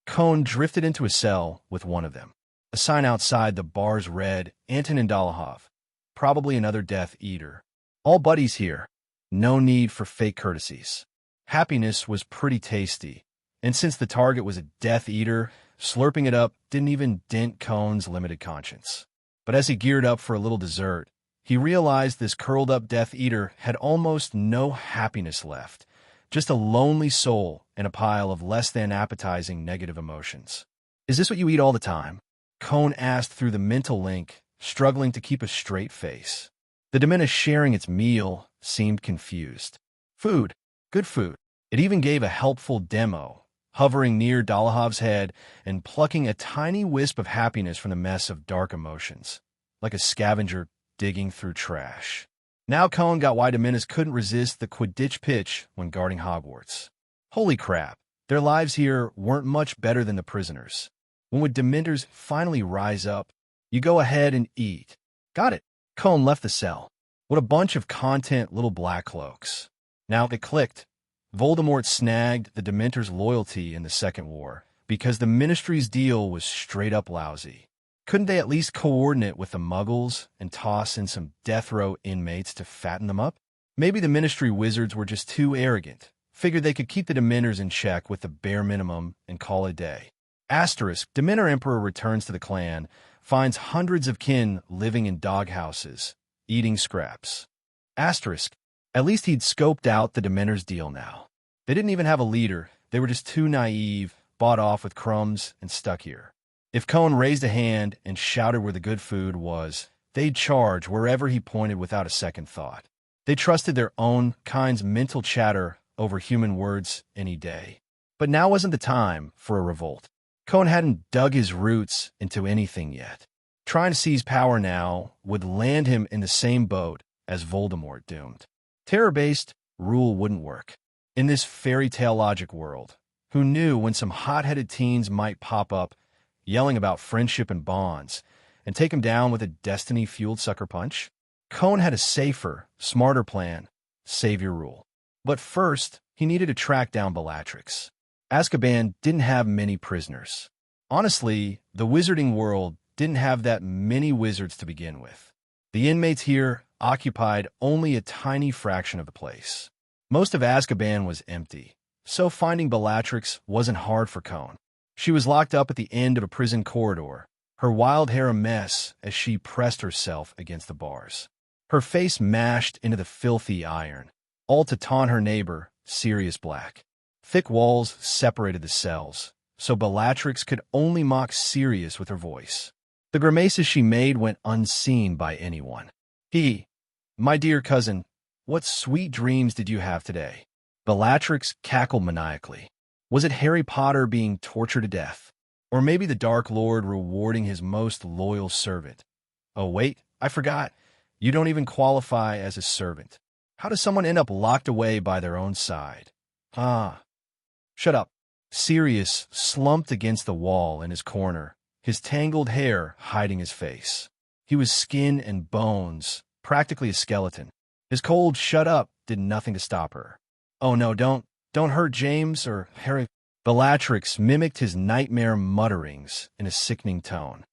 Cone drifted into a cell with one of them. A sign outside the bars read, Antonin Dolohov, probably another Death Eater. All buddies here. No need for fake courtesies. Happiness was pretty tasty, and since the target was a Death Eater, slurping it up didn't even dent Cone's limited conscience. But as he geared up for a little dessert, he realized this curled-up Death Eater had almost no happiness left, just a lonely soul and a pile of less-than-appetizing negative emotions. Is this what you eat all the time? Cone asked through the mental link, struggling to keep a straight face. The Dementor sharing its meal seemed confused. Food. Good food. It even gave a helpful demo, hovering near Dolohov's head and plucking a tiny wisp of happiness from the mess of dark emotions, like a scavenger digging through trash. Now Cone got why Dementors couldn't resist the Quidditch pitch when guarding Hogwarts. Holy crap, their lives here weren't much better than the prisoners. When would Dementors finally rise up? You go ahead and eat. Got it. Cone left the cell. What a bunch of content little black cloaks. Now it clicked. Voldemort snagged the Dementors' loyalty in the Second War because the Ministry's deal was straight up lousy. Couldn't they at least coordinate with the Muggles and toss in some death row inmates to fatten them up? Maybe the Ministry wizards were just too arrogant, figured they could keep the Dementors in check with the bare minimum and call it a day. Asterisk, Dementor Emperor returns to the clan, finds hundreds of kin living in doghouses, eating scraps. Asterisk, at least he'd scoped out the Dementors' deal now. They didn't even have a leader, they were just too naive, bought off with crumbs, and stuck here. If Cone raised a hand and shouted where the good food was, they'd charge wherever he pointed without a second thought. They trusted their own kind's mental chatter over human words any day. But now wasn't the time for a revolt. Cone hadn't dug his roots into anything yet. Trying to seize power now would land him in the same boat as Voldemort doomed. Terror-based rule wouldn't work. In this fairy tale logic world, who knew when some hot-headed teens might pop up yelling about friendship and bonds, and take him down with a destiny-fueled sucker punch? Cone had a safer, smarter plan, savior rule. But first, he needed to track down Bellatrix. Azkaban didn't have many prisoners. Honestly, the wizarding world didn't have that many wizards to begin with. The inmates here occupied only a tiny fraction of the place. Most of Azkaban was empty, so finding Bellatrix wasn't hard for Cone. She was locked up at the end of a prison corridor, her wild hair a mess as she pressed herself against the bars. Her face mashed into the filthy iron, all to taunt her neighbor, Sirius Black. Thick walls separated the cells, so Bellatrix could only mock Sirius with her voice. The grimaces she made went unseen by anyone. My dear cousin, what sweet dreams did you have today? Bellatrix cackled maniacally. Was it Harry Potter being tortured to death? Or maybe the Dark Lord rewarding his most loyal servant. Oh, wait, I forgot. You don't even qualify as a servant. How does someone end up locked away by their own side? Ah, shut up. Sirius slumped against the wall in his corner, his tangled hair hiding his face. He was skin and bones, practically a skeleton. His cold shut up did nothing to stop her. Oh no, don't hurt James or Harry. Bellatrix mimicked his nightmare mutterings in a sickening tone.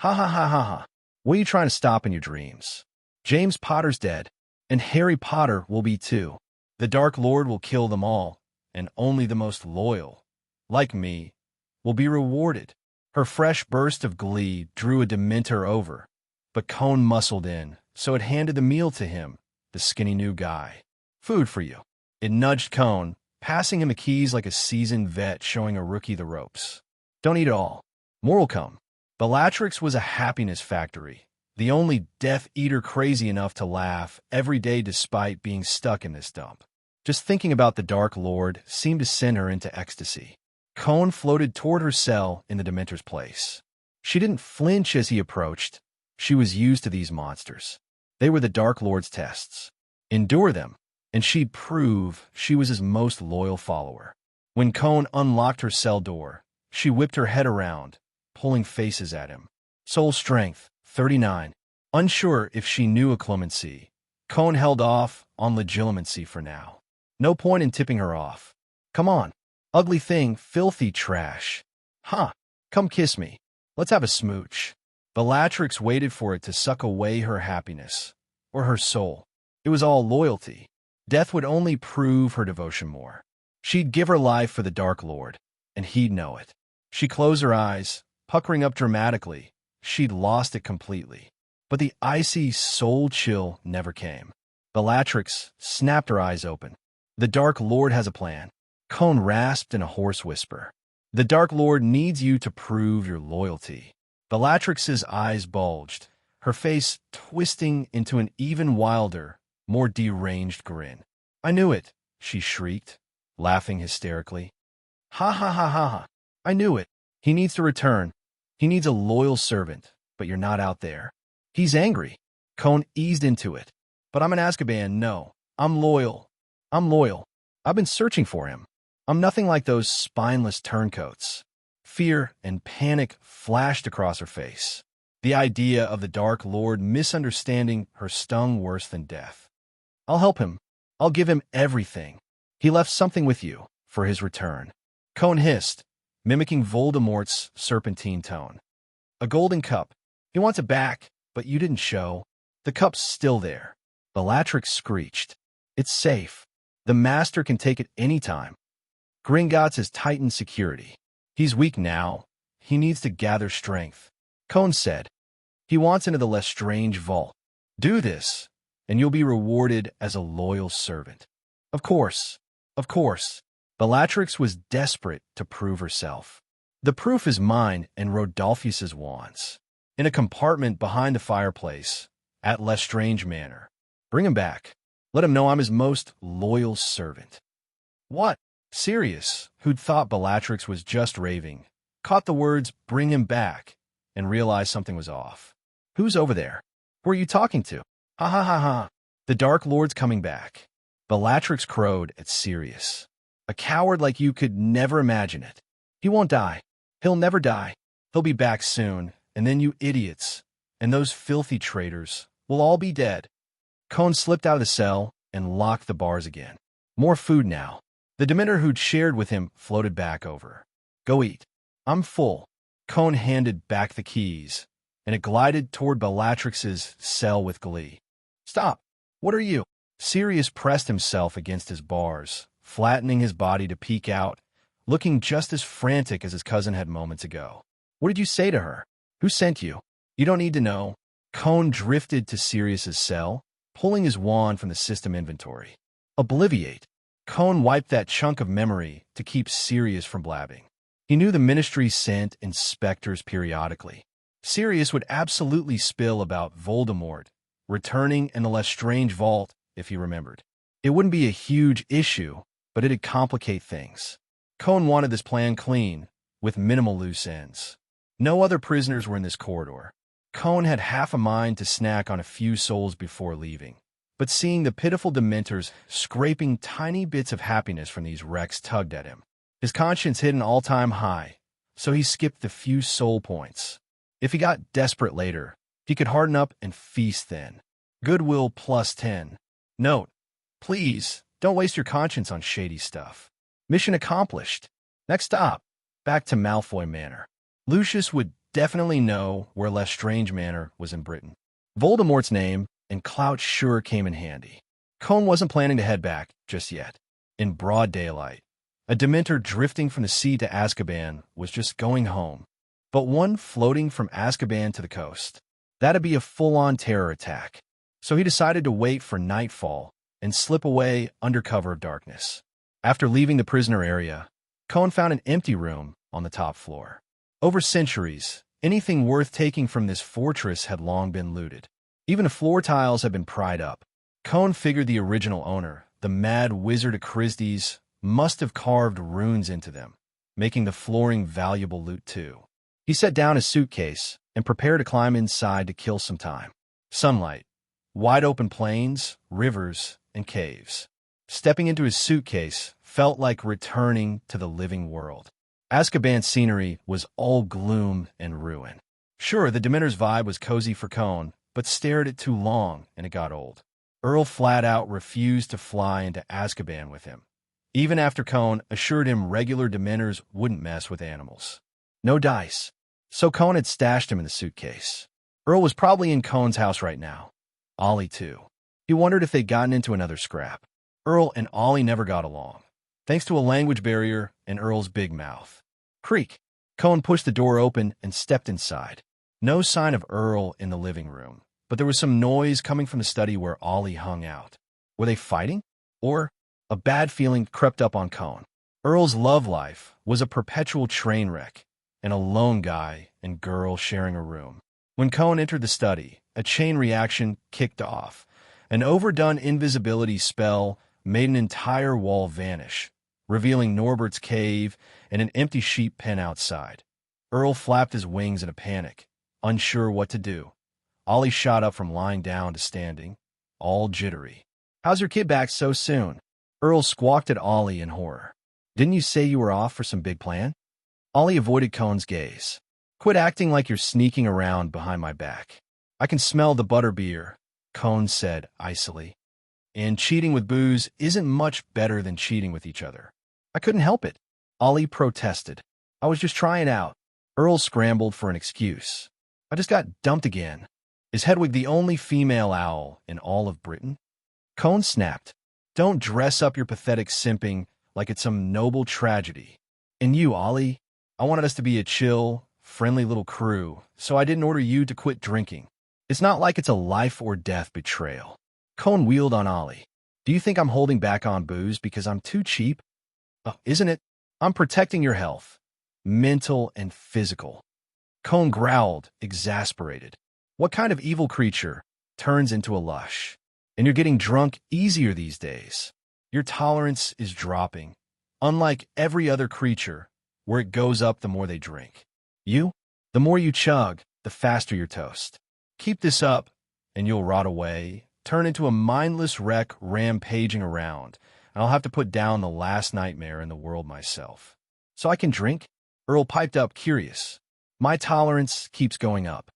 Ha ha ha ha ha. What are you trying to stop in your dreams? James Potter's dead, and Harry Potter will be too. The Dark Lord will kill them all, and only the most loyal, like me, will be rewarded. Her fresh burst of glee drew a Dementor over, but Cone muscled in, so it handed the meal to him, the skinny new guy. Food for you. It nudged Cone, passing him the keys like a seasoned vet showing a rookie the ropes. Don't eat it all. More will come. Bellatrix was a happiness factory, the only Death Eater crazy enough to laugh every day despite being stuck in this dump. Just thinking about the Dark Lord seemed to send her into ecstasy. Cone floated toward her cell in the Dementor's place. She didn't flinch as he approached. She was used to these monsters. They were the Dark Lord's tests. Endure them, and she'd prove she was his most loyal follower. When Cone unlocked her cell door, she whipped her head around, pulling faces at him. Soul strength, 39. Unsure if she knew a clemency, Cone held off on legitimacy for now. No point in tipping her off. Come on. Ugly thing, filthy trash. Huh. Come kiss me. Let's have a smooch. Bellatrix waited for it to suck away her happiness, or her soul. It was all loyalty. Death would only prove her devotion more. She'd give her life for the Dark Lord, and he'd know it. She closed her eyes, puckering up dramatically. She'd lost it completely. But the icy soul chill never came. Bellatrix snapped her eyes open. The Dark Lord has a plan. Cone rasped in a hoarse whisper. The Dark Lord needs you to prove your loyalty. Bellatrix's eyes bulged, her face twisting into an even wilder, more deranged grin. I knew it, she shrieked, laughing hysterically. Ha ha ha ha ha. I knew it. He needs to return. He needs a loyal servant, but you're not out there. He's angry. Cone eased into it. But I'm an Azkaban, no. I'm loyal. I'm loyal. I've been searching for him. I'm nothing like those spineless turncoats. Fear and panic flashed across her face. The idea of the Dark Lord misunderstanding her stung worse than death. I'll help him. I'll give him everything. He left something with you for his return. Cone hissed, mimicking Voldemort's serpentine tone. A golden cup. He wants it back, but you didn't show. The cup's still there. Bellatrix screeched. It's safe. The Master can take it any time. Gringotts has tightened security. He's weak now. He needs to gather strength. Cone said. He wants into the Lestrange vault. Do this, and you'll be rewarded as a loyal servant. Of course. Of course. Bellatrix was desperate to prove herself. The proof is mine and Rodolphus's wands. In a compartment behind the fireplace, at Lestrange Manor. Bring him back. Let him know I'm his most loyal servant. What? Sirius, who'd thought Bellatrix was just raving, caught the words, bring him back, and realized something was off. Who's over there? Who are you talking to? Ha ha ha ha. The Dark Lord's coming back. Bellatrix crowed at Sirius. A coward like you could never imagine it. He won't die. He'll never die. He'll be back soon, and then you idiots, and those filthy traitors, will all be dead. Cone slipped out of the cell and locked the bars again. More food now. The Dementor who'd shared with him floated back over. Go eat. I'm full. Cone handed back the keys, and it glided toward Bellatrix's cell with glee. Stop. What are you? Sirius pressed himself against his bars, flattening his body to peek out, looking just as frantic as his cousin had moments ago. What did you say to her? Who sent you? You don't need to know. Cone drifted to Sirius's cell, pulling his wand from the system inventory. Obliviate. Cone wiped that chunk of memory to keep Sirius from blabbing. He knew the Ministry sent inspectors periodically. Sirius would absolutely spill about Voldemort returning in the Lestrange vault if he remembered. It wouldn't be a huge issue, but it'd complicate things. Cone wanted this plan clean, with minimal loose ends. No other prisoners were in this corridor. Cone had half a mind to snack on a few souls before leaving, but seeing the pitiful Dementors scraping tiny bits of happiness from these wrecks tugged at him. His conscience hit an all-time high, so he skipped the few soul points. If he got desperate later, he could harden up and feast then. Goodwill +10. Note: please, don't waste your conscience on shady stuff. Mission accomplished. Next stop, back to Malfoy Manor. Lucius would definitely know where Lestrange Manor was in Britain. Voldemort's name and clout sure came in handy. Cone wasn't planning to head back just yet. In broad daylight, a Dementor drifting from the sea to Azkaban was just going home. But one floating from Azkaban to the coast. That'd be a full-on terror attack. So he decided to wait for nightfall and slip away under cover of darkness. After leaving the prisoner area, Cone found an empty room on the top floor. Over centuries, anything worth taking from this fortress had long been looted. Even the floor tiles had been pried up. Cone figured the original owner, the mad wizard of Christie's, must have carved runes into them, making the flooring valuable loot too. He set down his suitcase and prepared to climb inside to kill some time. Sunlight, wide open plains, rivers, and caves. Stepping into his suitcase felt like returning to the living world. Azkaban's scenery was all gloom and ruin. Sure, the Dementor's vibe was cozy for Cone, but stared at too long and it got old. Earl flat out refused to fly into Azkaban with him, even after Cone assured him regular Dementors wouldn't mess with animals. No dice. So Cone had stashed him in the suitcase. Earl was probably in Cone's house right now. Ollie too. He wondered if they'd gotten into another scrap. Earl and Ollie never got along, thanks to a language barrier and Earl's big mouth. Creak. Cone pushed the door open and stepped inside. No sign of Earl in the living room, but there was some noise coming from the study where Ollie hung out. Were they fighting? Or a bad feeling crept up on Cone. Earl's love life was a perpetual train wreck, and a lone guy and girl sharing a room. When Cone entered the study, a chain reaction kicked off. An overdone invisibility spell made an entire wall vanish, revealing Norbert's cave and an empty sheep pen outside. Earl flapped his wings in a panic, unsure what to do. Ollie shot up from lying down to standing, all jittery. "How's your kid back so soon?" Earl squawked at Ollie in horror. "Didn't you say you were off for some big plan?" Ollie avoided Cone's gaze. "Quit acting like you're sneaking around behind my back. I can smell the butterbeer," Cone said icily. "And cheating with booze isn't much better than cheating with each other." "I couldn't help it," Ollie protested. "I was just trying out." Earl scrambled for an excuse. "I just got dumped again." Is Hedwig the only female owl in all of Britain? Cone snapped. "Don't dress up your pathetic simping like it's some noble tragedy. And you, Ollie, I wanted us to be a chill, friendly little crew, so I didn't order you to quit drinking. It's not like it's a life or death betrayal." Cone wheeled on Ollie. "Do you think I'm holding back on booze because I'm too cheap? Oh, isn't it? I'm protecting your health, mental and physical." Cone growled, exasperated. "What kind of evil creature turns into a lush? And you're getting drunk easier these days. Your tolerance is dropping, unlike every other creature, where it goes up the more they drink. You, the more you chug, the faster your toast. Keep this up, and you'll rot away, turn into a mindless wreck rampaging around, and I'll have to put down the last nightmare in the world myself. So I can drink?" Earl piped up, curious. "My tolerance keeps going up."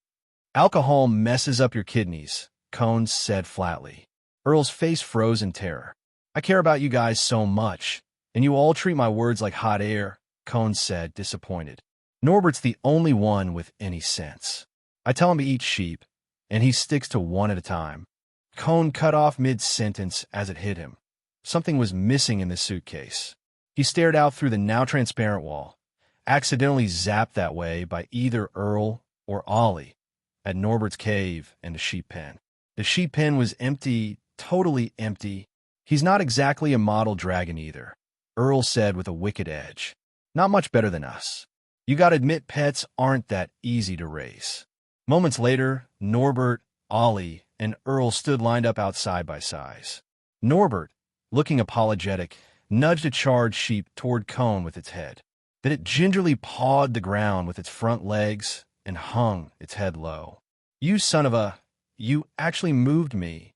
"Alcohol messes up your kidneys," Cone said flatly. Earl's face froze in terror. "I care about you guys so much, and you all treat my words like hot air," Cone said, disappointed. "Norbert's the only one with any sense. I tell him to eat sheep, and he sticks to one at a time." Cone cut off mid-sentence as it hit him. Something was missing in the suitcase. He stared out through the now transparent wall, accidentally zapped that way by either Earl or Ollie, at Norbert's cave and the sheep pen. The sheep pen was empty, totally empty. "He's not exactly a model dragon either," Earl said with a wicked edge. "Not much better than us. You gotta admit pets aren't that easy to raise." Moments later, Norbert, Ollie, and Earl stood lined up outside by size. Norbert, looking apologetic, nudged a charred sheep toward Cone with its head. Then it gingerly pawed the ground with its front legs and hung its head low. "You son of a... You actually moved me."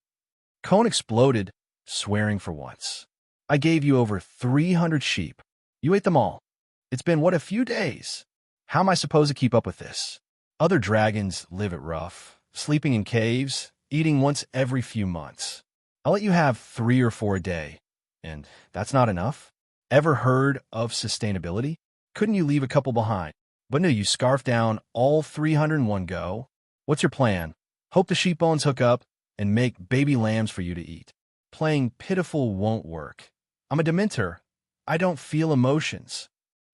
Cone exploded, swearing for once. "I gave you over 300 sheep. You ate them all. It's been, what, a few days? How am I supposed to keep up with this? Other dragons live it rough, sleeping in caves, eating once every few months. I'll let you have 3 or 4 a day. And that's not enough? Ever heard of sustainability? Couldn't you leave a couple behind? But no, you scarf down all 300 in one go. What's your plan? Hope the sheep bones hook up and make baby lambs for you to eat. Playing pitiful won't work. I'm a Dementor. I don't feel emotions."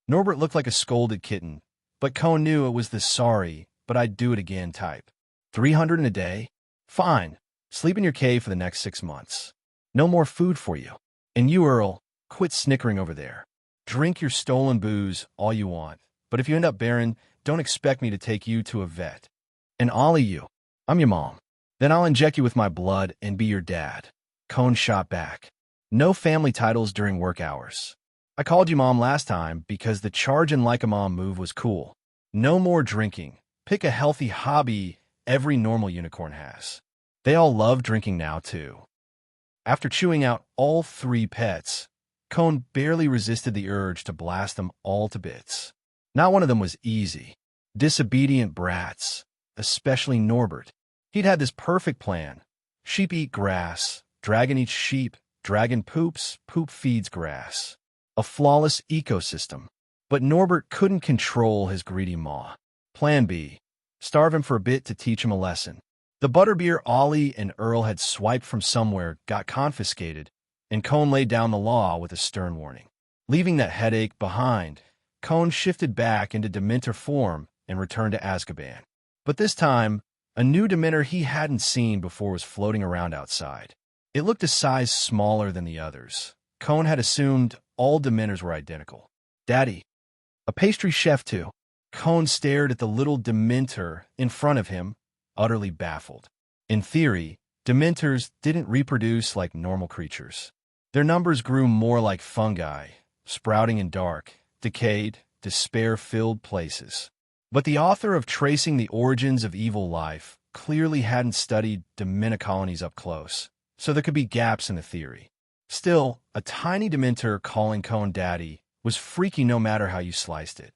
Norbert looked like a scolded kitten, but Cone knew it was the sorry, but I'd do it again type. 300 in a day? Fine. Sleep in your cave for the next 6 months. No more food for you. And you, Earl, quit snickering over there. Drink your stolen booze all you want, but if you end up barren, don't expect me to take you to a vet. And Ollie you. I'm your mom. Then I'll inject you with my blood and be your dad. Cone shot back. No family titles during work hours. I called you mom last time because the chargin' like a mom move was cool. No more drinking. Pick a healthy hobby every normal unicorn has. They all love drinking now, too. After chewing out all 3 pets, Cone barely resisted the urge to blast them all to bits. Not one of them was easy. Disobedient brats, especially Norbert. He'd had this perfect plan. Sheep eat grass, dragon eats sheep, dragon poops, poop feeds grass. A flawless ecosystem. But Norbert couldn't control his greedy maw. Plan B. Starve him for a bit to teach him a lesson. The butterbeer Ollie and Earl had swiped from somewhere got confiscated, and Cone laid down the law with a stern warning. Leaving that headache behind, Cone shifted back into Dementor form and returned to Azkaban. But this time, a new Dementor he hadn't seen before was floating around outside. It looked a size smaller than the others. Cone had assumed all Dementors were identical. "Daddy." A pastry chef, too. Cone stared at the little Dementor in front of him, utterly baffled. In theory, Dementors didn't reproduce like normal creatures. Their numbers grew more like fungi, sprouting in dark, decayed, despair-filled places. But the author of Tracing the Origins of Evil Life clearly hadn't studied Dementor colonies up close, so there could be gaps in the theory. Still, a tiny Dementor calling Cone daddy was freaky no matter how you sliced it.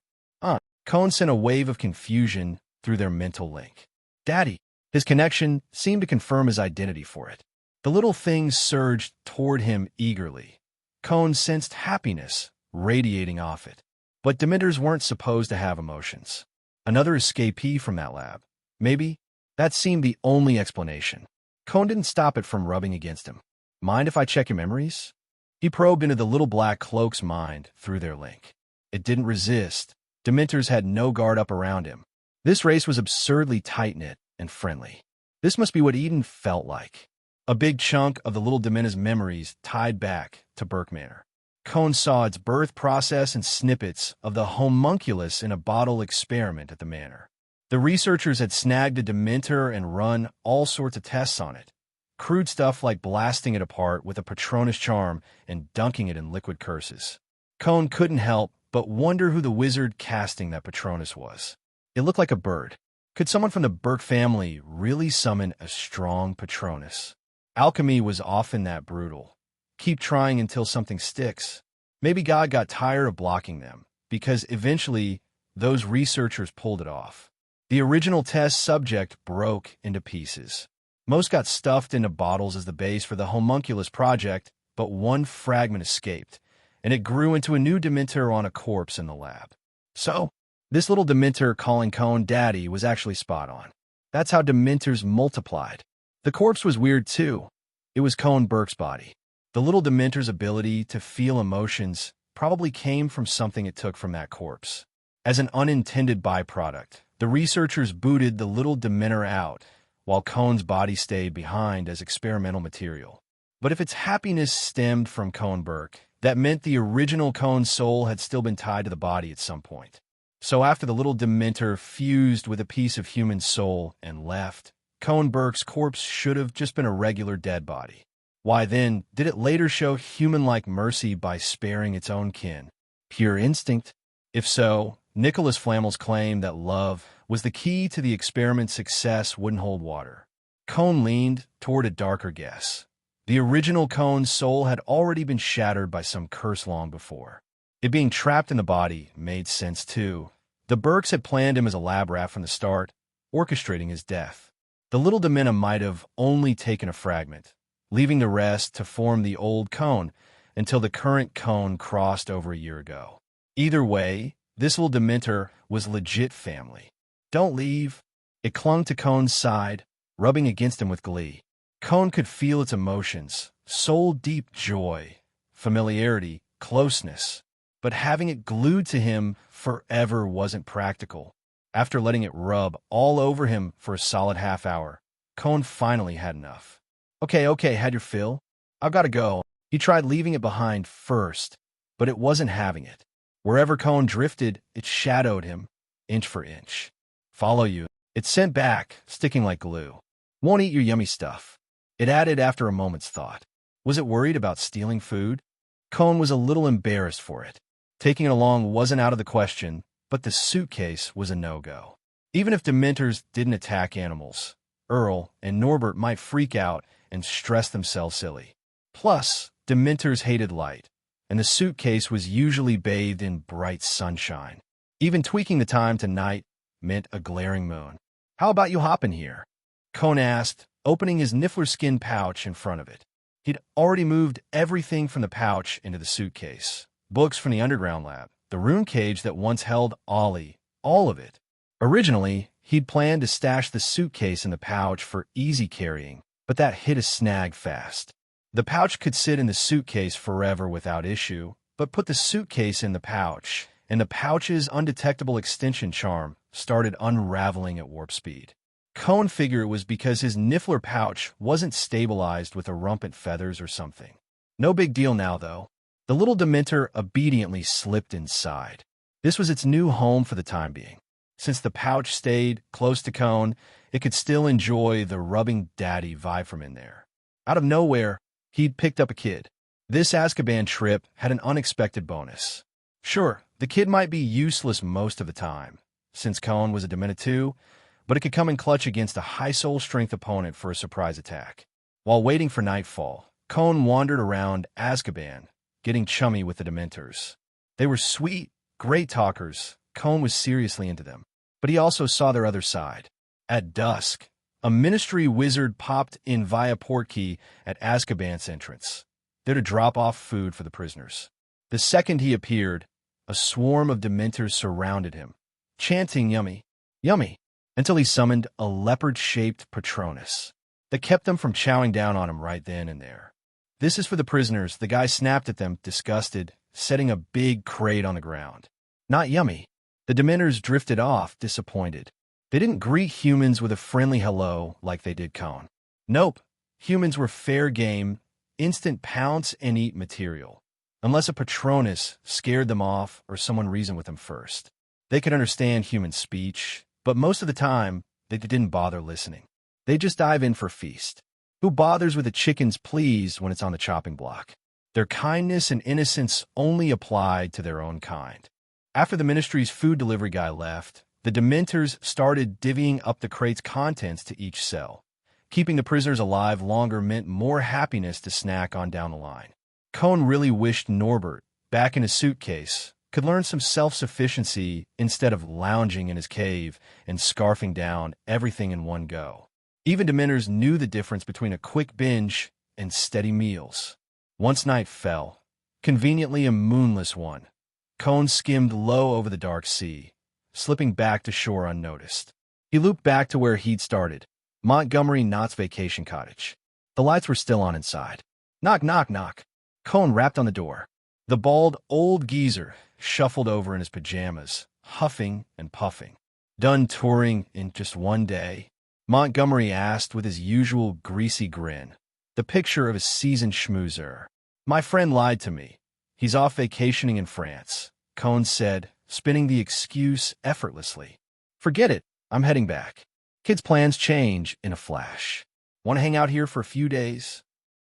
Cone sent a wave of confusion through their mental link. Daddy. His connection seemed to confirm his identity for it. The little things surged toward him eagerly. Cone sensed happiness radiating off it. But Dementors weren't supposed to have emotions. Another escapee from that lab. Maybe that seemed the only explanation. Cone didn't stop it from rubbing against him. "Mind if I check your memories?" He probed into the little black cloak's mind through their link. It didn't resist. Dementors had no guard up around him. This race was absurdly tight-knit and friendly. This must be what Eden felt like. A big chunk of the little Dementor's memories tied back to Burke Manor. Cone saw its birth process and snippets of the homunculus in a bottle experiment at the manor. The researchers had snagged a Dementor and run all sorts of tests on it. Crude stuff like blasting it apart with a Patronus charm and dunking it in liquid curses. Cone couldn't help but wonder who the wizard casting that Patronus was. It looked like a bird. Could someone from the Burke family really summon a strong Patronus? Alchemy was often that brutal. Keep trying until something sticks. Maybe God got tired of blocking them, because eventually those researchers pulled it off. The original test subject broke into pieces. Most got stuffed into bottles as the base for the homunculus project, but one fragment escaped, and it grew into a new Dementor on a corpse in the lab. So, this little Dementor calling Cone daddy was actually spot on. That's how Dementors multiplied. The corpse was weird too. It was Cone Burke's body. The little Dementor's ability to feel emotions probably came from something it took from that corpse. As an unintended byproduct, the researchers booted the little Dementor out, while Cone's body stayed behind as experimental material. But if its happiness stemmed from Cone Burke, that meant the original Cone's soul had still been tied to the body at some point. So after the little Dementor fused with a piece of human soul and left, Cone Burke's corpse should have just been a regular dead body. Why then did it later show human-like mercy by sparing its own kin? Pure instinct. If so, Nicholas Flamel's claim that love was the key to the experiment's success wouldn't hold water. Cone leaned toward a darker guess. The original Cone's soul had already been shattered by some curse long before. It being trapped in the body made sense too. The Burkes had planned him as a lab rat from the start, orchestrating his death. The little Dementor might have only taken a fragment, leaving the rest to form the old Cone until the current Cone crossed over a year ago. Either way, this little Dementor was legit family. Don't leave. It clung to Cone's side, rubbing against him with glee. Cone could feel its emotions, soul-deep joy, familiarity, closeness. But having it glued to him forever wasn't practical. After letting it rub all over him for a solid half hour, Cone finally had enough. Okay, had your fill? I've got to go. He tried leaving it behind first, but it wasn't having it. Wherever Cone drifted, it shadowed him, inch for inch. Follow you. It sent back, sticking like glue. Won't eat your yummy stuff. It added after a moment's thought. Was it worried about stealing food? Cone was a little embarrassed for it. Taking it along wasn't out of the question, but the suitcase was a no-go. Even if Dementors didn't attack animals, Earl and Norbert might freak out and stress themselves silly. Plus, Dementors hated light, and the suitcase was usually bathed in bright sunshine. Even tweaking the time to night meant a glaring moon. How about you hop in here? Cone asked, opening his niffler skin pouch in front of it. He'd already moved everything from the pouch into the suitcase. Books from the underground lab, the rune cage that once held Ollie, all of it. Originally, he'd planned to stash the suitcase in the pouch for easy carrying, but that hit a snag fast. The pouch could sit in the suitcase forever without issue, but put the suitcase in the pouch, and the pouch's undetectable extension charm started unraveling at warp speed. Cone figured it was because his niffler pouch wasn't stabilized with a rampant feathers or something. No big deal now, though. The little Dementor obediently slipped inside. This was its new home for the time being. Since the pouch stayed close to Cone, it could still enjoy the rubbing daddy vibe from in there. Out of nowhere, he'd picked up a kid. This Azkaban trip had an unexpected bonus. Sure, the kid might be useless most of the time, since Cone was a Dementor too, but it could come in clutch against a high soul strength opponent for a surprise attack. While waiting for nightfall, Cone wandered around Azkaban, getting chummy with the Dementors. They were sweet, great talkers. Cone was seriously into them, but he also saw their other side. At dusk, a ministry wizard popped in via portkey at Azkaban's entrance, there to drop off food for the prisoners. The second he appeared, a swarm of Dementors surrounded him, chanting yummy, yummy, until he summoned a leopard-shaped Patronus that kept them from chowing down on him right then and there. This is for the prisoners, the guy snapped at them, disgusted, setting a big crate on the ground. Not yummy. The Dementors drifted off, disappointed. They didn't greet humans with a friendly hello like they did Cone. Nope. Humans were fair game, instant pounce-and-eat material. Unless a Patronus scared them off or someone reasoned with them first. They could understand human speech, but most of the time, they didn't bother listening. They just dive in for feast. Who bothers with a chicken's please when it's on the chopping block? Their kindness and innocence only applied to their own kind. After the ministry's food delivery guy left, the Dementors started divvying up the crate's contents to each cell. Keeping the prisoners alive longer meant more happiness to snack on down the line. Cone really wished Norbert, back in his suitcase, could learn some self-sufficiency instead of lounging in his cave and scarfing down everything in one go. Even Dementors knew the difference between a quick binge and steady meals. Once night fell, conveniently a moonless one. Cone skimmed low over the dark sea, slipping back to shore unnoticed. He looped back to where he'd started, Montgomery Knott's vacation cottage. The lights were still on inside. Knock, knock, knock. Cone rapped on the door. The bald old geezer shuffled over in his pajamas, huffing and puffing. Done touring in just one day? Montgomery asked with his usual greasy grin, the picture of a seasoned schmoozer. My friend lied to me. He's off vacationing in France, Cone said, spinning the excuse effortlessly. Forget it, I'm heading back. Kids' plans change in a flash. Want to hang out here for a few days?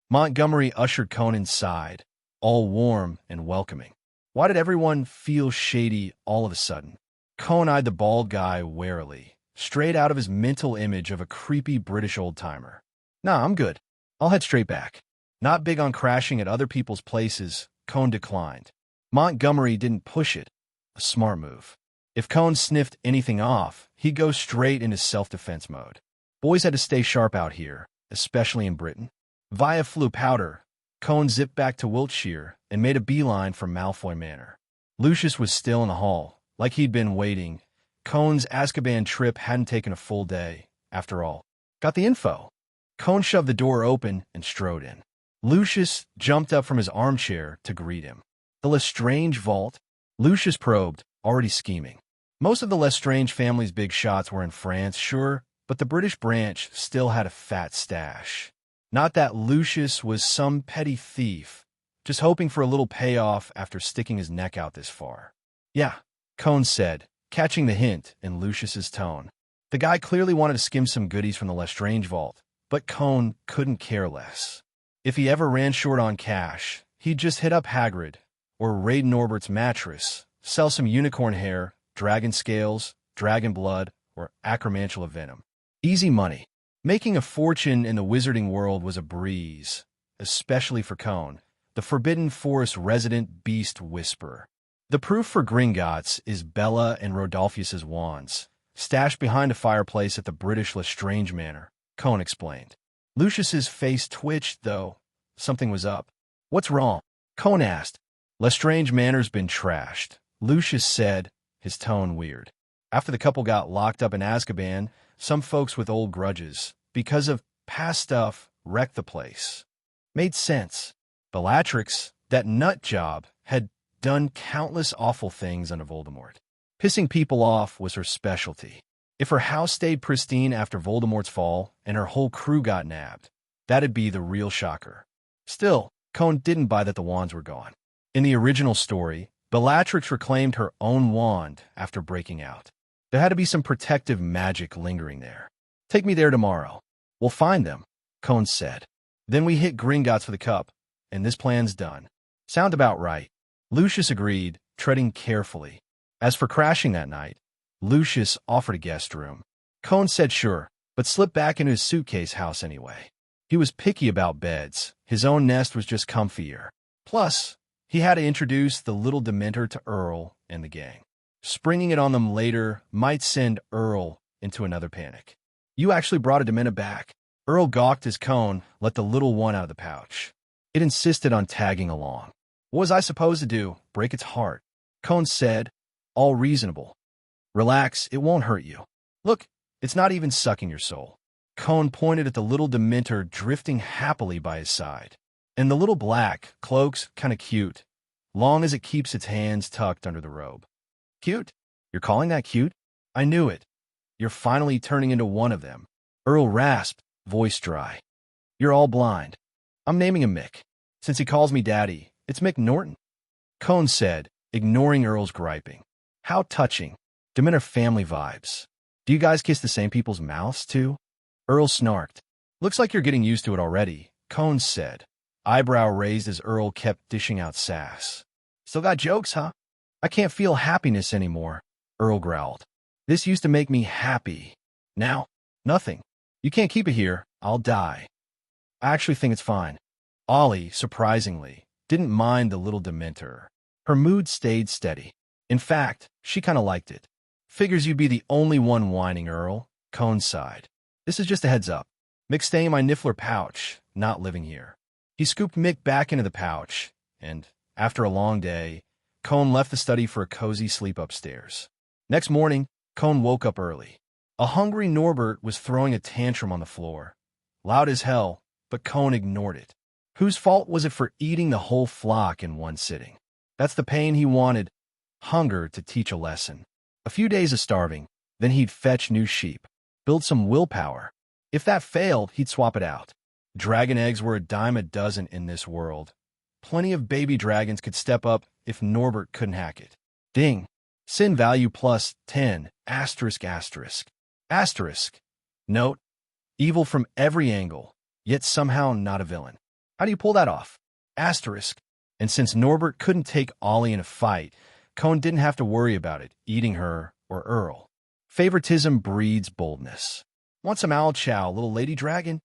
Montgomery ushered Cone inside, all warm and welcoming. Why did everyone feel shady all of a sudden? Cohn eyed the bald guy warily, straight out of his mental image of a creepy British old-timer. Nah, I'm good. I'll head straight back. Not big on crashing at other people's places, Cohn declined. Montgomery didn't push it. A smart move. If Cohn sniffed anything off, he'd go straight into self-defense mode. Boys had to stay sharp out here, especially in Britain. Via flu powder, Cohn zipped back to Wiltshire and made a beeline for Malfoy Manor. Lucius was still in the hall, like he'd been waiting. Cohn's Azkaban trip hadn't taken a full day, after all. Got the info. Cohn shoved the door open and strode in. Lucius jumped up from his armchair to greet him. The Lestrange vault? Lucius probed, already scheming. Most of the Lestrange family's big shots were in France, sure, but the British branch still had a fat stash. Not that Lucius was some petty thief, just hoping for a little payoff after sticking his neck out this far. Yeah, Cohn said, catching the hint in Lucius's tone. The guy clearly wanted to skim some goodies from the Lestrange vault, but Cohn couldn't care less. If he ever ran short on cash, he'd just hit up Hagrid, or raid Norbert's mattress, sell some unicorn hair, dragon scales, dragon blood, or acromantula venom. Easy money. Making a fortune in the wizarding world was a breeze, especially for Cohn, the Forbidden Forest resident beast whisperer. The proof for Gringotts is Bella and Rodolphus's wands, stashed behind a fireplace at the British Lestrange Manor, Cohn explained. Lucius's face twitched, though. Something was up. What's wrong? Cohn asked. Lestrange Manor's been trashed, Lucius said, his tone weird. After the couple got locked up in Azkaban, some folks with old grudges, because of past stuff, wrecked the place. Made sense. Bellatrix, that nut job, had done countless awful things under Voldemort. Pissing people off was her specialty. If her house stayed pristine after Voldemort's fall and her whole crew got nabbed, that'd be the real shocker. Still, Cohn didn't buy that the wands were gone. In the original story, Bellatrix reclaimed her own wand after breaking out. There had to be some protective magic lingering there. Take me there tomorrow. We'll find them, Cohn said. Then we hit Gringotts for the cup, and this plan's done. Sound about right. Lucius agreed, treading carefully. As for crashing that night, Lucius offered a guest room. Cohn said sure, but slipped back into his suitcase house anyway. He was picky about beds. His own nest was just comfier. Plus, he had to introduce the little Dementor to Earl and the gang. Springing it on them later might send Earl into another panic. You actually brought a Dementor back. Earl gawked as Cohn let the little one out of the pouch. It insisted on tagging along. What was I supposed to do? Break its heart? Cohn said, all reasonable. Relax, it won't hurt you. Look, it's not even sucking your soul. Cohn pointed at the little Dementor drifting happily by his side. And the little black cloak's kinda cute, long as it keeps its hands tucked under the robe. Cute? You're calling that cute? I knew it. You're finally turning into one of them. Earl rasped, voice dry. You're all blind. I'm naming him Mick. Since he calls me Daddy, it's Mick Norton. Cohn said, ignoring Earl's griping. How touching. Dementor family vibes. Do you guys kiss the same people's mouths, too? Earl snarked. Looks like you're getting used to it already, Cohn said. Eyebrow raised as Earl kept dishing out sass. Still got jokes, huh? I can't feel happiness anymore, Earl growled. This used to make me happy. Now, nothing. You can't keep it here. I'll die. I actually think it's fine. Ollie, surprisingly, didn't mind the little Dementor. Her mood stayed steady. In fact, she kinda liked it. Figures you'd be the only one whining, Earl, Cohn sighed. This is just a heads up. Mick's staying in my Niffler pouch, not living here. He scooped Mick back into the pouch, and, after a long day, Cohn left the study for a cozy sleep upstairs. Next morning, Cohn woke up early. A hungry Norbert was throwing a tantrum on the floor. Loud as hell, but Cohn ignored it. Whose fault was it for eating the whole flock in one sitting? That's the pain he wanted, hunger to teach a lesson. A few days of starving, then he'd fetch new sheep, build some willpower. If that failed, he'd swap it out. Dragon eggs were a dime a dozen in this world. Plenty of baby dragons could step up if Norbert couldn't hack it. Ding. Sin value plus 10, asterisk asterisk. Asterisk. Note, evil from every angle, yet somehow not a villain. How do you pull that off? Asterisk. And since Norbert couldn't take Ollie in a fight, Cohen didn't have to worry about it, eating her or Earl. Favoritism breeds boldness. Want some owl chow, little lady dragon?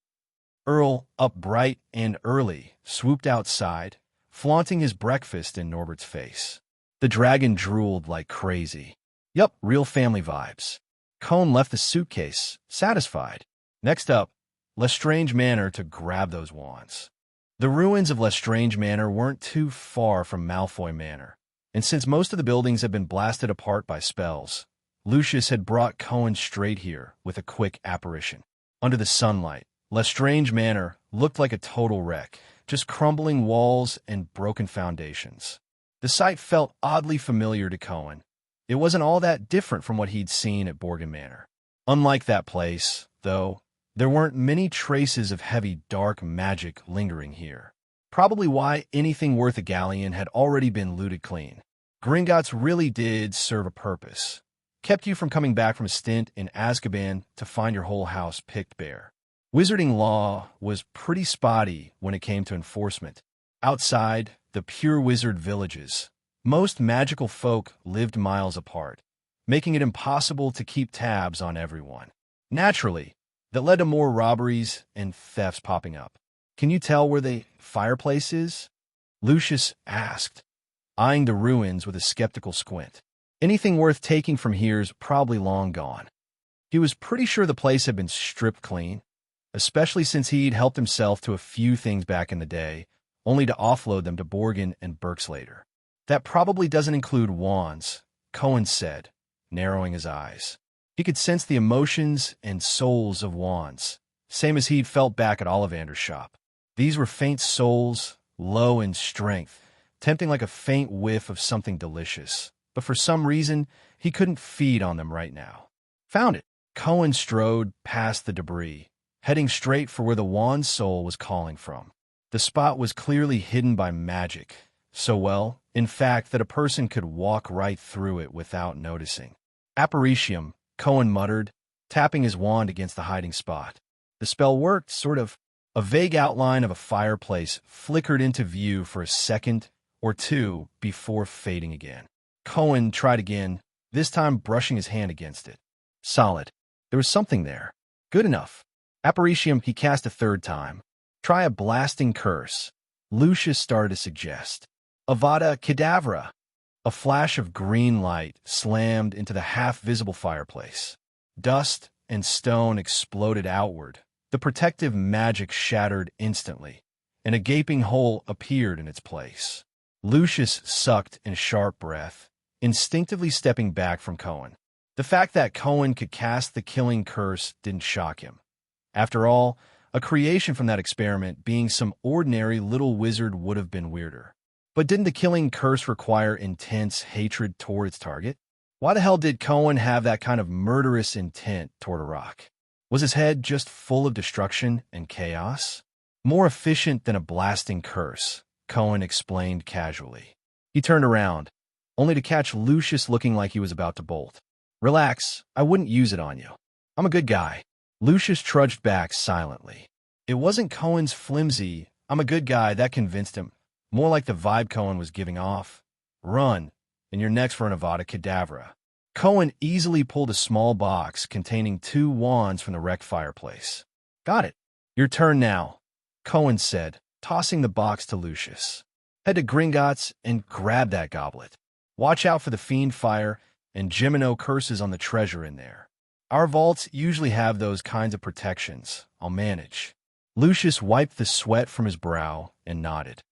Earl, up bright and early, swooped outside, flaunting his breakfast in Norbert's face. The dragon drooled like crazy. Yup, real family vibes. Cohen left the suitcase, satisfied. Next up, Lestrange Manor to grab those wands. The ruins of Lestrange Manor weren't too far from Malfoy Manor, and since most of the buildings had been blasted apart by spells, Lucius had brought Cohen straight here with a quick apparition. Under the sunlight, Lestrange Manor looked like a total wreck, just crumbling walls and broken foundations. The site felt oddly familiar to Cohen. It wasn't all that different from what he'd seen at Borgin Manor. Unlike that place, though, there weren't many traces of heavy, dark magic lingering here. Probably why anything worth a galleon had already been looted clean. Gringotts really did serve a purpose. Kept you from coming back from a stint in Azkaban to find your whole house picked bare. Wizarding law was pretty spotty when it came to enforcement. Outside the pure wizard villages, most magical folk lived miles apart, making it impossible to keep tabs on everyone. Naturally, that led to more robberies and thefts popping up. Can you tell where the fireplace is? Lucius asked, eyeing the ruins with a skeptical squint. Anything worth taking from here's probably long gone. He was pretty sure the place had been stripped clean, especially since he'd helped himself to a few things back in the day, only to offload them to Borgin and Burks later. That probably doesn't include wands, Cohen said, narrowing his eyes. He could sense the emotions and souls of wands, same as he'd felt back at Ollivander's shop. These were faint souls, low in strength, tempting like a faint whiff of something delicious. But for some reason, he couldn't feed on them right now. Found it. Cohen strode past the debris, heading straight for where the wand soul was calling from. The spot was clearly hidden by magic, so well, in fact, that a person could walk right through it without noticing. Apparitium, Cohen muttered, tapping his wand against the hiding spot. The spell worked, sort of. A vague outline of a fireplace flickered into view for a second or two before fading again. Cohen tried again, this time brushing his hand against it. Solid. There was something there. Good enough. Apparitium he cast a third time. Try a blasting curse. Lucius started to suggest. Avada Kedavra. A flash of green light slammed into the half-visible fireplace. Dust and stone exploded outward. The protective magic shattered instantly, and a gaping hole appeared in its place. Lucius sucked in a sharp breath, instinctively stepping back from Cohen. The fact that Cohen could cast the killing curse didn't shock him. After all, a creation from that experiment being some ordinary little wizard would have been weirder. But didn't the killing curse require intense hatred toward its target? Why the hell did Cohen have that kind of murderous intent toward a rock? Was his head just full of destruction and chaos? More efficient than a blasting curse, Cohen explained casually. He turned around, only to catch Lucius looking like he was about to bolt. Relax, I wouldn't use it on you. I'm a good guy. Lucius trudged back silently. It wasn't Cohen's flimsy, I'm a good guy, that convinced him. More like the vibe Cohen was giving off. Run, and you're next for an Avada Kedavra. Cohen easily pulled a small box containing 2 wands from the wrecked fireplace. Got it. Your turn now, Cohen said, tossing the box to Lucius. Head to Gringotts and grab that goblet. Watch out for the fiend fire and Gemino curses on the treasure in there. Our vaults usually have those kinds of protections. I'll manage. Lucius wiped the sweat from his brow and nodded.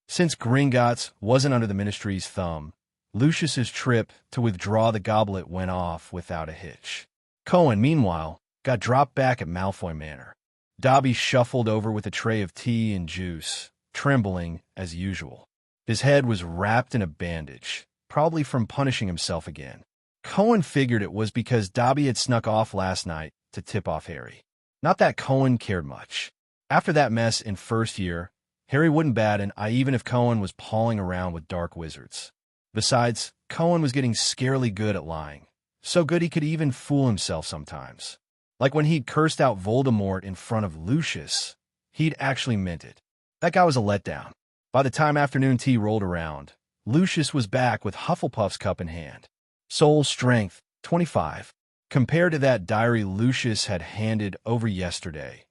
Since Gringotts wasn't under the ministry's thumb, Lucius's trip to withdraw the goblet went off without a hitch. Cohen, meanwhile, got dropped back at Malfoy Manor. Dobby shuffled over with a tray of tea and juice, trembling as usual. His head was wrapped in a bandage, probably from punishing himself again. Cohen figured it was because Dobby had snuck off last night to tip off Harry. Not that Cohen cared much. After that mess in first year, Harry wouldn't bat an eye even if Cohen was pawing around with dark wizards. Besides, Cohen was getting scarily good at lying. So good he could even fool himself sometimes. Like when he'd cursed out Voldemort in front of Lucius, he'd actually meant it. That guy was a letdown. By the time afternoon tea rolled around, Lucius was back with Hufflepuff's cup in hand. Soul strength, 25. Compared to that diary Lucius had handed over yesterday,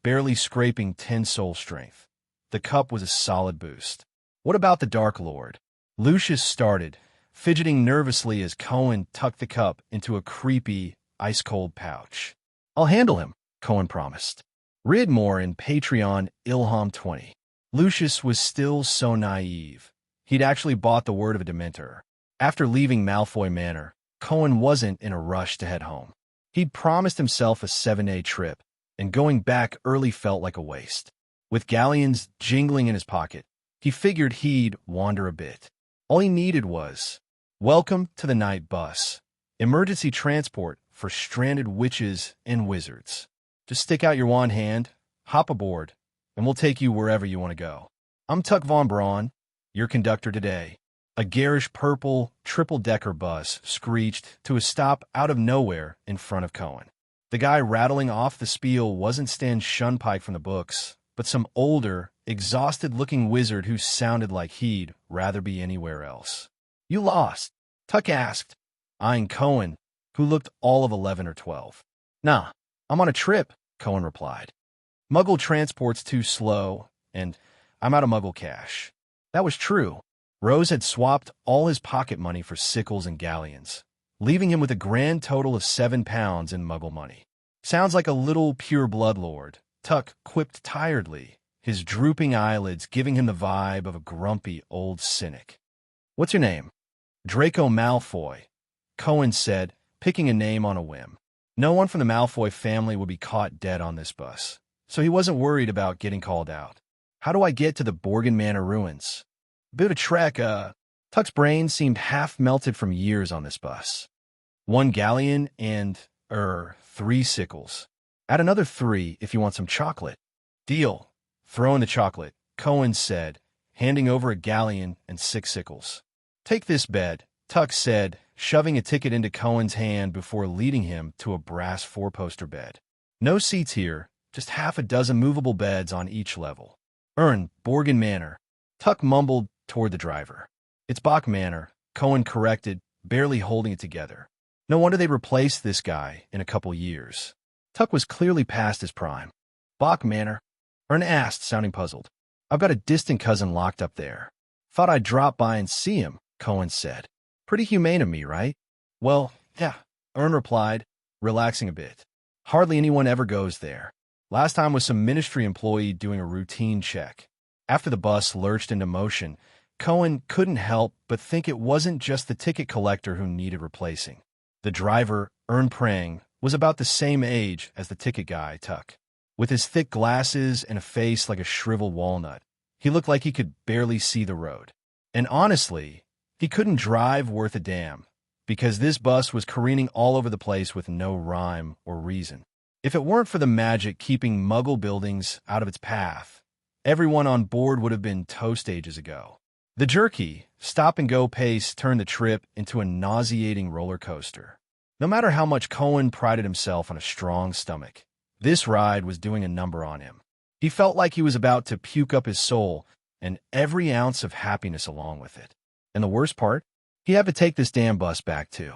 barely scraping 10 soul strength. The cup was a solid boost. What about the Dark Lord? Lucius started, fidgeting nervously as Cohen tucked the cup into a creepy, ice-cold pouch. I'll handle him, Cohen promised. Read more in Patreon Ilham 20. Lucius was still so naive. He'd actually bought the word of a Dementor. After leaving Malfoy Manor, Cohen wasn't in a rush to head home. He'd promised himself a 7-day trip, and going back early felt like a waste. With galleons jingling in his pocket, he figured he'd wander a bit. All he needed was, welcome to the night bus, emergency transport for stranded witches and wizards. Just stick out your wand hand, hop aboard, and we'll take you wherever you want to go. I'm Tuck Von Braun, your conductor today. A garish purple triple-decker bus screeched to a stop out of nowhere in front of Cohen. The guy rattling off the spiel wasn't Stan Shunpike from the books, but some older, exhausted-looking wizard who sounded like he'd rather be anywhere else. You lost? Tuck asked, eyeing Cohen, who looked all of 11 or 12. Nah, I'm on a trip, Cohen replied. Muggle transport's too slow, and I'm out of Muggle cash. That was true. Rose had swapped all his pocket money for sickles and galleons, leaving him with a grand total of 7 pounds in Muggle money. Sounds like a little pure-blood lord, Tuck quipped tiredly, his drooping eyelids giving him the vibe of a grumpy old cynic. What's your name? Draco Malfoy, Cohen said, picking a name on a whim. No one from the Malfoy family would be caught dead on this bus, so he wasn't worried about getting called out. How do I get to the Borgin Manor ruins? Bit of a trek, Tuck's brain seemed half-melted from years on this bus. 1 galleon and, 3 sickles. Add another 3 if you want some chocolate. Deal. Throw in the chocolate, Cohen said, handing over a galleon and 6 sickles. Take this bed, Tuck said, shoving a ticket into Cohen's hand before leading him to a brass 4-poster bed. No seats here, just half a dozen movable beds on each level. Borgin Manor. Tuck mumbled toward the driver. It's Bach Manor, Cohen corrected, barely holding it together. No wonder they replaced this guy in a couple years. Tuck was clearly past his prime. Bach Manor? Ern asked, sounding puzzled. I've got a distant cousin locked up there. Thought I'd drop by and see him, Cohen said. Pretty humane of me, right? Well, yeah, Ern replied, relaxing a bit. Hardly anyone ever goes there. Last time was some ministry employee doing a routine check. After the bus lurched into motion, Cohen couldn't help but think it wasn't just the ticket collector who needed replacing. The driver, Ern Prang, was about the same age as the ticket guy, Tuck. With his thick glasses and a face like a shriveled walnut, he looked like he could barely see the road. And honestly, he couldn't drive worth a damn, because this bus was careening all over the place with no rhyme or reason. If it weren't for the magic keeping Muggle buildings out of its path, everyone on board would have been toast ages ago. The jerky, stop-and-go pace turned the trip into a nauseating roller coaster. No matter how much Cohen prided himself on a strong stomach, this ride was doing a number on him. He felt like he was about to puke up his soul and every ounce of happiness along with it. And the worst part? He had to take this damn bus back, too.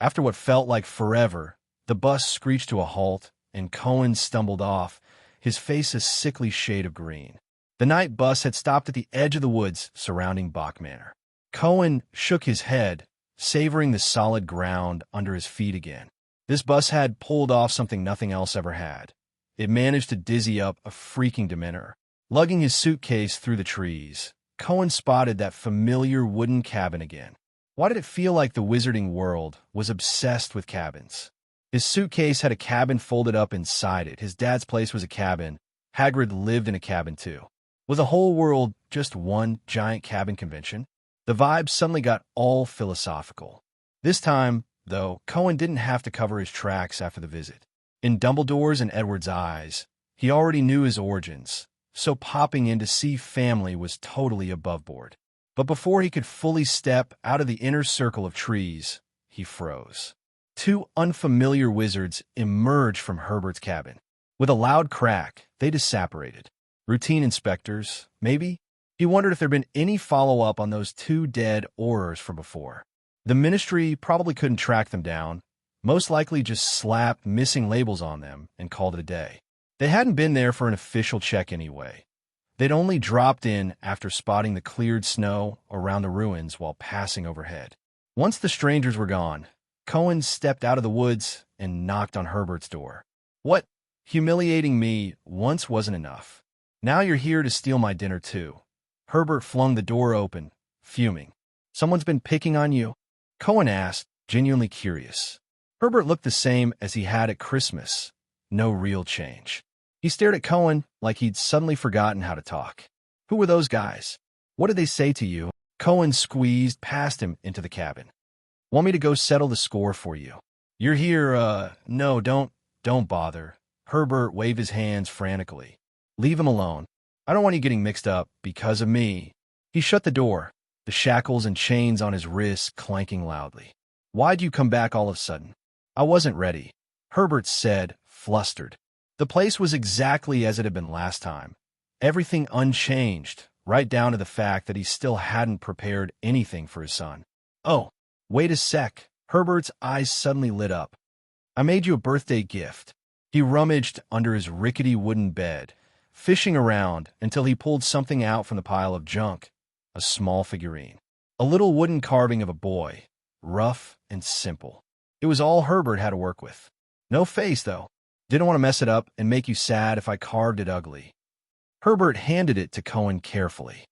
After what felt like forever, the bus screeched to a halt, and Cohen stumbled off, his face a sickly shade of green. The night bus had stopped at the edge of the woods surrounding Bach Manor. Cohen shook his head, savoring the solid ground under his feet again. This bus had pulled off something nothing else ever had. It managed to dizzy up a freaking Dementor. Lugging his suitcase through the trees, Cohen spotted that familiar wooden cabin again. Why did it feel like the wizarding world was obsessed with cabins? His suitcase had a cabin folded up inside it. His dad's place was a cabin. Hagrid lived in a cabin too. Was the whole world just one giant cabin convention? The vibe suddenly got all philosophical. This time, though, Cohen didn't have to cover his tracks after the visit. In Dumbledore's and Edward's eyes, he already knew his origins, so popping in to see family was totally above board. But before he could fully step out of the inner circle of trees, he froze. 2 unfamiliar wizards emerged from Herbert's cabin. With a loud crack, they just separated. Routine inspectors, maybe? He wondered if there'd been any follow-up on those two dead Aurors from before. The ministry probably couldn't track them down, most likely just slapped missing labels on them and called it a day. They hadn't been there for an official check anyway. They'd only dropped in after spotting the cleared snow around the ruins while passing overhead. Once the strangers were gone, Cohen stepped out of the woods and knocked on Herbert's door. What humiliating me once wasn't enough. Now you're here to steal my dinner too. Herbert flung the door open, fuming. Someone's been picking on you? Cohen asked, genuinely curious. Herbert looked the same as he had at Christmas. No real change. He stared at Cohen like he'd suddenly forgotten how to talk. Who were those guys? What did they say to you? Cohen squeezed past him into the cabin. Want me to go settle the score for you? You're here, no, don't bother. Herbert waved his hands frantically. Leave him alone. I don't want you getting mixed up because of me. He shut the door, the shackles and chains on his wrists clanking loudly. Why'd you come back all of a sudden? I wasn't ready, Herbert said, flustered. The place was exactly as it had been last time. Everything unchanged, right down to the fact that he still hadn't prepared anything for his son. Oh, wait a sec. Herbert's eyes suddenly lit up. I made you a birthday gift. He rummaged under his rickety wooden bed, fishing around until he pulled something out from the pile of junk, a small figurine. A little wooden carving of a boy, rough and simple. It was all Herbert had to work with. No face, though. Didn't want to mess it up and make you sad if I carved it ugly. Herbert handed it to Cohen carefully.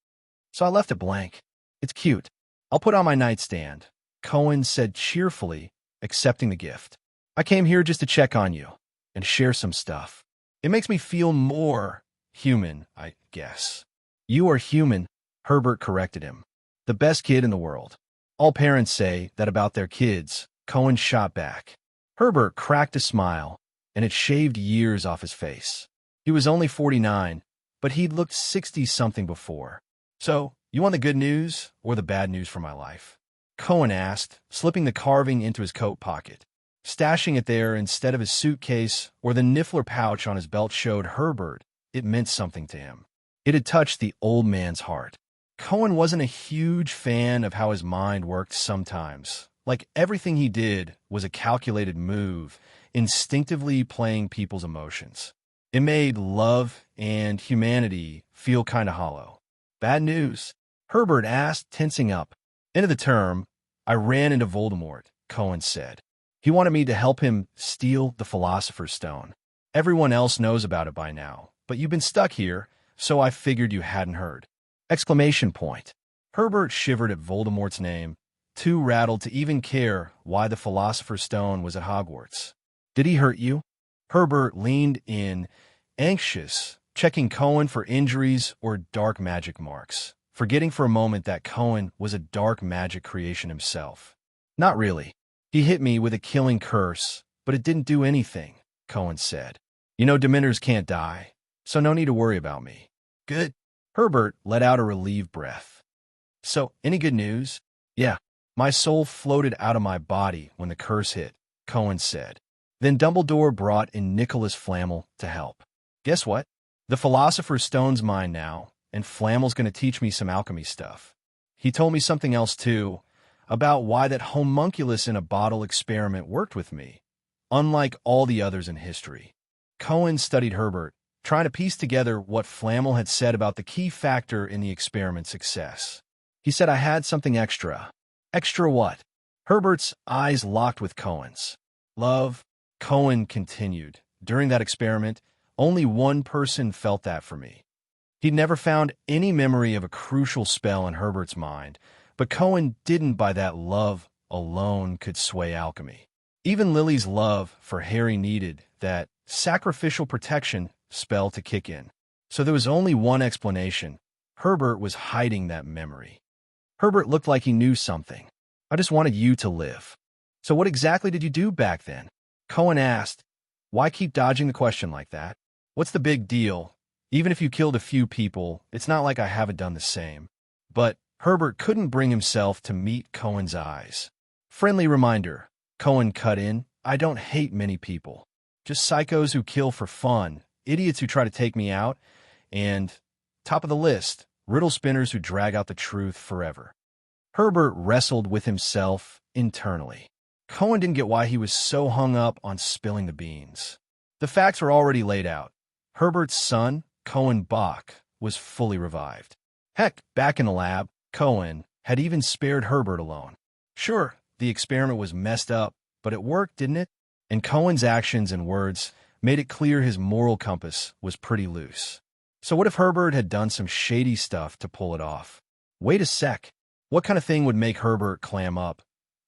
So I left it blank. It's cute. I'll put it on my nightstand, Cohen said cheerfully, accepting the gift. I came here just to check on you and share some stuff. It makes me feel more human, I guess. You are human, Herbert corrected him. The best kid in the world. All parents say that about their kids, Cohen shot back. Herbert cracked a smile, and it shaved years off his face. He was only 49, but he'd looked 60-something before. So, you want the good news or the bad news from my life? Cohen asked, slipping the carving into his coat pocket. Stashing it there instead of his suitcase or the niffler pouch on his belt showed Herbert it meant something to him. It had touched the old man's heart. Cohen wasn't a huge fan of how his mind worked sometimes. Like everything he did was a calculated move, instinctively playing people's emotions. It made love and humanity feel kind of hollow. Bad news? Herbert asked, tensing up. End of the term, I ran into Voldemort, Cohen said. He wanted me to help him steal the Philosopher's Stone. Everyone else knows about it by now, but you've been stuck here, so I figured you hadn't heard. Exclamation point. Herbert shivered at Voldemort's name, too rattled to even care why the Philosopher's Stone was at Hogwarts. Did he hurt you? Herbert leaned in, anxious, checking Cohen for injuries or dark magic marks, forgetting for a moment that Cohen was a dark magic creation himself. Not really. He hit me with a killing curse, but it didn't do anything, Cohen said. You know Dementors can't die, so no need to worry about me. Good. Herbert let out a relieved breath. So, any good news? Yeah. My soul floated out of my body when the curse hit, Cohen said. Then Dumbledore brought in Nicholas Flamel to help. Guess what? The Philosopher's Stone's mine now, and Flamel's going to teach me some alchemy stuff. He told me something else, too, about why that homunculus in a bottle experiment worked with me, unlike all the others in history. Cohen studied Herbert, trying to piece together what Flamel had said about the key factor in the experiment's success. He said I had something extra. Extra what? Herbert's eyes locked with Cohen's. Love, Cohen continued. During that experiment, only one person felt that for me. He'd never found any memory of a crucial spell in Herbert's mind, but Cohen didn't buy that love alone could sway alchemy. Even Lily's love for Harry needed that sacrificial protection spell to kick in. So there was only one explanation. Herbert was hiding that memory. Herbert looked like he knew something. I just wanted you to live. So what exactly did you do back then? Cohen asked. Why keep dodging the question like that? What's the big deal? Even if you killed a few people, it's not like I haven't done the same. But Herbert couldn't bring himself to meet Cohen's eyes. Friendly reminder, Cohen cut in, I don't hate many people. Just psychos who kill for fun, idiots who try to take me out, and, top of the list, riddle spinners who drag out the truth forever. Herbert wrestled with himself internally. Cohen didn't get why he was so hung up on spilling the beans. The facts were already laid out. Herbert's son, Cohen Bach, was fully revived. Heck, back in the lab, Cohen had even spared Herbert alone. Sure, the experiment was messed up, but it worked, didn't it? And Cohen's actions and words made it clear his moral compass was pretty loose. So what if Herbert had done some shady stuff to pull it off? Wait a sec. What kind of thing would make Herbert clam up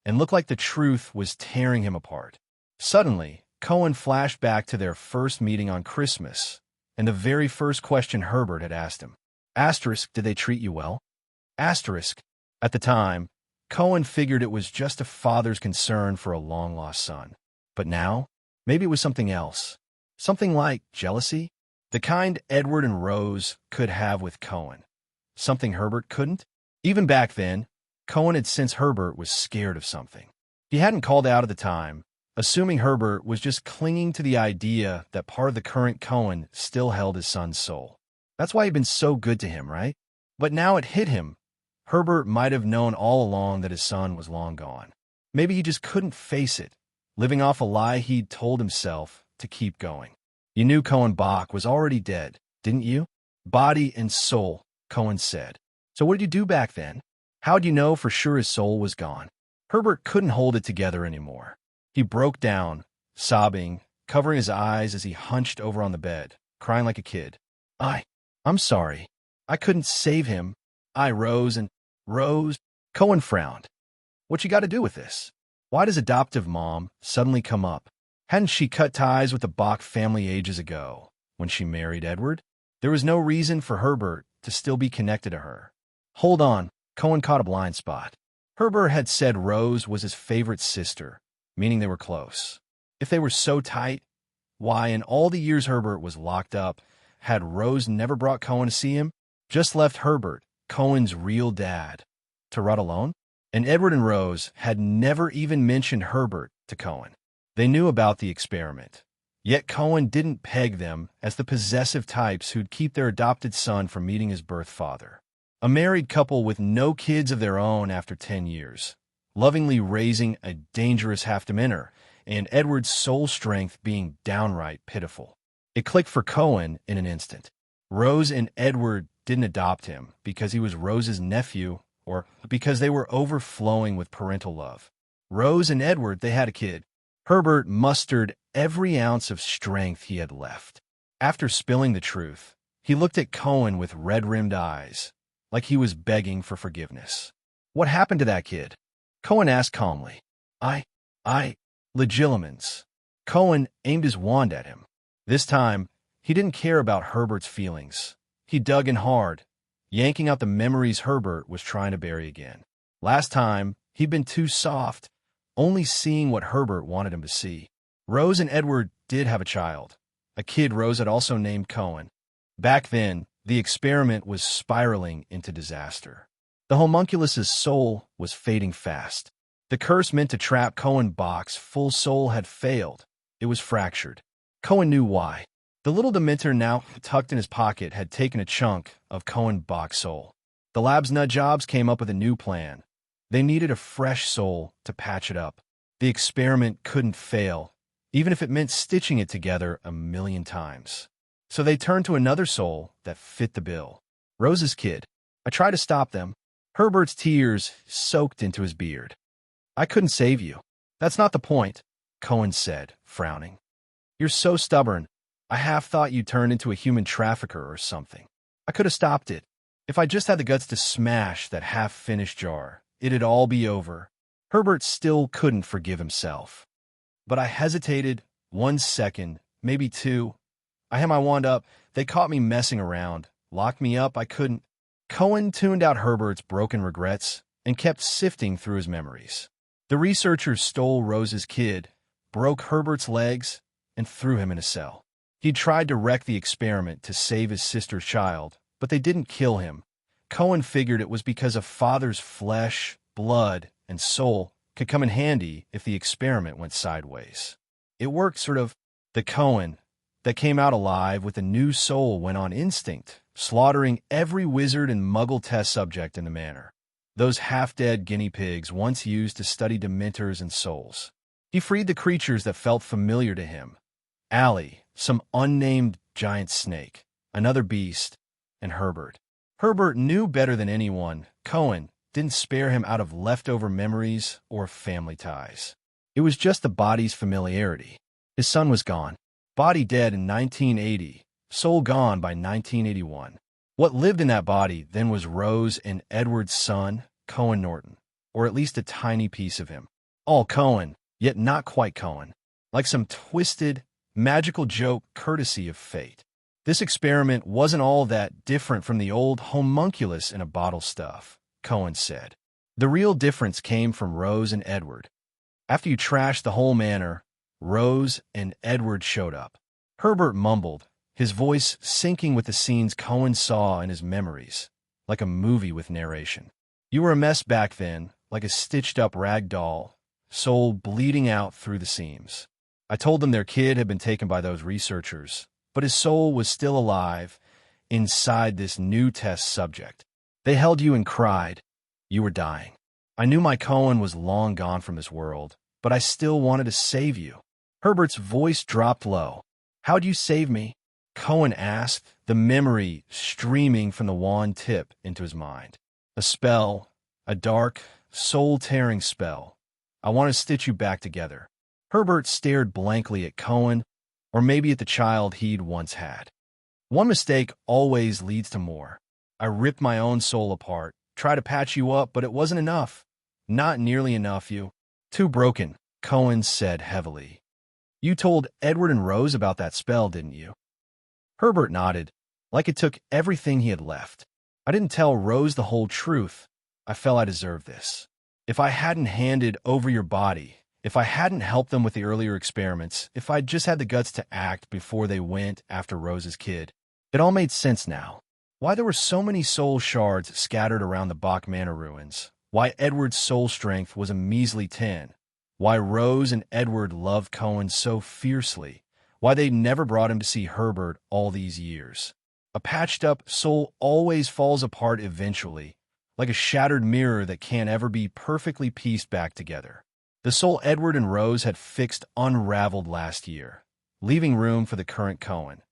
and look like the truth was tearing him apart? Suddenly, Cohen flashed back to their first meeting on Christmas, and the very first question Herbert had asked him. Asterisk, did they treat you well? Asterisk. At the time, Cohen figured it was just a father's concern for a long-lost son. But now, maybe it was something else. Something like jealousy? The kind Edward and Rose could have with Cohen. Something Herbert couldn't? Even back then, Cohen had sensed Herbert was scared of something. He hadn't called out at the time, assuming Herbert was just clinging to the idea that part of the current Cohen still held his son's soul. That's why he'd been so good to him, right? But now it hit him. Herbert might have known all along that his son was long gone. Maybe he just couldn't face it, living off a lie he'd told himself to keep going. You knew Cohen Bach was already dead, didn't you? Body and soul, Cohen said. So what did you do back then? How'd you know for sure his soul was gone? Herbert couldn't hold it together anymore. He broke down, sobbing, covering his eyes as he hunched over on the bed, crying like a kid. I'm sorry. I couldn't save him. Rose. Cohen frowned. What you got to do with this? Why does adoptive mom suddenly come up? Hadn't she cut ties with the Bach family ages ago when she married Edward? There was no reason for Herbert to still be connected to her. Hold on, Cohen caught a blind spot. Herbert had said Rose was his favorite sister, meaning they were close. If they were so tight, why, in all the years Herbert was locked up, had Rose never brought Cohen to see him? Just left Herbert, Cohen's real dad, to rot alone? And Edward and Rose had never even mentioned Herbert to Cohen. They knew about the experiment. Yet Cohen didn't peg them as the possessive types who'd keep their adopted son from meeting his birth father. A married couple with no kids of their own after 10 years, lovingly raising a dangerous half-dementor, and Edward's soul strength being downright pitiful. It clicked for Cohen in an instant. Rose and Edward didn't adopt him because he was Rose's nephew or because they were overflowing with parental love. Rose and Edward, they had a kid. Herbert mustered every ounce of strength he had left. After spilling the truth, he looked at Cohen with red-rimmed eyes, like he was begging for forgiveness. What happened to that kid? Cohen asked calmly. Legilimens. Cohen aimed his wand at him. This time, he didn't care about Herbert's feelings. He dug in hard, yanking out the memories Herbert was trying to bury again. Last time, he'd been too soft, only seeing what Herbert wanted him to see. Rose and Edward did have a child, a kid Rose had also named Cohen. Back then, the experiment was spiraling into disaster. The homunculus's soul was fading fast. The curse meant to trap Cohen Bach's full soul had failed. It was fractured. Cohen knew why. The little Dementor now tucked in his pocket had taken a chunk of Cohen Bach's soul. The lab's nut jobs came up with a new plan. They needed a fresh soul to patch it up. The experiment couldn't fail, even if it meant stitching it together 1,000,000 times. So they turned to another soul that fit the bill. Rose's kid. I tried to stop them. Herbert's tears soaked into his beard. I couldn't save you. That's not the point, Cohen said, frowning. You're so stubborn. I half thought you turned into a human trafficker or something. I could have stopped it. If I just had the guts to smash that half-finished jar, it'd all be over. Herbert still couldn't forgive himself. But I hesitated 1 second, maybe 2. I had my wand up. They caught me messing around. Locked me up. I couldn't. Cohen tuned out Herbert's broken regrets and kept sifting through his memories. The researchers stole Rose's kid, broke Herbert's legs, and threw him in a cell. He tried to wreck the experiment to save his sister's child, but they didn't kill him. Cohen figured it was because a father's flesh, blood, and soul could come in handy if the experiment went sideways. It worked sort of. The Cohen, that came out alive with a new soul went on instinct, slaughtering every wizard and muggle test subject in the manor. Those half-dead guinea pigs once used to study Dementors and souls. He freed the creatures that felt familiar to him. Allie, some unnamed giant snake, another beast, and Herbert. Herbert knew better than anyone. Cohen didn't spare him out of leftover memories or family ties. It was just the body's familiarity. His son was gone. Body dead in 1980, soul gone by 1981. What lived in that body then was Rose and Edward's son, Cohen Norton, or at least a tiny piece of him. All Cohen, yet not quite Cohen, like some twisted, magical joke courtesy of fate. This experiment wasn't all that different from the old homunculus in a bottle stuff, Cohen said. The real difference came from Rose and Edward. After you trashed the whole manor, Rose and Edward showed up. Herbert mumbled, his voice syncing with the scenes Cohen saw in his memories, like a movie with narration. You were a mess back then, like a stitched-up rag doll, soul bleeding out through the seams. I told them their kid had been taken by those researchers, but his soul was still alive inside this new test subject. They held you and cried. You were dying. I knew my Cohen was long gone from this world, but I still wanted to save you. Herbert's voice dropped low. How'd you save me? Cohen asked, the memory streaming from the wand tip into his mind. A spell, a dark, soul-tearing spell. I want to stitch you back together. Herbert stared blankly at Cohen, or maybe at the child he'd once had. One mistake always leads to more. I ripped my own soul apart, tried to patch you up, but it wasn't enough. Not nearly enough, you. Too broken, Cohen said heavily. You told Edward and Rose about that spell, didn't you? Herbert nodded, like it took everything he had left. I didn't tell Rose the whole truth. I felt I deserved this. If I hadn't handed over your body, if I hadn't helped them with the earlier experiments, if I'd just had the guts to act before they went after Rose's kid, it all made sense now. Why there were so many soul shards scattered around the Bach Manor ruins, why Edward's soul strength was a measly 10, why Rose and Edward loved Cohen so fiercely, why they never brought him to see Herbert all these years. A patched-up soul always falls apart eventually, like a shattered mirror that can't ever be perfectly pieced back together. The soul Edward and Rose had fixed unraveled last year, leaving room for the current Cohen,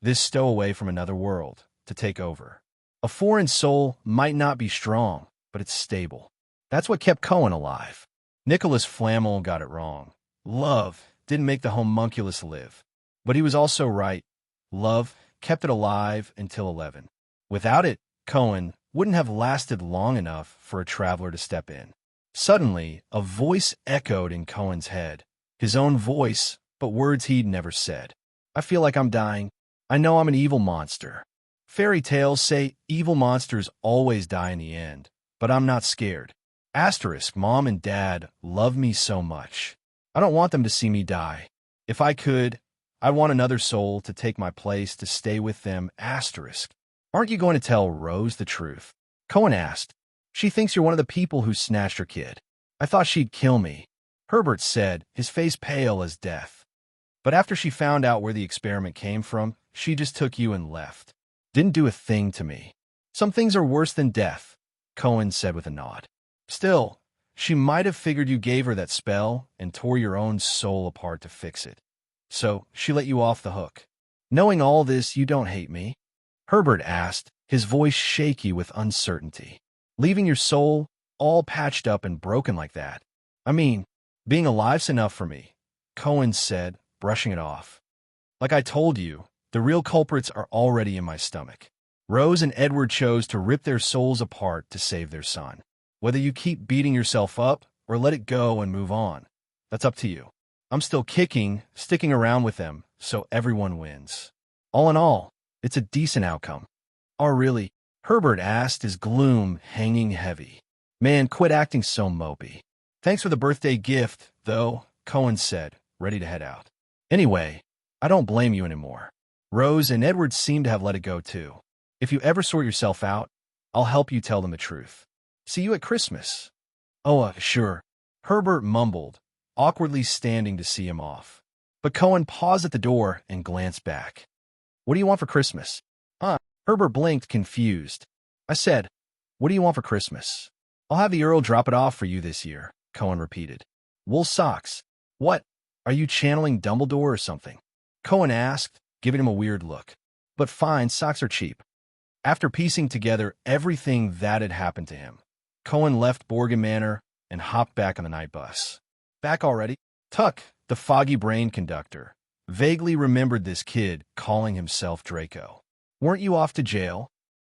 this stowaway from another world, to take over. A foreign soul might not be strong, but it's stable. That's what kept Cohen alive. Nicholas Flamel got it wrong. Love didn't make the homunculus live. But he was also right. Love kept it alive until 11. Without it, Cohen wouldn't have lasted long enough for a traveler to step in. Suddenly, a voice echoed in Cohen's head. His own voice, but words he'd never said. I feel like I'm dying. I know I'm an evil monster. Fairy tales say evil monsters always die in the end, but I'm not scared. Asterisk, Mom and Dad love me so much. I don't want them to see me die. If I could, I'd want another soul to take my place to stay with them. Asterisk. Aren't you going to tell Rose the truth? Cohen asked. She thinks you're one of the people who snatched her kid. I thought she'd kill me. Herbert said, his face pale as death. But after she found out where the experiment came from, she just took you and left. Didn't do a thing to me. Some things are worse than death, Cohen said with a nod. Still, she might have figured you gave her that spell and tore your own soul apart to fix it. So she let you off the hook. Knowing all this, you don't hate me? Herbert asked, his voice shaky with uncertainty. Leaving your soul all patched up and broken like that. I mean, being alive's enough for me, Cohen said, brushing it off. Like I told you, the real culprits are already in my stomach. Rose and Edward chose to rip their souls apart to save their son. Whether you keep beating yourself up or let it go and move on, that's up to you. I'm still kicking, sticking around with them, so everyone wins. All in all, it's a decent outcome. Oh, really? Herbert asked, his gloom hanging heavy. Man, quit acting so mopey. Thanks for the birthday gift, though, Cohen said, ready to head out. Anyway, I don't blame you anymore. Rose and Edward seem to have let it go too. If you ever sort yourself out, I'll help you tell them the truth. See you at Christmas. Oh, sure. Herbert mumbled, awkwardly standing to see him off. But Cohen paused at the door and glanced back. What do you want for Christmas? Herbert blinked, confused. I said, what do you want for Christmas? I'll have the Earl drop it off for you this year, Cohen repeated. Wool socks. What? Are you channeling Dumbledore or something? Cohen asked, giving him a weird look. But fine, socks are cheap. After piecing together everything that had happened to him, Cohen left Borgin Manor and hopped back on the night bus. Back already? Tuck, the foggy brain conductor, vaguely remembered this kid calling himself Draco. Weren't you off to jail?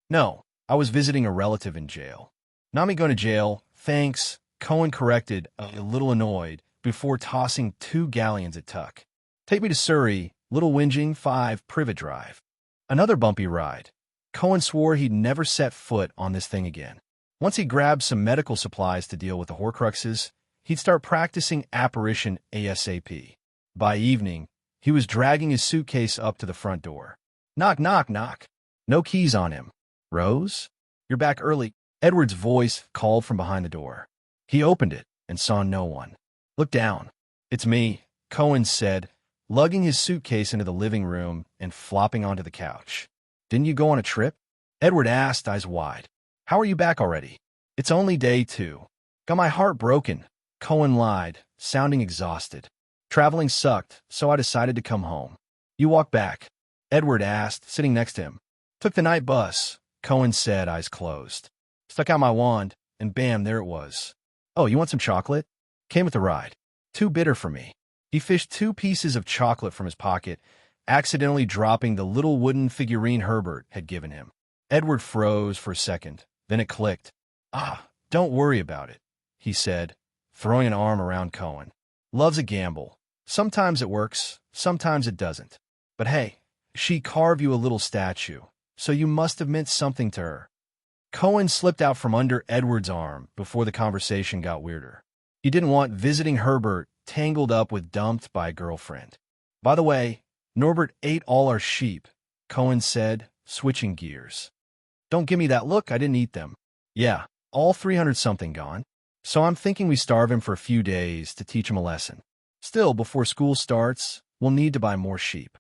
No, I was visiting a relative in jail. Not me going to jail, thanks, Cohen corrected, a little annoyed, before tossing 2 galleons at Tuck. Take me to Surrey, Little Whinging 5 Privet Drive. Another bumpy ride. Cohen swore he'd never set foot on this thing again. Once he grabbed some medical supplies to deal with the Horcruxes, he'd start practicing apparition ASAP. By evening, he was dragging his suitcase up to the front door. Knock, knock, knock. No keys on him. Rose? You're back early. Edward's voice called from behind the door. He opened it and saw no one. Look down. It's me, Cohen said, lugging his suitcase into the living room and flopping onto the couch. Didn't you go on a trip? Edward asked, eyes wide. How are you back already? It's only day 2. Got my heart broken, Cohen lied, sounding exhausted. Traveling sucked, so I decided to come home. You walk back? Edward asked, sitting next to him. Took the night bus, Cohen said, eyes closed. Stuck out my wand, and bam, there it was. Oh, you want some chocolate? Came with the ride. Too bitter for me. He fished 2 pieces of chocolate from his pocket, accidentally dropping the little wooden figurine Herbert had given him. Edward froze for a second, then it clicked. Don't worry about it, he said, throwing an arm around Cohen. Love's a gamble. Sometimes it works, sometimes it doesn't. But hey, she carved you a little statue, so you must have meant something to her. Cohen slipped out from under Edward's arm before the conversation got weirder. He didn't want visiting Herbert tangled up with dumped by a girlfriend. By the way, Norbert ate all our sheep, Cohen said, switching gears. Don't give me that look, I didn't eat them. Yeah, all 300-something gone. So I'm thinking we starve him for a few days to teach him a lesson. Still, before school starts, we'll need to buy more sheep.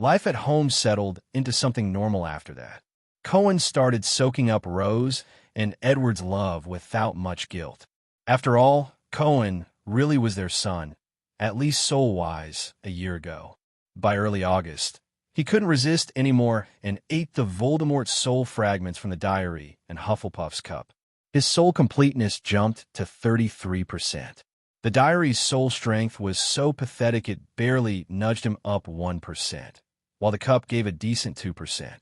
Life at home settled into something normal after that. Cohen started soaking up Rose and Edward's love without much guilt. After all, Cohen really was their son, at least soul-wise, a year ago. By early August, he couldn't resist anymore and ate the Voldemort soul fragments from the diary and Hufflepuff's cup. His soul completeness jumped to 33%. The diary's soul strength was so pathetic it barely nudged him up 1%, while the cup gave a decent 2%.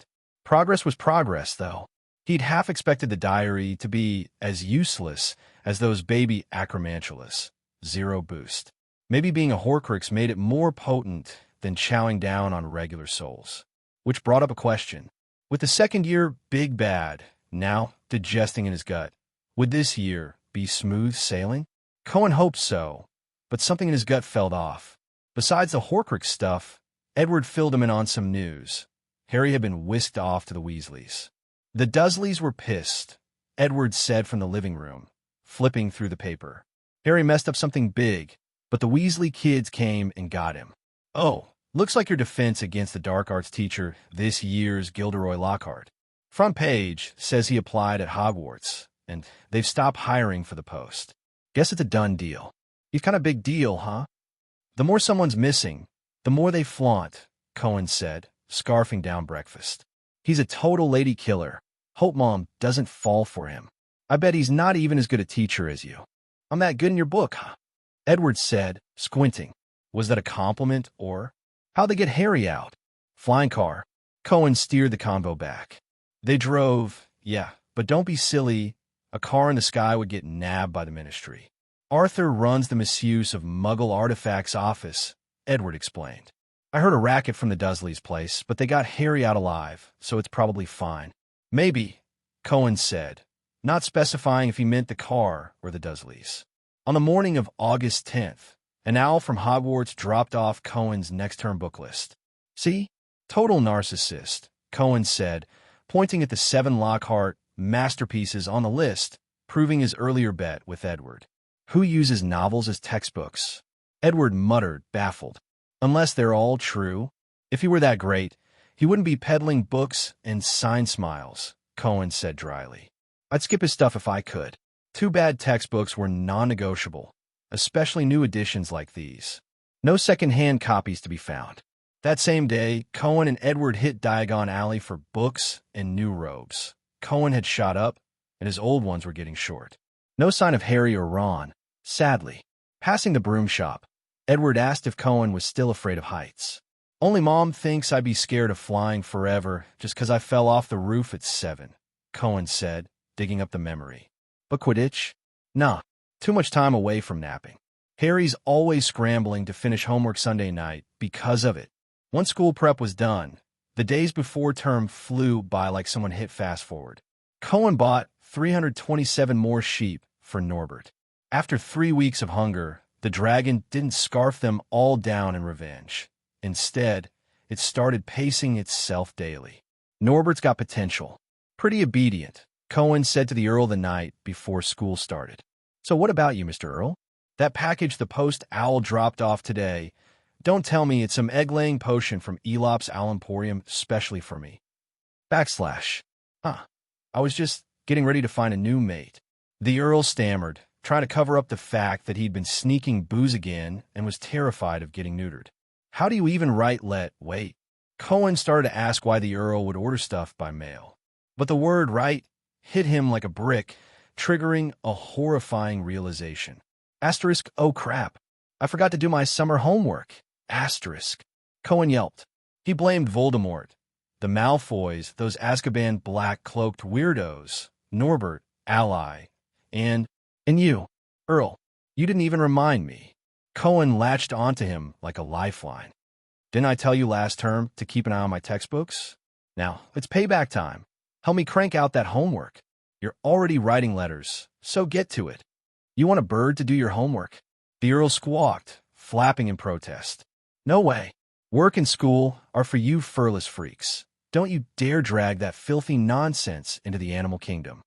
Progress was progress, though. He'd half expected the diary to be as useless as those baby acromantulas. 0 boost. Maybe being a Horcrux made it more potent than chowing down on regular souls. Which brought up a question. With the second year big bad now digesting in his gut, would this year be smooth sailing? Cohen hoped so, but something in his gut felt off. Besides the Horcrux stuff, Edward filled him in on some news. Harry had been whisked off to the Weasleys. The Dursleys were pissed, Edward said from the living room, flipping through the paper. Harry messed up something big, but the Weasley kids came and got him. Oh, looks like your defense against the dark arts teacher this year's Gilderoy Lockhart. Front page says he applied at Hogwarts, and they've stopped hiring for the post. Guess it's a done deal. He's kind of big deal, huh? The more someone's missing, the more they flaunt, Cohen said, scarfing down breakfast. He's a total lady killer. Hope Mom doesn't fall for him. I bet he's not even as good a teacher as you. I'm that good in your book, huh? Edward said, squinting. Was that a compliment, or how'd they get Harry out? Flying car. Cohen steered the convo back. They drove, yeah, but don't be silly. A car in the sky would get nabbed by the Ministry. Arthur runs the misuse of Muggle artifacts office, Edward explained. I heard a racket from the Dursleys' place, but they got Harry out alive, so it's probably fine. Maybe, Cohen said, not specifying if he meant the car or the Dursleys. On the morning of August 10th, an owl from Hogwarts dropped off Cohen's next-term book list. See? Total narcissist, Cohen said, pointing at the 7 Lockhart masterpieces on the list, proving his earlier bet with Edward. Who uses novels as textbooks? Edward muttered, baffled. Unless they're all true. If he were that great, he wouldn't be peddling books and sign smiles, Cohen said dryly. I'd skip his stuff if I could. Too bad textbooks were non-negotiable, especially new editions like these. No second-hand copies to be found. That same day, Cohen and Edward hit Diagon Alley for books and new robes. Cohen had shot up, and his old ones were getting short. No sign of Harry or Ron, sadly. Passing the broom shop, Edward asked if Cohen was still afraid of heights. Only Mom thinks I'd be scared of flying forever just 'cause I fell off the roof at 7, Cohen said, digging up the memory. But Quidditch? Nah, too much time away from napping. Harry's always scrambling to finish homework Sunday night because of it. Once school prep was done, the days before term flew by like someone hit fast forward. Cohen bought 327 more sheep for Norbert. After 3 weeks of hunger, the dragon didn't scarf them all down in revenge. Instead, it started pacing itself daily. Norbert's got potential. Pretty obedient, Cohen said to the Earl the night before school started. So what about you, Mr. Earl? That package the post owl dropped off today, don't tell me it's some egg-laying potion from Elop's Owl Emporium specially for me. Huh. I was just getting ready to find a new mate. The Earl stammered, trying to cover up the fact that he'd been sneaking booze again and was terrified of getting neutered. How do you even write wait? Cohen started to ask why the Earl would order stuff by mail. But the word right hit him like a brick, triggering a horrifying realization. Oh crap, I forgot to do my summer homework. Cohen yelped. He blamed Voldemort, the Malfoys, those Azkaban black-cloaked weirdos, Norbert, Ally, and you, Earl. You didn't even remind me. Cohen latched onto him like a lifeline. Didn't I tell you last term to keep an eye on my textbooks? Now, it's payback time. Help me crank out that homework. You're already writing letters, so get to it. You want a bird to do your homework? The Earl squawked, flapping in protest. No way. Work and school are for you furless freaks. Don't you dare drag that filthy nonsense into the animal kingdom.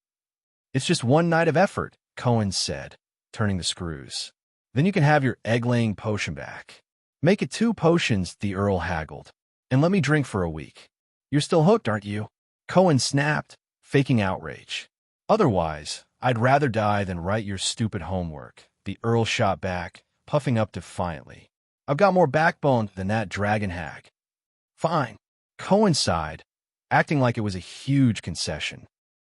It's just one night of effort, Cohen said, turning the screws. Then you can have your egg-laying potion back. Make it 2 potions, the Earl haggled. And let me drink for a week. You're still hooked, aren't you? Cohen snapped, faking outrage. Otherwise, I'd rather die than write your stupid homework, the Earl shot back, puffing up defiantly. I've got more backbone than that dragon hag. Fine. Cohen sighed, acting like it was a huge concession.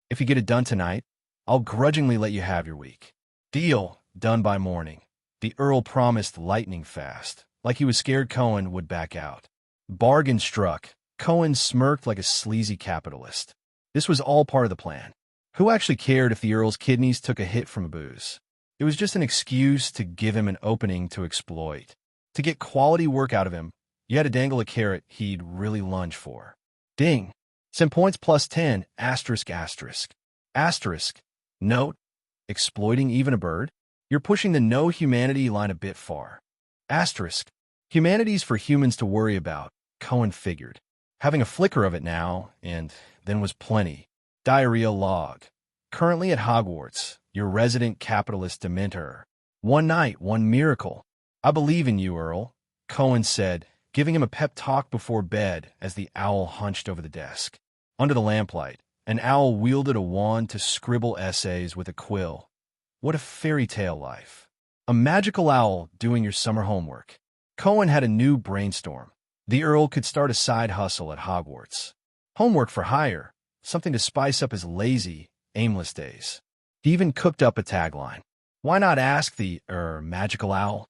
If you get it done tonight, I'll grudgingly let you have your week. Deal, done by morning. The Earl promised lightning fast, like he was scared Cohen would back out. Bargain struck. Cohen smirked like a sleazy capitalist. This was all part of the plan. Who actually cared if the Earl's kidneys took a hit from booze? It was just an excuse to give him an opening to exploit. To get quality work out of him, you had to dangle a carrot he'd really lunge for. Ding. Some points plus 10, asterisk. Note, exploiting even a bird? You're pushing the no humanity line a bit far. Humanity's for humans to worry about, Cohen figured. Having a flicker of it now, and then was plenty. Diarrhea log. Currently at Hogwarts, your resident capitalist Dementor. One night, one miracle. I believe in you, Earl, Cohen said, giving him a pep talk before bed as the owl hunched over the desk. Under the lamplight, an owl wielded a wand to scribble essays with a quill. What a fairy tale life. A magical owl doing your summer homework. Cohen had a new brainstorm. The Earl could start a side hustle at Hogwarts. Homework for hire, something to spice up his lazy, aimless days. He even cooked up a tagline. Why not ask the, magical owl?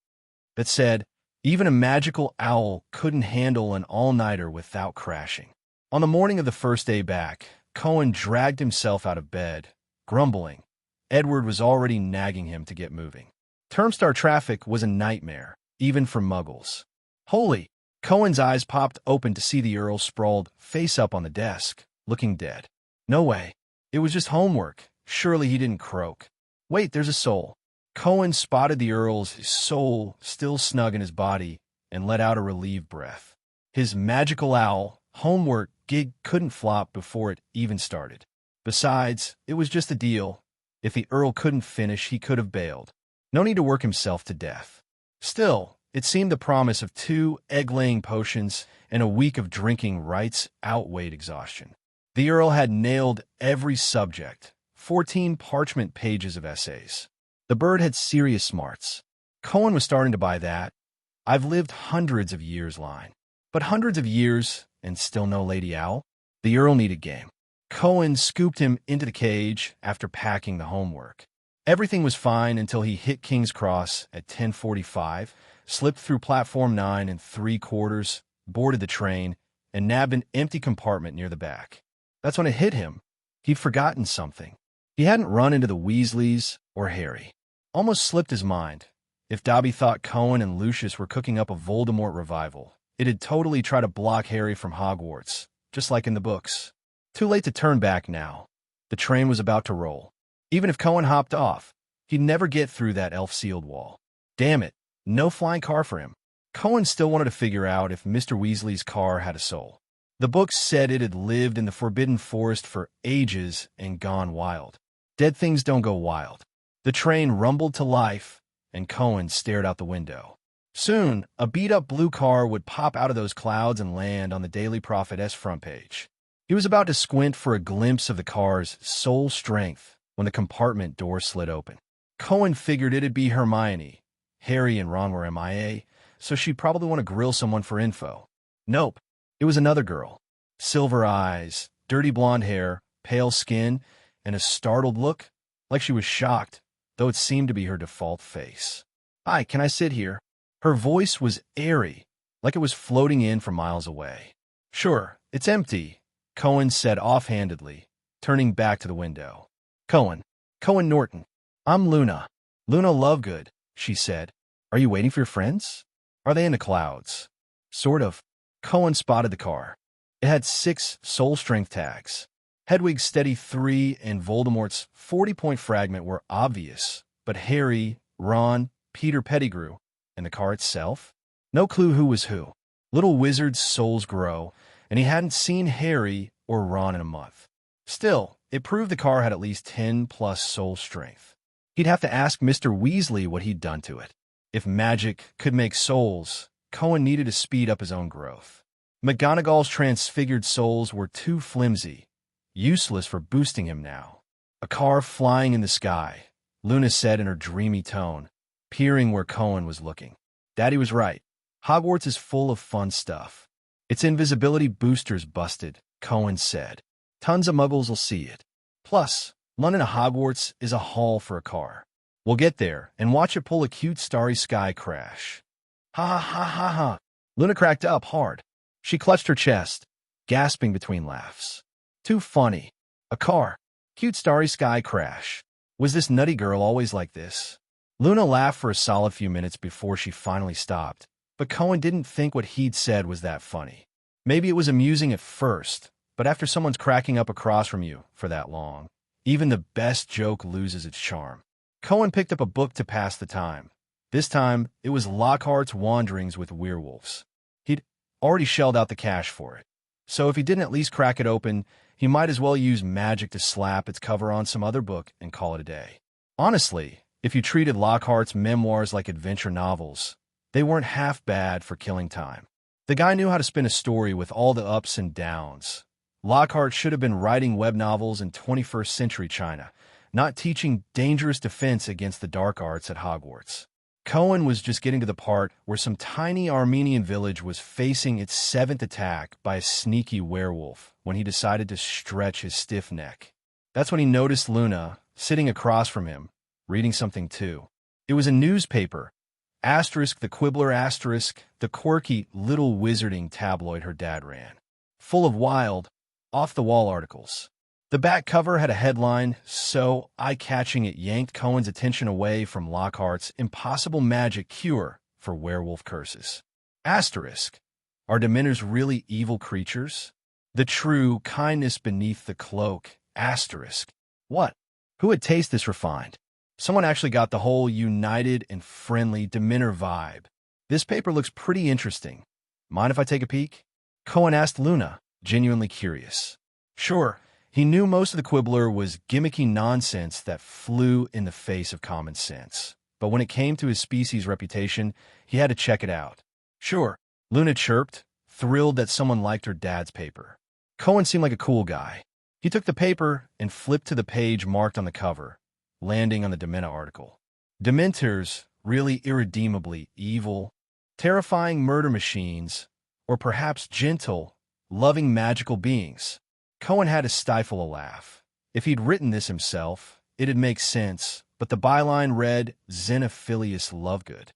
That said, even a magical owl couldn't handle an all-nighter without crashing. On the morning of the first day back, Cohen dragged himself out of bed, grumbling. Edward was already nagging him to get moving. Termstar traffic was a nightmare, even for muggles. Holy! Cohen's eyes popped open to see the Earl sprawled face up on the desk, looking dead. No way. It was just homework. Surely he didn't croak. Wait, there's a soul. Cohen spotted the Earl's soul still snug in his body and let out a relieved breath. His magical owl homework gig couldn't flop before it even started. Besides, it was just a deal. If the Earl couldn't finish, he could have bailed. No need to work himself to death. Still, It seemed the promise of 2 egg-laying potions and a week of drinking rights outweighed exhaustion. The Earl had nailed every subject, 14 parchment pages of essays. The bird had serious smarts. Cohen was starting to buy that "I've lived hundreds of years" line. But hundreds of years and still no Lady Owl? The Earl needed game. Cohen scooped him into the cage after packing the homework. Everything was fine until he hit King's Cross at 10:45, slipped through platform 9 3/4, boarded the train, and nabbed an empty compartment near the back. That's when it hit him. He'd forgotten something. He hadn't run into the Weasleys or Harry. Almost slipped his mind. If Dobby thought Cohen and Lucius were cooking up a Voldemort revival, it'd totally try to block Harry from Hogwarts, just like in the books. Too late to turn back now. The train was about to roll. Even if Cohen hopped off, he'd never get through that elf-sealed wall. Damn it, no flying car for him. Cohen still wanted to figure out if Mr. Weasley's car had a soul. The books said it had lived in the Forbidden Forest for ages and gone wild. Dead things don't go wild. The train rumbled to life, and Cohen stared out the window. Soon, a beat-up blue car would pop out of those clouds and land on the Daily Prophet's front page. He was about to squint for a glimpse of the car's soul strength when the compartment door slid open. Cohen figured it'd be Hermione. Harry and Ron were MIA, so she'd probably want to grill someone for info. Nope, it was another girl. Silver eyes, dirty blonde hair, pale skin, and a startled look, like she was shocked, though it seemed to be her default face. "Hi, can I sit here?" Her voice was airy, like it was floating in from miles away. "Sure, it's empty," Cohen said offhandedly, turning back to the window. Cohen Norton. "I'm Luna. Luna Lovegood," she said. "Are you waiting for your friends? Are they in the clouds?" "Sort of." Cohen spotted the car. It had 6 soul strength tags. Hedwig's steady 3 and Voldemort's 40-point fragment were obvious, but Harry, Ron, Peter Pettigrew, and the car itself? No clue who was who. Little wizards' souls grow, and he hadn't seen Harry or Ron in a month. Still, it proved the car had at least 10+ soul strength. He'd have to ask Mr. Weasley what he'd done to it. If magic could make souls, Cohen needed to speed up his own growth. McGonagall's transfigured souls were too flimsy, useless for boosting him now. "A car flying in the sky," Luna said in her dreamy tone, peering where Cohen was looking. Daddy was right. Hogwarts is full of fun stuff. "Its invisibility boosters busted," Cohen said. "Tons of muggles will see it. Plus, London to Hogwarts is a haul for a car. We'll get there and watch it pull a cute Starry Sky crash." "Ha ha ha ha ha." Luna cracked up hard. She clutched her chest, gasping between laughs. Too funny. A car. Cute Starry Sky crash. Was this nutty girl always like this? Luna laughed for a solid few minutes before she finally stopped, but Cohen didn't think what he'd said was that funny. Maybe it was amusing at first, but after someone's cracking up across from you for that long, even the best joke loses its charm. Cohen picked up a book to pass the time. This time, it was Lockhart's Wanderings with Werewolves. He'd already shelled out the cash for it, so if he didn't at least crack it open, he might as well use magic to slap its cover on some other book and call it a day. Honestly, if you treated Lockhart's memoirs like adventure novels, they weren't half bad for killing time. The guy knew how to spin a story with all the ups and downs. Lockhart should have been writing web novels in 21st century China, not teaching dangerous defense against the dark arts at Hogwarts. Cohen was just getting to the part where some tiny Armenian village was facing its 7th attack by a sneaky werewolf when he decided to stretch his stiff neck. That's when he noticed Luna, sitting across from him, reading something too. It was a newspaper. Asterisk the Quibbler asterisk, the quirky little wizarding tabloid her dad ran. Full of wild, off-the-wall articles. The back cover had a headline so eye-catching it yanked Cohen's attention away from Lockhart's impossible magic cure for werewolf curses. Asterisk. Are Dementors really evil creatures? The true kindness beneath the cloak. Asterisk. What? Who had taste this refined? Someone actually got the whole united and friendly Dementor vibe. This paper looks pretty interesting. Mind if I take a peek? Cohen asked Luna, genuinely curious. Sure. He knew most of the Quibbler was gimmicky nonsense that flew in the face of common sense. but when it came to his species' reputation, he had to check it out. Sure, Luna chirped, thrilled that someone liked her dad's paper. Cohen seemed like a cool guy. He took the paper and flipped to the page marked on the cover, landing on the Dementor article. Dementors, really irredeemably evil, terrifying murder machines, or perhaps gentle, loving magical beings. Cohen had to stifle a laugh. If he'd written this himself, it'd make sense, but the byline read, Xenophilius Lovegood.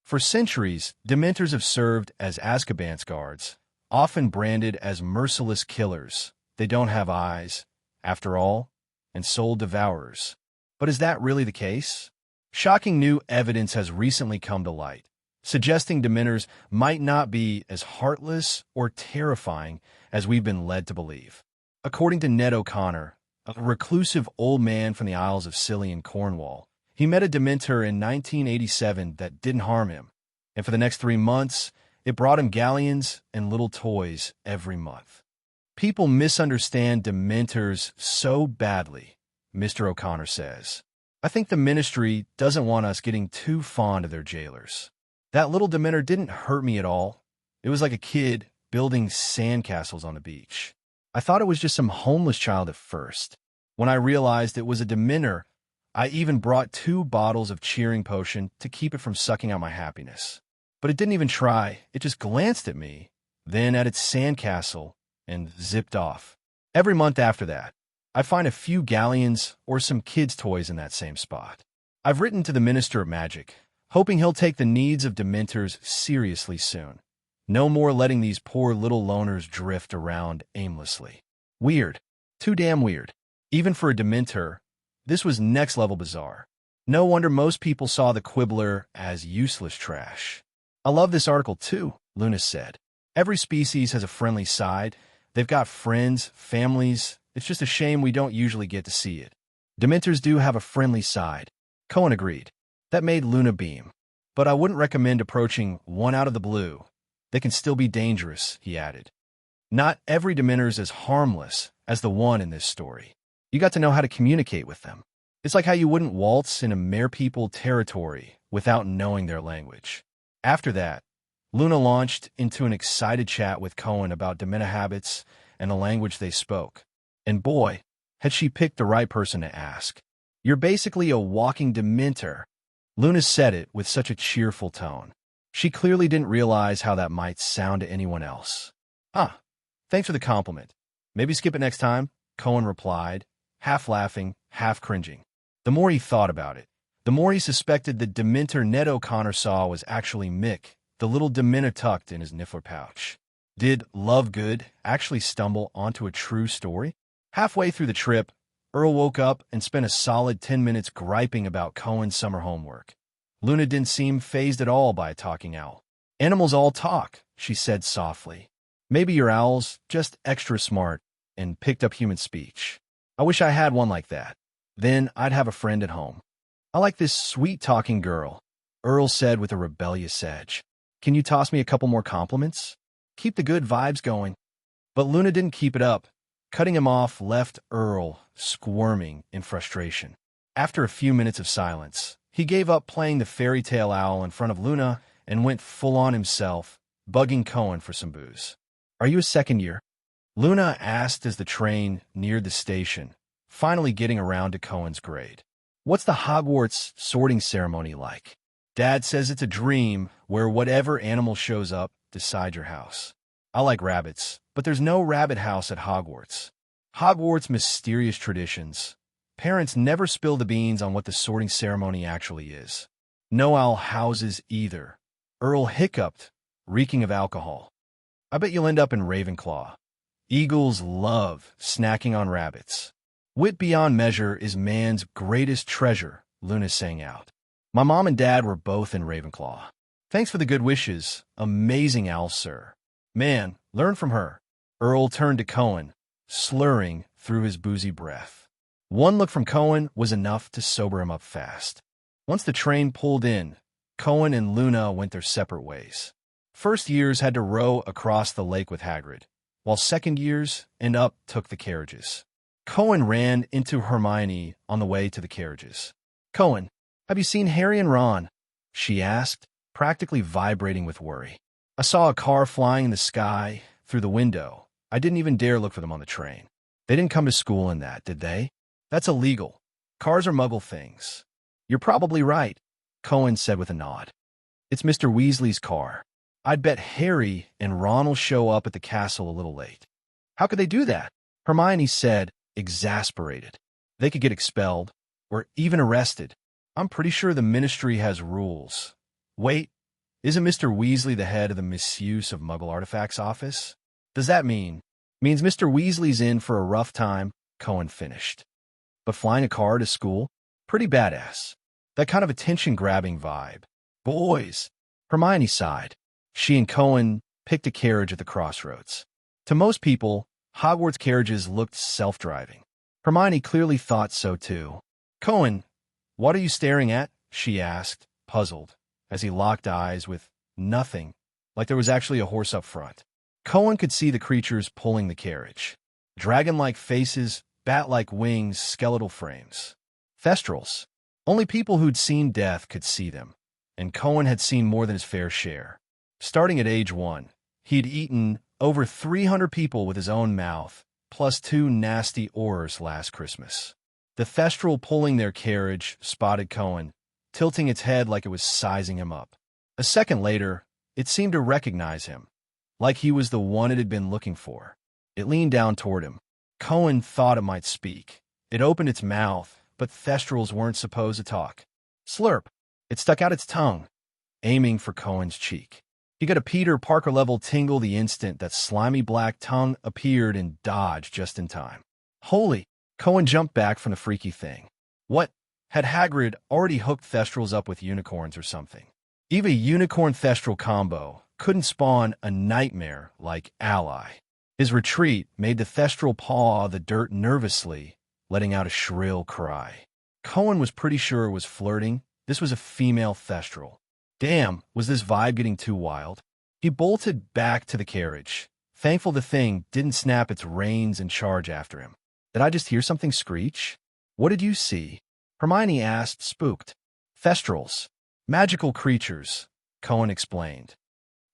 For centuries, Dementors have served as Azkaban's guards, often branded as merciless killers. They don't have eyes, after all, and soul devourers. But is that really the case? Shocking new evidence has recently come to light, suggesting Dementors might not be as heartless or terrifying as we've been led to believe. According to Ned O'Connor, a reclusive old man from the Isles of Scilly in Cornwall, he met a Dementor in 1987 that didn't harm him, and for the next 3 months, it brought him galleons and little toys every month. People misunderstand Dementors so badly, Mr. O'Connor says. I think the ministry doesn't want us getting too fond of their jailers. That little Dementor didn't hurt me at all. It was like a kid building sandcastles on the beach. I thought it was just some homeless child at first. When I realized it was a Dementor, I even brought 2 bottles of cheering potion to keep it from sucking out my happiness. But it didn't even try. It just glanced at me, then at its sandcastle, and zipped off. Every month after that, I find a few galleons or some kids' toys in that same spot. I've written to the Minister of Magic, hoping he'll take the needs of Dementors seriously soon. No more letting these poor little loners drift around aimlessly. Weird. Too damn weird. Even for a Dementor, this was next-level bizarre. No wonder most people saw the Quibbler as useless trash. I love this article too, Luna said. Every species has a friendly side. They've got friends, families. It's just a shame we don't usually get to see it. Dementors do have a friendly side. Cohen agreed. That made Luna beam. But I wouldn't recommend approaching one out of the blue. They can still be dangerous, he added. Not every Dementor is as harmless as the one in this story. You got to know how to communicate with them. It's like how you wouldn't waltz in a Merepeople territory without knowing their language. After that, Luna launched into an excited chat with Cohen about Dementor habits and the language they spoke. And boy, had she picked the right person to ask. You're basically a walking Dementor. Luna said it with such a cheerful tone. She clearly didn't realize how that might sound to anyone else. Thanks for the compliment. Maybe skip it next time, Cohen replied, half laughing, half cringing. The more he thought about it, the more he suspected the Dementor Ned O'Connor saw was actually Mick, the little Dementor tucked in his niffler pouch. Did Lovegood actually stumble onto a true story? Halfway through the trip, Earl woke up and spent a solid 10 minutes griping about Cohen's summer homework. Luna didn't seem fazed at all by a talking owl. Animals all talk, she said softly. Maybe your owl's just extra smart and picked up human speech. I wish I had one like that. Then I'd have a friend at home. I like this sweet-talking girl, Earl said with a rebellious edge. Can you toss me a couple more compliments? Keep the good vibes going. But Luna didn't keep it up. Cutting him off left Earl squirming in frustration. After a few minutes of silence, he gave up playing the fairy tale owl in front of Luna and went full on himself, bugging Cohen for some booze. Are you a second year? Luna asked as the train neared the station, finally getting around to Cohen's grade. What's the Hogwarts sorting ceremony like? Dad says it's a dream where whatever animal shows up decide your house. I like rabbits, but there's no rabbit house at Hogwarts. Hogwarts' mysterious traditions. Parents never spill the beans on what the sorting ceremony actually is. No owl houses either. Earl hiccuped, reeking of alcohol. I bet you'll end up in Ravenclaw. Eagles love snacking on rabbits. Wit beyond measure is man's greatest treasure, Luna sang out. My mom and dad were both in Ravenclaw. Thanks for the good wishes. Amazing owl, sir. Man, learn from her. Earl turned to Cohen, slurring through his boozy breath. One look from Cohen was enough to sober him up fast. Once the train pulled in, Cohen and Luna went their separate ways. First years had to row across the lake with Hagrid, while second years and up took the carriages. Cohen ran into Hermione on the way to the carriages. Cohen, Have you seen Harry and Ron? She asked, practically vibrating with worry. I saw a car flying in the sky through the window. I didn't even dare look for them on the train. They didn't come to school in that, did they? That's illegal. Cars are muggle things. You're probably right, Cohen said with a nod. It's Mr. Weasley's car. I'd bet Harry and Ron will show up at the castle a little late. How could they do that? Hermione said, exasperated. They could get expelled, or even arrested. I'm pretty sure the Ministry has rules. Wait, isn't Mr. Weasley the head of the Misuse of Muggle Artifacts office? Does that means Mr. Weasley's in for a rough time, Cohen finished. But flying a car to school? Pretty badass. That kind of attention-grabbing vibe. Boys, Hermione sighed. She and Cohen picked a carriage at the crossroads. To most people, Hogwarts carriages looked self-driving. Hermione clearly thought so too. Cohen, what are you staring at? She asked, puzzled, as he locked eyes with nothing, like there was actually a horse up front. Cohen could see the creatures pulling the carriage. Dragon-like faces, bat-like wings, skeletal frames. Thestrals. Only people who'd seen death could see them, and Cohen had seen more than his fair share. Starting at age 1, he'd eaten over 300 people with his own mouth, plus 2 nasty Aurors last Christmas. The Thestral pulling their carriage spotted Cohen, tilting its head like it was sizing him up. A second later, it seemed to recognize him, like he was the one it had been looking for. It leaned down toward him. Cohen thought it might speak. It opened its mouth, but Thestrals weren't supposed to talk. Slurp! It stuck out its tongue, aiming for Cohen's cheek. He got a Peter Parker-level tingle the instant that slimy black tongue appeared and dodged just in time. Holy! Cohen jumped back from the freaky thing. What? Had Hagrid already hooked Thestrals up with unicorns or something? Even a unicorn-Thestral combo couldn't spawn a nightmare like Ally. His retreat made the Thestral paw the dirt nervously, letting out a shrill cry. Cohen was pretty sure it was flirting. This was a female Thestral. Damn, was this vibe getting too wild? He bolted back to the carriage, thankful the thing didn't snap its reins and charge after him. Did I just hear something screech? What did you see? Hermione asked, spooked. Thestrals. Magical creatures, Cohen explained.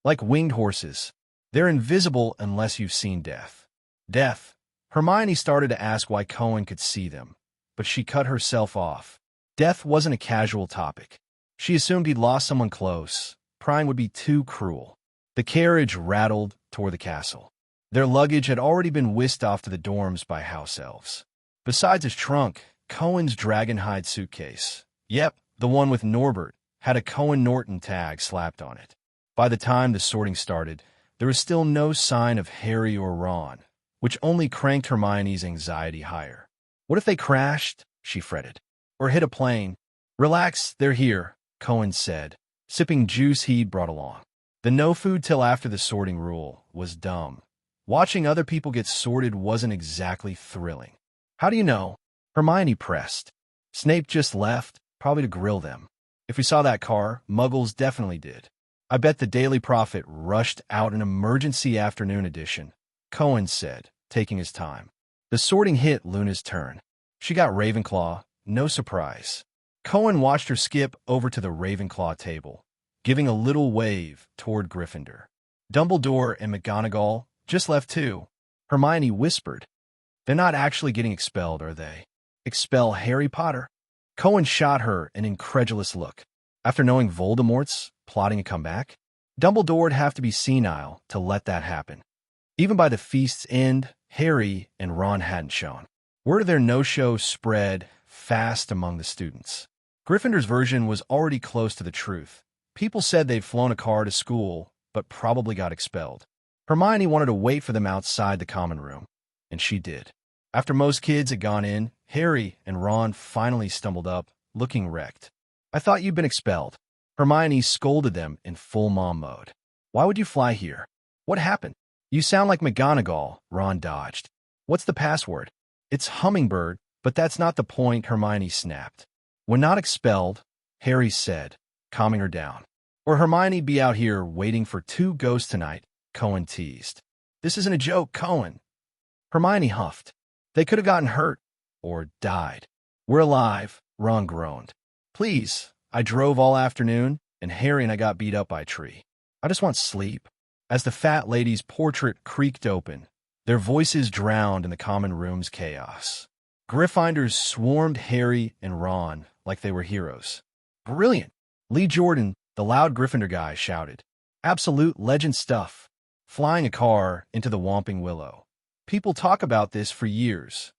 Like winged horses. They're invisible unless you've seen death. Death. Hermione started to ask why Cohen could see them, but she cut herself off. Death wasn't a casual topic. She assumed he'd lost someone close. Prying would be too cruel. The carriage rattled toward the castle. Their luggage had already been whisked off to the dorms by house elves. Besides his trunk, Cohen's dragonhide suitcase, yep, the one with Norbert, had a Cohen Norton tag slapped on it. By the time the sorting started, there was still no sign of Harry or Ron, which only cranked Hermione's anxiety higher. What if they crashed? She fretted. Or hit a plane? Relax, they're here, Cohen said, sipping juice he'd brought along. The no food till after the sorting rule was dumb. Watching other people get sorted wasn't exactly thrilling. How do you know? Hermione pressed. Snape just left, probably to grill them. If we saw that car, Muggles definitely did. I bet the Daily Prophet rushed out an emergency afternoon edition, Cohen said, taking his time. The sorting hit Luna's turn. She got Ravenclaw, no surprise. Cohen watched her skip over to the Ravenclaw table, giving a little wave toward Gryffindor. Dumbledore and McGonagall just left too. Hermione whispered. They're not actually getting expelled, are they? Expel Harry Potter? Cohen shot her an incredulous look. After knowing Voldemort's plotting a comeback, Dumbledore'd have to be senile to let that happen. Even by the feast's end, Harry and Ron hadn't shown. Word of their no-show spread fast among the students. Gryffindor's version was already close to the truth. People said they'd flown a car to school, but probably got expelled. Hermione wanted to wait for them outside the common room, and she did. After most kids had gone in, Harry and Ron finally stumbled up, looking wrecked. I thought you'd been expelled. Hermione scolded them in full mom mode. Why would you fly here? What happened? You sound like McGonagall, Ron dodged. What's the password? It's Hummingbird, but that's not the point, Hermione snapped. We're not expelled, Harry said, calming her down. Or Hermione'd be out here waiting for 2 ghosts tonight, Cohen teased. This isn't a joke, Cohen. Hermione huffed. They could have gotten hurt, or died. We're alive, Ron groaned. Please, I drove all afternoon, and Harry and I got beat up by a tree. I just want sleep. As the fat lady's portrait creaked open, their voices drowned in the common room's chaos. Gryffindors swarmed Harry and Ron like they were heroes. Brilliant! Lee Jordan, the loud Gryffindor guy, shouted. Absolute legend stuff. Flying a car into the Whomping Willow. People talk about this for years.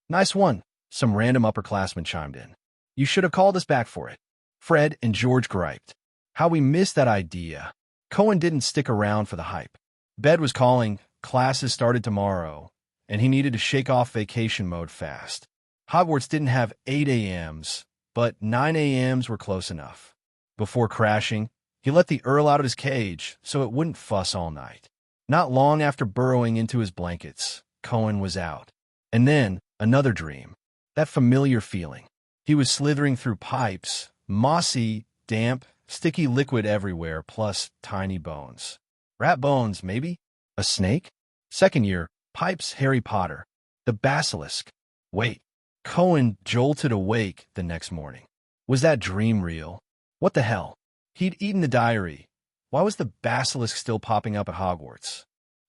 Nice one, some random upperclassman chimed in. You should have called us back for it. Fred and George griped. How we missed that idea. Cohen didn't stick around for the hype. Bed was calling, classes started tomorrow, and he needed to shake off vacation mode fast. Hogwarts didn't have 8 a.m.s, but 9 a.m.s were close enough. Before crashing, he let the Earl out of his cage so it wouldn't fuss all night. Not long after burrowing into his blankets, Cohen was out. And then, another dream. That familiar feeling. He was slithering through pipes, mossy, damp, sticky liquid everywhere, plus tiny bones. Rat bones, maybe? A snake? Second year, pipes Harry Potter. The basilisk. Wait. Cohen jolted awake the next morning. Was that dream real? What the hell? He'd eaten the diary. Why was the basilisk still popping up at Hogwarts?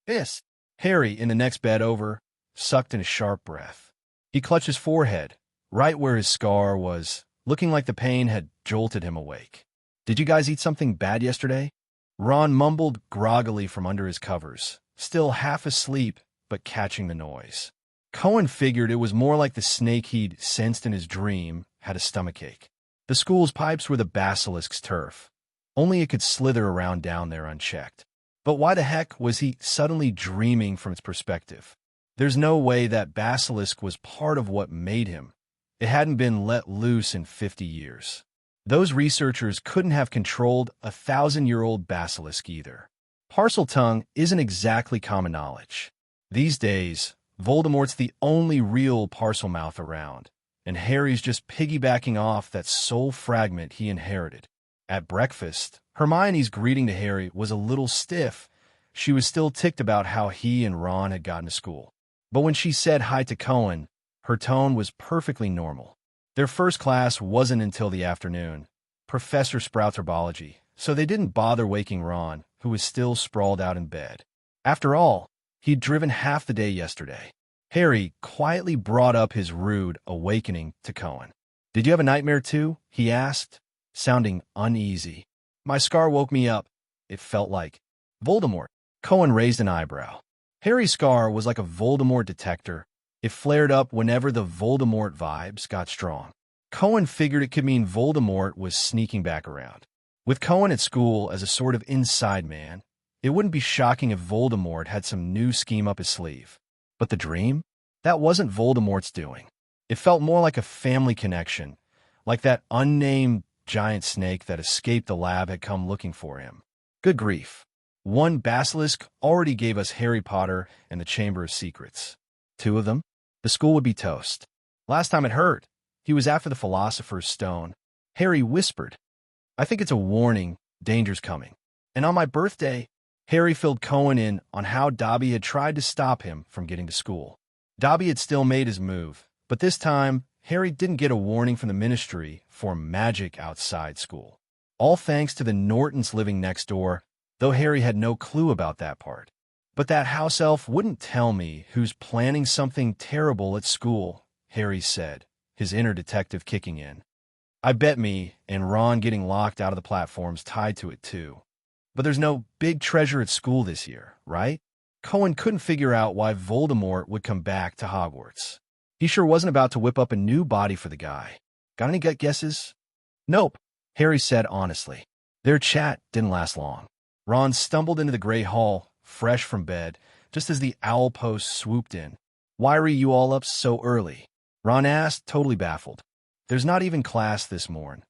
Yes. Harry, in the next bed over, sucked in a sharp breath. He clutched his forehead, right where his scar was, looking like the pain had jolted him awake. Did you guys eat something bad yesterday? Ron mumbled groggily from under his covers, still half asleep but catching the noise. Cohen figured it was more like the snake he'd sensed in his dream had a stomachache. The school's pipes were the basilisk's turf. Only it could slither around down there unchecked. But why the heck was he suddenly dreaming from its perspective? There's no way that basilisk was part of what made him. It hadn't been let loose in 50 years. Those researchers couldn't have controlled a 1,000-year-old basilisk either. Parseltongue isn't exactly common knowledge. These days, Voldemort's the only real Parselmouth around, and Harry's just piggybacking off that soul fragment he inherited. At breakfast, Hermione's greeting to Harry was a little stiff. She was still ticked about how he and Ron had gotten to school. But when she said hi to Cohen, her tone was perfectly normal. Their first class wasn't until the afternoon, Professor Sprout's herbology, so they didn't bother waking Ron, who was still sprawled out in bed. After all, he'd driven half the day yesterday. Harry quietly brought up his rude awakening to Cohen. Did you have a nightmare too? He asked, sounding uneasy. My scar woke me up, it felt like. Voldemort. Cohen raised an eyebrow. Harry's scar was like a Voldemort detector. It flared up whenever the Voldemort vibes got strong. Cohen figured it could mean Voldemort was sneaking back around. With Cohen at school as a sort of inside man, it wouldn't be shocking if Voldemort had some new scheme up his sleeve. But the dream? That wasn't Voldemort's doing. It felt more like a family connection, like that unnamed giant snake that escaped the lab had come looking for him. Good grief. One basilisk already gave us Harry Potter and the Chamber of Secrets. 2 of them? The school would be toast. Last time it hurt, he was after the Philosopher's Stone. Harry whispered, I think it's a warning, danger's coming. And on my birthday, Harry filled Cohen in on how Dobby had tried to stop him from getting to school. Dobby had still made his move, but this time, Harry didn't get a warning from the Ministry for magic outside school. All thanks to the Nortons living next door, though Harry had no clue about that part. But that house elf wouldn't tell me who's planning something terrible at school, Harry said, his inner detective kicking in. I bet me and Ron getting locked out of the platform's tied to it too. But there's no big treasure at school this year, right? Cohen couldn't figure out why Voldemort would come back to Hogwarts. He sure wasn't about to whip up a new body for the guy. Got any gut guesses? Nope, Harry said honestly. Their chat didn't last long. Ron stumbled into the gray hall, fresh from bed, just as the owl post swooped in. Why are you all up so early? Ron asked, totally baffled. There's not even class this morn.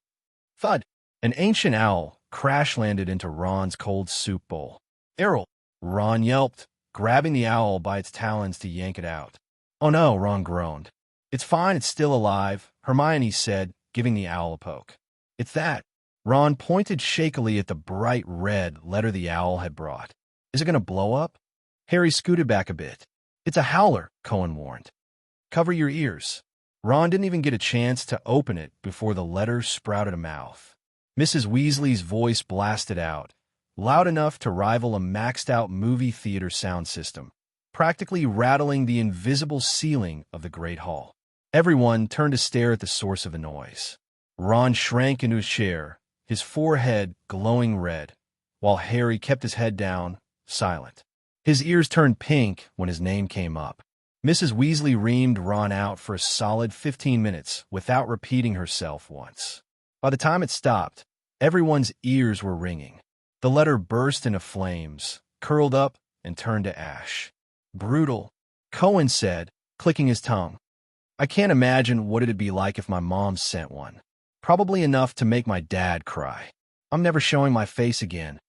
Thud! An ancient owl crash-landed into Ron's cold soup bowl. Errol! Ron yelped, grabbing the owl by its talons to yank it out. Oh no, Ron groaned. It's fine, it's still alive, Hermione said, giving the owl a poke. It's that. Ron pointed shakily at the bright red letter the owl had brought. Is it going to blow up? Harry scooted back a bit. It's a howler, Cohen warned. Cover your ears. Ron didn't even get a chance to open it before the letter sprouted a mouth. Mrs. Weasley's voice blasted out, loud enough to rival a maxed-out movie theater sound system, practically rattling the invisible ceiling of the Great Hall. Everyone turned to stare at the source of the noise. Ron shrank into his chair, his forehead glowing red, while Harry kept his head down, silent. His ears turned pink when his name came up. Mrs. Weasley reamed Ron out for a solid 15 minutes without repeating herself once. By the time it stopped, everyone's ears were ringing. The letter burst into flames, curled up, and turned to ash. Brutal, Cohen said, clicking his tongue. I can't imagine what it'd be like if my mom sent one. Probably enough to make my dad cry. I'm never showing my face again.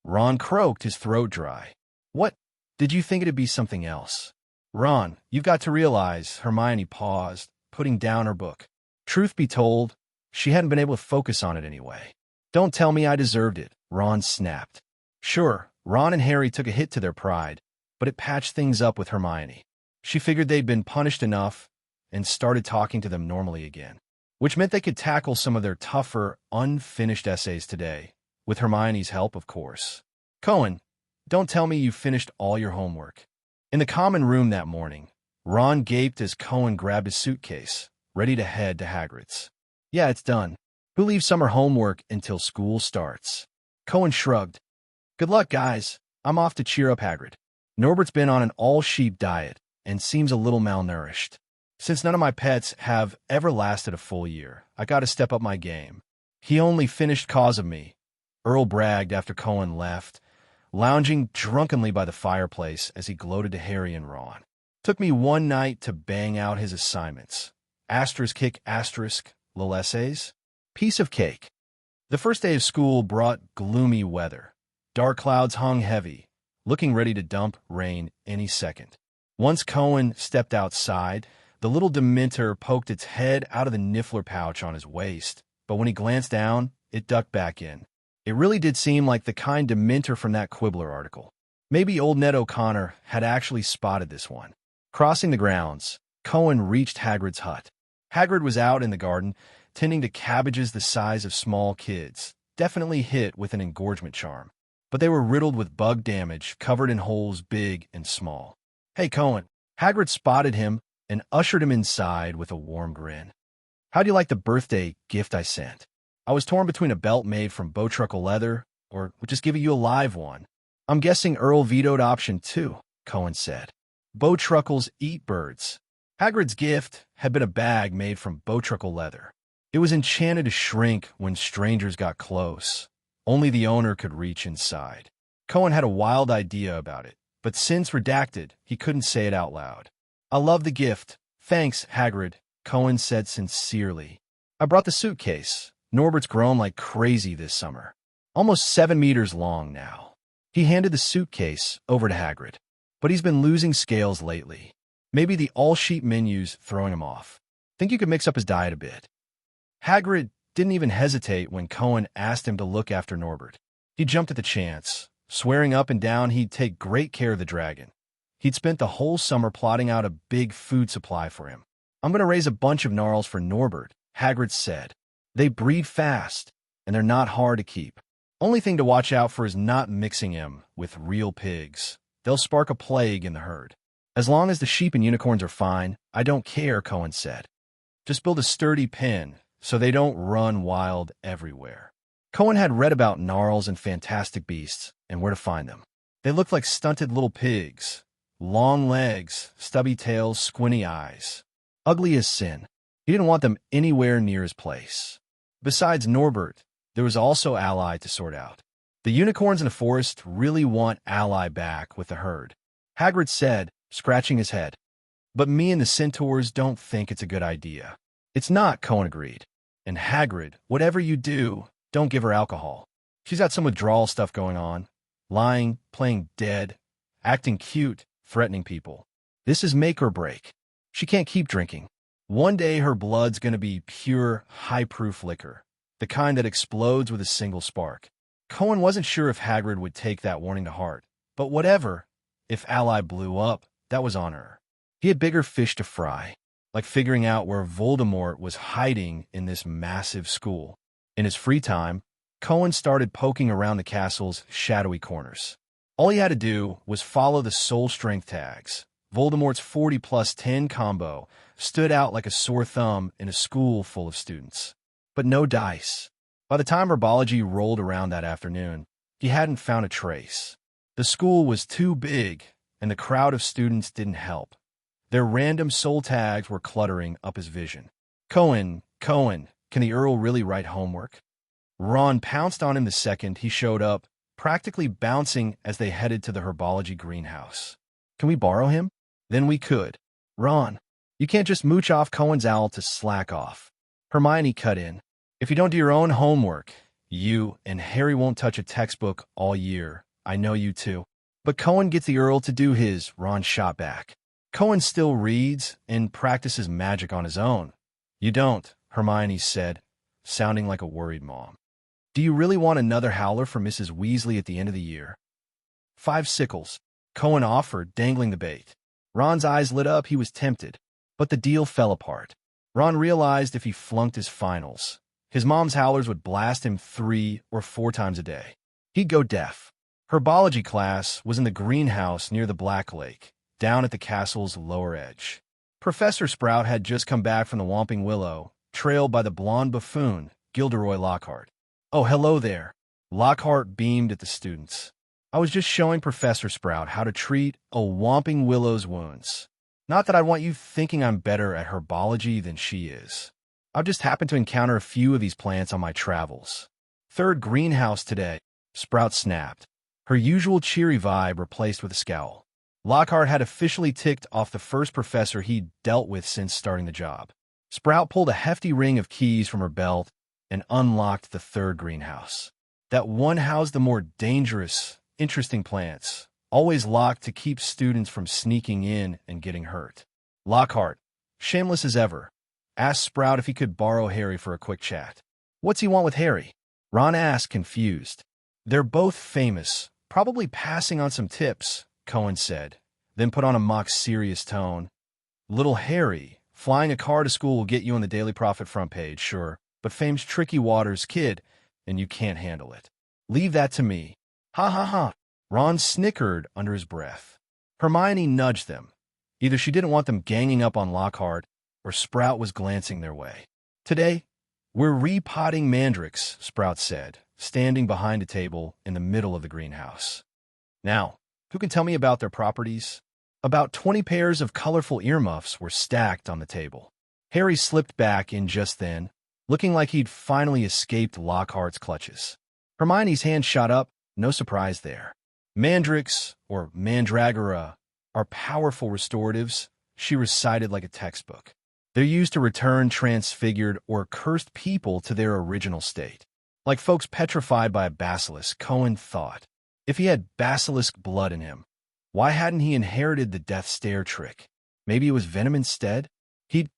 Ron croaked, his throat dry. What? Did you think it'd be something else? Ron, you've got to realize, Hermione paused, putting down her book. Truth be told, she hadn't been able to focus on it anyway. Don't tell me I deserved it, Ron snapped. Sure, Ron and Harry took a hit to their pride, but it patched things up with Hermione. She figured they'd been punished enough and started talking to them normally again, which meant they could tackle some of their tougher, unfinished essays today, with Hermione's help, of course. Cohen, don't tell me you finished all your homework. In the common room that morning, Ron gaped as Cohen grabbed his suitcase, ready to head to Hagrid's. Yeah, it's done. Who leaves summer homework until school starts? Cohen shrugged. Good luck, guys. I'm off to cheer up Hagrid. Norbert's been on an all-sheep diet and seems a little malnourished. Since none of my pets have ever lasted a full year, I gotta step up my game. He only finished 'cause of me, Earl bragged after Cohen left, lounging drunkenly by the fireplace as he gloated to Harry and Ron. Took me one night to bang out his assignments. Asterisk kick asterisk, little essays. Piece of cake. The first day of school brought gloomy weather. Dark clouds hung heavy, looking ready to dump rain any second. Once Cohen stepped outside, the little Dementor poked its head out of the niffler pouch on his waist, but when he glanced down, it ducked back in. It really did seem like the kind Dementor from that Quibbler article. Maybe old Ned O'Connor had actually spotted this one. Crossing the grounds, Cohen reached Hagrid's hut. Hagrid was out in the garden, tending to cabbages the size of small kids, definitely hit with an engorgement charm. But they were riddled with bug damage, covered in holes big and small. Hey, Cohen. Hagrid spotted him and ushered him inside with a warm grin. How do you like the birthday gift I sent? I was torn between a belt made from bowtruckle leather or just giving you a live one. I'm guessing Earl vetoed option 2, Cohen said. Bowtruckles eat birds. Hagrid's gift had been a bag made from bowtruckle leather. It was enchanted to shrink when strangers got close. Only the owner could reach inside. Cohen had a wild idea about it, but since redacted, he couldn't say it out loud. I love the gift. Thanks, Hagrid, Cohen said sincerely. I brought the suitcase. Norbert's grown like crazy this summer. Almost 7 meters long now. He handed the suitcase over to Hagrid, but he's been losing scales lately. Maybe the all-sheep menu's throwing him off. Think you could mix up his diet a bit. Hagrid didn't even hesitate when Cohen asked him to look after Norbert. He jumped at the chance, swearing up and down he'd take great care of the dragon. He'd spent the whole summer plotting out a big food supply for him. I'm going to raise a bunch of gnarls for Norbert, Hagrid said. They breed fast, and they're not hard to keep. Only thing to watch out for is not mixing him with real pigs. They'll spark a plague in the herd. As long as the sheep and unicorns are fine, I don't care, Cohen said. Just build a sturdy pen so they don't run wild everywhere. Cohen had read about gnarls and fantastic beasts and where to find them. They looked like stunted little pigs. Long legs, stubby tails, squinty eyes. Ugly as sin. He didn't want them anywhere near his place. Besides Norbert, there was also Ally to sort out. The unicorns in the forest really want Ally back with the herd, Hagrid said, scratching his head. But me and the centaurs don't think it's a good idea. It's not, Cohen agreed. And Hagrid, whatever you do, don't give her alcohol. She's got some withdrawal stuff going on. Lying, playing dead, acting cute, threatening people. This is make or break. She can't keep drinking. One day her blood's going to be pure, high-proof liquor, the kind that explodes with a single spark. Cohen wasn't sure if Hagrid would take that warning to heart, but whatever. If Ally blew up, that was on her. He had bigger fish to fry. like figuring out where Voldemort was hiding in this massive school. In his free time, Cohen started poking around the castle's shadowy corners. All he had to do was follow the soul strength tags. Voldemort's 40 plus 10 combo stood out like a sore thumb in a school full of students. But no dice. By the time herbology rolled around that afternoon, he hadn't found a trace. The school was too big, and the crowd of students didn't help. Their random soul tags were cluttering up his vision. Cohen, can the Earl really write homework? Ron pounced on him the second he showed up, practically bouncing as they headed to the herbology greenhouse. Can we borrow him? Then we could. Ron, you can't just mooch off Cohen's owl to slack off. Hermione cut in. If you don't do your own homework, you and Harry won't touch a textbook all year. I know you too. But Cohen gets the Earl to do his, Ron shot back. Cohen still reads and practices magic on his own. You don't, Hermione said, sounding like a worried mom. Do you really want another howler for Mrs. Weasley at the end of the year? 5 sickles, Cohen offered, dangling the bait. Ron's eyes lit up. He was tempted, but the deal fell apart. Ron realized if he flunked his finals, his mom's howlers would blast him 3 or 4 times a day. He'd go deaf. Herbology class was in the greenhouse near the Black Lake, down at the castle's lower edge. Professor Sprout had just come back from the Whomping Willow, trailed by the blonde buffoon, Gilderoy Lockhart. Oh, hello there. Lockhart beamed at the students. I was just showing Professor Sprout how to treat a Whomping Willow's wounds. Not that I want you thinking I'm better at herbology than she is. I've just happened to encounter a few of these plants on my travels. 3rd greenhouse today, Sprout snapped, her usual cheery vibe replaced with a scowl. Lockhart had officially ticked off the first professor he'd dealt with since starting the job. Sprout pulled a hefty ring of keys from her belt and unlocked the 3rd greenhouse. That one housed the more dangerous, interesting plants, always locked to keep students from sneaking in and getting hurt. Lockhart, shameless as ever, asked Sprout if he could borrow Harry for a quick chat. What's he want with Harry? Ron asked, confused. They're both famous, probably passing on some tips, Cohen said, then put on a mock serious tone. Little Harry, flying a car to school will get you on the Daily Prophet front page, sure, but fame's tricky waters, kid, and you can't handle it. Leave that to me. Ha ha ha. Ron snickered under his breath. Hermione nudged them. Either she didn't want them ganging up on Lockhart, or Sprout was glancing their way. Today, we're repotting mandrakes, Sprout said, standing behind a table in the middle of the greenhouse. Now, who can tell me about their properties? About 20 pairs of colorful earmuffs were stacked on the table. Harry slipped back in just then, looking like he'd finally escaped Lockhart's clutches. Hermione's hand shot up, no surprise there. Mandrakes, or mandragora, are powerful restoratives, she recited like a textbook. They're used to return transfigured or cursed people to their original state. Like folks petrified by a basilisk, Cohen thought. If he had basilisk blood in him, why hadn't he inherited the death stare trick? Maybe it was venom instead? He'd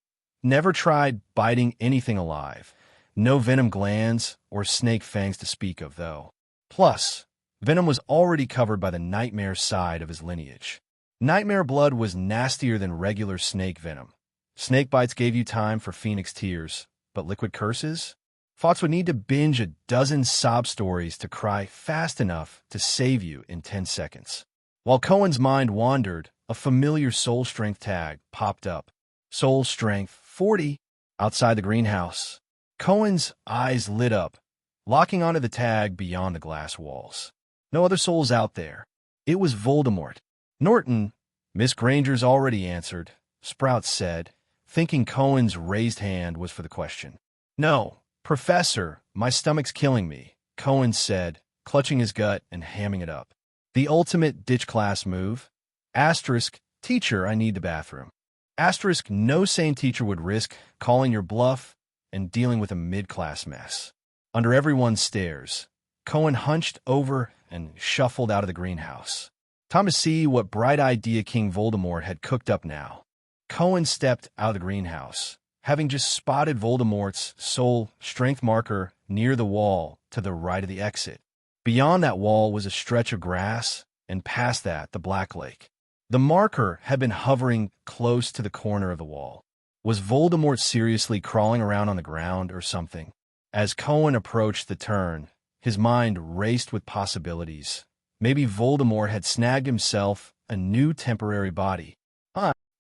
never tried biting anything alive. No venom glands or snake fangs to speak of, though. Plus, venom was already covered by the nightmare side of his lineage. Nightmare blood was nastier than regular snake venom. Snake bites gave you time for phoenix tears, but liquid curses? Fox would need to binge a dozen sob stories to cry fast enough to save you in 10 seconds. While Cohen's mind wandered, a familiar soul strength tag popped up. Soul strength 40 outside the greenhouse. Cohen's eyes lit up, locking onto the tag beyond the glass walls. No other souls out there. It was Voldemort. Norton, Miss Granger's already answered, Sprout said, thinking Cohen's raised hand was for the question. No, Professor, my stomach's killing me, Cohen said, clutching his gut and hamming it up. The ultimate ditch class move. Asterisk, teacher, I need the bathroom. Asterisk, no sane teacher would risk calling your bluff and dealing with a mid-class mess. Under everyone's stares, Cohen hunched over and shuffled out of the greenhouse. Time to see what bright idea King Voldemort had cooked up now. Cohen stepped out of the greenhouse, having just spotted Voldemort's soul strength marker near the wall to the right of the exit. Beyond that wall was a stretch of grass, and past that, the Black Lake. The marker had been hovering close to the corner of the wall. Was Voldemort seriously crawling around on the ground or something? As Cohen approached the turn, his mind raced with possibilities. Maybe Voldemort had snagged himself a new temporary body.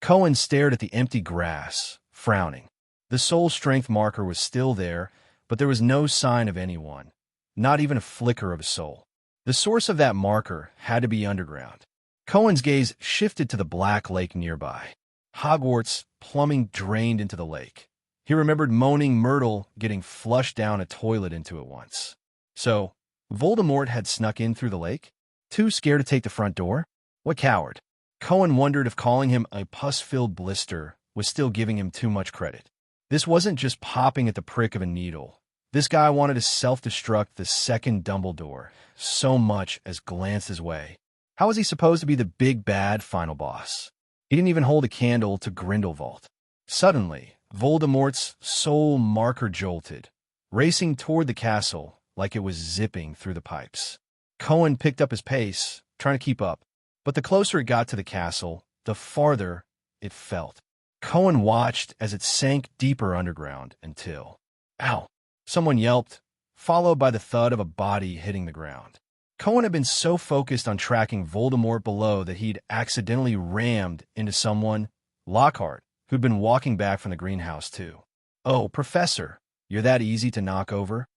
Cohen stared at the empty grass, frowning. The soul strength marker was still there, but there was no sign of anyone, not even a flicker of a soul. The source of that marker had to be underground. Cohen's gaze shifted to the black lake nearby. Hogwarts plumbing drained into the lake. He remembered Moaning Myrtle getting flushed down a toilet into it once. So, Voldemort had snuck in through the lake? Too scared to take the front door? What coward? Cohen wondered if calling him a pus-filled blister was still giving him too much credit. This wasn't just popping at the prick of a needle. This guy wanted to self-destruct the second Dumbledore, so much as glanced his way. How was he supposed to be the big bad final boss? He didn't even hold a candle to Grindelwald. Suddenly, Voldemort's soul marker jolted, racing toward the castle like it was zipping through the pipes. Cohen picked up his pace, trying to keep up, but the closer it got to the castle, the farther it felt. Cohen watched as it sank deeper underground until, ow, someone yelped, followed by the thud of a body hitting the ground. Cohen had been so focused on tracking Voldemort below that he'd accidentally rammed into someone, Lockhart, who'd been walking back from the greenhouse too. "Oh, Professor, you're that easy to knock over?"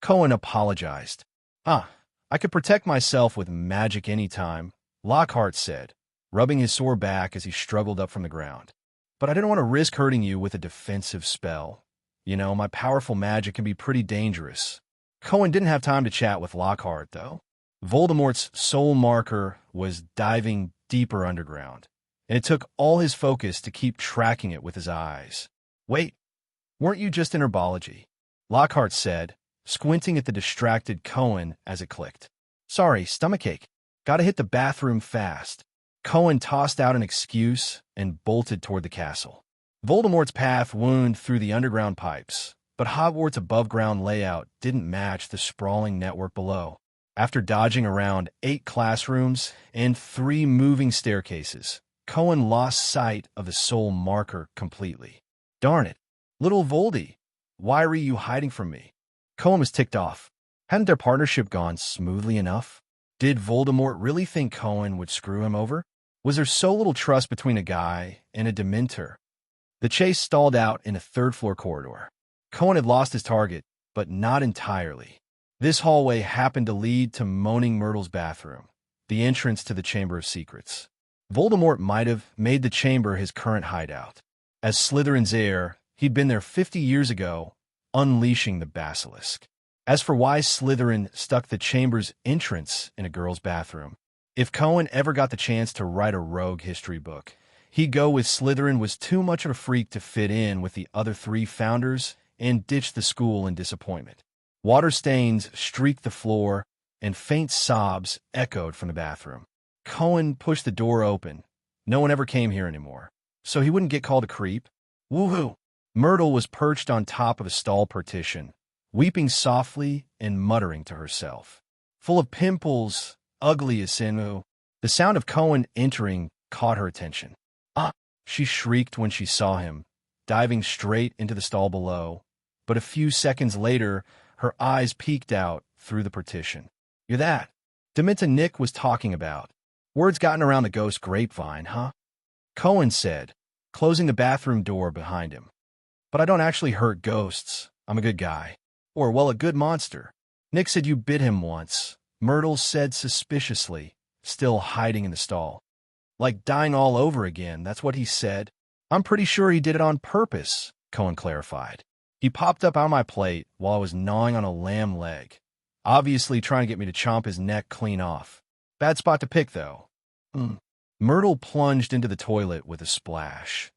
Cohen apologized. I could protect myself with magic anytime," Lockhart said, rubbing his sore back as he struggled up from the ground. "But I didn't want to risk hurting you with a defensive spell. You know, my powerful magic can be pretty dangerous." Cohen didn't have time to chat with Lockhart, though. Voldemort's soul marker was diving deeper underground, and it took all his focus to keep tracking it with his eyes. "Wait, weren't you just in herbology?" Lockhart said, squinting at the distracted Cohen as it clicked. "Sorry, stomachache. Gotta hit the bathroom fast." Cohen tossed out an excuse and bolted toward the castle. Voldemort's path wound through the underground pipes, but Hogwarts' above-ground layout didn't match the sprawling network below. After dodging around 8 classrooms and 3 moving staircases, Cohen lost sight of the soul marker completely. "Darn it. Little Voldy, why were you hiding from me?" Cohen was ticked off. Hadn't their partnership gone smoothly enough? Did Voldemort really think Cohen would screw him over? Was there so little trust between a guy and a Dementor? The chase stalled out in a third-floor corridor. Cohen had lost his target, but not entirely. This hallway happened to lead to Moaning Myrtle's bathroom, the entrance to the Chamber of Secrets. Voldemort might have made the chamber his current hideout. As Slytherin's heir, he'd been there 50 years ago, unleashing the basilisk. As for why Slytherin stuck the chamber's entrance in a girl's bathroom, if Cohen ever got the chance to write a rogue history book, he'd go with Slytherin was too much of a freak to fit in with the other 3 founders and ditch the school in disappointment. Water stains streaked the floor, and faint sobs echoed from the bathroom. Cohen pushed the door open. No one ever came here anymore, so he wouldn't get called a creep. Woohoo! Myrtle was perched on top of a stall partition, weeping softly and muttering to herself. "Full of pimples, ugly as sin." The sound of Cohen entering caught her attention. "Ah!" she shrieked when she saw him, diving straight into the stall below. But a few seconds later, her eyes peeked out through the partition. "You're that Dementor Nick was talking about. Word's gotten around the ghost grapevine, huh?" Cohen said, closing the bathroom door behind him. "But I don't actually hurt ghosts. I'm a good guy. Or, well, a good monster. Nick said you bit him once," Myrtle said suspiciously, still hiding in the stall. "Like dying all over again, that's what he said." "I'm pretty sure he did it on purpose," Cohen clarified. "He popped up on my plate while I was gnawing on a lamb leg, obviously trying to get me to chomp his neck clean off. Bad spot to pick, though." Myrtle plunged into the toilet with a splash.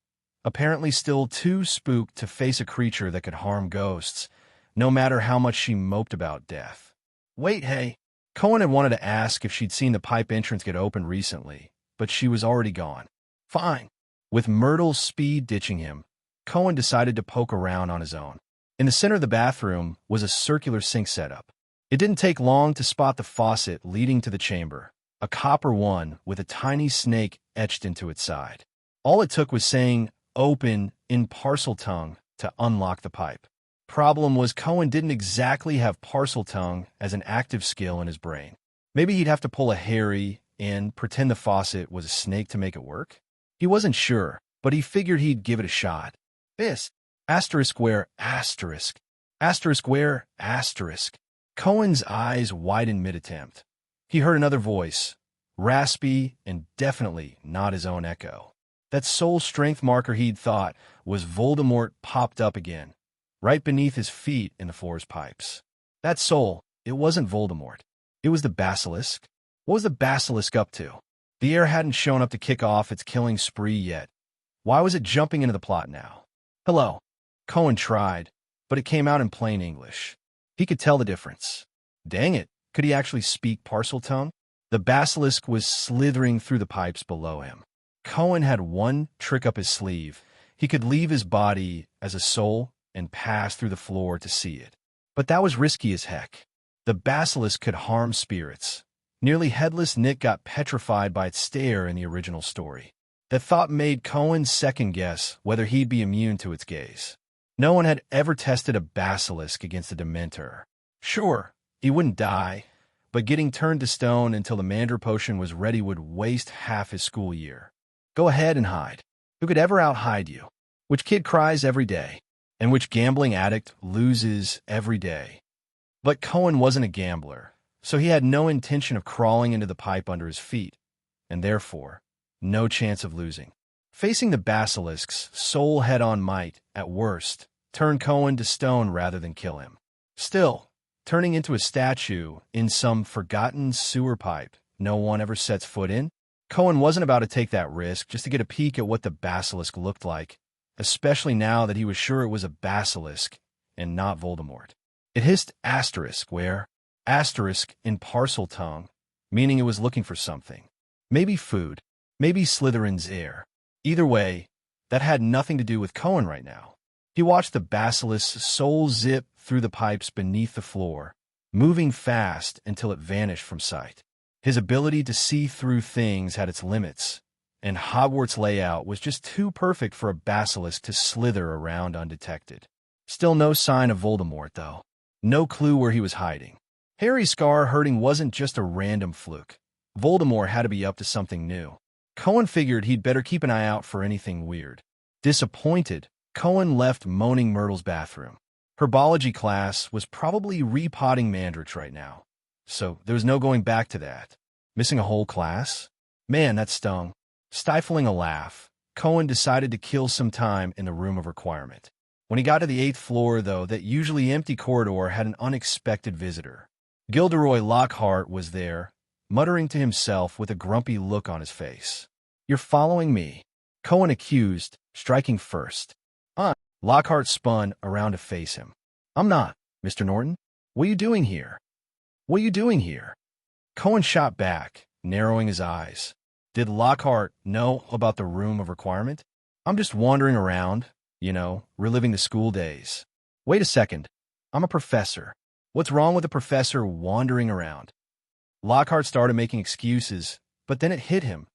Apparently still too spooked to face a creature that could harm ghosts, no matter how much she moped about death. "Wait, hey." Cohen had wanted to ask if she'd seen the pipe entrance get opened recently, but she was already gone. "Fine." With Myrtle's speed ditching him, Cohen decided to poke around on his own. In the center of the bathroom was a circular sink setup. It didn't take long to spot the faucet leading to the chamber, a copper one with a tiny snake etched into its side. All it took was saying, open in parcel tongue to unlock the pipe. Problem was Cohen didn't exactly have parcel tongue as an active skill in his brain. Maybe he'd have to pull a Harry and pretend the faucet was a snake to make it work? He wasn't sure, but he figured he'd give it a shot. This, asterisk where, asterisk, asterisk where, asterisk. Cohen's eyes widened mid-attempt. He heard another voice, raspy and definitely not his own echo. That soul strength marker he'd thought was Voldemort popped up again, right beneath his feet in the floor's pipes. That soul, it wasn't Voldemort. It was the basilisk. What was the basilisk up to? The heir hadn't shown up to kick off its killing spree yet. Why was it jumping into the plot now? Hello. Cohen tried, but it came out in plain English. He could tell the difference. Dang it, could he actually speak parcel tongue? The basilisk was slithering through the pipes below him. Cohen had one trick up his sleeve. He could leave his body as a soul and pass through the floor to see it. But that was risky as heck. The basilisk could harm spirits. Nearly headless Nick got petrified by its stare in the original story. That thought made Cohen second-guess whether he'd be immune to its gaze. No one had ever tested a basilisk against a Dementor. Sure, he wouldn't die, but getting turned to stone until the Mandarin potion was ready would waste half his school year. Go ahead and hide. Who could ever out-hide you? Which kid cries every day? And which gambling addict loses every day? But Cohen wasn't a gambler, so he had no intention of crawling into the pipe under his feet, and therefore, no chance of losing. Facing the basilisk's soul head-on might, at worst, turn Cohen to stone rather than kill him. Still, turning into a statue in some forgotten sewer pipe no one ever sets foot in, Cohen wasn't about to take that risk just to get a peek at what the basilisk looked like, especially now that he was sure it was a basilisk and not Voldemort. It hissed asterisk where, asterisk in parcel tongue, meaning it was looking for something. Maybe food, maybe Slytherin's heir. Either way, that had nothing to do with Cohen right now. He watched the basilisk's soul zip through the pipes beneath the floor, moving fast until it vanished from sight. His ability to see through things had its limits, and Hogwarts' layout was just too perfect for a basilisk to slither around undetected. Still no sign of Voldemort, though. No clue where he was hiding. Harry's scar hurting wasn't just a random fluke. Voldemort had to be up to something new. Cohen figured he'd better keep an eye out for anything weird. Disappointed, Cohen left Moaning Myrtle's bathroom. Herbology class was probably repotting mandrakes right now, so there was no going back to that. Missing a whole class? Man, that stung. Stifling a laugh, Cohen decided to kill some time in the room of requirement. When he got to the 8th floor, though, that usually empty corridor had an unexpected visitor. Gilderoy Lockhart was there, muttering to himself with a grumpy look on his face. "You're following me," Cohen accused, striking first. Lockhart spun around to face him. "I'm not, Mr. Norton. What are you doing here? What are you doing here?" Cohen shot back, narrowing his eyes. Did Lockhart know about the room of requirement? "I'm just wandering around, reliving the school days." "Wait a second. I'm a professor. What's wrong with a professor wandering around?" Lockhart started making excuses, but then it hit him.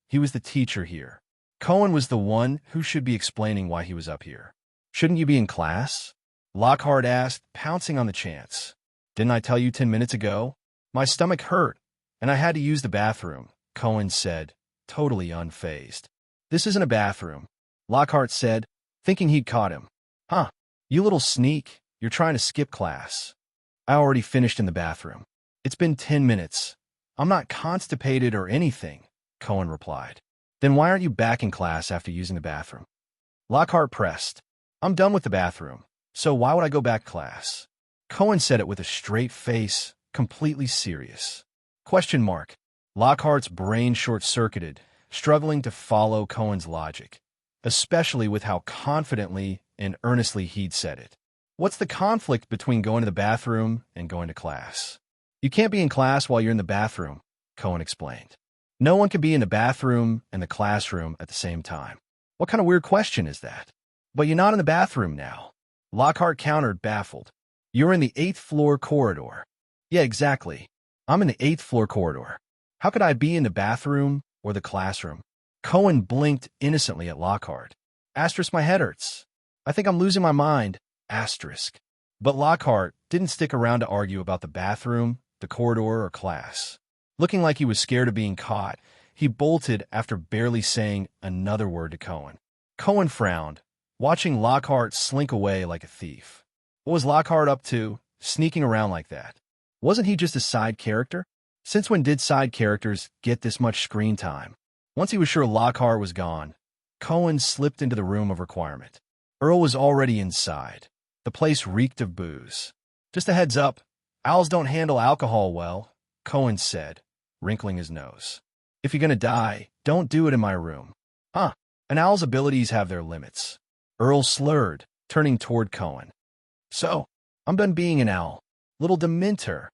He was the teacher here. Cohen was the one who should be explaining why he was up here. "Shouldn't you be in class?" Lockhart asked, pouncing on the chance. "Didn't I tell you 10 minutes ago? My stomach hurt, and I had to use the bathroom," Cohen said, totally unfazed. "This isn't a bathroom," Lockhart said, thinking he'd caught him. "Huh, you little sneak, you're trying to skip class." "I already finished in the bathroom. It's been 10 minutes. I'm not constipated or anything," Cohen replied. "Then why aren't you back in class after using the bathroom?" Lockhart pressed. "I'm done with the bathroom, so why would I go back to class?" Cohen said it with a straight face, completely serious. Question mark. Lockhart's brain short-circuited, struggling to follow Cohen's logic, especially with how confidently and earnestly he'd said it. What's the conflict between going to the bathroom and going to class? "You can't be in class while you're in the bathroom," Cohen explained. "No one can be in the bathroom and the classroom at the same time." "What kind of weird question is that?" "But you're not in the bathroom now," Lockhart countered, baffled. "You're in the 8th floor corridor." "Yeah, exactly. I'm in the 8th floor corridor. How could I be in the bathroom or the classroom?" Cohen blinked innocently at Lockhart. Asterisk, my head hurts. I think I'm losing my mind. Asterisk. But Lockhart didn't stick around to argue about the bathroom, the corridor, or class. Looking like he was scared of being caught, he bolted after barely saying another word to Cohen. Cohen frowned, watching Lockhart slink away like a thief. What was Lockhart up to, sneaking around like that? Wasn't he just a side character? Since when did side characters get this much screen time? Once he was sure Lockhart was gone, Cohen slipped into the room of requirement. Earl was already inside. The place reeked of booze. Just a heads up, owls don't handle alcohol well, Cohen said, wrinkling his nose. If you're gonna die, don't do it in my room. Huh, an owl's abilities have their limits. Earl slurred, turning toward Cohen. So, I'm done being an owl. Little Dementor.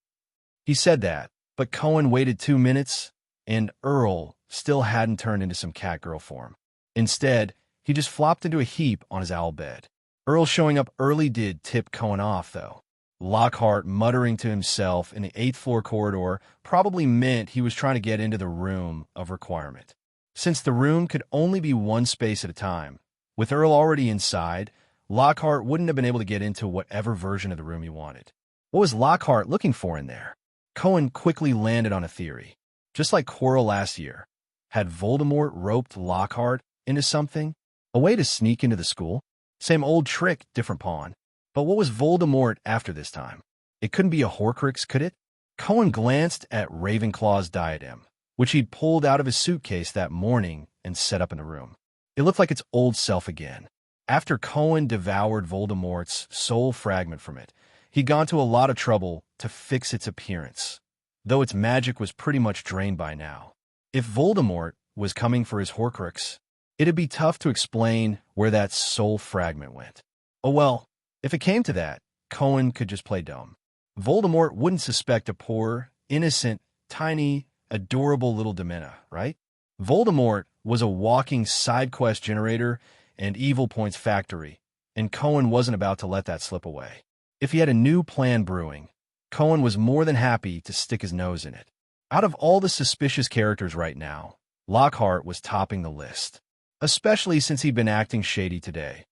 He said that, but Cohen waited 2 minutes, and Earl still hadn't turned into some catgirl form. Instead, he just flopped into a heap on his owl bed. Earl showing up early did tip Cohen off, though. Lockhart muttering to himself in the 8th-floor corridor probably meant he was trying to get into the room of requirement. Since the room could only be one space at a time, with Earl already inside, Lockhart wouldn't have been able to get into whatever version of the room he wanted. What was Lockhart looking for in there? Cohen quickly landed on a theory. Just like Quirrell last year, had Voldemort roped Lockhart into something? A way to sneak into the school? Same old trick, different pawn. But what was Voldemort after this time? It couldn't be a Horcrux, could it? Cohen glanced at Ravenclaw's diadem, which he'd pulled out of his suitcase that morning and set up in the room. It looked like its old self again. After Cohen devoured Voldemort's soul fragment from it, he'd gone to a lot of trouble to fix its appearance, though its magic was pretty much drained by now. If Voldemort was coming for his Horcrux, it'd be tough to explain where that soul fragment went. Oh well, if it came to that, Cohen could just play dumb. Voldemort wouldn't suspect a poor, innocent, tiny, adorable little Dementor, right? Voldemort was a walking side quest generator and evil points factory, and Cohen wasn't about to let that slip away. If he had a new plan brewing, Cohen was more than happy to stick his nose in it. Out of all the suspicious characters right now, Lockhart was topping the list, especially since he'd been acting shady today,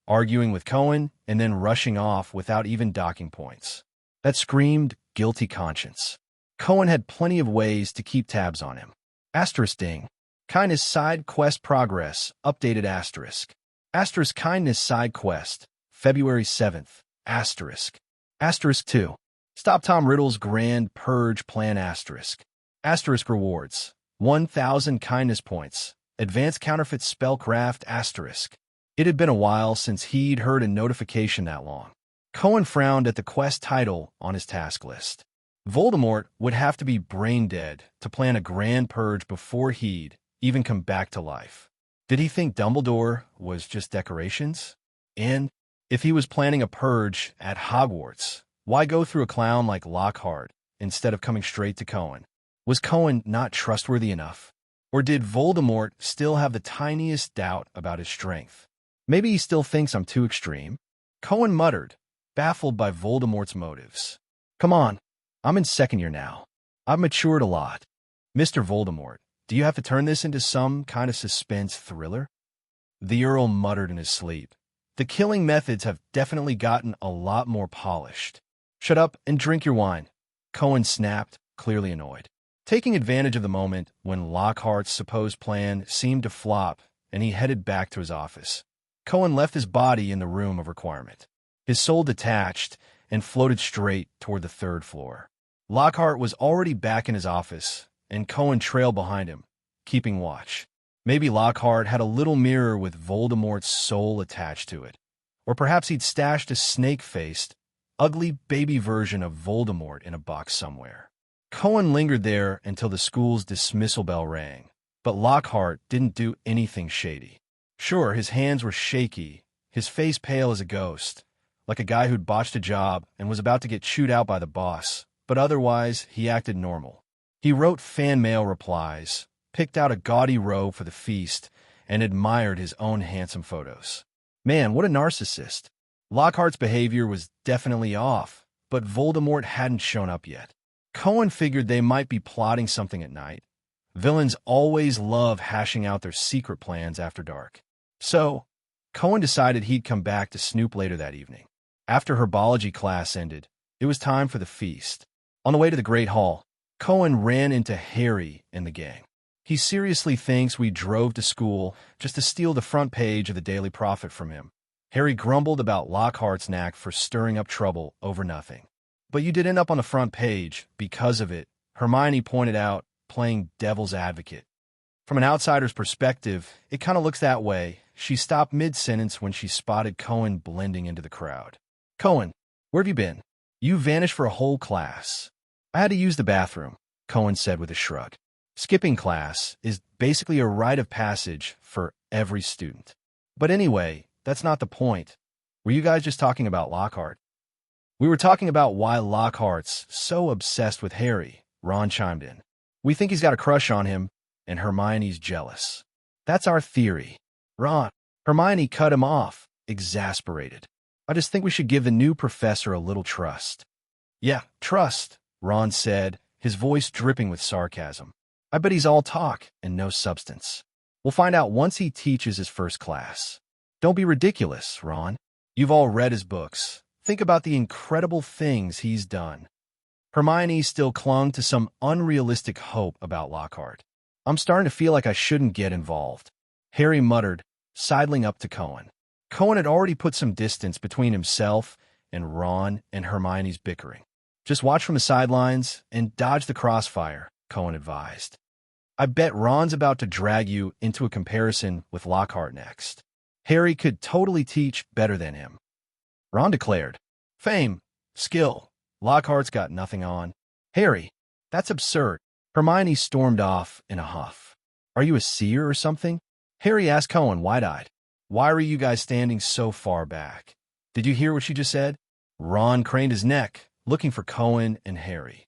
arguing with Cohen and then rushing off without even docking points. That screamed guilty conscience. Cohen had plenty of ways to keep tabs on him. Asterisk ding. Kindness side quest progress, updated asterisk. Asterisk kindness side quest, February 7th, asterisk. Asterisk 2. Stop Tom Riddle's grand purge plan asterisk. Asterisk rewards, 1,000 kindness points, advanced counterfeit spellcraft asterisk. It had been a while since he'd heard a notification that long. Cohen frowned at the quest title on his task list. Voldemort would have to be brain dead to plan a grand purge before he'd even come back to life. Did he think Dumbledore was just decorations? And if he was planning a purge at Hogwarts, why go through a clown like Lockhart instead of coming straight to Cohen? Was Cohen not trustworthy enough? Or did Voldemort still have the tiniest doubt about his strength? Maybe he still thinks I'm too extreme. Cohen muttered, baffled by Voldemort's motives. Come on, I'm in second year now. I've matured a lot. Mr. Voldemort, do you have to turn this into some kind of suspense thriller? The Earl muttered in his sleep. The killing methods have definitely gotten a lot more polished. Shut up and drink your wine, Cohen snapped, clearly annoyed. Taking advantage of the moment when Lockhart's supposed plan seemed to flop and he headed back to his office, Cohen left his body in the room of requirement. His soul detached and floated straight toward the 3rd floor. Lockhart was already back in his office, and Cohen trailed behind him, keeping watch. Maybe Lockhart had a little mirror with Voldemort's soul attached to it. Or perhaps he'd stashed a snake-faced, ugly baby version of Voldemort in a box somewhere. Cohen lingered there until the school's dismissal bell rang, but Lockhart didn't do anything shady. Sure, his hands were shaky, his face pale as a ghost, like a guy who'd botched a job and was about to get chewed out by the boss, but otherwise he acted normal. He wrote fan mail replies, picked out a gaudy robe for the feast, and admired his own handsome photos. Man, what a narcissist. Lockhart's behavior was definitely off, but Voldemort hadn't shown up yet. Cohen figured they might be plotting something at night. Villains always love hashing out their secret plans after dark. So, Cohen decided he'd come back to Snoop later that evening. After her biology class ended, it was time for the feast. On the way to the Great Hall, Cohen ran into Harry and the gang. He seriously thinks we drove to school just to steal the front page of the Daily Prophet from him. Harry grumbled about Lockhart's knack for stirring up trouble over nothing. But you did end up on the front page because of it, Hermione pointed out, playing devil's advocate. From an outsider's perspective, it kind of looks that way. She stopped mid-sentence when she spotted Cohen blending into the crowd. Cohen, where have you been? You vanished for a whole class. I had to use the bathroom, Cohen said with a shrug. Skipping class is basically a rite of passage for every student. But anyway, that's not the point. Were you guys just talking about Lockhart? We were talking about why Lockhart's so obsessed with Harry, Ron chimed in. We think he's got a crush on him, and Hermione's jealous. That's our theory. Ron, Hermione cut him off, exasperated. I just think we should give the new professor a little trust. Yeah, trust, Ron said, his voice dripping with sarcasm. I bet he's all talk and no substance. We'll find out once he teaches his first class. Don't be ridiculous, Ron. You've all read his books. Think about the incredible things he's done. Hermione still clung to some unrealistic hope about Lockhart. I'm starting to feel like I shouldn't get involved, Harry muttered, sidling up to Cohen. Cohen had already put some distance between himself and Ron and Hermione's bickering. Just watch from the sidelines and dodge the crossfire, Cohen advised. I bet Ron's about to drag you into a comparison with Lockhart next. Harry could totally teach better than him. Ron declared, Fame, skill, Lockhart's got nothing on. Harry, that's absurd. Hermione stormed off in a huff. Are you a seer or something? Harry asked Cohen wide-eyed. Why are you guys standing so far back? Did you hear what she just said? Ron craned his neck, looking for Cohen and Harry.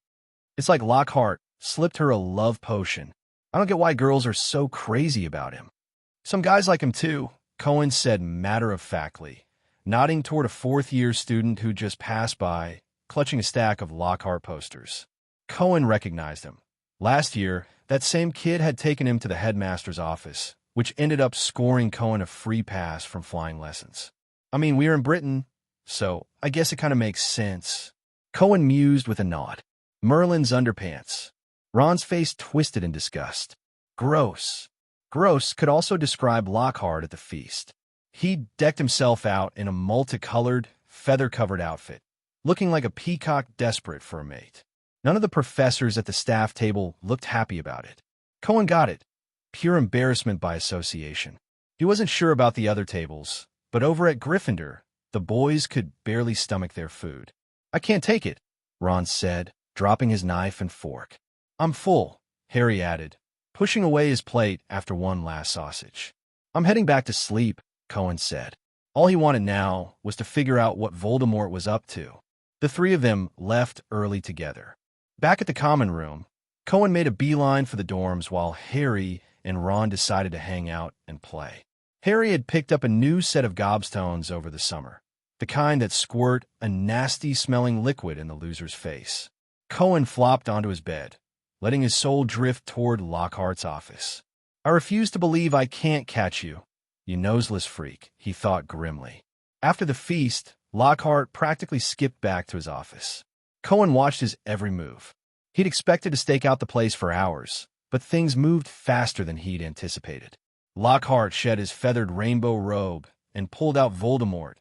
It's like Lockhart slipped her a love potion. I don't get why girls are so crazy about him. Some guys like him too, Cohen said matter-of-factly, nodding toward a fourth-year student who just passed by, clutching a stack of Lockhart posters. Cohen recognized him. Last year, that same kid had taken him to the headmaster's office, which ended up scoring Cohen a free pass from flying lessons. I mean, we're in Britain, so I guess it kind of makes sense. Cohen mused with a nod. Merlin's underpants. Ron's face twisted in disgust. Gross. Gross could also describe Lockhart at the feast. He decked himself out in a multicolored, feather-covered outfit, looking like a peacock desperate for a mate. None of the professors at the staff table looked happy about it. Cohen got it. Pure embarrassment by association. He wasn't sure about the other tables, but over at Gryffindor, the boys could barely stomach their food. I can't take it, Ron said, dropping his knife and fork. I'm full, Harry added, pushing away his plate after one last sausage. I'm heading back to sleep, Cohen said. All he wanted now was to figure out what Voldemort was up to. The three of them left early together. Back at the common room, Cohen made a beeline for the dorms while Harry and Ron decided to hang out and play. Harry had picked up a new set of gobstones over the summer, the kind that squirt a nasty-smelling liquid in the loser's face. Cohen flopped onto his bed, letting his soul drift toward Lockhart's office. I refuse to believe I can't catch you, you noseless freak, he thought grimly. After the feast, Lockhart practically skipped back to his office. Cohen watched his every move. He'd expected to stake out the place for hours, but things moved faster than he'd anticipated. Lockhart shed his feathered rainbow robe and pulled out Voldemort,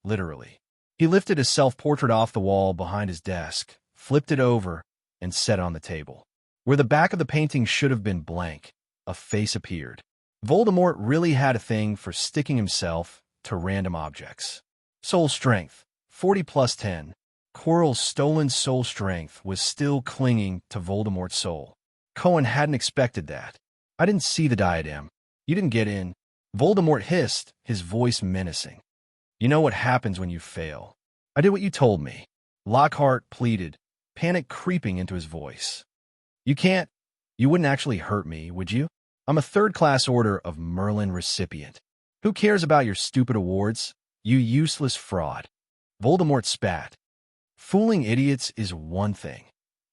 literally. He lifted his self-portrait off the wall behind his desk, flipped it over, and set it on the table. Where the back of the painting should have been blank, a face appeared. Voldemort really had a thing for sticking himself to random objects. Soul strength, 40 plus 10. Quirrell's stolen soul strength was still clinging to Voldemort's soul. Cohen hadn't expected that. I didn't see the diadem. You didn't get in. Voldemort hissed, his voice menacing. You know what happens when you fail. I did what you told me. Lockhart pleaded, panic creeping into his voice. You can't. You wouldn't actually hurt me, would you? I'm a third-class Order of Merlin recipient. Who cares about your stupid awards? You useless fraud. Voldemort spat. Fooling idiots is one thing.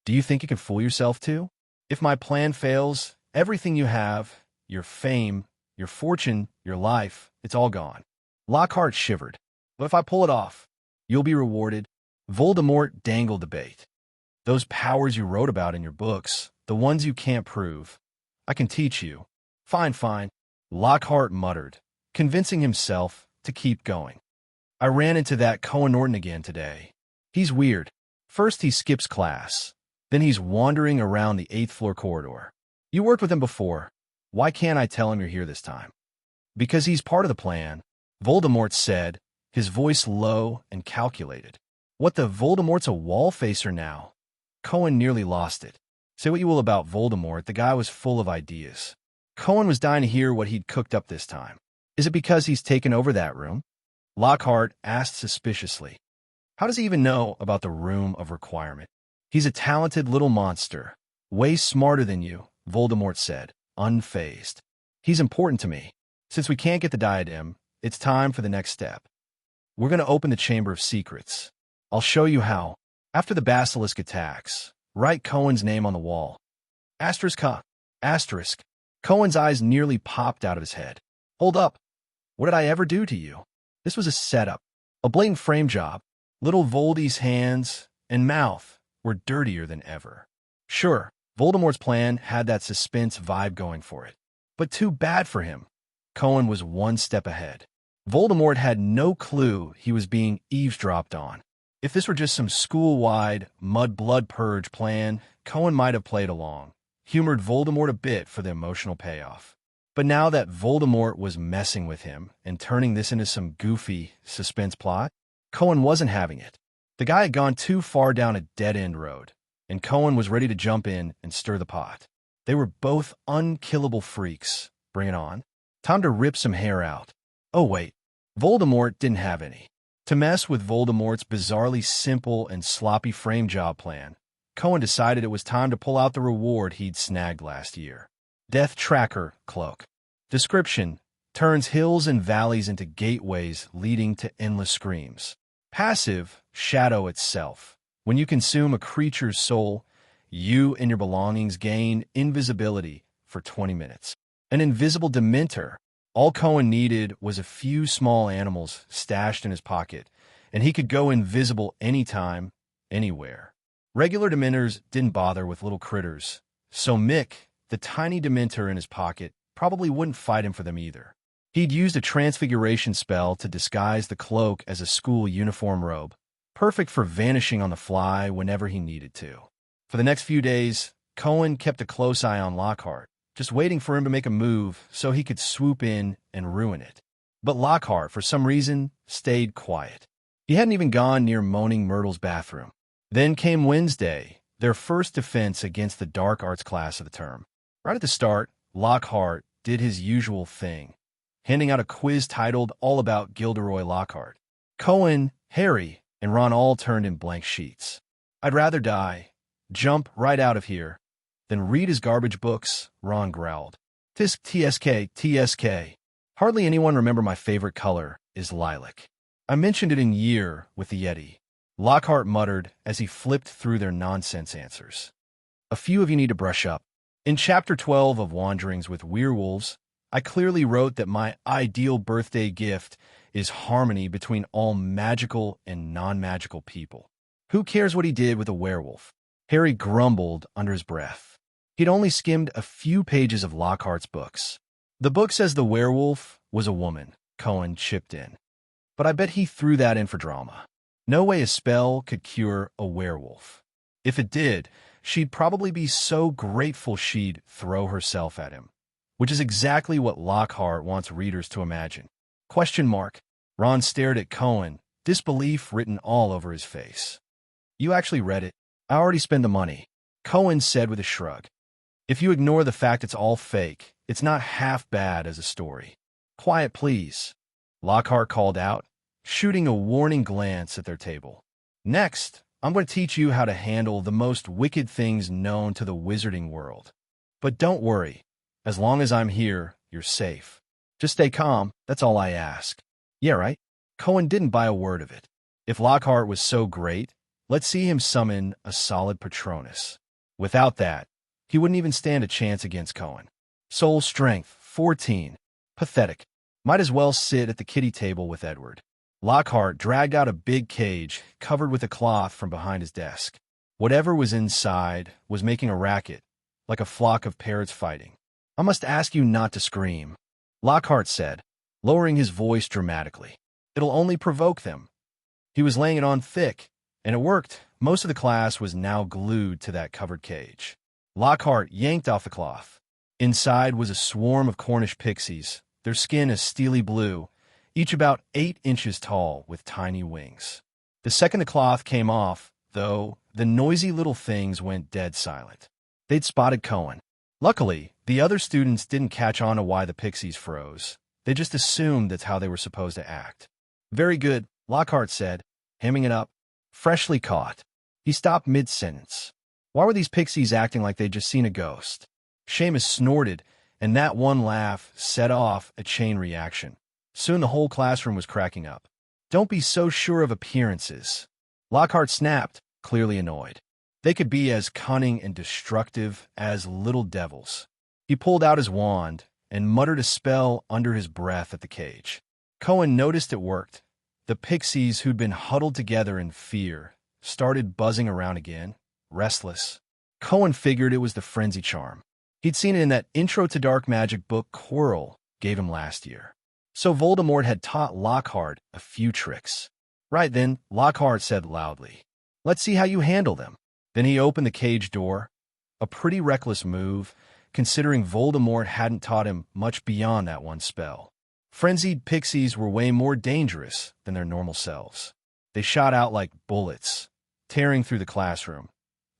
Do you think you can fool yourself too? If my plan fails, everything you have, your fame, your fortune, your life, it's all gone. Lockhart shivered. But if I pull it off, you'll be rewarded. Voldemort dangled the bait. Those powers you wrote about in your books, the ones you can't prove. I can teach you. Fine, fine, Lockhart muttered, convincing himself to keep going. I ran into that Cohen Norton again today. He's weird. First he skips class. Then he's wandering around the 8th floor corridor. You worked with him before. Why can't I tell him you're here this time? Because he's part of the plan, Voldemort said, his voice low and calculated. What the Voldemort's a wall facer now? Cohen nearly lost it. Say what you will about Voldemort, the guy was full of ideas. Cohen was dying to hear what he'd cooked up this time. Is it because he's taken over that room? Lockhart asked suspiciously. How does he even know about the Room of Requirement? He's a talented little monster. Way smarter than you, Voldemort said, unfazed. He's important to me. Since we can't get the diadem, it's time for the next step. We're going to open the Chamber of Secrets. I'll show you how. After the basilisk attacks, write Cohen's name on the wall. Asterisk. Asterisk. Cohen's eyes nearly popped out of his head. Hold up. What did I ever do to you? This was a setup. A blatant frame job. Little Voldy's hands and mouth were dirtier than ever. Sure, Voldemort's plan had that suspense vibe going for it. But too bad for him. Cohen was one step ahead. Voldemort had no clue he was being eavesdropped on. If this were just some school-wide mud-blood purge plan, Cohen might have played along, humored Voldemort a bit for the emotional payoff. But now that Voldemort was messing with him and turning this into some goofy suspense plot, Cohen wasn't having it. The guy had gone too far down a dead-end road, and Cohen was ready to jump in and stir the pot. They were both unkillable freaks. Bring it on. Time to rip some hair out. Oh wait, Voldemort didn't have any. To mess with Voldemort's bizarrely simple and sloppy frame job plan, Cohen decided it was time to pull out the reward he'd snagged last year. Death Tracker Cloak. Description: turns hills and valleys into gateways leading to endless screams. Passive: shadow itself. When you consume a creature's soul, you and your belongings gain invisibility for 20 minutes. An invisible Dementor. All Cohen needed was a few small animals stashed in his pocket, and he could go invisible anytime, anywhere. Regular Dementors didn't bother with little critters, so Mick, the tiny Dementor in his pocket, probably wouldn't fight him for them either. He'd used a transfiguration spell to disguise the cloak as a school uniform robe, perfect for vanishing on the fly whenever he needed to. For the next few days, Cohen kept a close eye on Lockhart, just waiting for him to make a move so he could swoop in and ruin it. But Lockhart, for some reason, stayed quiet. He hadn't even gone near Moaning Myrtle's bathroom. Then came Wednesday, their first defense against the dark arts class of the term. Right at the start, Lockhart did his usual thing, handing out a quiz titled All About Gilderoy Lockhart. Cohen, Harry, and Ron all turned in blank sheets. I'd rather die, jump right out of here, than read his garbage books, Ron growled. Tisk TSK, TSK. Hardly anyone remember my favorite color is lilac. I mentioned it in year with the Yeti. Lockhart muttered as he flipped through their nonsense answers. A few of you need to brush up. In Chapter 12 of Wanderings with Werewolves, I clearly wrote that my ideal birthday gift is harmony between all magical and non-magical people. Who cares what he did with a werewolf? Harry grumbled under his breath. He'd only skimmed a few pages of Lockhart's books. The book says the werewolf was a woman, Cohen chipped in. But I bet he threw that in for drama. No way a spell could cure a werewolf. If it did, she'd probably be so grateful she'd throw herself at him, which is exactly what Lockhart wants readers to imagine. Question mark. Ron stared at Cohen, disbelief written all over his face. You actually read it? I already spent the money, Cohen said with a shrug. If you ignore the fact it's all fake, it's not half bad as a story. Quiet, please, Lockhart called out, shooting a warning glance at their table. Next, I'm going to teach you how to handle the most wicked things known to the wizarding world. But don't worry, as long as I'm here, you're safe. Just stay calm, that's all I ask. Yeah, right? Cohen didn't buy a word of it. If Lockhart was so great, let's see him summon a solid Patronus. Without that, he wouldn't even stand a chance against Cohen. Soul strength, 14. Pathetic. Might as well sit at the kiddie table with Edward. Lockhart dragged out a big cage covered with a cloth from behind his desk. Whatever was inside was making a racket, like a flock of parrots fighting. I must ask you not to scream, Lockhart said, lowering his voice dramatically. It'll only provoke them. He was laying it on thick, and it worked. Most of the class was now glued to that covered cage. Lockhart yanked off the cloth. Inside was a swarm of Cornish pixies, their skin a steely blue, each about 8 inches tall with tiny wings. The second the cloth came off, though, the noisy little things went dead silent. They'd spotted Cohen. Luckily, the other students didn't catch on to why the pixies froze. They just assumed that's how they were supposed to act. Very good, Lockhart said, hemming it up. Freshly caught. He stopped mid-sentence. Why were these pixies acting like they'd just seen a ghost? Seamus snorted, and that one laugh set off a chain reaction. Soon the whole classroom was cracking up. Don't be so sure of appearances. Lockhart snapped, clearly annoyed. They could be as cunning and destructive as little devils. He pulled out his wand and muttered a spell under his breath at the cage. Cohen noticed it worked. The pixies, who'd been huddled together in fear, started buzzing around again, restless. Cohen figured it was the frenzy charm. He'd seen it in that Intro to Dark Magic book Quirrell gave him last year. So Voldemort had taught Lockhart a few tricks. Right then, Lockhart said loudly, "Let's see how you handle them." Then he opened the cage door, a pretty reckless move, considering Voldemort hadn't taught him much beyond that one spell. Frenzied pixies were way more dangerous than their normal selves. They shot out like bullets, tearing through the classroom,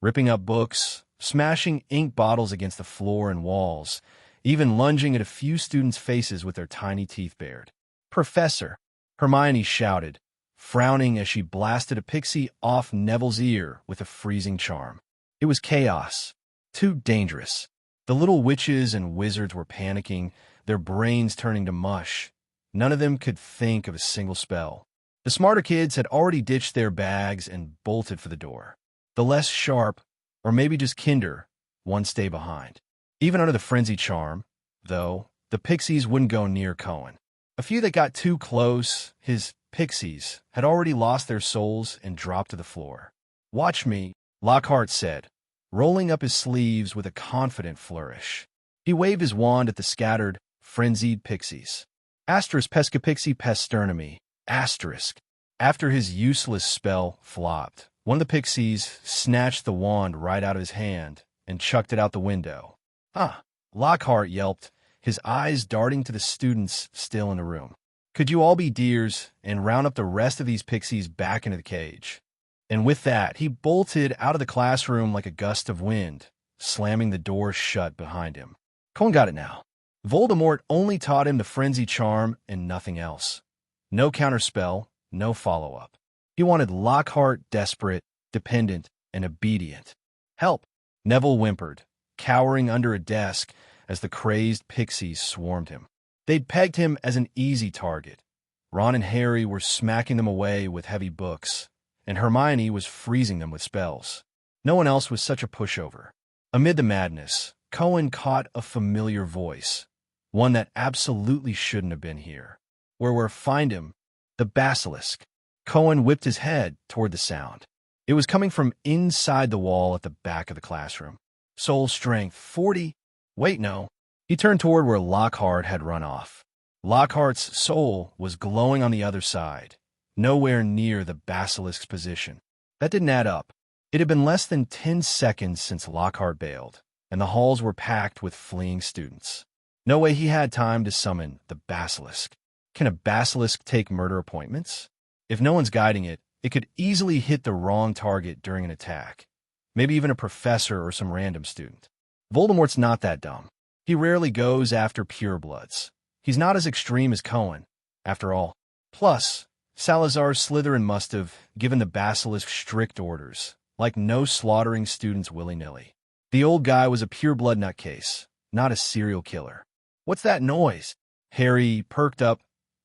ripping up books, smashing ink bottles against the floor and walls, even lunging at a few students' faces with their tiny teeth bared. "Professor!" Hermione shouted, frowning as she blasted a pixie off Neville's ear with a freezing charm. It was chaos. Too dangerous. The little witches and wizards were panicking, their brains turning to mush. None of them could think of a single spell. The smarter kids had already ditched their bags and bolted for the door. The less sharp, or maybe just kinder, one stay behind. Even under the frenzy charm, though, the pixies wouldn't go near Cohen. A few that got too close, his pixies, had already lost their souls and dropped to the floor. "Watch me," Lockhart said, rolling up his sleeves with a confident flourish. He waved his wand at the scattered, frenzied pixies. Asterisk pescapixie pesternemy, asterisk. After his useless spell flopped, one of the pixies snatched the wand right out of his hand and chucked it out the window. "Huh," Lockhart yelped, his eyes darting to the students still in the room. "Could you all be dears and round up the rest of these pixies back into the cage?" And with that, he bolted out of the classroom like a gust of wind, slamming the door shut behind him. Cohen got it now. Voldemort only taught him the frenzy charm and nothing else. No counterspell, no follow-up. He wanted Lockhart desperate, dependent, and obedient. "Help!" Neville whimpered, cowering under a desk as the crazed pixies swarmed him. They'd pegged him as an easy target. Ron and Harry were smacking them away with heavy books, and Hermione was freezing them with spells. No one else was such a pushover. Amid the madness, Cohen caught a familiar voice, one that absolutely shouldn't have been here. Where find him? The basilisk. Cohen whipped his head toward the sound. It was coming from inside the wall at the back of the classroom. Soul strength 40. Wait, no. He turned toward where Lockhart had run off. Lockhart's soul was glowing on the other side, nowhere near the basilisk's position. That didn't add up. It had been less than 10 seconds since Lockhart bailed, and the halls were packed with fleeing students. No way he had time to summon the basilisk. Can a basilisk take murder appointments? If no one's guiding it, it could easily hit the wrong target during an attack. Maybe even a professor or some random student. Voldemort's not that dumb. He rarely goes after purebloods. He's not as extreme as Cohen, after all. Plus, Salazar Slytherin must have given the basilisk strict orders, like no slaughtering students willy-nilly. The old guy was a pureblood nutcase, not a serial killer. "What's that noise?" Harry perked up,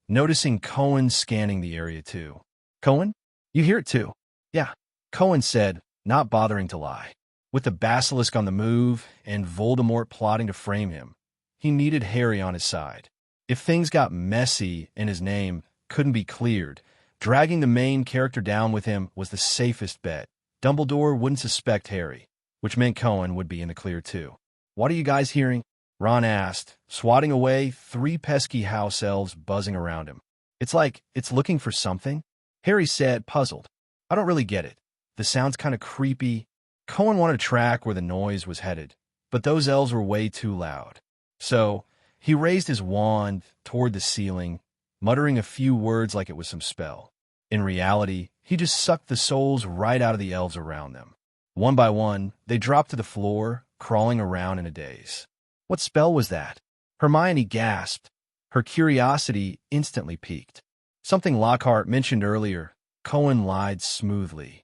noticing Cohen scanning the area too. "Cohen? You hear it too?" "Yeah," Cohen said, not bothering to lie. With the basilisk on the move and Voldemort plotting to frame him, he needed Harry on his side. If things got messy and his name couldn't be cleared, dragging the main character down with him was the safest bet. Dumbledore wouldn't suspect Harry, which meant Cohen would be in the clear too. "What are you guys hearing?" Ron asked, swatting away 3 pesky house elves buzzing around him. "It's like it's looking for something," Harry said, puzzled. "I don't really get it. The sound's kind of creepy." Cohen wanted to track where the noise was headed, but those elves were way too loud. So he raised his wand toward the ceiling, muttering a few words like it was some spell. In reality, he just sucked the souls right out of the elves around them. One by one, they dropped to the floor, crawling around in a daze. "What spell was that?" Hermione gasped. Her curiosity instantly piqued. "Something Lockhart mentioned earlier," Cohen lied smoothly.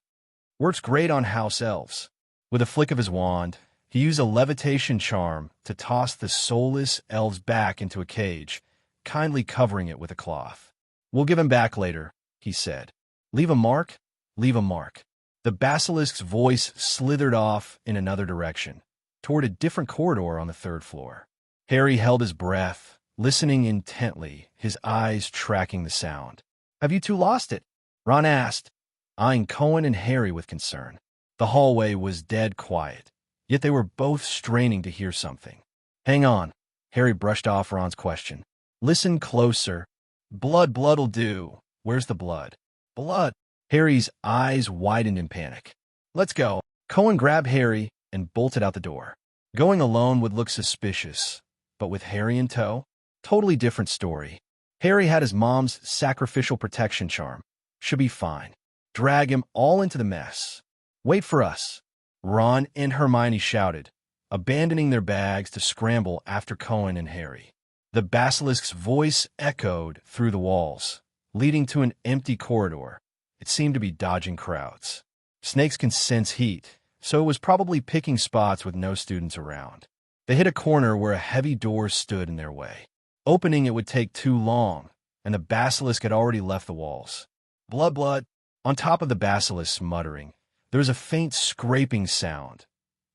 "Works great on house elves." With a flick of his wand, he used a levitation charm to toss the soulless elves back into a cage, kindly covering it with a cloth. "We'll give him back later," he said. "Leave a mark? Leave a mark." The basilisk's voice slithered off in another direction, toward a different corridor on the 3rd floor. Harry held his breath, listening intently, his eyes tracking the sound. "Have you two lost it?" Ron asked, eyeing Cohen and Harry with concern. The hallway was dead quiet, yet they were both straining to hear something. "Hang on," Harry brushed off Ron's question. "Listen closer." Blood'll do." "Where's the blood?" "Blood." Harry's eyes widened in panic. "Let's go." Cohen grabbed Harry and bolted out the door. Going alone would look suspicious, but with Harry in tow, totally different story. Harry had his mom's sacrificial protection charm. Should be fine. Drag him all into the mess. "Wait for us," Ron and Hermione shouted, abandoning their bags to scramble after Cohen and Harry. The basilisk's voice echoed through the walls, leading to an empty corridor. It seemed to be dodging crowds. Snakes can sense heat, so it was probably picking spots with no students around. They hit a corner where a heavy door stood in their way. Opening it would take too long, and the basilisk had already left the walls. Blood. On top of the basilisk's muttering, there was a faint scraping sound,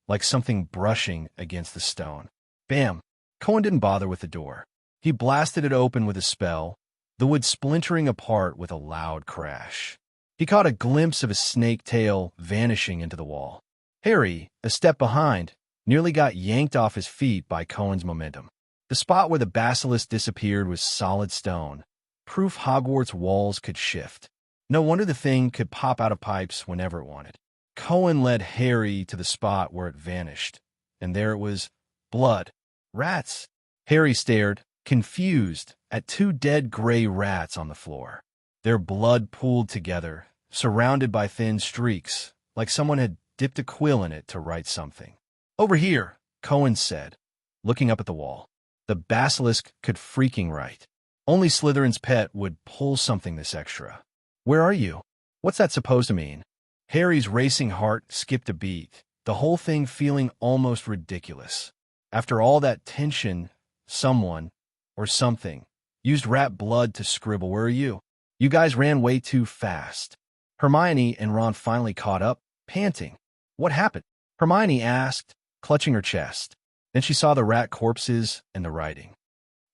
like something brushing against the stone. Bam! Cohen didn't bother with the door. He blasted it open with a spell, the wood splintering apart with a loud crash. He caught a glimpse of a snake tail vanishing into the wall. Harry, a step behind, nearly got yanked off his feet by Cohen's momentum. The spot where the basilisk disappeared was solid stone, proof Hogwarts walls could shift. No wonder the thing could pop out of pipes whenever it wanted. Cohen led Harry to the spot where it vanished, and there it was. Blood. Rats. Harry stared, confused, at 2 dead gray rats on the floor. Their blood pooled together, surrounded by thin streaks, like someone had dipped a quill in it to write something. "Over here," Cohen said, looking up at the wall. The basilisk could freaking write. Only Slytherin's pet would pull something this extra. "Where are you? What's that supposed to mean?" Harry's racing heart skipped a beat, the whole thing feeling almost ridiculous. After all that tension, someone, or something, used rat blood to scribble. "Where are you?" "You guys ran way too fast." Hermione and Ron finally caught up, panting. "What happened?" Hermione asked, clutching her chest. Then she saw the rat corpses and the writing.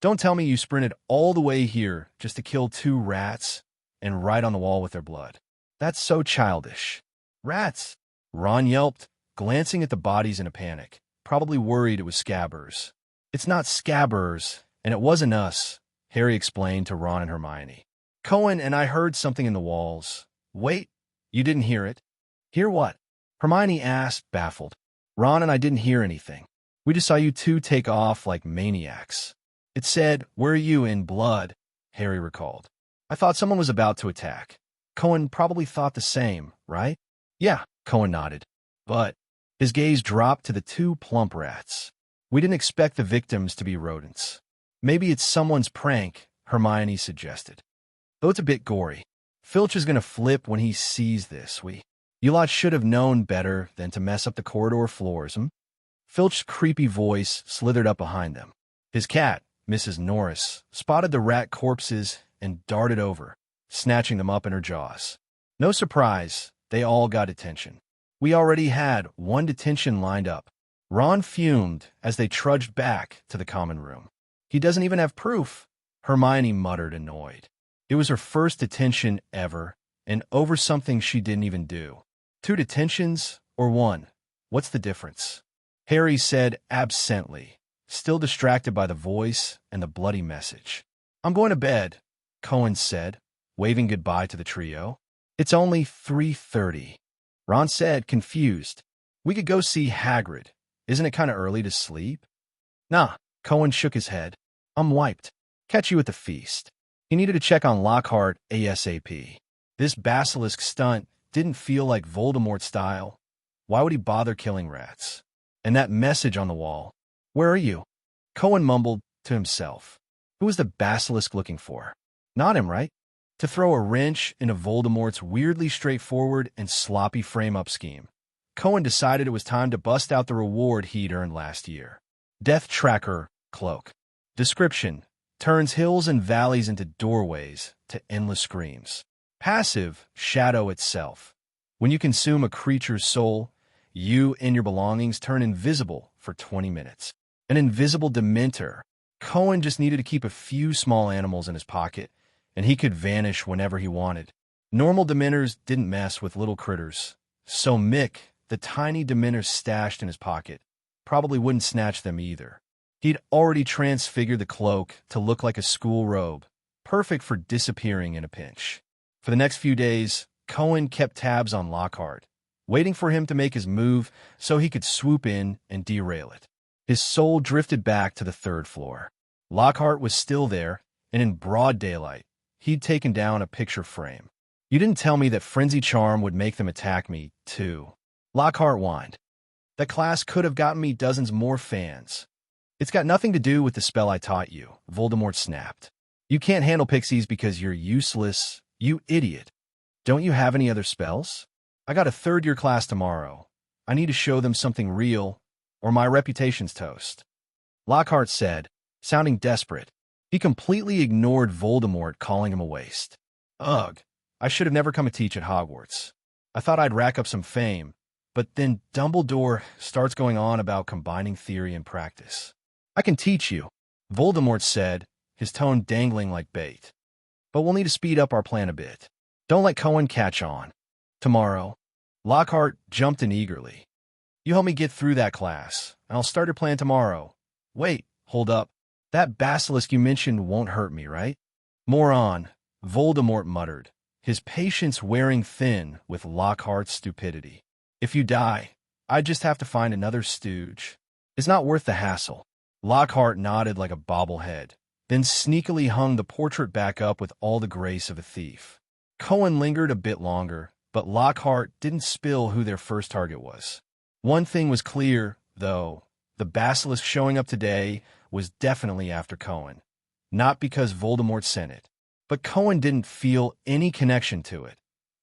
"Don't tell me you sprinted all the way here just to kill 2 rats and write on the wall with their blood. That's so childish." "Rats!" Ron yelped, glancing at the bodies in a panic, probably worried it was scabbers. "It's not scabbers, and it wasn't us," Harry explained to Ron and Hermione. "Cohen and I heard something in the walls." "Wait, you didn't hear it?" "Hear what?" Hermione asked, baffled. "Ron and I didn't hear anything. We just saw you 2 take off like maniacs." "It said, 'Where are you?' in blood," Harry recalled. "I thought someone was about to attack." Cohen probably thought the same, right? "Yeah," Cohen nodded. But his gaze dropped to the 2 plump rats. "We didn't expect the victims to be rodents." "Maybe it's someone's prank," Hermione suggested. "Though it's a bit gory. Filch is going to flip when he sees this. You lot should have known better than to mess up the corridor floors, Filch's creepy voice slithered up behind them. His cat, Mrs. Norris, spotted the rat corpses and darted over, snatching them up in her jaws. No surprise, they all got attention. We already had 1 detention lined up. Ron fumed as they trudged back to the common room. "He doesn't even have proof," Hermione muttered, annoyed. It was her first detention ever, and over something she didn't even do. 2 detentions, or 1? What's the difference? Harry said absently, still distracted by the voice and the bloody message. I'm going to bed, Cohen said, waving goodbye to the trio. It's only 3:30. Ron said, confused. We could go see Hagrid. Isn't it kind of early to sleep? Nah, Cohen shook his head. I'm wiped. Catch you at the feast. He needed to check on Lockhart ASAP. This basilisk stunt didn't feel like Voldemort style. Why would he bother killing rats? And that message on the wall. Where are you? Cohen mumbled to himself. Who was the basilisk looking for? Not him, right? To throw a wrench into Voldemort's weirdly straightforward and sloppy frame-up scheme. Cohen decided it was time to bust out the reward he'd earned last year. Death Tracker Cloak. Description: turns hills and valleys into doorways to endless screams. Passive: shadow itself. When you consume a creature's soul, you and your belongings turn invisible for 20 minutes. An invisible Dementor. Cohen just needed to keep a few small animals in his pocket, and he could vanish whenever he wanted. Normal Dementors didn't mess with little critters, so Mick, the tiny Dementor stashed in his pocket, probably wouldn't snatch them either. He'd already transfigured the cloak to look like a school robe, perfect for disappearing in a pinch. For the next few days, Cohen kept tabs on Lockhart, waiting for him to make his move so he could swoop in and derail it. His soul drifted back to the 3rd floor. Lockhart was still there, and in broad daylight, he'd taken down a picture frame. You didn't tell me that Frenzy Charm would make them attack me, too. Lockhart whined. That class could have gotten me dozens more fans. It's got nothing to do with the spell I taught you, Voldemort snapped. You can't handle pixies because you're useless, you idiot. Don't you have any other spells? I got a 3rd-year class tomorrow. I need to show them something real, or my reputation's toast. Lockhart said, sounding desperate. He completely ignored Voldemort calling him a waste. Ugh, I should have never come to teach at Hogwarts. I thought I'd rack up some fame, but then Dumbledore starts going on about combining theory and practice. I can teach you, Voldemort said, his tone dangling like bait. But we'll need to speed up our plan a bit. Don't let Cohen catch on. Tomorrow. Lockhart jumped in eagerly. You help me get through that class, and I'll start your plan tomorrow. Wait, hold up. That basilisk you mentioned won't hurt me, right? Moron, Voldemort muttered, his patience wearing thin with Lockhart's stupidity. If you die, I just have to find another stooge. It's not worth the hassle. Lockhart nodded like a bobblehead, then sneakily hung the portrait back up with all the grace of a thief. Cohen lingered a bit longer, but Lockhart didn't spill who their first target was. One thing was clear, though. The basilisk showing up today was definitely after Cohen. Not because Voldemort sent it, but Cohen didn't feel any connection to it.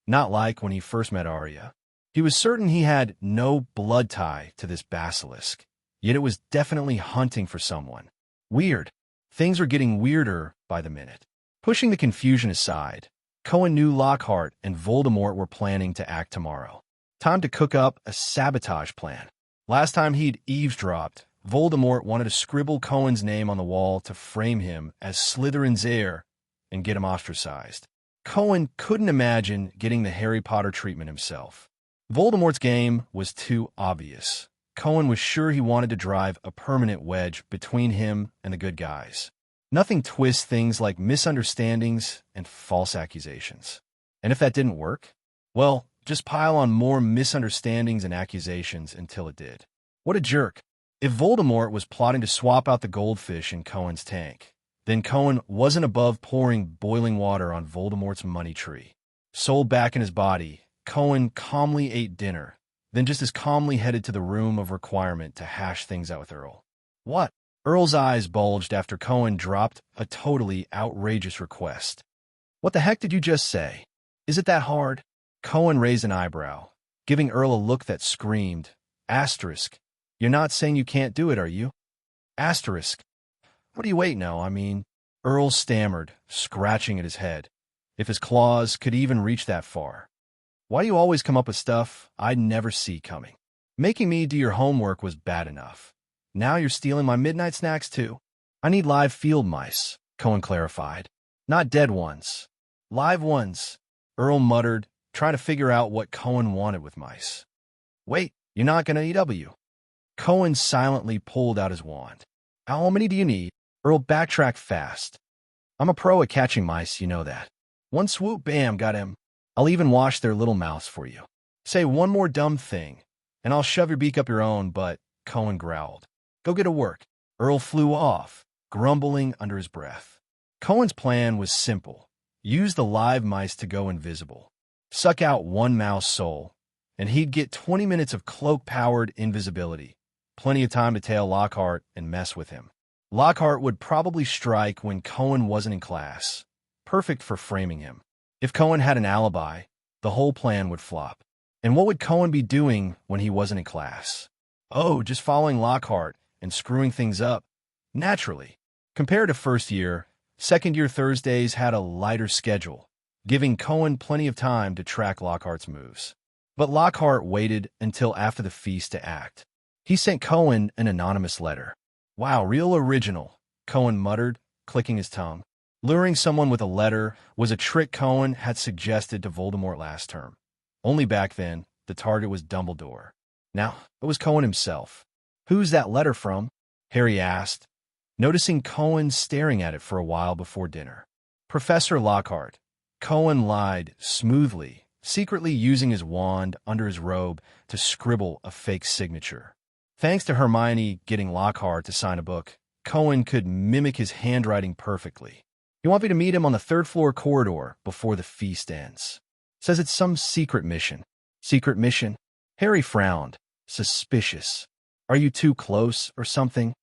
Not like when he first met Arya. He was certain he had no blood tie to this basilisk, yet it was definitely hunting for someone. Weird. Things were getting weirder by the minute. Pushing the confusion aside, Cohen knew Lockhart and Voldemort were planning to act tomorrow. Time to cook up a sabotage plan. Last time he'd eavesdropped, Voldemort wanted to scribble Cohen's name on the wall to frame him as Slytherin's heir and get him ostracized. Cohen couldn't imagine getting the Harry Potter treatment himself. Voldemort's game was too obvious. Cohen was sure he wanted to drive a permanent wedge between him and the good guys. Nothing twists things like misunderstandings and false accusations. And if that didn't work, well, just pile on more misunderstandings and accusations until it did. What a jerk. If Voldemort was plotting to swap out the goldfish in Cohen's tank, then Cohen wasn't above pouring boiling water on Voldemort's money tree. Soul back in his body, Cohen calmly ate dinner, then just as calmly headed to the room of requirement to hash things out with Earl. What? Earl's eyes bulged after Cohen dropped a totally outrageous request. What the heck did you just say? Is it that hard? Cohen raised an eyebrow, giving Earl a look that screamed, asterisk. You're not saying you can't do it, are you? Asterisk. What do you wait now, I mean? Earl stammered, scratching at his head. If his claws could even reach that far. Why do you always come up with stuff I'd never see coming? Making me do your homework was bad enough. Now you're stealing my midnight snacks too. I need live field mice. Cohen clarified. Not dead ones. Live ones, Earl muttered, trying to figure out what Cohen wanted with mice. Wait, you're not going to EW? Cohen silently pulled out his wand. How many do you need? Earl backtracked fast. I'm a pro at catching mice, you know that. One swoop, bam, got him. I'll even wash their little mouths for you. Say one more dumb thing, and I'll shove your beak up your own butt, Cohen growled. Go get to work. Earl flew off, grumbling under his breath. Cohen's plan was simple. Use the live mice to go invisible. Suck out one mouse soul, and he'd get 20 minutes of cloak-powered invisibility. Plenty of time to tail Lockhart and mess with him. Lockhart would probably strike when Cohen wasn't in class. Perfect for framing him. If Cohen had an alibi, the whole plan would flop. And what would Cohen be doing when he wasn't in class? Oh, just following Lockhart and screwing things up. Naturally. Compared to first year, second year Thursdays had a lighter schedule, giving Cohen plenty of time to track Lockhart's moves. But Lockhart waited until after the feast to act. He sent Cohen an anonymous letter. Wow, real original, Cohen muttered, clicking his tongue. Luring someone with a letter was a trick Cohen had suggested to Voldemort last term. Only back then, the target was Dumbledore. Now, it was Cohen himself. Who's that letter from? Harry asked, noticing Cohen staring at it for a while before dinner. Professor Lockhart. Cohen lied smoothly, secretly using his wand under his robe to scribble a fake signature. Thanks to Hermione getting Lockhart to sign a book, Cohen could mimic his handwriting perfectly. He wants me to meet him on the third-floor corridor before the feast ends. Says it's some secret mission. Secret mission? Harry frowned, suspicious. Are you too close or something?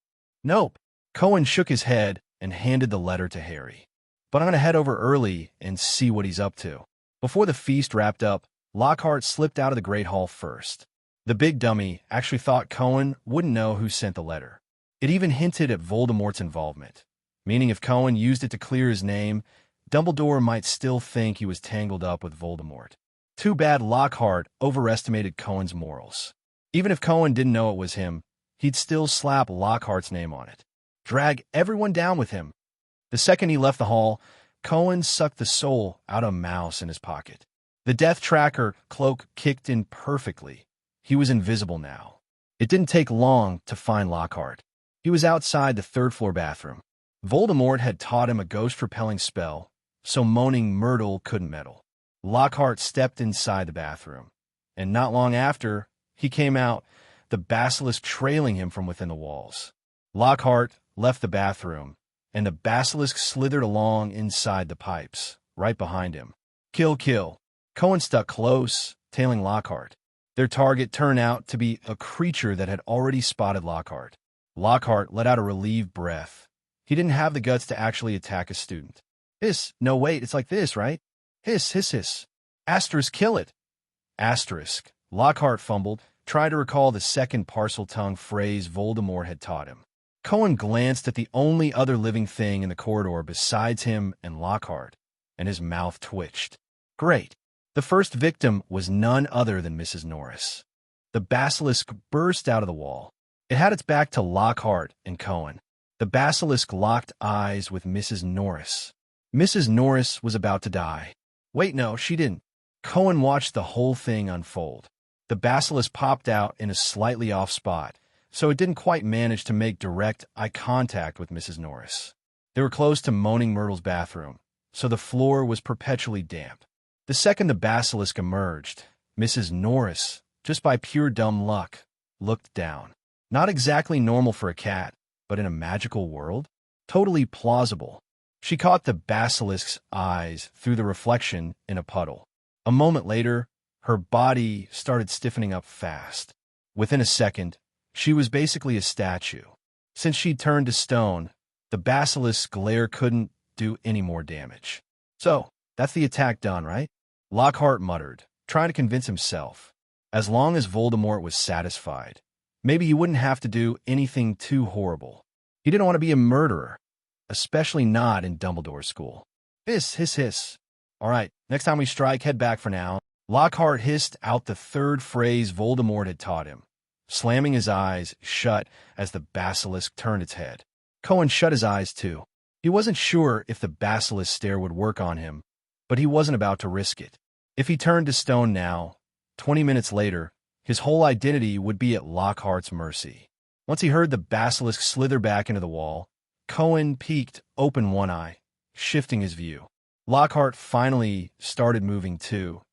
Nope. Cohen shook his head and handed the letter to Harry. But I'm going to head over early and see what he's up to. Before the feast wrapped up, Lockhart slipped out of the Great Hall first. The big dummy actually thought Cohen wouldn't know who sent the letter. It even hinted at Voldemort's involvement, meaning if Cohen used it to clear his name, Dumbledore might still think he was tangled up with Voldemort. Too bad Lockhart overestimated Cohen's morals. Even if Cohen didn't know it was him, he'd still slap Lockhart's name on it. Drag everyone down with him. The second he left the hall, Cohen sucked the soul out of a mouse in his pocket. The Death Tracker cloak kicked in perfectly. He was invisible now. It didn't take long to find Lockhart. He was outside the third-floor bathroom. Voldemort had taught him a ghost-repelling spell, so moaning Myrtle couldn't meddle. Lockhart stepped inside the bathroom, and not long after, he came out, the basilisk trailing him from within the walls. Lockhart left the bathroom, and the basilisk slithered along inside the pipes, right behind him. Kill, kill. Cohen stuck close, tailing Lockhart. Their target turned out to be a creature that had already spotted Lockhart. Lockhart let out a relieved breath. He didn't have the guts to actually attack a student. Hiss, no wait, it's like this, right? Hiss, hiss, hiss. Asterisk, kill it. Asterisk. Lockhart fumbled, trying to recall the second parcel-tongue phrase Voldemort had taught him. Cohen glanced at the only other living thing in the corridor besides him and Lockhart, and his mouth twitched. Great. The first victim was none other than Mrs. Norris. The basilisk burst out of the wall. It had its back to Lockhart and Cohen. The basilisk locked eyes with Mrs. Norris. Mrs. Norris was about to die. Wait, no, she didn't. Cohen watched the whole thing unfold. The basilisk popped out in a slightly off spot, so it didn't quite manage to make direct eye contact with Mrs. Norris. They were close to Moaning Myrtle's bathroom, so the floor was perpetually damp. The second the basilisk emerged, Mrs. Norris, just by pure dumb luck, looked down. Not exactly normal for a cat, but in a magical world? Totally plausible. She caught the basilisk's eyes through the reflection in a puddle. A moment later, her body started stiffening up fast. Within a second, she was basically a statue. Since she'd turned to stone, the basilisk's glare couldn't do any more damage. So, that's the attack done, right? Lockhart muttered, trying to convince himself. As long as Voldemort was satisfied, maybe he wouldn't have to do anything too horrible. He didn't want to be a murderer, especially not in Dumbledore's school. Hiss, hiss, hiss. All right, next time we strike, head back for now. Lockhart hissed out the third phrase Voldemort had taught him, slamming his eyes shut as the basilisk turned its head. Cohen shut his eyes too. He wasn't sure if the basilisk stare would work on him, but he wasn't about to risk it. If he turned to stone now, 20 minutes later, his whole identity would be at Lockhart's mercy. Once he heard the basilisk slither back into the wall, Cohen peeked open one eye, shifting his view. Lockhart finally started moving too,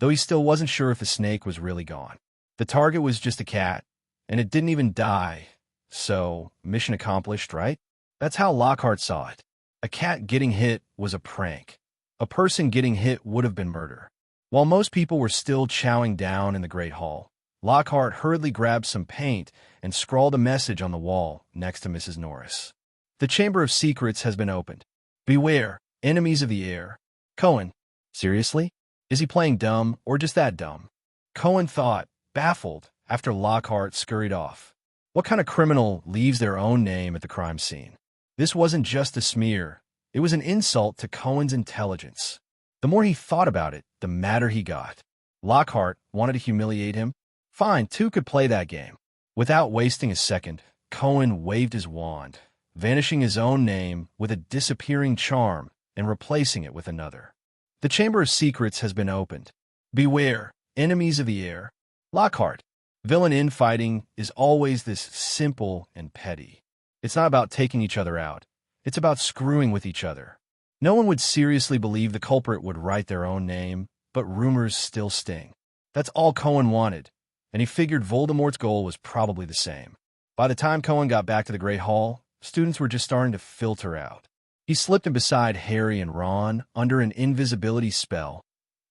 though he still wasn't sure if the snake was really gone. The target was just a cat, and it didn't even die, so mission accomplished, right? That's how Lockhart saw it. A cat getting hit was a prank. A person getting hit would have been murder. While most people were still chowing down in the Great Hall, Lockhart hurriedly grabbed some paint and scrawled a message on the wall next to Mrs. Norris. The Chamber of Secrets has been opened. Beware, enemies of the air. Cohen. Seriously? Is he playing dumb or just that dumb? Cohen thought, baffled, after Lockhart scurried off. What kind of criminal leaves their own name at the crime scene? This wasn't just a smear. It was an insult to Cohen's intelligence. The more he thought about it, the madder he got. Lockhart wanted to humiliate him. Fine, two could play that game. Without wasting a second, Cohen waved his wand, vanishing his own name with a disappearing charm and replacing it with another. The Chamber of Secrets has been opened. Beware, enemies of the air. Lockhart. Villain infighting is always this simple and petty. It's not about taking each other out. It's about screwing with each other. No one would seriously believe the culprit would write their own name, but rumors still sting. That's all Cohen wanted, and he figured Voldemort's goal was probably the same. By the time Cohen got back to the Great Hall, students were just starting to filter out. He slipped in beside Harry and Ron under an invisibility spell,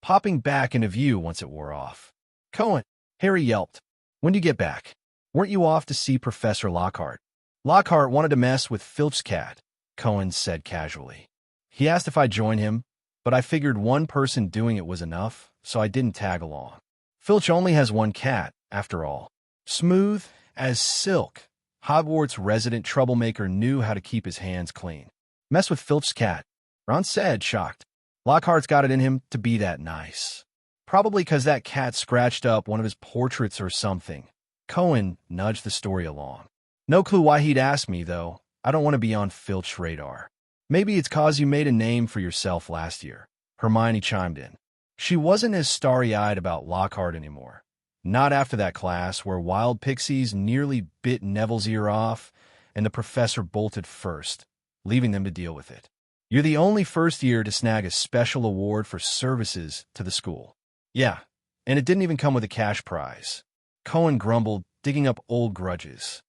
popping back into view once it wore off. Cohen, Harry yelped. When do you get back? Weren't you off to see Professor Lockhart? Lockhart wanted to mess with Filch's cat, Cohen said casually. He asked if I'd join him, but I figured one person doing it was enough, so I didn't tag along. Filch only has one cat, after all. Smooth as silk, Hogwarts resident troublemaker knew how to keep his hands clean. Mess with Filch's cat, Ron said, shocked. Lockhart's got it in him to be that nice. Probably because that cat scratched up one of his portraits or something. Cohen nudged the story along. No clue why he'd ask me, though. I don't want to be on Filch's radar. Maybe it's 'cause you made a name for yourself last year, Hermione chimed in. She wasn't as starry-eyed about Lockhart anymore. Not after that class where wild pixies nearly bit Neville's ear off and the professor bolted first, leaving them to deal with it. You're the only first year to snag a special award for services to the school. Yeah, and it didn't even come with a cash prize. Cohen grumbled, digging up old grudges.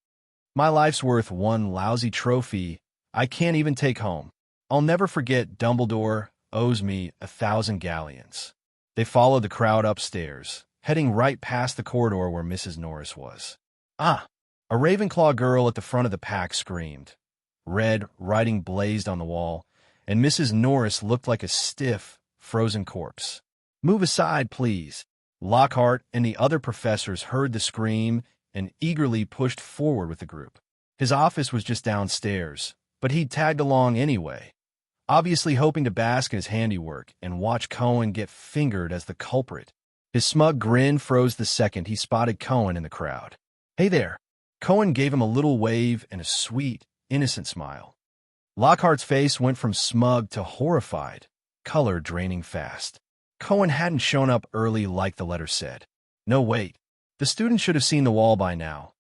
My life's worth one lousy trophy I can't even take home. I'll never forget Dumbledore owes me 1,000 galleons. They followed the crowd upstairs, heading right past the corridor where Mrs. Norris was. Ah! A Ravenclaw girl at the front of the pack screamed. Red writing blazed on the wall, and Mrs. Norris looked like a stiff, frozen corpse. Move aside, please. Lockhart and the other professors heard the scream and eagerly pushed forward with the group. His office was just downstairs, but he'd tagged along anyway, obviously hoping to bask in his handiwork and watch Cohen get fingered as the culprit. His smug grin froze the second he spotted Cohen in the crowd. Hey there. Cohen gave him a little wave and a sweet, innocent smile. Lockhart's face went from smug to horrified, color draining fast. Cohen hadn't shown up early like the letter said. No, wait. The student should have seen the wall by now.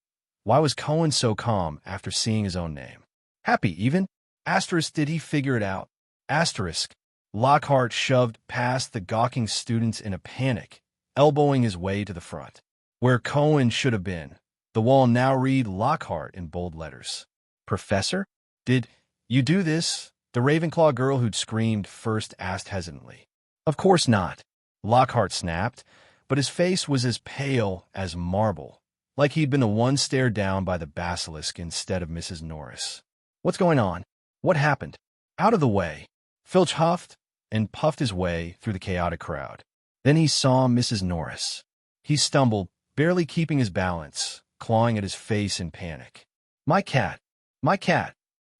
Why was Cohen so calm after seeing his own name? Happy, even? Asterisk, did he figure it out? Asterisk. Lockhart shoved past the gawking students in a panic, elbowing his way to the front. Where Cohen should have been, the wall now read Lockhart in bold letters. Professor? Did you do this? The Ravenclaw girl who'd screamed first asked hesitantly. Of course not, Lockhart snapped, but his face was as pale as marble, like he'd been the one stared down by the basilisk instead of Mrs. Norris. What's going on? What happened? Out of the way. Filch huffed and puffed his way through the chaotic crowd. Then he saw Mrs. Norris. He stumbled, barely keeping his balance, clawing at his face in panic. My cat! My cat!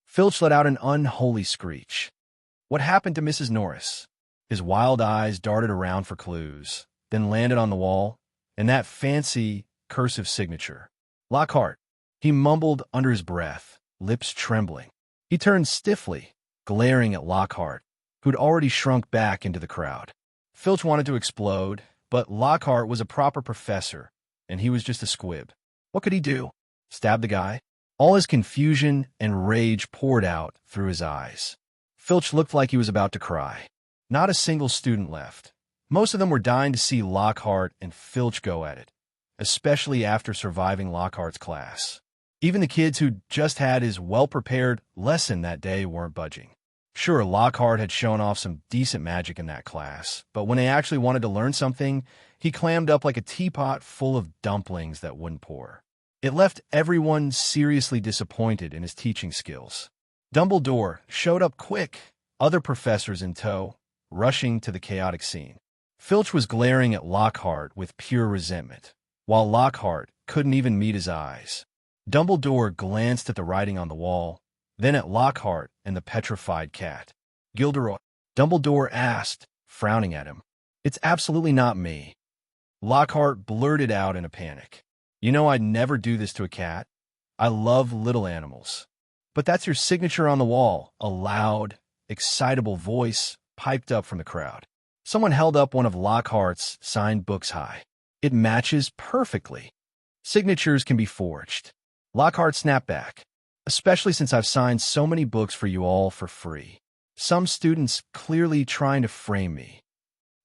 Filch let out an unholy screech. What happened to Mrs. Norris? His wild eyes darted around for clues, then landed on the wall, and that fancy, cursive signature. Lockhart. He mumbled under his breath, lips trembling. He turned stiffly, glaring at Lockhart, who'd already shrunk back into the crowd. Filch wanted to explode, but Lockhart was a proper professor, and he was just a squib. What could he do? Stab the guy? All his confusion and rage poured out through his eyes. Filch looked like he was about to cry. Not a single student left. Most of them were dying to see Lockhart and Filch go at it, especially after surviving Lockhart's class. Even the kids who just had his well-prepared lesson that day weren't budging. Sure, Lockhart had shown off some decent magic in that class, but when they actually wanted to learn something, he clammed up like a teapot full of dumplings that wouldn't pour. It left everyone seriously disappointed in his teaching skills. Dumbledore showed up quick, other professors in tow, rushing to the chaotic scene. Filch was glaring at Lockhart with pure resentment, while Lockhart couldn't even meet his eyes. Dumbledore glanced at the writing on the wall, then at Lockhart and the petrified cat. Gilderoy, Dumbledore asked, frowning at him. It's absolutely not me. Lockhart blurted out in a panic. You know I'd never do this to a cat. I love little animals. But that's your signature on the wall, a loud, excitable voice piped up from the crowd. Someone held up one of Lockhart's signed books high. It matches perfectly. Signatures can be forged. Lockhart snapped back. Especially since I've signed so many books for you all for free. Some students clearly trying to frame me.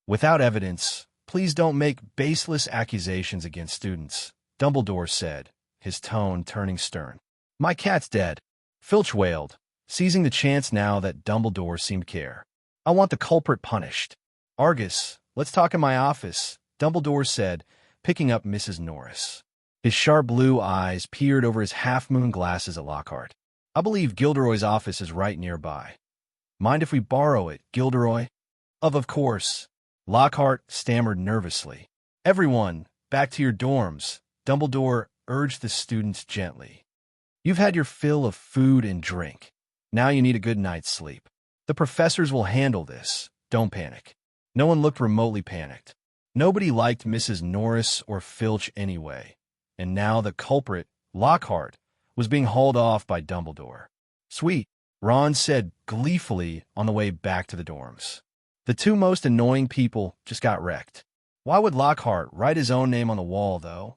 Without evidence, please don't make baseless accusations against students, Dumbledore said, his tone turning stern. My cat's dead, Filch wailed, seizing the chance now that Dumbledore seemed to care. I want the culprit punished. Argus, let's talk in my office, Dumbledore said, picking up Mrs. Norris. His sharp blue eyes peered over his half-moon glasses at Lockhart. I believe Gilderoy's office is right nearby. Mind if we borrow it, Gilderoy? Of course. Lockhart stammered nervously. Everyone, back to your dorms, Dumbledore urged the students gently. You've had your fill of food and drink. Now you need a good night's sleep. The professors will handle this. Don't panic. No one looked remotely panicked. Nobody liked Mrs. Norris or Filch anyway. And now the culprit, Lockhart, was being hauled off by Dumbledore. Sweet, Ron said gleefully on the way back to the dorms. The two most annoying people just got wrecked. Why would Lockhart write his own name on the wall, though?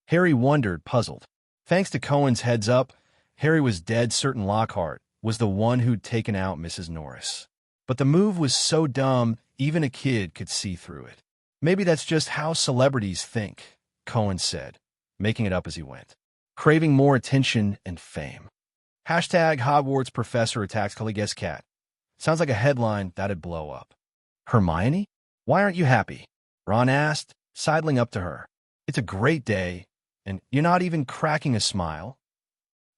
Harry wondered, puzzled. Thanks to Cohen's heads up, Harry was dead certain Lockhart was the one who'd taken out Mrs. Norris. But the move was so dumb, even a kid could see through it. Maybe that's just how celebrities think, Cohen said, making it up as he went. Craving more attention and fame. Hashtag Hogwarts professor attacks Cultivation cat. Sounds like a headline that'd blow up. Hermione? Why aren't you happy? Ron asked, sidling up to her. It's a great day, and you're not even cracking a smile.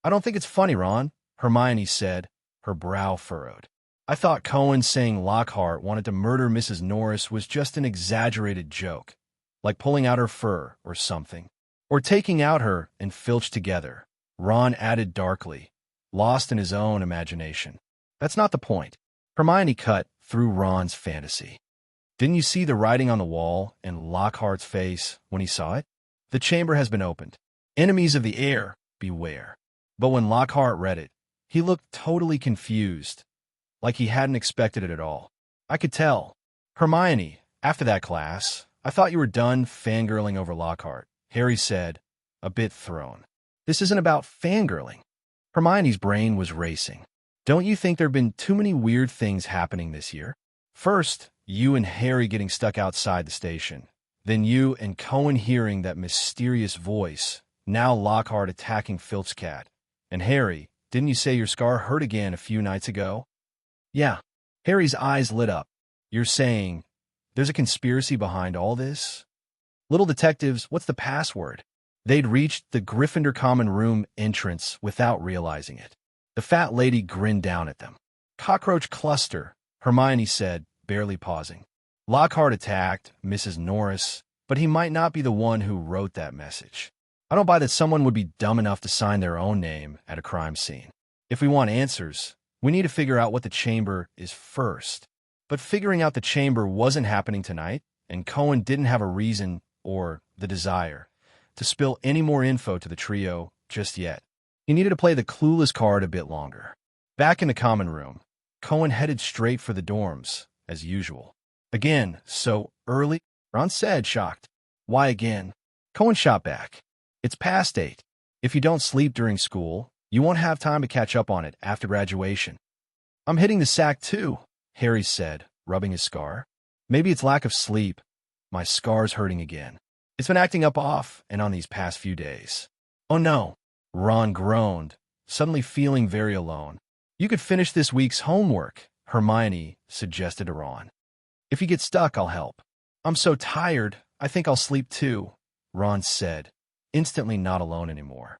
I don't think it's funny, Ron, Hermione said, her brow furrowed. I thought Cohen saying Lockhart wanted to murder Mrs. Norris was just an exaggerated joke, like pulling out her fur or something. Or taking out her and Filch together, Ron added darkly, lost in his own imagination. That's not the point. Hermione cut through Ron's fantasy. Didn't you see the writing on the wall and Lockhart's face when he saw it? The chamber has been opened. Enemies of the heir, beware. But when Lockhart read it, he looked totally confused, like he hadn't expected it at all. I could tell. Hermione, after that class, I thought you were done fangirling over Lockhart, Harry said, a bit thrown. This isn't about fangirling. Hermione's brain was racing. Don't you think there have been too many weird things happening this year? First, you and Harry getting stuck outside the station. Then you and Cohen hearing that mysterious voice. Now Lockhart attacking Filch's cat. And Harry, didn't you say your scar hurt again a few nights ago? Yeah. Harry's eyes lit up. You're saying there's a conspiracy behind all this? Little detectives, what's the password? They'd reached the Gryffindor common room entrance without realizing it. The fat lady grinned down at them. Cockroach cluster, Hermione said, barely pausing. Lockhart attacked Mrs. Norris, but he might not be the one who wrote that message. I don't buy that someone would be dumb enough to sign their own name at a crime scene. If we want answers, we need to figure out what the chamber is first. But figuring out the chamber wasn't happening tonight, and Cohen didn't have a reason or the desire to spill any more info to the trio just yet. He needed to play the clueless card a bit longer. Back in the common room, Cohen headed straight for the dorms, as usual. Again, so early? Ron said, shocked. Why again? Cohen shot back. It's past 8. If you don't sleep during school, you won't have time to catch up on it after graduation. I'm hitting the sack too, Harry said, rubbing his scar. Maybe it's lack of sleep. My scar's hurting again. It's been acting up off and on these past few days. Oh no, Ron groaned, suddenly feeling very alone. You could finish this week's homework, Hermione suggested to Ron. If you get stuck, I'll help. I'm so tired, I think I'll sleep too, Ron said, instantly not alone anymore.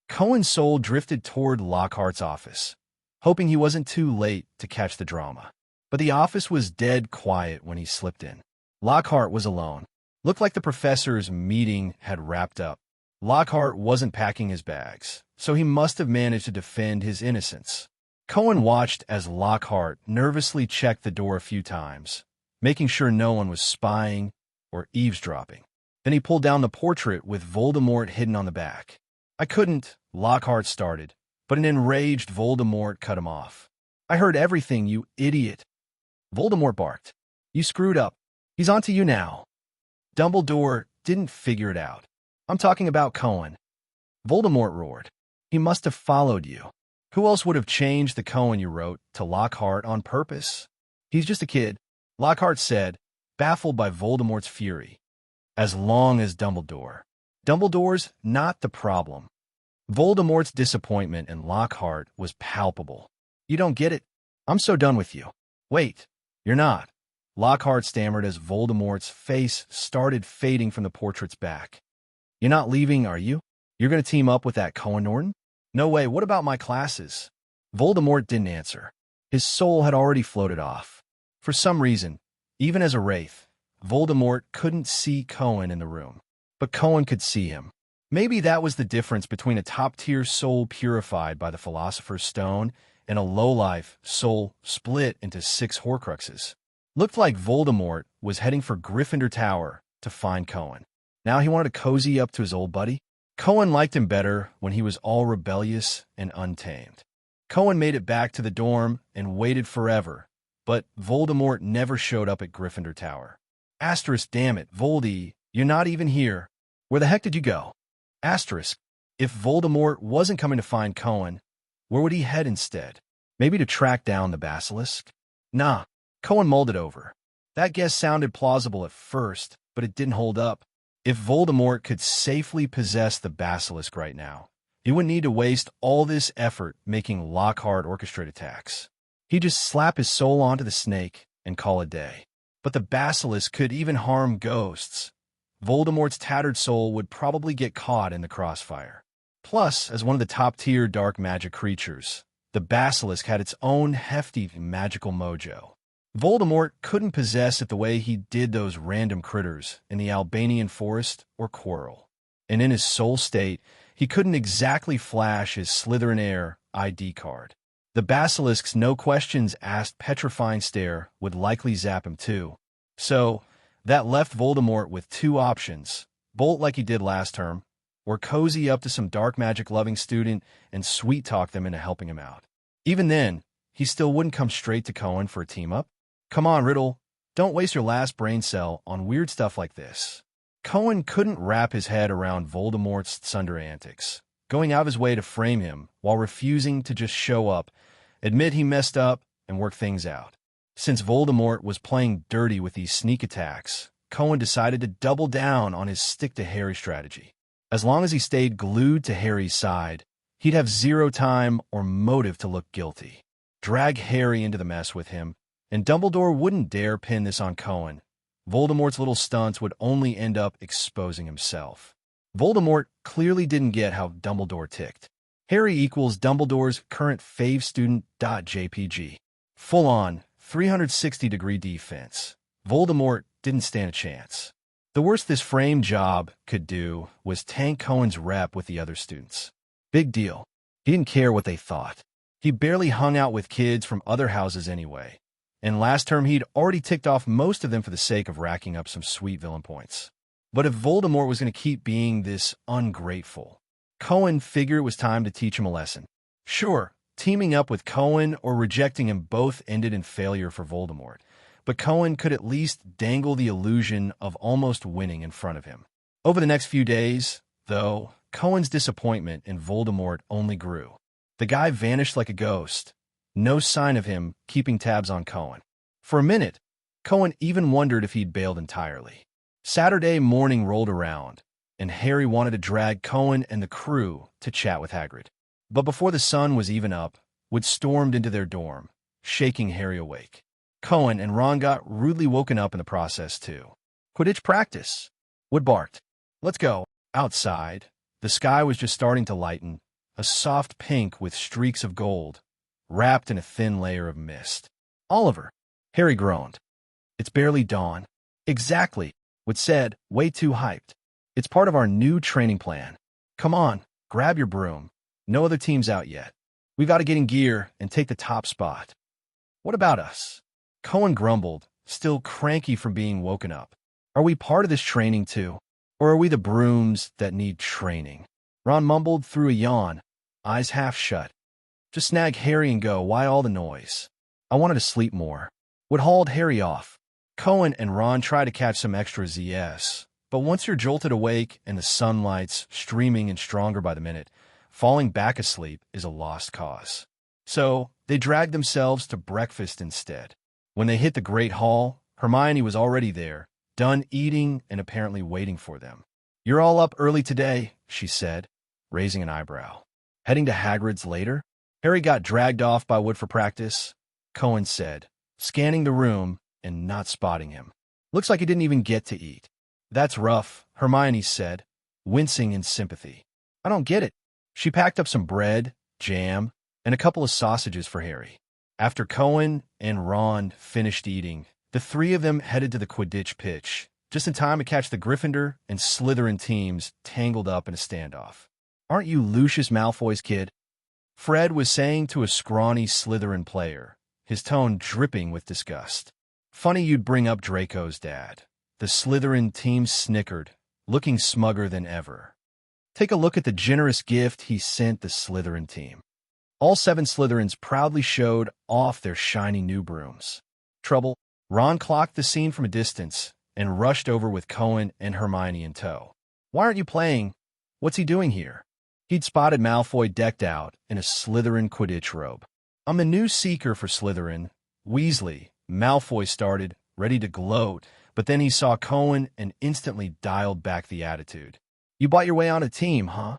Cohen's soul drifted toward Lockhart's office, hoping he wasn't too late to catch the drama. But the office was dead quiet when he slipped in. Lockhart was alone. Looked like the professor's meeting had wrapped up. Lockhart wasn't packing his bags, so he must have managed to defend his innocence. Cohen watched as Lockhart nervously checked the door a few times, making sure no one was spying or eavesdropping. Then he pulled down the portrait with Voldemort hidden on the back. I couldn't, Lockhart started, but an enraged Voldemort cut him off. I heard everything, you idiot. Voldemort barked. You screwed up. He's on to you now. Dumbledore didn't figure it out. I'm talking about Cohen. Voldemort roared. He must have followed you. Who else would have changed the Cohen you wrote to Lockhart on purpose? He's just a kid, Lockhart said, baffled by Voldemort's fury. As long as Dumbledore. Dumbledore's not the problem. Voldemort's disappointment in Lockhart was palpable. You don't get it? I'm so done with you. Wait, you're not. Lockhart stammered as Voldemort's face started fading from the portrait's back. You're not leaving, are you? You're going to team up with that Cohen Norton? No way, what about my classes? Voldemort didn't answer. His soul had already floated off. For some reason, even as a wraith, Voldemort couldn't see Cohen in the room. But Cohen could see him. Maybe that was the difference between a top-tier soul purified by the Philosopher's Stone and a low-life soul split into 6 Horcruxes. Looked like Voldemort was heading for Gryffindor Tower to find Cohen. Now he wanted to cozy up to his old buddy. Cohen liked him better when he was all rebellious and untamed. Cohen made it back to the dorm and waited forever, but Voldemort never showed up at Gryffindor Tower. Asterisk, damn it, Voldy, you're not even here. Where the heck did you go? Asterisk, if Voldemort wasn't coming to find Cohen, where would he head instead? Maybe to track down the basilisk? Nah, Cohen mulled it over. That guess sounded plausible at first, but it didn't hold up. If Voldemort could safely possess the basilisk right now, he wouldn't need to waste all this effort making Lockhart orchestrate attacks. He'd just slap his soul onto the snake and call it a day. But the basilisk could even harm ghosts. Voldemort's tattered soul would probably get caught in the crossfire. Plus, as one of the top-tier dark magic creatures, the basilisk had its own hefty magical mojo. Voldemort couldn't possess it the way he did those random critters in the Albanian forest or Quirrell. And in his soul state, he couldn't exactly flash his Slytherin Heir ID card. The basilisk's no-questions-asked petrifying stare would likely zap him too. So, that left Voldemort with 2 options: bolt like he did last term, or cozy up to some dark magic-loving student and sweet-talk them into helping him out. Even then, he still wouldn't come straight to Cohen for a team-up. Come on, Riddle, don't waste your last brain cell on weird stuff like this. Cohen couldn't wrap his head around Voldemort's thunder antics, going out of his way to frame him while refusing to just show up, admit he messed up, and work things out. Since Voldemort was playing dirty with these sneak attacks, Cohen decided to double down on his stick-to-Harry strategy. As long as he stayed glued to Harry's side, he'd have 0 time or motive to look guilty. Drag Harry into the mess with him, and Dumbledore wouldn't dare pin this on Cohen. Voldemort's little stunts would only end up exposing himself. Voldemort clearly didn't get how Dumbledore ticked. Harry equals Dumbledore's current fave student.jpg. Full-on, 360-degree defense. Voldemort didn't stand a chance. The worst this frame job could do was tank Cohen's rep with the other students. Big deal. He didn't care what they thought. He barely hung out with kids from other houses anyway. And last term, he'd already ticked off most of them for the sake of racking up some sweet villain points. But if Voldemort was going to keep being this ungrateful, Cohen figured it was time to teach him a lesson. Sure, Teaming up with Cohen or rejecting him both ended in failure for Voldemort, but Cohen could at least dangle the illusion of almost winning in front of him. Over the next few days, though, Cohen's disappointment in Voldemort only grew. The guy vanished like a ghost. No sign of him keeping tabs on Cohen. For a minute, Cohen even wondered if he'd bailed entirely. Saturday morning rolled around, and Harry wanted to drag Cohen and the crew to chat with Hagrid. But before the sun was even up, Wood stormed into their dorm, shaking Harry awake. Cohen and Ron got rudely woken up in the process, too. Quidditch practice, Wood barked. Let's go. Outside, the sky was just starting to lighten, a soft pink with streaks of gold, wrapped in a thin layer of mist. Oliver, Harry groaned. It's barely dawn. Exactly, Wood said, way too hyped. It's part of our new training plan. Come on, grab your broom. No other team's out yet. We've got to get in gear and take the top spot. What about us? Cohen grumbled, still cranky from being woken up. Are we part of this training too? Or are we the brooms that need training? Ron mumbled through a yawn, eyes half shut. Just snag Harry and go, why all the noise? I wanted to sleep more. Wood hauled Harry off. Cohen and Ron tried to catch some extra ZS, but once you're jolted awake and the sunlight's streaming in stronger by the minute, falling back asleep is a lost cause. So they dragged themselves to breakfast instead. When they hit the Great Hall, Hermione was already there, done eating and apparently waiting for them. You're all up early today, she said, raising an eyebrow. Heading to Hagrid's later? Harry got dragged off by Wood for practice, Cohen said, scanning the room and not spotting him. Looks like he didn't even get to eat. That's rough, Hermione said, wincing in sympathy. I don't get it. She packed up some bread, jam, and a couple of sausages for Harry. After Cohen and Ron finished eating, the three of them headed to the Quidditch pitch, just in time to catch the Gryffindor and Slytherin teams tangled up in a standoff. Aren't you Lucius Malfoy's kid? Fred was saying to a scrawny Slytherin player, his tone dripping with disgust. Funny you'd bring up Draco's dad. The Slytherin team snickered, looking smugger than ever. Take a look at the generous gift he sent the Slytherin team. All 7 Slytherins proudly showed off their shiny new brooms. Trouble. Ron clocked the scene from a distance and rushed over with Cohen and Hermione in tow. Why aren't you playing? What's he doing here? He'd spotted Malfoy decked out in a Slytherin Quidditch robe. I'm the new seeker for Slytherin. Weasley, Malfoy started, ready to gloat, but then he saw Cohen and instantly dialed back the attitude. You bought your way on a team, huh?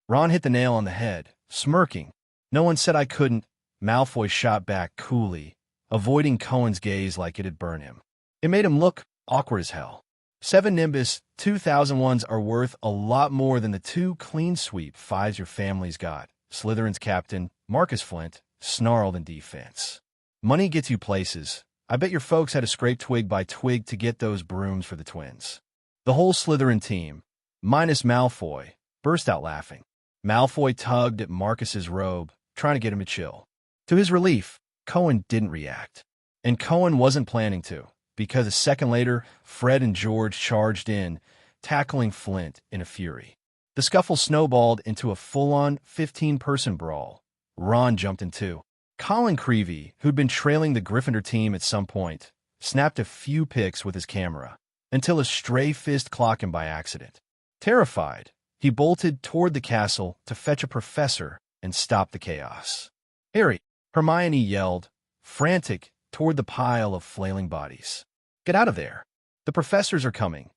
Ron hit the nail on the head, smirking. No one said I couldn't, Malfoy shot back coolly, avoiding Cohen's gaze like it'd burn him. It made him look awkward as hell. 7 Nimbus 2001s are worth a lot more than the 2 clean sweep 5s your family's got, Slytherin's captain, Marcus Flint, snarled in defense. Money gets you places. I bet your folks had to scrape twig by twig to get those brooms for the twins. The whole Slytherin team, minus Malfoy, burst out laughing. Malfoy tugged at Marcus's robe, trying to get him to chill. To his relief, Cohen didn't react. And Cohen wasn't planning to, because a second later, Fred and George charged in, tackling Flint in a fury. The scuffle snowballed into a full-on 15-person brawl. Ron jumped in too. Colin Creevey, who'd been trailing the Gryffindor team at some point, snapped a few pics with his camera, until a stray fist clocked him by accident. Terrified, he bolted toward the castle to fetch a professor and stop the chaos. Harry, Hermione yelled, frantic, toward the pile of flailing bodies. Get out of there. The professors are coming.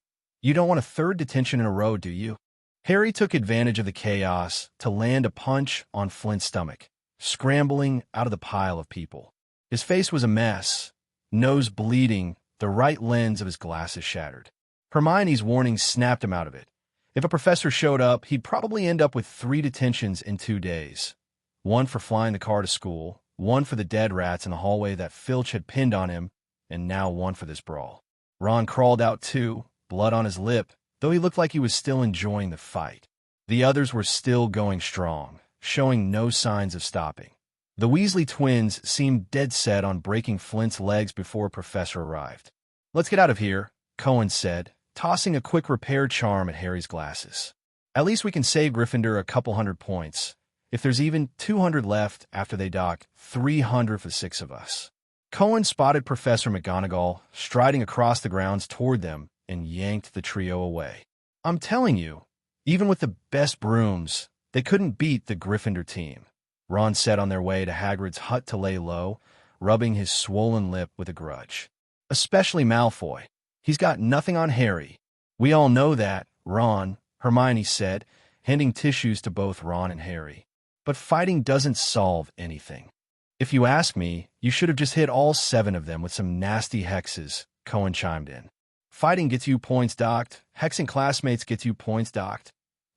You don't want a 3rd detention in a row, do you? Harry took advantage of the chaos to land a punch on Flint's stomach, scrambling out of the pile of people. His face was a mess, nose bleeding, the right lens of his glasses shattered. Hermione's warning snapped him out of it. If a professor showed up, he'd probably end up with 3 detentions in 2 days. 1 for flying the car to school, 1 for the dead rats in the hallway that Filch had pinned on him, and now 1 for this brawl. Ron crawled out too, blood on his lip, though he looked like he was still enjoying the fight. The others were still going strong, showing no signs of stopping. The Weasley twins seemed dead set on breaking Flint's legs before a professor arrived. Let's get out of here, Cohen said, tossing a quick repair charm at Harry's glasses. At least we can save Gryffindor a couple hundred points. If there's even 200 left after they dock, 300 for 6 of us. Cohen spotted Professor McGonagall striding across the grounds toward them and yanked the trio away. I'm telling you, even with the best brooms, they couldn't beat the Gryffindor team. Ron said on their way to Hagrid's hut to lay low, rubbing his swollen lip with a grudge. Especially Malfoy. He's got nothing on Harry. We all know that, Ron, Hermione said, handing tissues to both Ron and Harry. But fighting doesn't solve anything. If you ask me, you should have just hit all 7 of them with some nasty hexes, Cohen chimed in. Fighting gets you points docked, hexing classmates gets you points docked.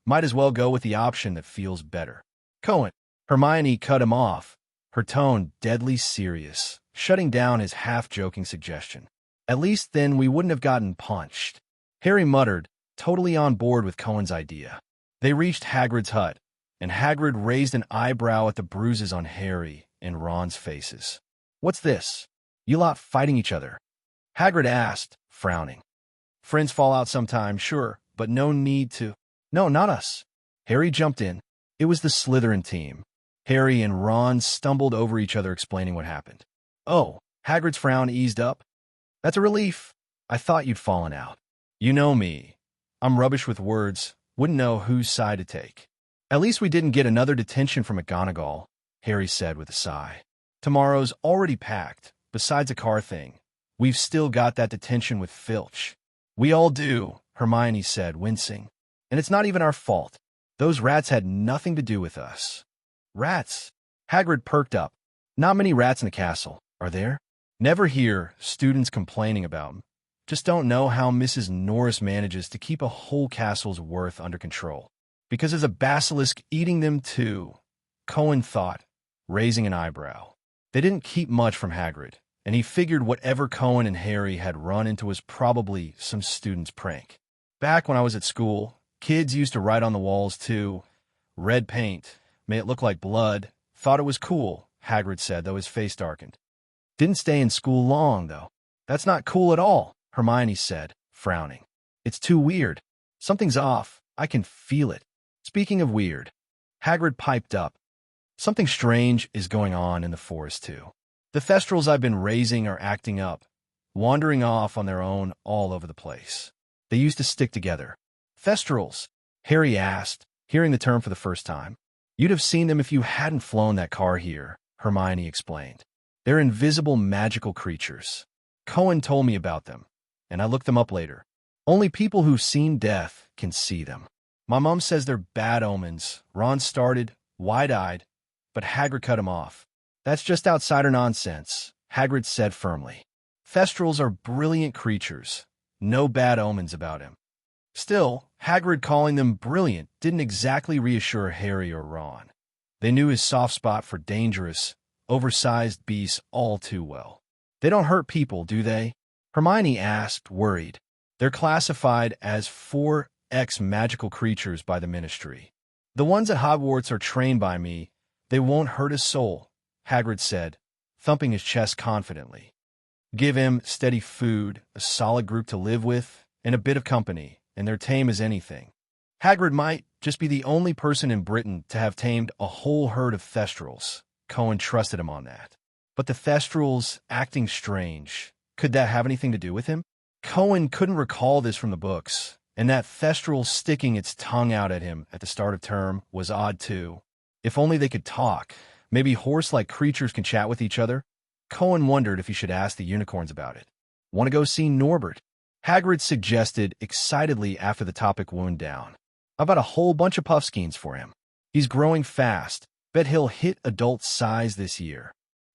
Might as well go with the option that feels better. Cohen. Hermione cut him off, her tone deadly serious, shutting down his half-joking suggestion. At least then we wouldn't have gotten punched. Harry muttered, totally on board with Cohen's idea. They reached Hagrid's hut, and Hagrid raised an eyebrow at the bruises on Harry and Ron's faces. What's this? You lot fighting each other? Hagrid asked, frowning. Friends fall out sometime, sure, but no need to. No, not us. Harry jumped in. It was the Slytherin team. Harry and Ron stumbled over each other explaining what happened. Oh, Hagrid's frown eased up. That's a relief. I thought you'd fallen out. You know me. I'm rubbish with words. Wouldn't know whose side to take. At least we didn't get another detention from McGonagall, Harry said with a sigh. Tomorrow's already packed, besides a car thing. We've still got that detention with Filch. We all do, Hermione said, wincing. And it's not even our fault. Those rats had nothing to do with us. Rats? Hagrid perked up. Not many rats in the castle, are there? Never hear students complaining about them. Just don't know how Mrs. Norris manages to keep a whole castle's worth under control. Because there's a basilisk eating them too, Cohen thought, raising an eyebrow. They didn't keep much from Hagrid, and he figured whatever Cohen and Harry had run into was probably some student's prank. Back when I was at school, kids used to write on the walls too. Red paint. May it look like blood. Thought it was cool, Hagrid said, though his face darkened. Didn't stay in school long, though. That's not cool at all, Hermione said, frowning. It's too weird. Something's off. I can feel it. Speaking of weird, Hagrid piped up. Something strange is going on in the forest, too. The Thestrals I've been raising are acting up, wandering off on their own all over the place. They used to stick together. Thestrals? Harry asked, hearing the term for the first time. You'd have seen them if you hadn't flown that car here, Hermione explained. They're invisible magical creatures. Cohen told me about them, and I looked them up later. Only people who've seen death can see them. My mom says they're bad omens. Ron started, wide-eyed, but Hagrid cut him off. That's just outsider nonsense, Hagrid said firmly. Thestrals are brilliant creatures. No bad omens about him. Still, Hagrid calling them brilliant didn't exactly reassure Harry or Ron. They knew his soft spot for dangerous, oversized beasts all too well. They don't hurt people, do they? Hermione asked, worried. They're classified as 4X magical creatures by the Ministry. The ones at Hogwarts are trained by me. They won't hurt a soul, Hagrid said, thumping his chest confidently. Give him steady food, a solid group to live with, and a bit of company, and they're tame as anything. Hagrid might just be the only person in Britain to have tamed a whole herd of Thestrals. Cohen trusted him on that. But the Thestrals acting strange, could that have anything to do with him? Cohen couldn't recall this from the books, and that Thestral sticking its tongue out at him at the start of term was odd too. If only they could talk. Maybe horse-like creatures can chat with each other. Cohen wondered if he should ask the unicorns about it. Want to go see Norbert? Hagrid suggested excitedly after the topic wound down. I've got a whole bunch of puffskeins for him. He's growing fast. Bet he'll hit adult size this year.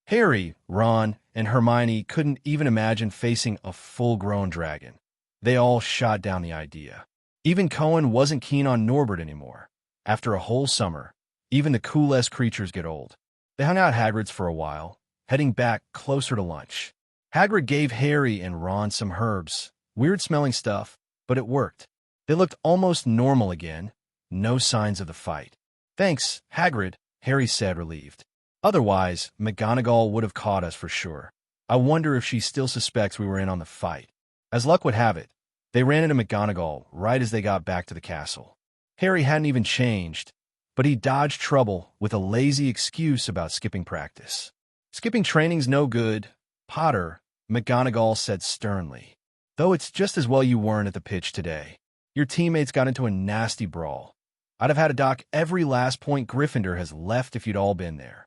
Harry, Ron, and Hermione couldn't even imagine facing a full-grown dragon. They all shot down the idea. Even Cohen wasn't keen on Norbert anymore. After a whole summer, even the coolest creatures get old. They hung out at Hagrid's for a while, heading back closer to lunch. Hagrid gave Harry and Ron some herbs. Weird-smelling stuff, but it worked. They looked almost normal again. No signs of the fight. Thanks, Hagrid, Harry said, relieved. Otherwise, McGonagall would have caught us for sure. I wonder if she still suspects we were in on the fight. As luck would have it, they ran into McGonagall right as they got back to the castle. Harry hadn't even changed, but he dodged trouble with a lazy excuse about skipping practice. Skipping training's no good, Potter, McGonagall said sternly. Though it's just as well you weren't at the pitch today. Your teammates got into a nasty brawl. I'd have had to dock every last point Gryffindor has left if you'd all been there.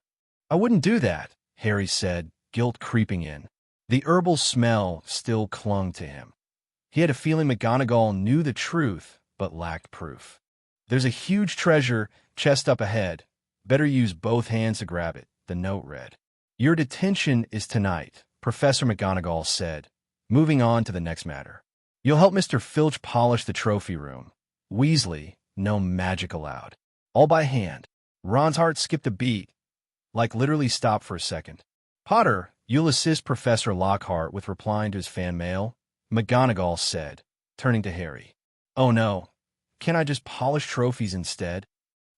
I wouldn't do that, Harry said, guilt creeping in. The herbal smell still clung to him. He had a feeling McGonagall knew the truth, but lacked proof. There's a huge treasure chest up ahead. Better use both hands to grab it, the note read. Your detention is tonight, Professor McGonagall said, moving on to the next matter. You'll help Mr. Filch polish the trophy room. Weasley, no magic allowed. All by hand. Ron's heart skipped a beat, like literally stopped for a second. Potter, you'll assist Professor Lockhart with replying to his fan mail, McGonagall said, turning to Harry. Oh no, can't I just polish trophies instead?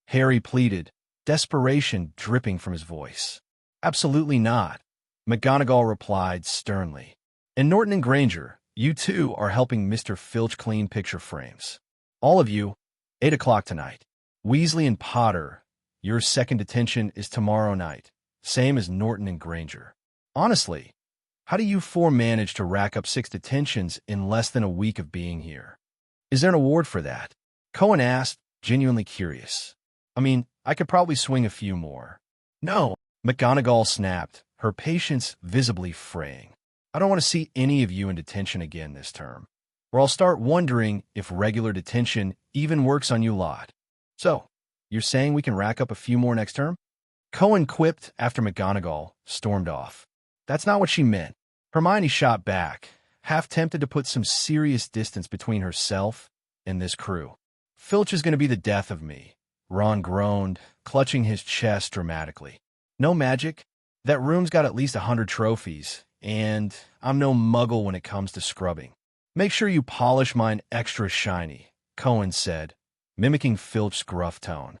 Harry pleaded, desperation dripping from his voice. Absolutely not, McGonagall replied sternly. And Norton and Granger, you two are helping Mr. Filch clean picture frames. All of you, 8 o'clock tonight. Weasley and Potter, your second detention is tomorrow night, same as Norton and Granger. Honestly, how do you four manage to rack up 6 detentions in less than a week of being here? Is there an award for that? Cohen asked, genuinely curious. I mean, I could probably swing a few more. No, McGonagall snapped, her patience visibly fraying. I don't want to see any of you in detention again this term, or I'll start wondering if regular detention even works on you lot. So, you're saying we can rack up a few more next term? Cohen quipped after McGonagall stormed off. That's not what she meant. Hermione shot back, half tempted to put some serious distance between herself and this crew. Filch is going to be the death of me, Ron groaned, clutching his chest dramatically. No magic? That room's got at least 100 trophies, and I'm no muggle when it comes to scrubbing. Make sure you polish mine extra shiny, Cohen said, mimicking Filch's gruff tone.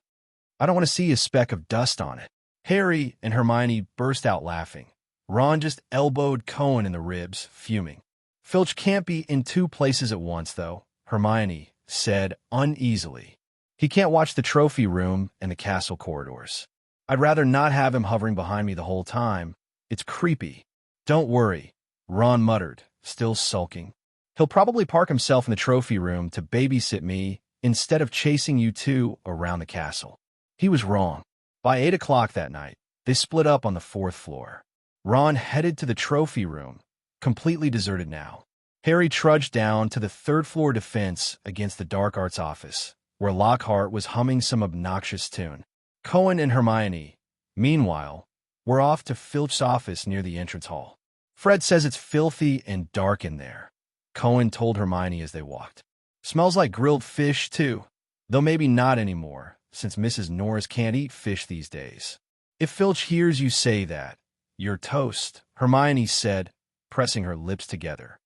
I don't want to see a speck of dust on it. Harry and Hermione burst out laughing. Ron just elbowed Cohen in the ribs, fuming. Filch can't be in 2 places at once, though, Hermione said uneasily. He can't watch the trophy room and the castle corridors. I'd rather not have him hovering behind me the whole time. It's creepy. Don't worry, Ron muttered, still sulking. He'll probably park himself in the trophy room to babysit me instead of chasing you two around the castle. He was wrong. By 8 o'clock that night, they split up on the 4th floor. Ron headed to the trophy room, completely deserted now. Harry trudged down to the 3rd floor defense against the dark arts office, where Lockhart was humming some obnoxious tune. Cohen and Hermione, meanwhile, were off to Filch's office near the entrance hall. Fred says it's filthy and dark in there, Cohen told Hermione as they walked. Smells like grilled fish, too, though maybe not anymore, since Mrs. Norris can't eat fish these days. If Filch hears you say that, you're toast, Hermione said, pressing her lips together.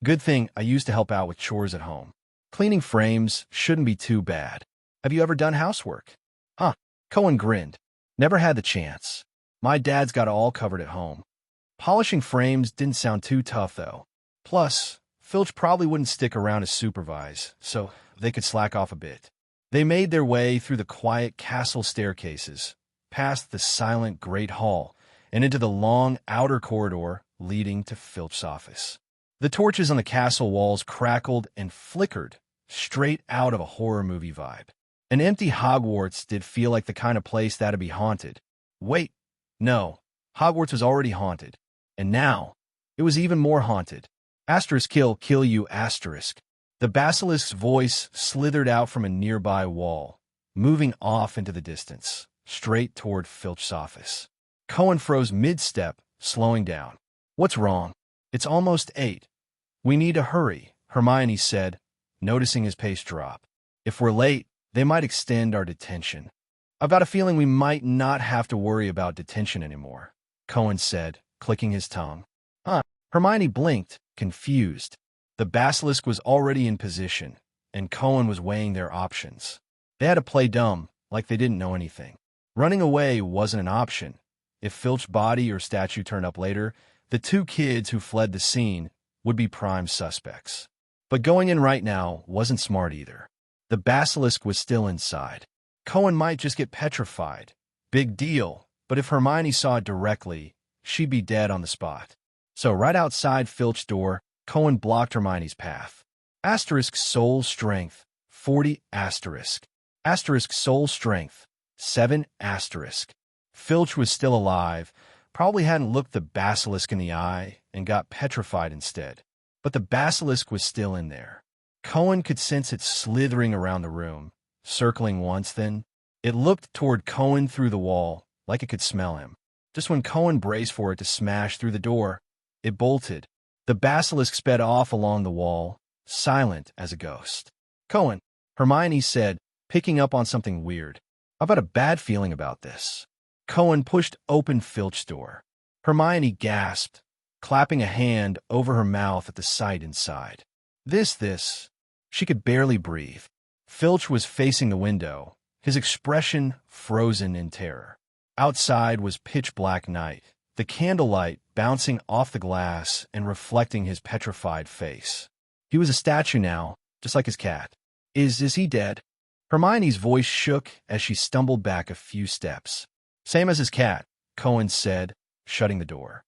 Good thing I used to help out with chores at home. Cleaning frames shouldn't be too bad. Have you ever done housework? Huh, Cohen grinned. Never had the chance. My dad's got it all covered at home. Polishing frames didn't sound too tough, though. Plus, Filch probably wouldn't stick around to supervise, so they could slack off a bit. They made their way through the quiet castle staircases, past the silent great hall, and into the long outer corridor leading to Filch's office. The torches on the castle walls crackled and flickered, straight out of a horror movie vibe. An empty Hogwarts did feel like the kind of place that'd be haunted. Wait, no, Hogwarts was already haunted, and now it was even more haunted. Asterisk kill you asterisk. The basilisk's voice slithered out from a nearby wall, moving off into the distance, straight toward Filch's office. Cohen froze mid-step, slowing down. What's wrong? It's almost 8. We need to hurry, Hermione said, noticing his pace drop. If we're late, they might extend our detention. I've got a feeling we might not have to worry about detention anymore, Cohen said, clicking his tongue. Huh? Hermione blinked, confused. The basilisk was already in position, and Cohen was weighing their options. They had to play dumb, like they didn't know anything. Running away wasn't an option. If Filch's body or statue turned up later, the 2 kids who fled the scene would be prime suspects. But going in right now wasn't smart either. The basilisk was still inside. Cohen might just get petrified. Big deal. But if Hermione saw it directly, she'd be dead on the spot. So right outside Filch's door, Cohen blocked Hermione's path. Asterisk soul strength, 40 asterisk. Asterisk soul strength, 7 asterisk. Filch was still alive, probably hadn't looked the basilisk in the eye and got petrified instead. But the basilisk was still in there. Cohen could sense it slithering around the room, circling once then. It looked toward Cohen through the wall, like it could smell him. Just when Cohen braced for it to smash through the door, it bolted. The basilisk sped off along the wall, silent as a ghost. Cohen, Hermione said, picking up on something weird. I've got a bad feeling about this. Cohen pushed open Filch's door. Hermione gasped, clapping a hand over her mouth at the sight inside. This. She could barely breathe. Filch was facing the window, his expression frozen in terror. Outside was pitch-black night, the candlelight bouncing off the glass and reflecting his petrified face. He was a statue now, just like his cat. Is he dead? Hermione's voice shook as she stumbled back a few steps. Same as his cat, Cohen said, shutting the door.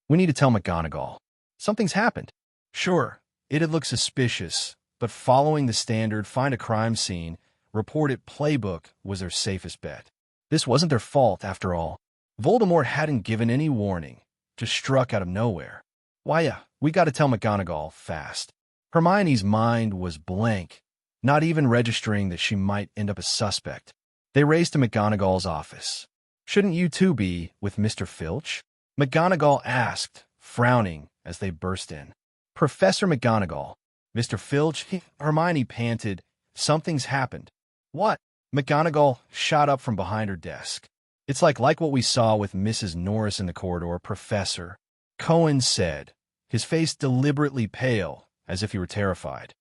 We need to tell McGonagall. Something's happened. Sure, it'd look suspicious, but following the standard find a crime scene, report it playbook was their safest bet. This wasn't their fault, after all. Voldemort hadn't given any warning, just struck out of nowhere. Why, we gotta tell McGonagall fast. Hermione's mind was blank, not even registering that she might end up a suspect. They raced to McGonagall's office. Shouldn't you two be with Mr. Filch? McGonagall asked, frowning as they burst in. Professor McGonagall. Mr. Filch, Hermione panted. Something's happened. What? McGonagall shot up from behind her desk. It's like what we saw with Mrs. Norris in the corridor, Professor. Cohen said, his face deliberately pale, as if he were terrified.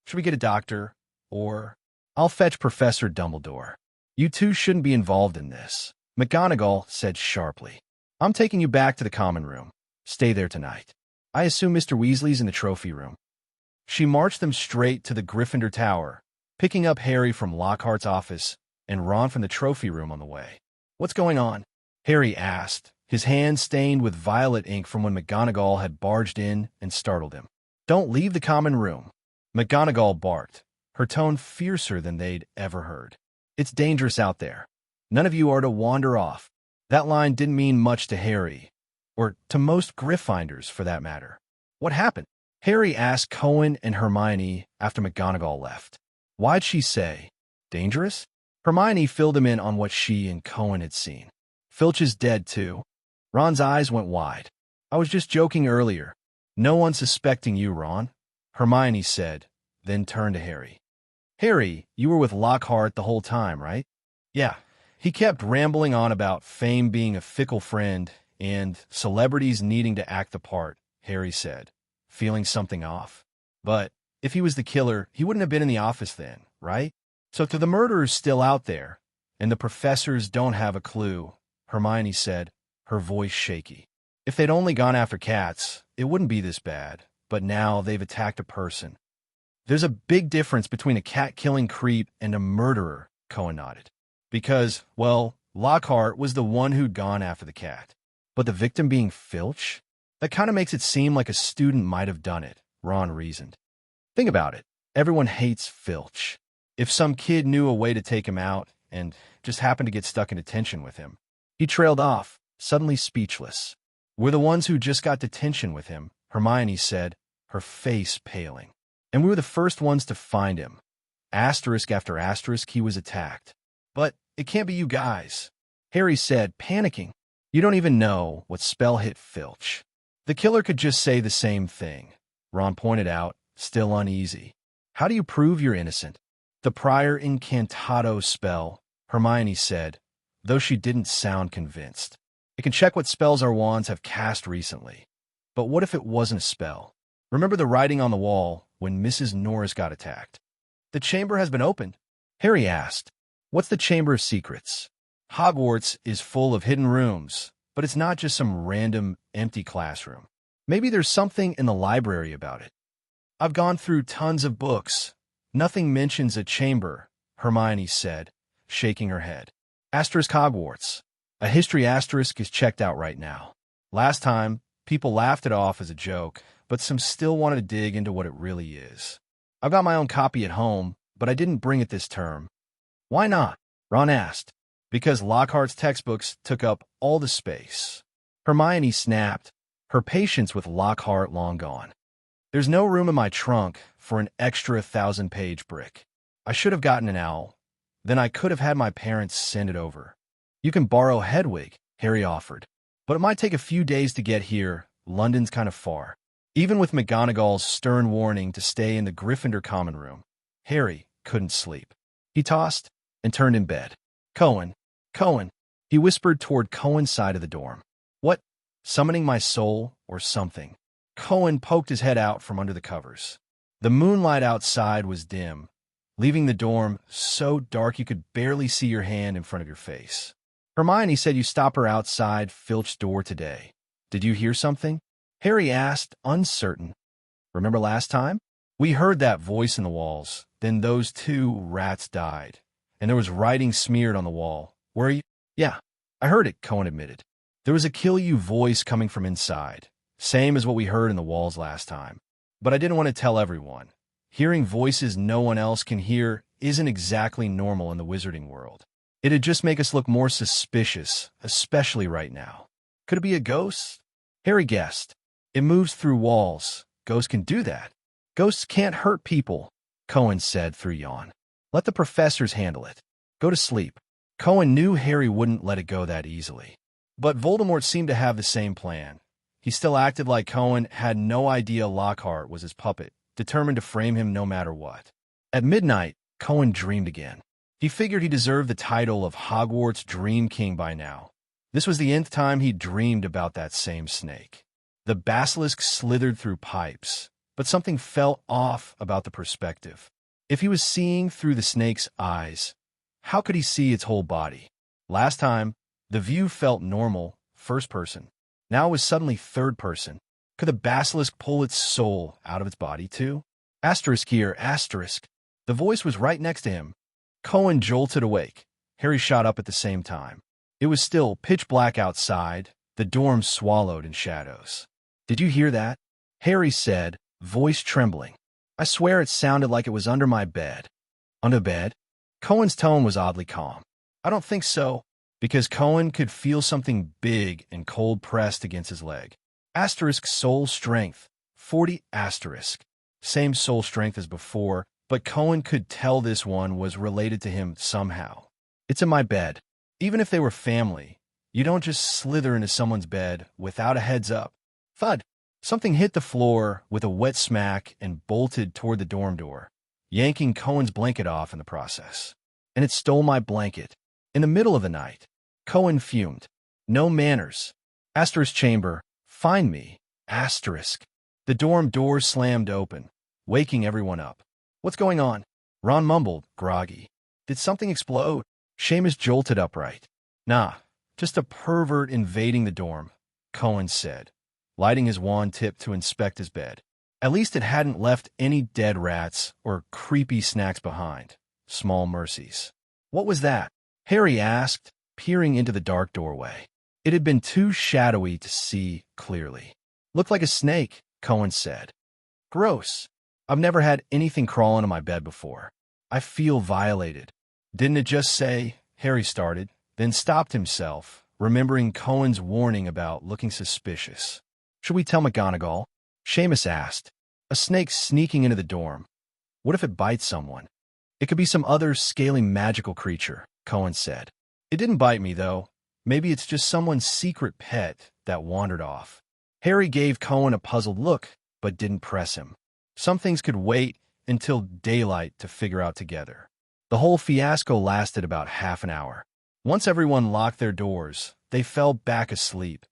Should we get a doctor? Or, I'll fetch Professor Dumbledore. You two shouldn't be involved in this. McGonagall said sharply. I'm taking you back to the common room. Stay there tonight. I assume Mr. Weasley's in the trophy room. She marched them straight to the Gryffindor Tower, picking up Harry from Lockhart's office and Ron from the trophy room on the way. What's going on? Harry asked, his hand stained with violet ink from when McGonagall had barged in and startled him. Don't leave the common room. McGonagall barked, her tone fiercer than they'd ever heard. It's dangerous out there. None of you are to wander off. That line didn't mean much to Harry, or to most Gryffindors for that matter. What happened? Harry asked Cohen and Hermione after McGonagall left. Why'd she say, dangerous? Hermione filled him in on what she and Cohen had seen. Filch is dead, too. Ron's eyes went wide. I was just joking earlier. No one's suspecting you, Ron, Hermione said, then turned to Harry. Harry, you were with Lockhart the whole time, right? Yeah. He kept rambling on about fame being a fickle friend and celebrities needing to act the part, Harry said, feeling something off. But if he was the killer, he wouldn't have been in the office then, right? So to the murderers still out there, and the professors don't have a clue, Hermione said, her voice shaky. If they'd only gone after cats, it wouldn't be this bad, but now they've attacked a person. There's a big difference between a cat-killing creep and a murderer, Cohen nodded. Because, well, Lockhart was the one who'd gone after the cat. But the victim being Filch? That kind of makes it seem like a student might have done it, Ron reasoned. Think about it. Everyone hates Filch. If some kid knew a way to take him out and just happened to get stuck in detention with him. He trailed off, suddenly speechless. We're the ones who just got detention with him, Hermione said, her face paling. And we were the first ones to find him. Asterisk after asterisk, he was attacked. But it can't be you guys, Harry said, panicking. You don't even know what spell hit Filch. The killer could just say the same thing, Ron pointed out, still uneasy. How do you prove you're innocent? The prior incantado spell, Hermione said, though she didn't sound convinced. It can check what spells our wands have cast recently. But what if it wasn't a spell? Remember the writing on the wall when Mrs. Norris got attacked? The chamber has been opened, Harry asked. What's the Chamber of Secrets? Hogwarts is full of hidden rooms, but it's not just some random, empty classroom. Maybe there's something in the library about it. I've gone through tons of books. Nothing mentions a chamber, Hermione said, shaking her head. Asterisk Hogwarts. A history asterisk is checked out right now. Last time, people laughed it off as a joke, but some still wanted to dig into what it really is. I've got my own copy at home, but I didn't bring it this term. Why not? Ron asked. Because Lockhart's textbooks took up all the space. Hermione snapped, her patience with Lockhart long gone. There's no room in my trunk for an extra 1,000-page brick. I should have gotten an owl. Then I could have had my parents send it over. You can borrow Hedwig, Harry offered. But it might take a few days to get here. London's kind of far. Even with McGonagall's stern warning to stay in the Gryffindor common room, Harry couldn't sleep. He tossed and turned in bed. Cohen, he whispered toward Cohen's side of the dorm. What? Summoning my soul or something? Cohen poked his head out from under the covers. The moonlight outside was dim, leaving the dorm so dark you could barely see your hand in front of your face. Hermione said you stop her outside Filch's door today. Did you hear something? Harry asked, uncertain. Remember last time? We heard that voice in the walls. Then those 2 rats died, and there was writing smeared on the wall. Were you? Yeah, I heard it, Cohen admitted. There was a kill you voice coming from inside, same as what we heard in the walls last time. But I didn't want to tell everyone. Hearing voices no one else can hear isn't exactly normal in the wizarding world. It'd just make us look more suspicious, especially right now. Could it be a ghost? Harry guessed. It moves through walls. Ghosts can do that. Ghosts can't hurt people, Cohen said through yawn. Let the professors handle it. Go to sleep. Cohen knew Harry wouldn't let it go that easily. But Voldemort seemed to have the same plan. He still acted like Cohen had no idea Lockhart was his puppet, determined to frame him no matter what. At midnight, Cohen dreamed again. He figured he deserved the title of Hogwarts Dream King by now. This was the nth time he dreamed about that same snake. The basilisk slithered through pipes, but something felt off about the perspective. If he was seeing through the snake's eyes, how could he see its whole body? Last time, the view felt normal, first person. Now it was suddenly third person. Could the basilisk pull its soul out of its body too? Asterisk here, asterisk. The voice was right next to him. Cohen jolted awake. Harry shot up at the same time. It was still pitch black outside, the dorm swallowed in shadows. Did you hear that? Harry said, voice trembling. I swear it sounded like it was under my bed. Under bed? Cohen's tone was oddly calm. I don't think so, because Cohen could feel something big and cold pressed against his leg. Asterisk soul strength. 40 asterisk. Same soul strength as before, but Cohen could tell this one was related to him somehow. It's in my bed. Even if they were family, you don't just slither into someone's bed without a heads up. Thud. Something hit the floor with a wet smack and bolted toward the dorm door, yanking Cohen's blanket off in the process. And it stole my blanket. In the middle of the night. Cohen fumed. No manners. Asterisk chamber. Find me. Asterisk. The dorm door slammed open, waking everyone up. What's going on? Ron mumbled, groggy. Did something explode? Seamus jolted upright. Nah, just a pervert invading the dorm, Cohen said, lighting his wand tip to inspect his bed. At least it hadn't left any dead rats or creepy snacks behind. Small mercies. What was that? Harry asked, peering into the dark doorway. It had been too shadowy to see clearly. Looked like a snake, Cohen said. Gross. I've never had anything crawl into my bed before. I feel violated. Didn't it just say, Harry started, then stopped himself, remembering Cohen's warning about looking suspicious. Should we tell McGonagall? Seamus asked. A snake sneaking into the dorm. What if it bites someone? It could be some other scaly magical creature, Cohen said. It didn't bite me, though. Maybe it's just someone's secret pet that wandered off. Harry gave Cohen a puzzled look, but didn't press him. Some things could wait until daylight to figure out together. The whole fiasco lasted about half an hour. Once everyone locked their doors, they fell back asleep,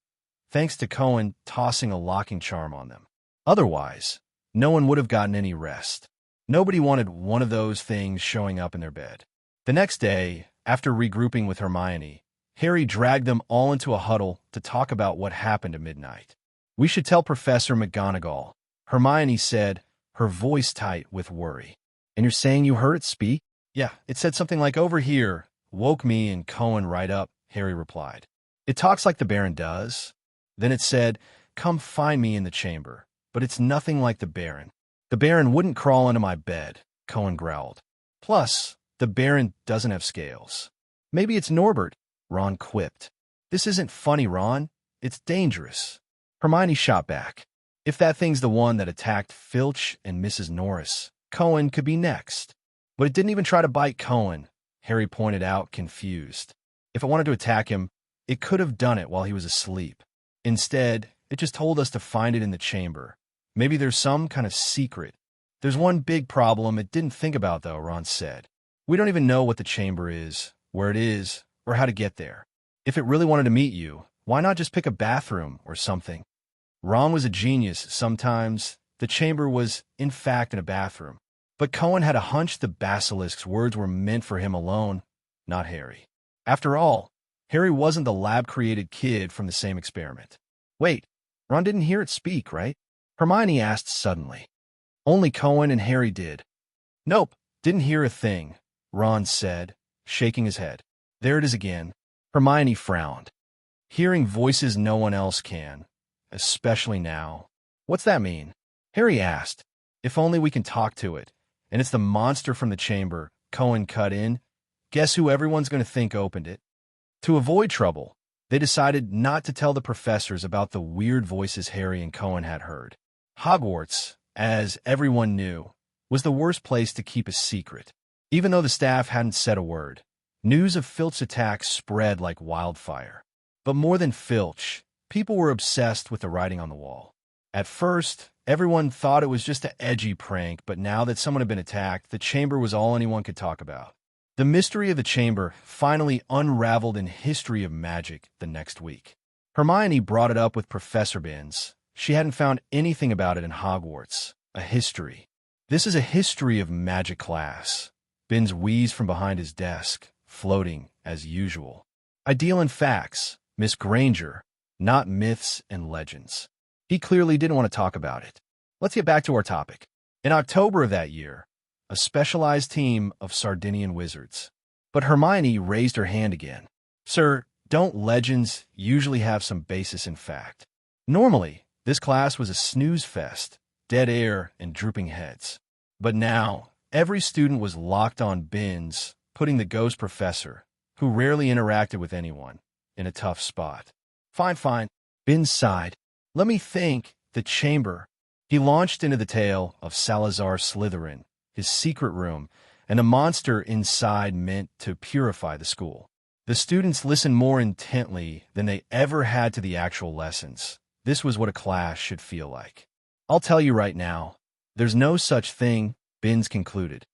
thanks to Cohen tossing a locking charm on them. Otherwise, no one would have gotten any rest. Nobody wanted one of those things showing up in their bed. The next day, after regrouping with Hermione, Harry dragged them all into a huddle to talk about what happened at midnight. We should tell Professor McGonagall, Hermione said, her voice tight with worry. And you're saying you heard it speak? Yeah, it said something like over here, woke me and Cohen right up, Harry replied. It talks like the Baron does. Then it said, come find me in the chamber, but it's nothing like the Baron. The Baron wouldn't crawl into my bed, Cohen growled. Plus, the Baron doesn't have scales. Maybe it's Norbert, Ron quipped. This isn't funny, Ron. It's dangerous. Hermione shot back. If that thing's the one that attacked Filch and Mrs. Norris, Cohen could be next. But it didn't even try to bite Cohen, Harry pointed out, confused. If it wanted to attack him, it could have done it while he was asleep. Instead, it just told us to find it in the chamber. Maybe there's some kind of secret. There's one big problem it didn't think about, though, Ron said. We don't even know what the chamber is, where it is, or how to get there. If it really wanted to meet you, why not just pick a bathroom or something? Ron was a genius. Sometimes the chamber was, in fact, in a bathroom. But Cohen had a hunch the basilisk's words were meant for him alone, not Harry. After all, Harry wasn't the lab-created kid from the same experiment. Wait, Ron didn't hear it speak, right? Hermione asked suddenly. Only Cohen and Harry did. Nope, didn't hear a thing, Ron said, shaking his head. There it is again. Hermione frowned. Hearing voices no one else can, especially now. What's that mean? Harry asked. If only we can talk to it. And it's the monster from the chamber, Cohen cut in. Guess who everyone's going to think opened it? To avoid trouble, they decided not to tell the professors about the weird voices Harry and Cohen had heard. Hogwarts, as everyone knew, was the worst place to keep a secret. Even though the staff hadn't said a word, news of Filch's attack spread like wildfire. But more than Filch, people were obsessed with the writing on the wall. At first, everyone thought it was just an edgy prank, but now that someone had been attacked, the chamber was all anyone could talk about. The mystery of the chamber finally unraveled in History of Magic the next week. Hermione brought it up with Professor Binns. She hadn't found anything about it in Hogwarts. A history. This is a history of magic class. Binns wheezed from behind his desk, floating as usual. I deal in facts, Miss Granger, not myths and legends. He clearly didn't want to talk about it. Let's get back to our topic. In October of that year, a specialized team of Sardinian wizards. But Hermione raised her hand again. Sir, don't legends usually have some basis in fact? Normally, this class was a snooze fest, dead air and drooping heads. But now, every student was locked on Binns, putting the ghost professor, who rarely interacted with anyone, in a tough spot. Fine. Binns sighed. Let me think. The chamber. He launched into the tale of Salazar Slytherin, his secret room, and a monster inside meant to purify the school. The students listened more intently than they ever had to the actual lessons. This was what a class should feel like. I'll tell you right now, there's no such thing, Binns concluded.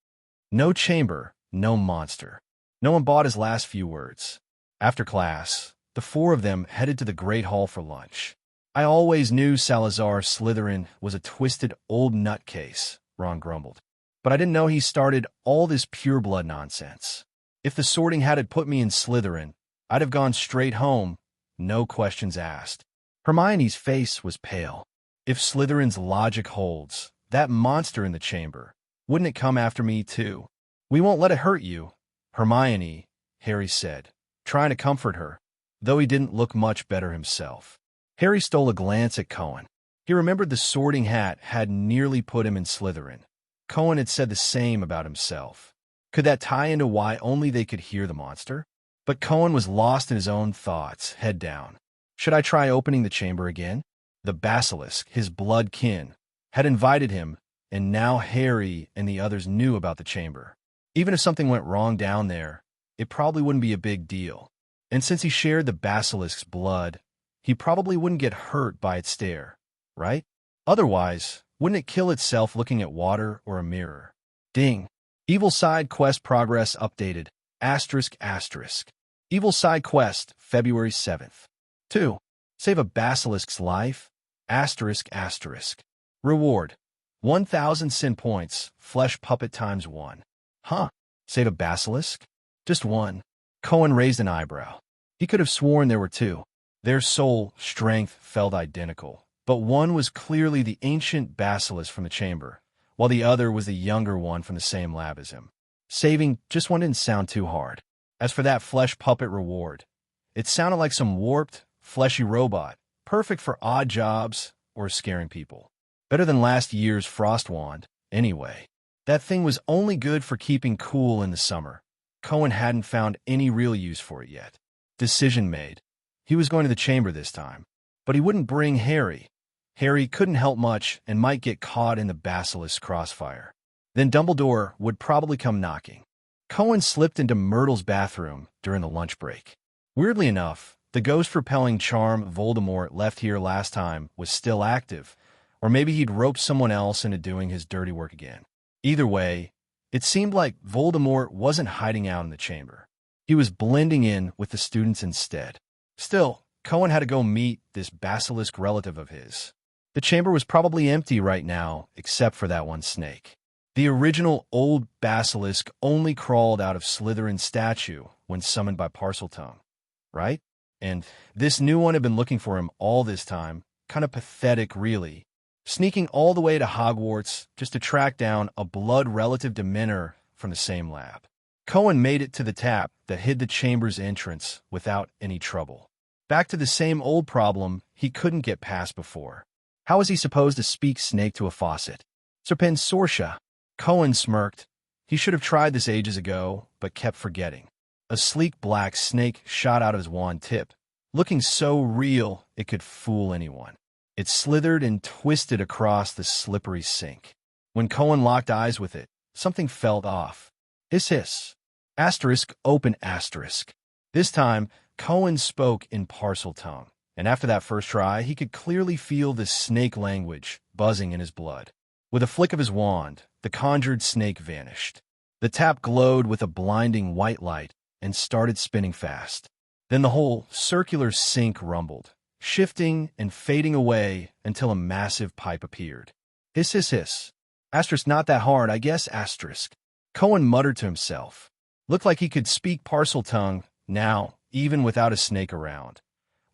No chamber, no monster. No one bought his last few words. After class, the four of them headed to the Great Hall for lunch. I always knew Salazar Slytherin was a twisted old nutcase, Ron grumbled. But I didn't know he started all this pure-blood nonsense. If the sorting hat had put me in Slytherin, I'd have gone straight home, no questions asked. Hermione's face was pale. If Slytherin's logic holds, that monster in the chamber, wouldn't it come after me too? We won't let it hurt you, Hermione, Harry said, trying to comfort her, though he didn't look much better himself. Harry stole a glance at Cohen. He remembered the sorting hat had nearly put him in Slytherin. Cohen had said the same about himself. Could that tie into why only they could hear the monster? But Cohen was lost in his own thoughts, head down. Should I try opening the chamber again? The basilisk, his blood kin, had invited him, and now Harry and the others knew about the chamber. Even if something went wrong down there, it probably wouldn't be a big deal. And since he shared the basilisk's blood, he probably wouldn't get hurt by its stare, right? Otherwise, wouldn't it kill itself looking at water or a mirror? Ding. Evil Side Quest progress updated. ***. Evil Side Quest, February 7th. 2. Save a basilisk's life. ***. Reward. 1,000 sin points. Flesh puppet times 1. Huh. Save a basilisk? Just one. Cohen raised an eyebrow. He could have sworn there were two. Their soul strength felt identical, but one was clearly the ancient basilisk from the chamber, while the other was the younger one from the same lab as him. Saving just one didn't sound too hard. As for that flesh puppet reward, it sounded like some warped, fleshy robot, perfect for odd jobs or scaring people. Better than last year's frost wand, anyway. That thing was only good for keeping cool in the summer. Cohen hadn't found any real use for it yet. Decision made. He was going to the chamber this time. But he wouldn't bring Harry. Harry couldn't help much and might get caught in the basilisk crossfire. Then Dumbledore would probably come knocking. Cohen slipped into Myrtle's bathroom during the lunch break. Weirdly enough, the ghost-repelling charm Voldemort left here last time was still active, or maybe he'd roped someone else into doing his dirty work again. Either way, it seemed like Voldemort wasn't hiding out in the chamber. He was blending in with the students instead. Still, Cohen had to go meet this basilisk relative of his. The chamber was probably empty right now, except for that one snake. The original old basilisk only crawled out of Slytherin's statue when summoned by Parseltongue, right? And this new one had been looking for him all this time. Kind of pathetic, really. Sneaking all the way to Hogwarts just to track down a blood relative Dementor from the same lab. Cohen made it to the tap that hid the chamber's entrance without any trouble. Back to the same old problem he couldn't get past before. How was he supposed to speak snake to a faucet? Serpensortia. Cohen smirked. He should have tried this ages ago, but kept forgetting. A sleek black snake shot out of his wand tip, looking so real it could fool anyone. It slithered and twisted across the slippery sink. When Cohen locked eyes with it, something felt off. Hiss hiss. Asterisk open asterisk. This time, Cohen spoke in Parseltongue, and after that first try, he could clearly feel the snake language buzzing in his blood. With a flick of his wand, the conjured snake vanished. The tap glowed with a blinding white light and started spinning fast. Then the whole circular sink rumbled, shifting and fading away until a massive pipe appeared. Hiss, hiss, hiss. Asterisk not that hard, I guess, asterisk. Cohen muttered to himself. Looked like he could speak Parseltongue now, even without a snake around.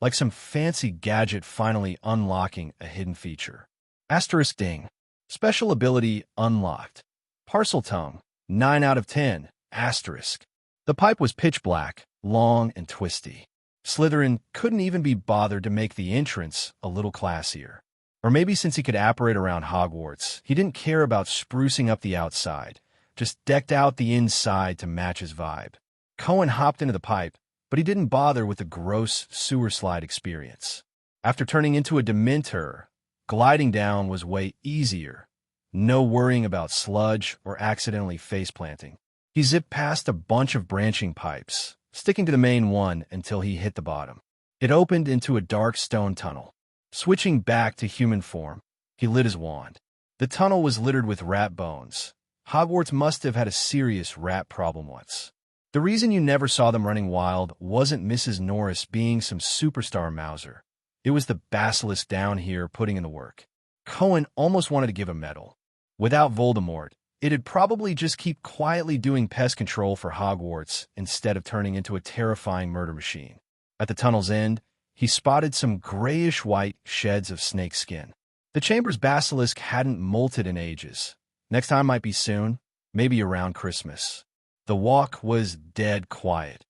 Like some fancy gadget finally unlocking a hidden feature. Asterisk ding. Special ability unlocked. Parseltongue, 9 out of 10, asterisk. The pipe was pitch black, long and twisty. Slytherin couldn't even be bothered to make the entrance a little classier. Or maybe since he could apparate around Hogwarts, he didn't care about sprucing up the outside, just decked out the inside to match his vibe. Cohen hopped into the pipe, but he didn't bother with the gross sewer slide experience. After turning into a Dementor, gliding down was way easier. No worrying about sludge or accidentally face-planting. He zipped past a bunch of branching pipes, sticking to the main one until he hit the bottom. It opened into a dark stone tunnel. Switching back to human form, he lit his wand. The tunnel was littered with rat bones. Hogwarts must have had a serious rat problem once. The reason you never saw them running wild wasn't Mrs. Norris being some superstar Mauser. It was the basilisk down here putting in the work. Cohen almost wanted to give a medal. Without Voldemort, it'd probably just keep quietly doing pest control for Hogwarts instead of turning into a terrifying murder machine. At the tunnel's end, he spotted some grayish-white sheds of snake skin. The chamber's basilisk hadn't molted in ages. Next time might be soon, maybe around Christmas. The walk was dead quiet,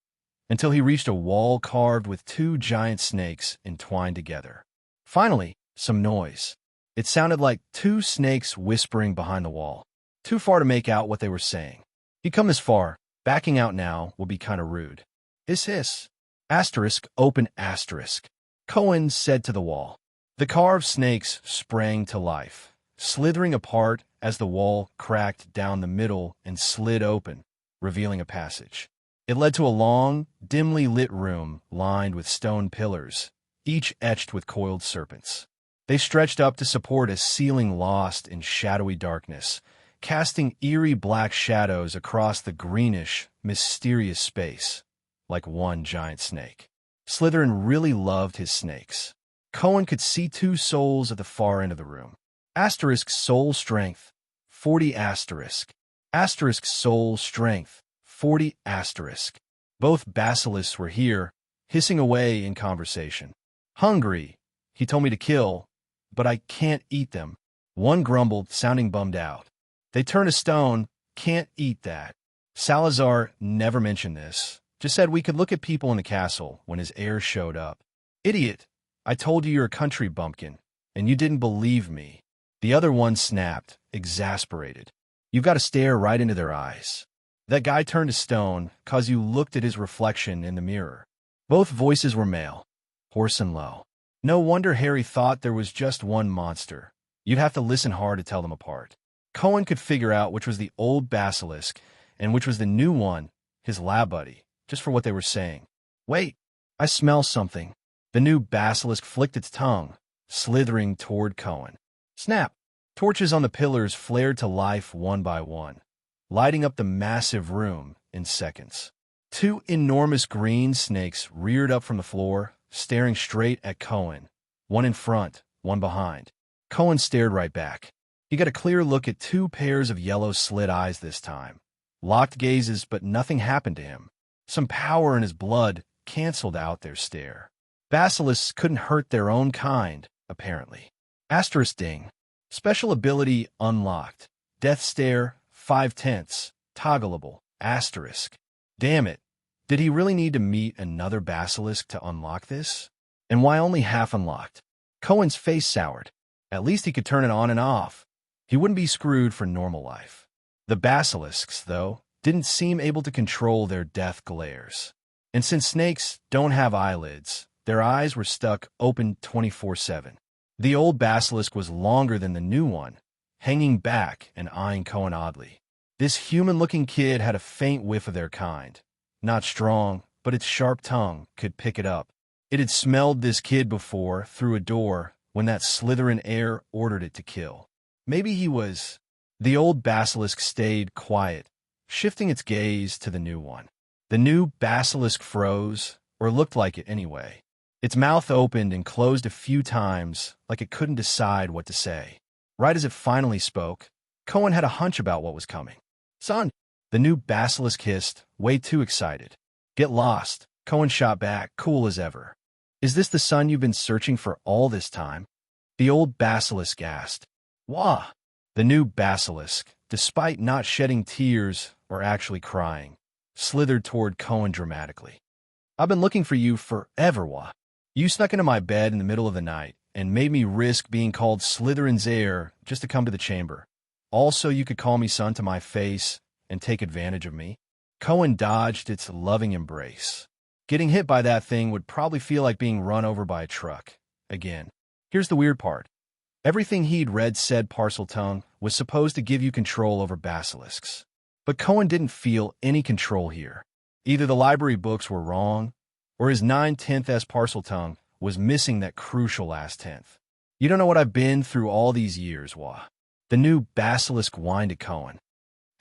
until he reached a wall carved with 2 giant snakes entwined together. Finally, some noise. It sounded like 2 snakes whispering behind the wall. Too far to make out what they were saying. He'd come this far. Backing out now would be kind of rude. Hiss, hiss. Asterisk, open asterisk. Cohen said to the wall. The carved snakes sprang to life, slithering apart as the wall cracked down the middle and slid open, revealing a passage. It led to a long, dimly lit room lined with stone pillars, each etched with coiled serpents. They stretched up to support a ceiling lost in shadowy darkness, casting eerie black shadows across the greenish, mysterious space, like one giant snake. Slytherin really loved his snakes. Cohen could see 2 souls at the far end of the room. Asterisk soul strength, 40 asterisk. Asterisk soul strength, 40 asterisk. Both basilisks were here, hissing away in conversation. Hungry, he told me to kill, but I can't eat them. One grumbled, sounding bummed out. They turn to stone, can't eat that. Salazar never mentioned this, Just said we could look at people in the castle when his heir showed up. Idiot! I told you you're a country bumpkin, and you didn't believe me. The other one snapped, exasperated. You've got to stare right into their eyes. That guy turned to stone 'cause you looked at his reflection in the mirror. Both voices were male, hoarse and low. No wonder Harry thought there was just one monster. You'd have to listen hard to tell them apart. Cohen could figure out which was the old basilisk and which was the new one, his lab buddy, just for what they were saying. Wait, I smell something. The new basilisk flicked its tongue, slithering toward Cohen. Snap! Torches on the pillars flared to life one by one, lighting up the massive room in seconds. Two enormous green snakes reared up from the floor, staring straight at Cohen, one in front, one behind. Cohen stared right back. He got a clear look at two pairs of yellow slit eyes this time. Locked gazes, but nothing happened to him. Some power in his blood canceled out their stare. Basilisks couldn't hurt their own kind, apparently. Asterisk ding. Special ability unlocked. Death stare, 5/10, toggleable, asterisk. Damn it. Did he really need to meet another basilisk to unlock this? And why only half unlocked? Cohen's face soured. At least he could turn it on and off. He wouldn't be screwed for normal life. The basilisks, though, didn't seem able to control their death glares. And since snakes don't have eyelids, their eyes were stuck open 24/7. The old basilisk was longer than the new one, hanging back and eyeing Cohen oddly. This human-looking kid had a faint whiff of their kind. Not strong, but its sharp tongue could pick it up. It had smelled this kid before through a door when that Slytherin heir ordered it to kill. Maybe he was... The old basilisk stayed quiet, shifting its gaze to the new one. The new basilisk froze, or looked like it anyway. Its mouth opened and closed a few times, like it couldn't decide what to say. Right as it finally spoke, Cohen had a hunch about what was coming. Son, the new basilisk hissed, way too excited. Get lost, Cohen shot back, cool as ever. Is this the son you've been searching for all this time? The old basilisk asked. Wah! The new basilisk, despite not shedding tears or actually crying, slithered toward Cohen dramatically. I've been looking for you forever, Wah. You snuck into my bed in the middle of the night and made me risk being called Slytherin's heir just to come to the chamber. Also, you could call me son to my face and take advantage of me. Cohen dodged its loving embrace. Getting hit by that thing would probably feel like being run over by a truck. Again. Here's the weird part. Everything he'd read said Parseltongue was supposed to give you control over basilisks. But Cohen didn't feel any control here. Either the library books were wrong, or his 9/10 Parseltongue was missing that crucial last tenth. You don't know what I've been through all these years, Wah. The new basilisk whined at Cohen.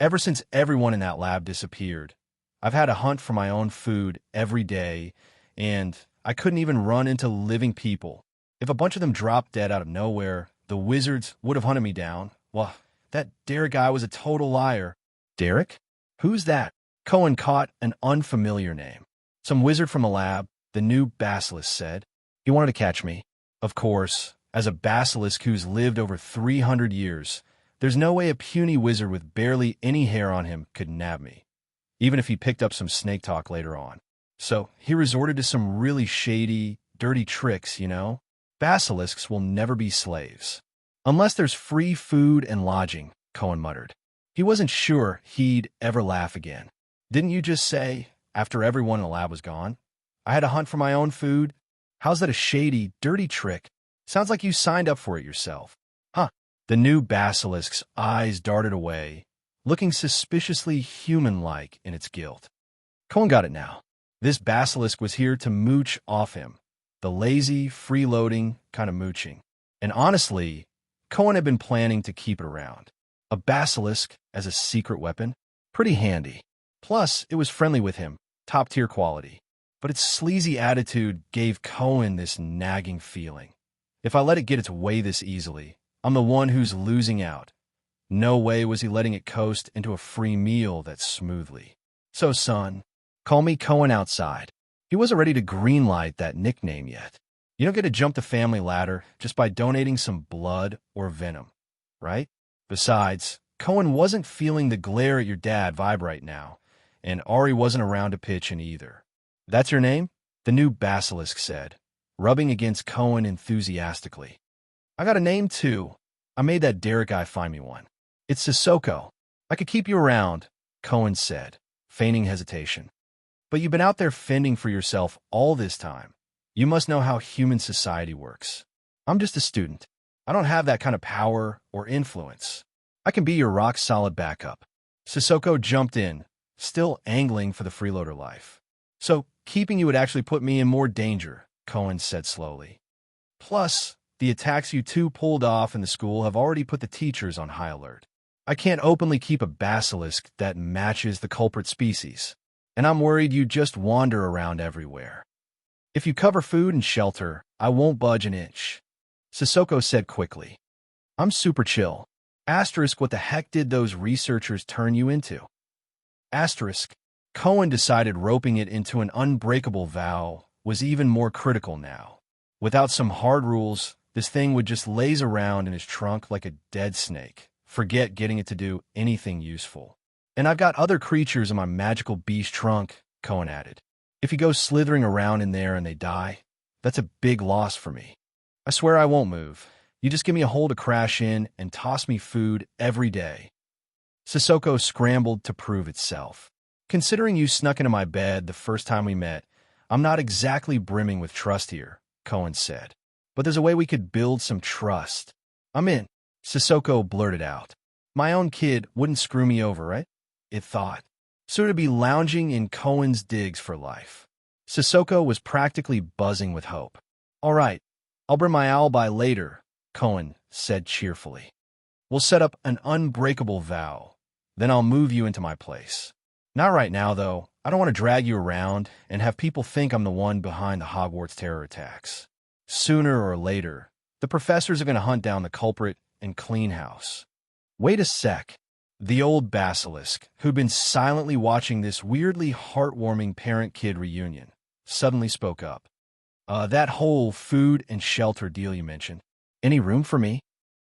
Ever since everyone in that lab disappeared, I've had a hunt for my own food every day, and I couldn't even run into living people. If a bunch of them dropped dead out of nowhere, the wizards would have hunted me down. Well, that Derek guy was a total liar. Derek? Who's that? Cohen caught an unfamiliar name. Some wizard from the lab, the new basilisk said. He wanted to catch me. Of course, as a basilisk who's lived over 300 years, there's no way a puny wizard with barely any hair on him could nab me, even if he picked up some snake talk later on. So he resorted to some really shady, dirty tricks, you know? Basilisks will never be slaves. Unless there's free food and lodging, Cohen muttered. He wasn't sure he'd ever laugh again. Didn't you just say, after everyone in the lab was gone, I had to hunt for my own food? How's that a shady, dirty trick? Sounds like you signed up for it yourself. Huh. The new basilisk's eyes darted away, looking suspiciously human-like in its guilt. Cohen got it now. This basilisk was here to mooch off him. The lazy, freeloading kind of mooching. And honestly, Cohen had been planning to keep it around. A basilisk as a secret weapon? Pretty handy. Plus, it was friendly with him, top-tier quality. But its sleazy attitude gave Cohen this nagging feeling. If I let it get its way this easily, I'm the one who's losing out. No way was he letting it coast into a free meal that smoothly. So, son, call me Cohen outside. He wasn't ready to greenlight that nickname yet. You don't get to jump the family ladder just by donating some blood or venom, right? Besides, Cohen wasn't feeling the glare at your dad vibe right now, and Ari wasn't around to pitch in either. That's your name? The new basilisk said, rubbing against Cohen enthusiastically. I got a name too. I made that Derek guy find me one. It's Sissoko. I could keep you around, Cohen said, feigning hesitation. But you've been out there fending for yourself all this time. You must know how human society works. I'm just a student. I don't have that kind of power or influence. I can be your rock-solid backup. Sissoko jumped in, still angling for the freeloader life. So, keeping you would actually put me in more danger, Cohen said slowly. Plus, the attacks you two pulled off in the school have already put the teachers on high alert. I can't openly keep a basilisk that matches the culprit species, and I'm worried you just wander around everywhere. If you cover food and shelter, I won't budge an inch, Sissoko said quickly. I'm super chill. Asterisk, what the heck did those researchers turn you into? Asterisk, Cohen decided roping it into an unbreakable vow was even more critical now. Without some hard rules, this thing would just laze around in his trunk like a dead snake. Forget getting it to do anything useful. And I've got other creatures in my magical beast trunk, Cohen added. If he goes slithering around in there and they die, that's a big loss for me. I swear I won't move. You just give me a hole to crash in and toss me food every day. Sissoko scrambled to prove itself. Considering you snuck into my bed the first time we met, I'm not exactly brimming with trust here, Cohen said. But there's a way we could build some trust. I'm in, Sissoko blurted out. My own kid wouldn't screw me over, right? It thought. So to be lounging in Cohen's digs for life. Sissoko was practically buzzing with hope. All right, I'll bring my owl by later, Cohen said cheerfully. We'll set up an unbreakable vow. Then I'll move you into my place. Not right now, though. I don't want to drag you around and have people think I'm the one behind the Hogwarts terror attacks. Sooner or later, the professors are going to hunt down the culprit and clean house. Wait a sec. The old basilisk, who'd been silently watching this weirdly heartwarming parent-kid reunion, suddenly spoke up. That whole food and shelter deal you mentioned. Any room for me?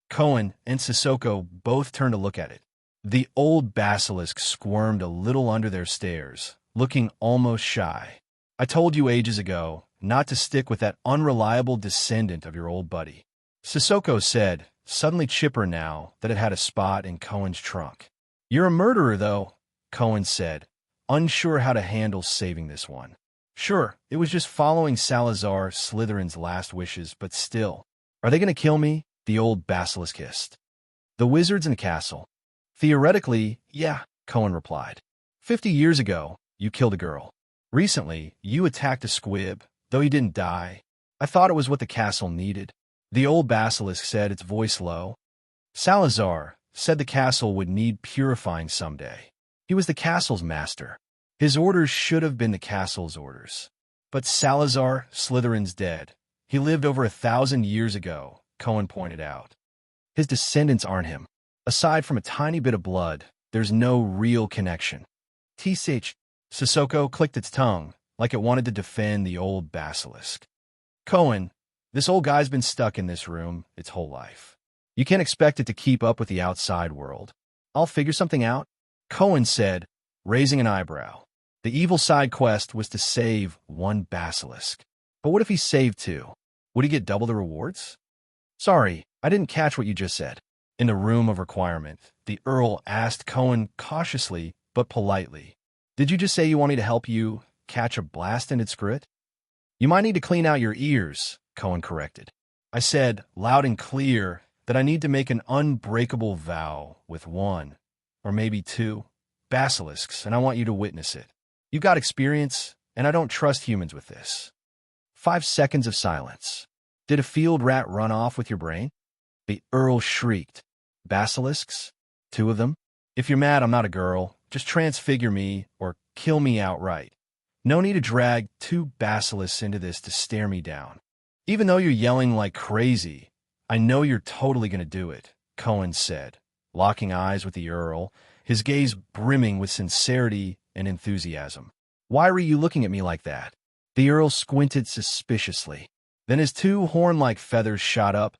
Cohen and Sissoko both turned to look at it. The old basilisk squirmed a little under their stares, looking almost shy. I told you ages ago not to stick with that unreliable descendant of your old buddy, Sissoko said, suddenly chipper now that it had a spot in Cohen's trunk. You're a murderer, though, Cohen said, unsure how to handle saving this one. Sure, it was just following Salazar Slytherin's last wishes, but still. Are they going to kill me? The old basilisk hissed. The wizards in the castle. Theoretically, yeah, Cohen replied. 50 years ago, you killed a girl. Recently, you attacked a squib, though he didn't die. I thought it was what the castle needed. The old basilisk said, its voice low. Salazar said the castle would need purifying someday. He was the castle's master. His orders should have been the castle's orders. But Salazar Slytherin's dead. He lived over 1,000 years ago, Cohen pointed out. His descendants aren't him. Aside from a tiny bit of blood, there's no real connection. T.H. Sissoko clicked its tongue, like it wanted to defend the old basilisk. Cohen, this old guy's been stuck in this room its whole life. You can't expect it to keep up with the outside world. I'll figure something out, Cohen said, raising an eyebrow. The evil side quest was to save one basilisk. But what if he saved two? Would he get double the rewards? Sorry, I didn't catch what you just said. In the room of requirement, the Earl asked Cohen cautiously but politely. Did you just say you want me to help you catch a blast-ended scrit? You might need to clean out your ears, Cohen corrected. I said, loud and clear, that I need to make an unbreakable vow with one, or maybe two, basilisks, and I want you to witness it. You've got experience, and I don't trust humans with this. 5 seconds of silence. Did a field rat run off with your brain? The Earl shrieked. Basilisks? 2 of them? If you're mad I'm not a girl, just transfigure me or kill me outright. No need to drag 2 basilisks into this to stare me down. Even though you're yelling like crazy, I know you're totally going to do it, Cohen said, locking eyes with the Earl, his gaze brimming with sincerity and enthusiasm. Why were you looking at me like that? The Earl squinted suspiciously. Then his 2 horn-like feathers shot up,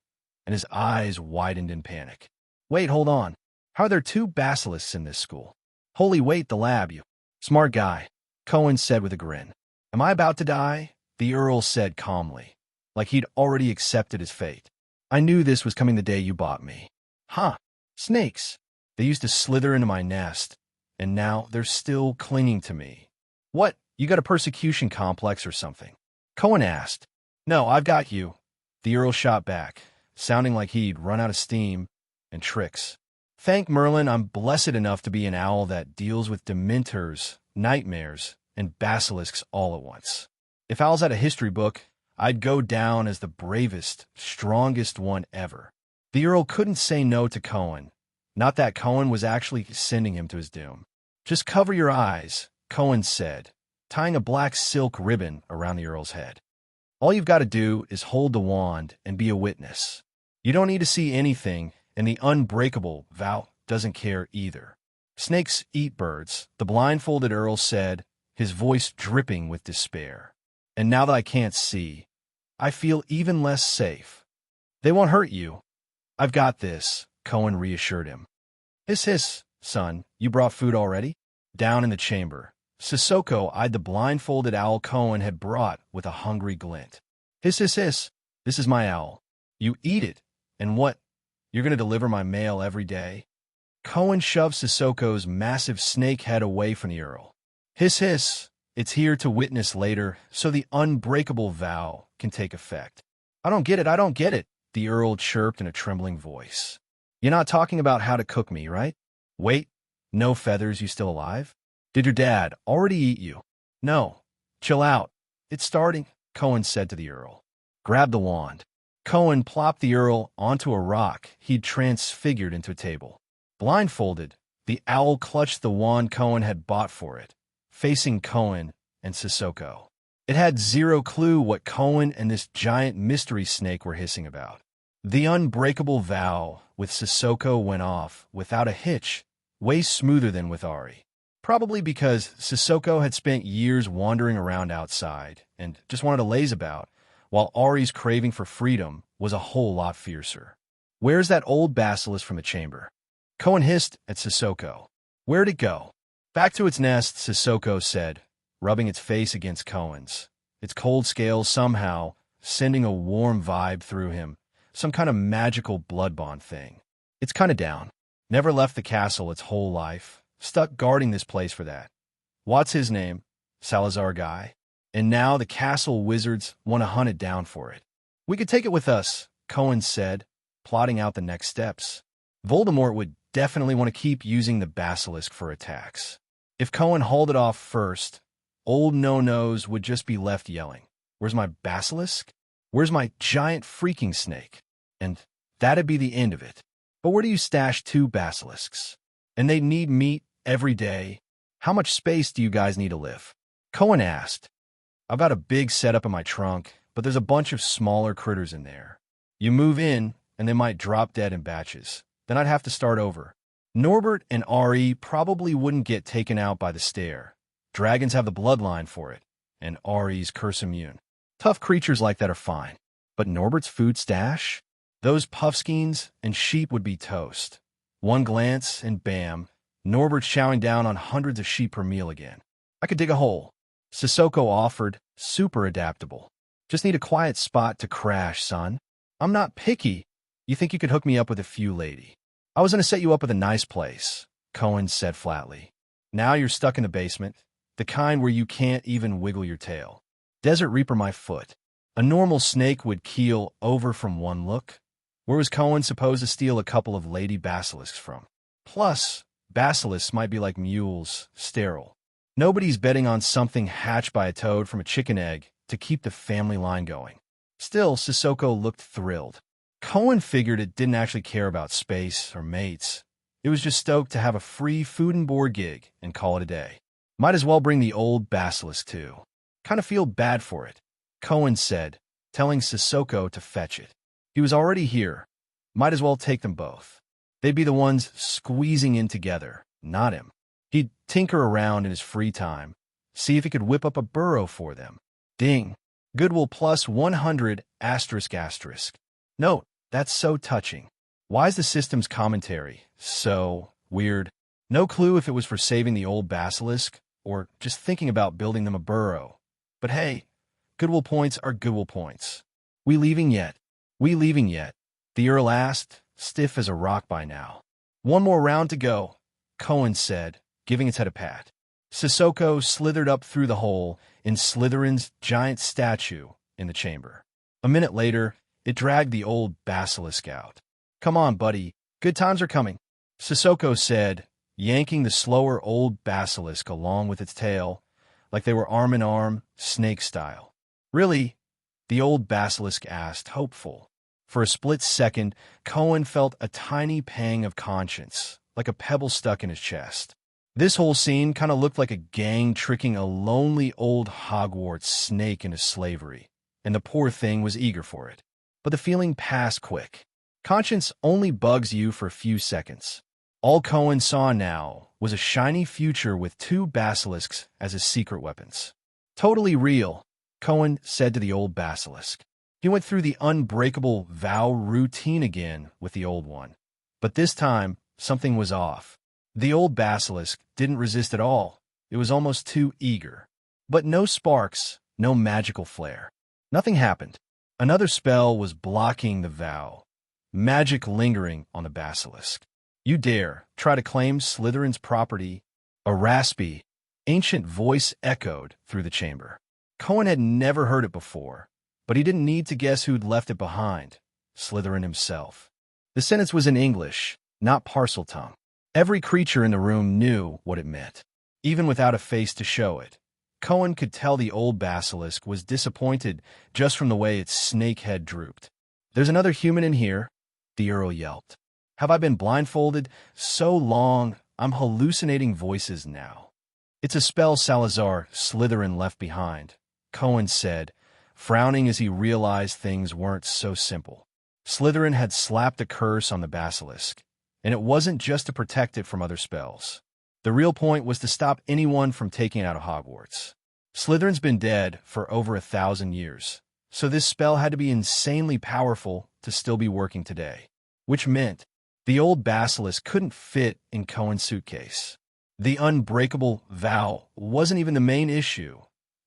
and his eyes widened in panic. Wait, hold on. How are there 2 basilisks in this school? Holy wait, the lab, you. Smart guy, Cohen said with a grin. Am I about to die? The Earl said calmly, like he'd already accepted his fate. I knew this was coming the day you bought me. Huh, snakes. They used to slither into my nest, and now they're still clinging to me. What, you got a persecution complex or something? Cohen asked. No, I've got you. The Earl shot back, sounding like he'd run out of steam and tricks. Thank Merlin, I'm blessed enough to be an owl that deals with dementors, nightmares, and basilisks all at once. If owls had a history book, I'd go down as the bravest, strongest one ever. The Earl couldn't say no to Cohen. Not that Cohen was actually sending him to his doom. Just cover your eyes, Cohen said, tying a black silk ribbon around the Earl's head. All you've got to do is hold the wand and be a witness. You don't need to see anything, and the unbreakable vow doesn't care either. Snakes eat birds, the blindfolded Earl said, his voice dripping with despair. And now that I can't see, I feel even less safe. They won't hurt you. I've got this, Cohen reassured him. Hiss, hiss, son, you brought food already? Down in the chamber, Sissoko eyed the blindfolded owl Cohen had brought with a hungry glint. Hiss, hiss, hiss, this is my owl. You eat it, and what? You're going to deliver my mail every day? Cohen shoved Sissoko's massive snake head away from the Earl. Hiss, hiss, it's here to witness later, so the unbreakable vow can take effect. I don't get it, the Earl chirped in a trembling voice. You're not talking about how to cook me, right? Wait, no feathers, you still alive? Did your dad already eat you? No. Chill out. It's starting, Cohen said to the Earl. Grab the wand. Cohen plopped the Earl onto a rock he'd transfigured into a table. Blindfolded, the owl clutched the wand Cohen had bought for it, facing Cohen and Sissoko. It had zero clue what Cohen and this giant mystery snake were hissing about. The unbreakable vow with Sissoko went off without a hitch, way smoother than with Ari. Probably because Sissoko had spent years wandering around outside and just wanted to laze about, while Ari's craving for freedom was a whole lot fiercer. Where's that old basilisk from the chamber? Cohen hissed at Sissoko. Where'd it go? Back to its nest, Sissoko said, rubbing its face against Cohen's. Its cold scales somehow sending a warm vibe through him, some kind of magical blood bond thing. It's kind of down. Never left the castle its whole life. Stuck guarding this place for that. What's his name? Salazar guy. And now the castle wizards want to hunt it down for it. We could take it with us, Cohen said, plotting out the next steps. Voldemort would definitely want to keep using the basilisk for attacks. If Cohen hauled it off first, old no-nos would just be left yelling, Where's my basilisk? Where's my giant freaking snake? And that'd be the end of it. But where do you stash 2 basilisks? And they need meat every day. How much space do you guys need to live? Cohen asked. I've got a big setup in my trunk, but there's a bunch of smaller critters in there. You move in, and they might drop dead in batches. Then I'd have to start over. Norbert and Ari probably wouldn't get taken out by the stare. Dragons have the bloodline for it, and Ari's curse immune. Tough creatures like that are fine. But Norbert's food stash? Those puffskeins and sheep would be toast. One glance, and bam, Norbert's chowing down on hundreds of sheep per meal again. I could dig a hole. Sissoko offered, super adaptable. Just need a quiet spot to crash, son. I'm not picky. You think you could hook me up with a few lady? I was going to set you up with a nice place, Cohen said flatly. Now you're stuck in the basement, the kind where you can't even wiggle your tail. Desert Reaper my foot. A normal snake would keel over from one look. Where was Cohen supposed to steal a couple of lady basilisks from? Plus, basilisks might be like mules, sterile. Nobody's betting on something hatched by a toad from a chicken egg to keep the family line going. Still, Sissoko looked thrilled. Cohen figured it didn't actually care about space or mates. It was just stoked to have a free food and board gig and call it a day. Might as well bring the old basilisk too. Kind of feel bad for it, Cohen said, telling Sissoko to fetch it. He was already here. Might as well take them both. They'd be the ones squeezing in together, not him. He'd tinker around in his free time, see if he could whip up a burrow for them. Ding. Goodwill plus 100 ***. Note, that's so touching. Why is the system's commentary so weird? No clue if it was for saving the old basilisk or just thinking about building them a burrow. But hey, goodwill points are goodwill points. We leaving yet? We leaving yet? The Earl asked, stiff as a rock by now. One more round to go, Cohen said, giving its head a pat. Sissoko slithered up through the hole in Slytherin's giant statue in the chamber. A minute later, it dragged the old basilisk out. Come on, buddy. Good times are coming, Sissoko said, yanking the slower old basilisk along with its tail, like they were arm in arm, snake style. Really? The old basilisk asked, hopeful. For a split second, Cohen felt a tiny pang of conscience, like a pebble stuck in his chest. This whole scene kind of looked like a gang tricking a lonely old Hogwarts snake into slavery, and the poor thing was eager for it. But the feeling passed quick. Conscience only bugs you for a few seconds. All Cohen saw now was a shiny future with 2 basilisks as his secret weapons. Totally real, Cohen said to the old basilisk. He went through the unbreakable vow routine again with the old one. But this time, something was off. The old basilisk didn't resist at all. It was almost too eager. But no sparks, no magical flare. Nothing happened. Another spell was blocking the vow, magic lingering on the basilisk. You dare try to claim Slytherin's property? A raspy, ancient voice echoed through the chamber. Cohen had never heard it before, but he didn't need to guess who'd left it behind. Slytherin himself. The sentence was in English, not Parseltongue. Every creature in the room knew what it meant, even without a face to show it. Cohen could tell the old basilisk was disappointed just from the way its snake head drooped. There's another human in here, the Earl yelped. Have I been blindfolded so long I'm hallucinating voices now? It's a spell Salazar Slytherin left behind, Cohen said, frowning as he realized things weren't so simple. Slytherin had slapped a curse on the basilisk, and it wasn't just to protect it from other spells. The real point was to stop anyone from taking it out of Hogwarts. Slytherin's been dead for over 1,000 years, so this spell had to be insanely powerful to still be working today, which meant the old basilisk couldn't fit in Cohen's suitcase. The unbreakable vow wasn't even the main issue.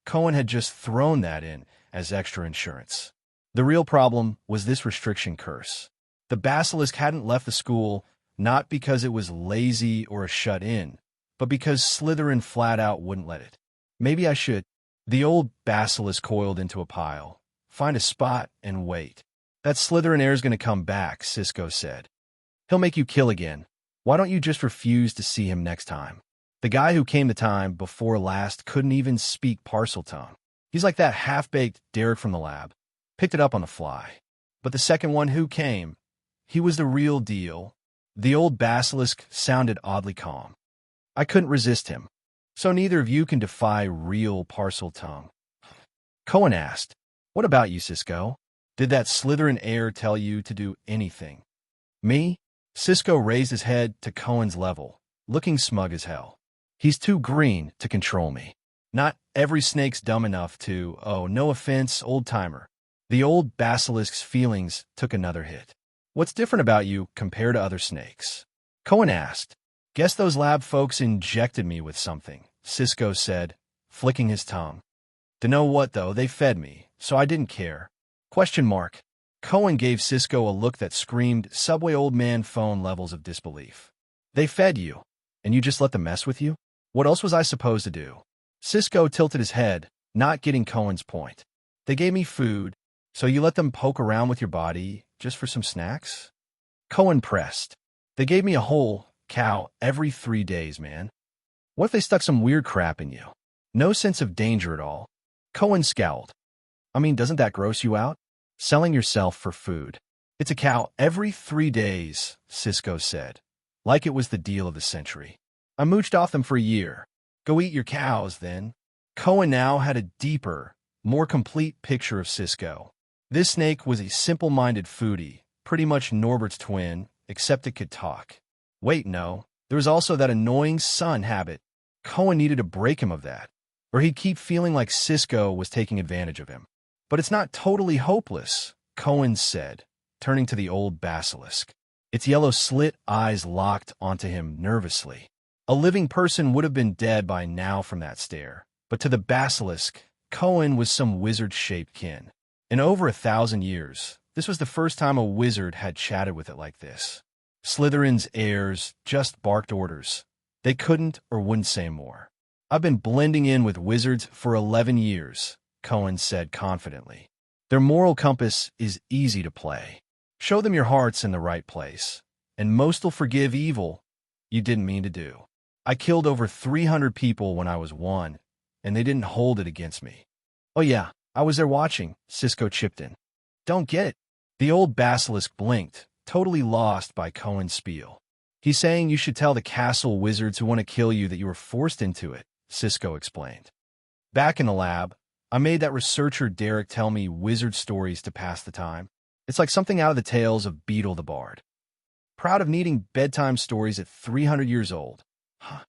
Cohen had just thrown that in as extra insurance. The real problem was this restriction curse. The basilisk hadn't left the school not because it was lazy or a shut-in, but because Slytherin flat out wouldn't let it. Maybe I should. The old basilisk coiled into a pile. Find a spot and wait. That Slytherin heir's going to come back, Cisco said. He'll make you kill again. Why don't you just refuse to see him next time? The guy who came the time before last couldn't even speak Parseltongue. He's like that half-baked Derek from the lab. Picked it up on the fly. But the second one who came, he was the real deal. The old basilisk sounded oddly calm. I couldn't resist him. So neither of you can defy real Parseltongue. Cohen asked, What about you, Cisco? Did that Slytherin heir tell you to do anything? Me? Cisco raised his head to Cohen's level, looking smug as hell. He's too green to control me. Not every snake's dumb enough to, oh, no offense, old-timer. The old basilisk's feelings took another hit. What's different about you compared to other snakes? Cohen asked. Guess those lab folks injected me with something, Cisco said, flicking his tongue. To know what, though, they fed me, so I didn't care. Question mark. Cohen gave Cisco a look that screamed Subway old man phone levels of disbelief. They fed you, and you just let them mess with you? What else was I supposed to do? Cisco tilted his head, not getting Cohen's point. They gave me food, so you let them poke around with your body just for some snacks? Cohen pressed. They gave me a whole cow every 3 days, man. What if they stuck some weird crap in you? No sense of danger at all. Cohen scowled. I mean, doesn't that gross you out? Selling yourself for food. It's a cow every 3 days, Cisco said, like it was the deal of the century. I mooched off them for a year. Go eat your cows, then. Cohen now had a deeper, more complete picture of Cisco. This snake was a simple-minded foodie, pretty much Norbert's twin, except it could talk. Wait, no. There was also that annoying son habit. Cohen needed to break him of that, or he'd keep feeling like Cisco was taking advantage of him. But it's not totally hopeless, Cohen said, turning to the old basilisk. Its yellow slit eyes locked onto him nervously. A living person would have been dead by now from that stare, but to the basilisk, Cohen was some wizard-shaped kin. In over 1,000 years, this was the first time a wizard had chatted with it like this. Slytherin's heirs just barked orders. They couldn't or wouldn't say more. "I've been blending in with wizards for 11 years, Cohen said confidently. Their moral compass is easy to play. Show them your heart's in the right place, and most'll forgive evil you didn't mean to do. I killed over 300 people when I was 1, and they didn't hold it against me." "Oh yeah, I was there watching," Cisco chipped in. "Don't get it." The old basilisk blinked, totally lost by Cohen's spiel. "He's saying you should tell the castle wizards who want to kill you that you were forced into it," Cisco explained. "Back in the lab, I made that researcher Derek tell me wizard stories to pass the time. It's like something out of the tales of Beetle the Bard. Proud of needing bedtime stories at 300 years old." "Huh,"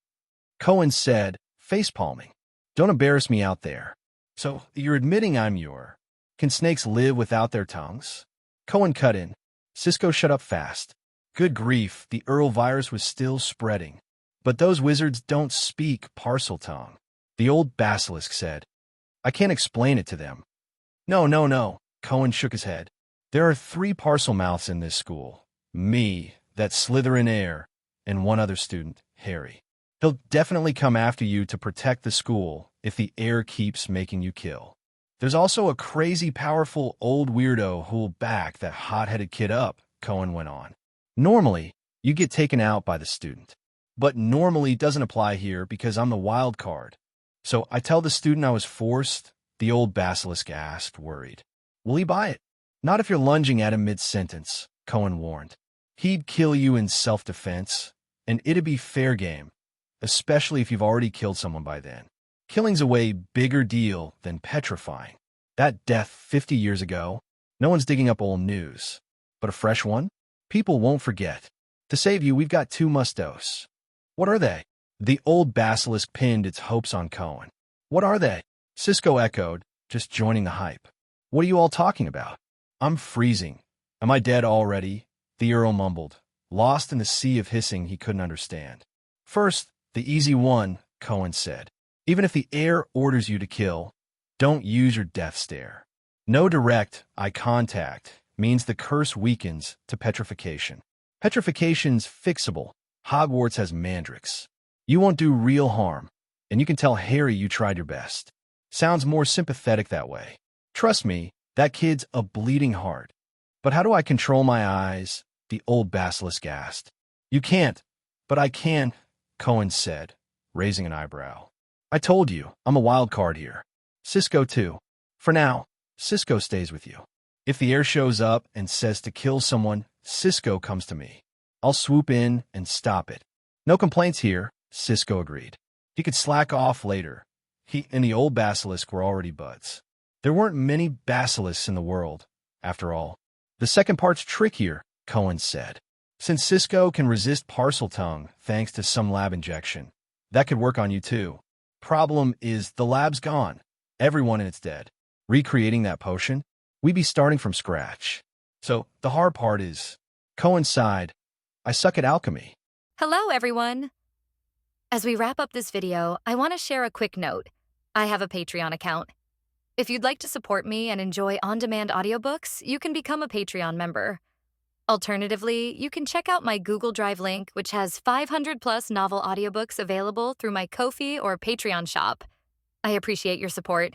Cohen said, face-palming. "Don't embarrass me out there. So, you're admitting I'm your... Can snakes live without their tongues?" Cohen cut in. Cisco shut up fast. Good grief, the Earl virus was still spreading. "But those wizards don't speak parcel tongue," the old basilisk said. "I can't explain it to them." No, Cohen shook his head. "There are 3 parcel mouths in this school. Me, that Slytherin heir, and one other student, Harry. He'll definitely come after you to protect the school if the heir keeps making you kill. There's also a crazy powerful old weirdo who'll back that hot-headed kid up," Cohen went on. "Normally, you get taken out by the student. But normally doesn't apply here because I'm the wild card. So I tell the student I was forced," the old basilisk asked, worried. "Will he buy it?" "Not if you're lunging at him mid-sentence," Cohen warned. "He'd kill you in self-defense, and it'd be fair game, especially if you've already killed someone by then. Killing's a way bigger deal than petrifying. That death 50 years ago, no one's digging up old news. But a fresh one? People won't forget. To save you, we've got 2 mustos." "What are they?" The old basilisk pinned its hopes on Cohen. "What are they?" Cisco echoed, just joining the hype. "What are you all talking about?" "I'm freezing. Am I dead already?" the Earl mumbled, lost in the sea of hissing he couldn't understand. "First, the easy one," Cohen said. "Even if the heir orders you to kill, don't use your death stare. No direct eye contact means the curse weakens to petrification. Petrification's fixable. Hogwarts has mandrakes. You won't do real harm, and you can tell Harry you tried your best. Sounds more sympathetic that way. Trust me, that kid's a bleeding heart. But how do I control my eyes?" the old basilisk asked. "You can't, but I can," Cohen said, raising an eyebrow. "I told you, I'm a wild card here. Cisco too. For now, Cisco stays with you. If the heir shows up and says to kill someone, Cisco comes to me. I'll swoop in and stop it. No complaints here," Cisco agreed. He could slack off later. He and the old basilisk were already buds. There weren't many basilisks in the world, after all. "The second part's trickier," Cohen said. "Since Cisco can resist parcel tongue thanks to some lab injection, that could work on you too. Problem is the lab's gone. Everyone in it's dead. Recreating that potion? We'd be starting from scratch. So the hard part is..." Cohen sighed. "I suck at alchemy." Hello, everyone. As we wrap up this video, I want to share a quick note. I have a Patreon account. If you'd like to support me and enjoy on-demand audiobooks, you can become a Patreon member. Alternatively, you can check out my Google Drive link, which has 500+ novel audiobooks available through my Ko-fi or Patreon shop. I appreciate your support.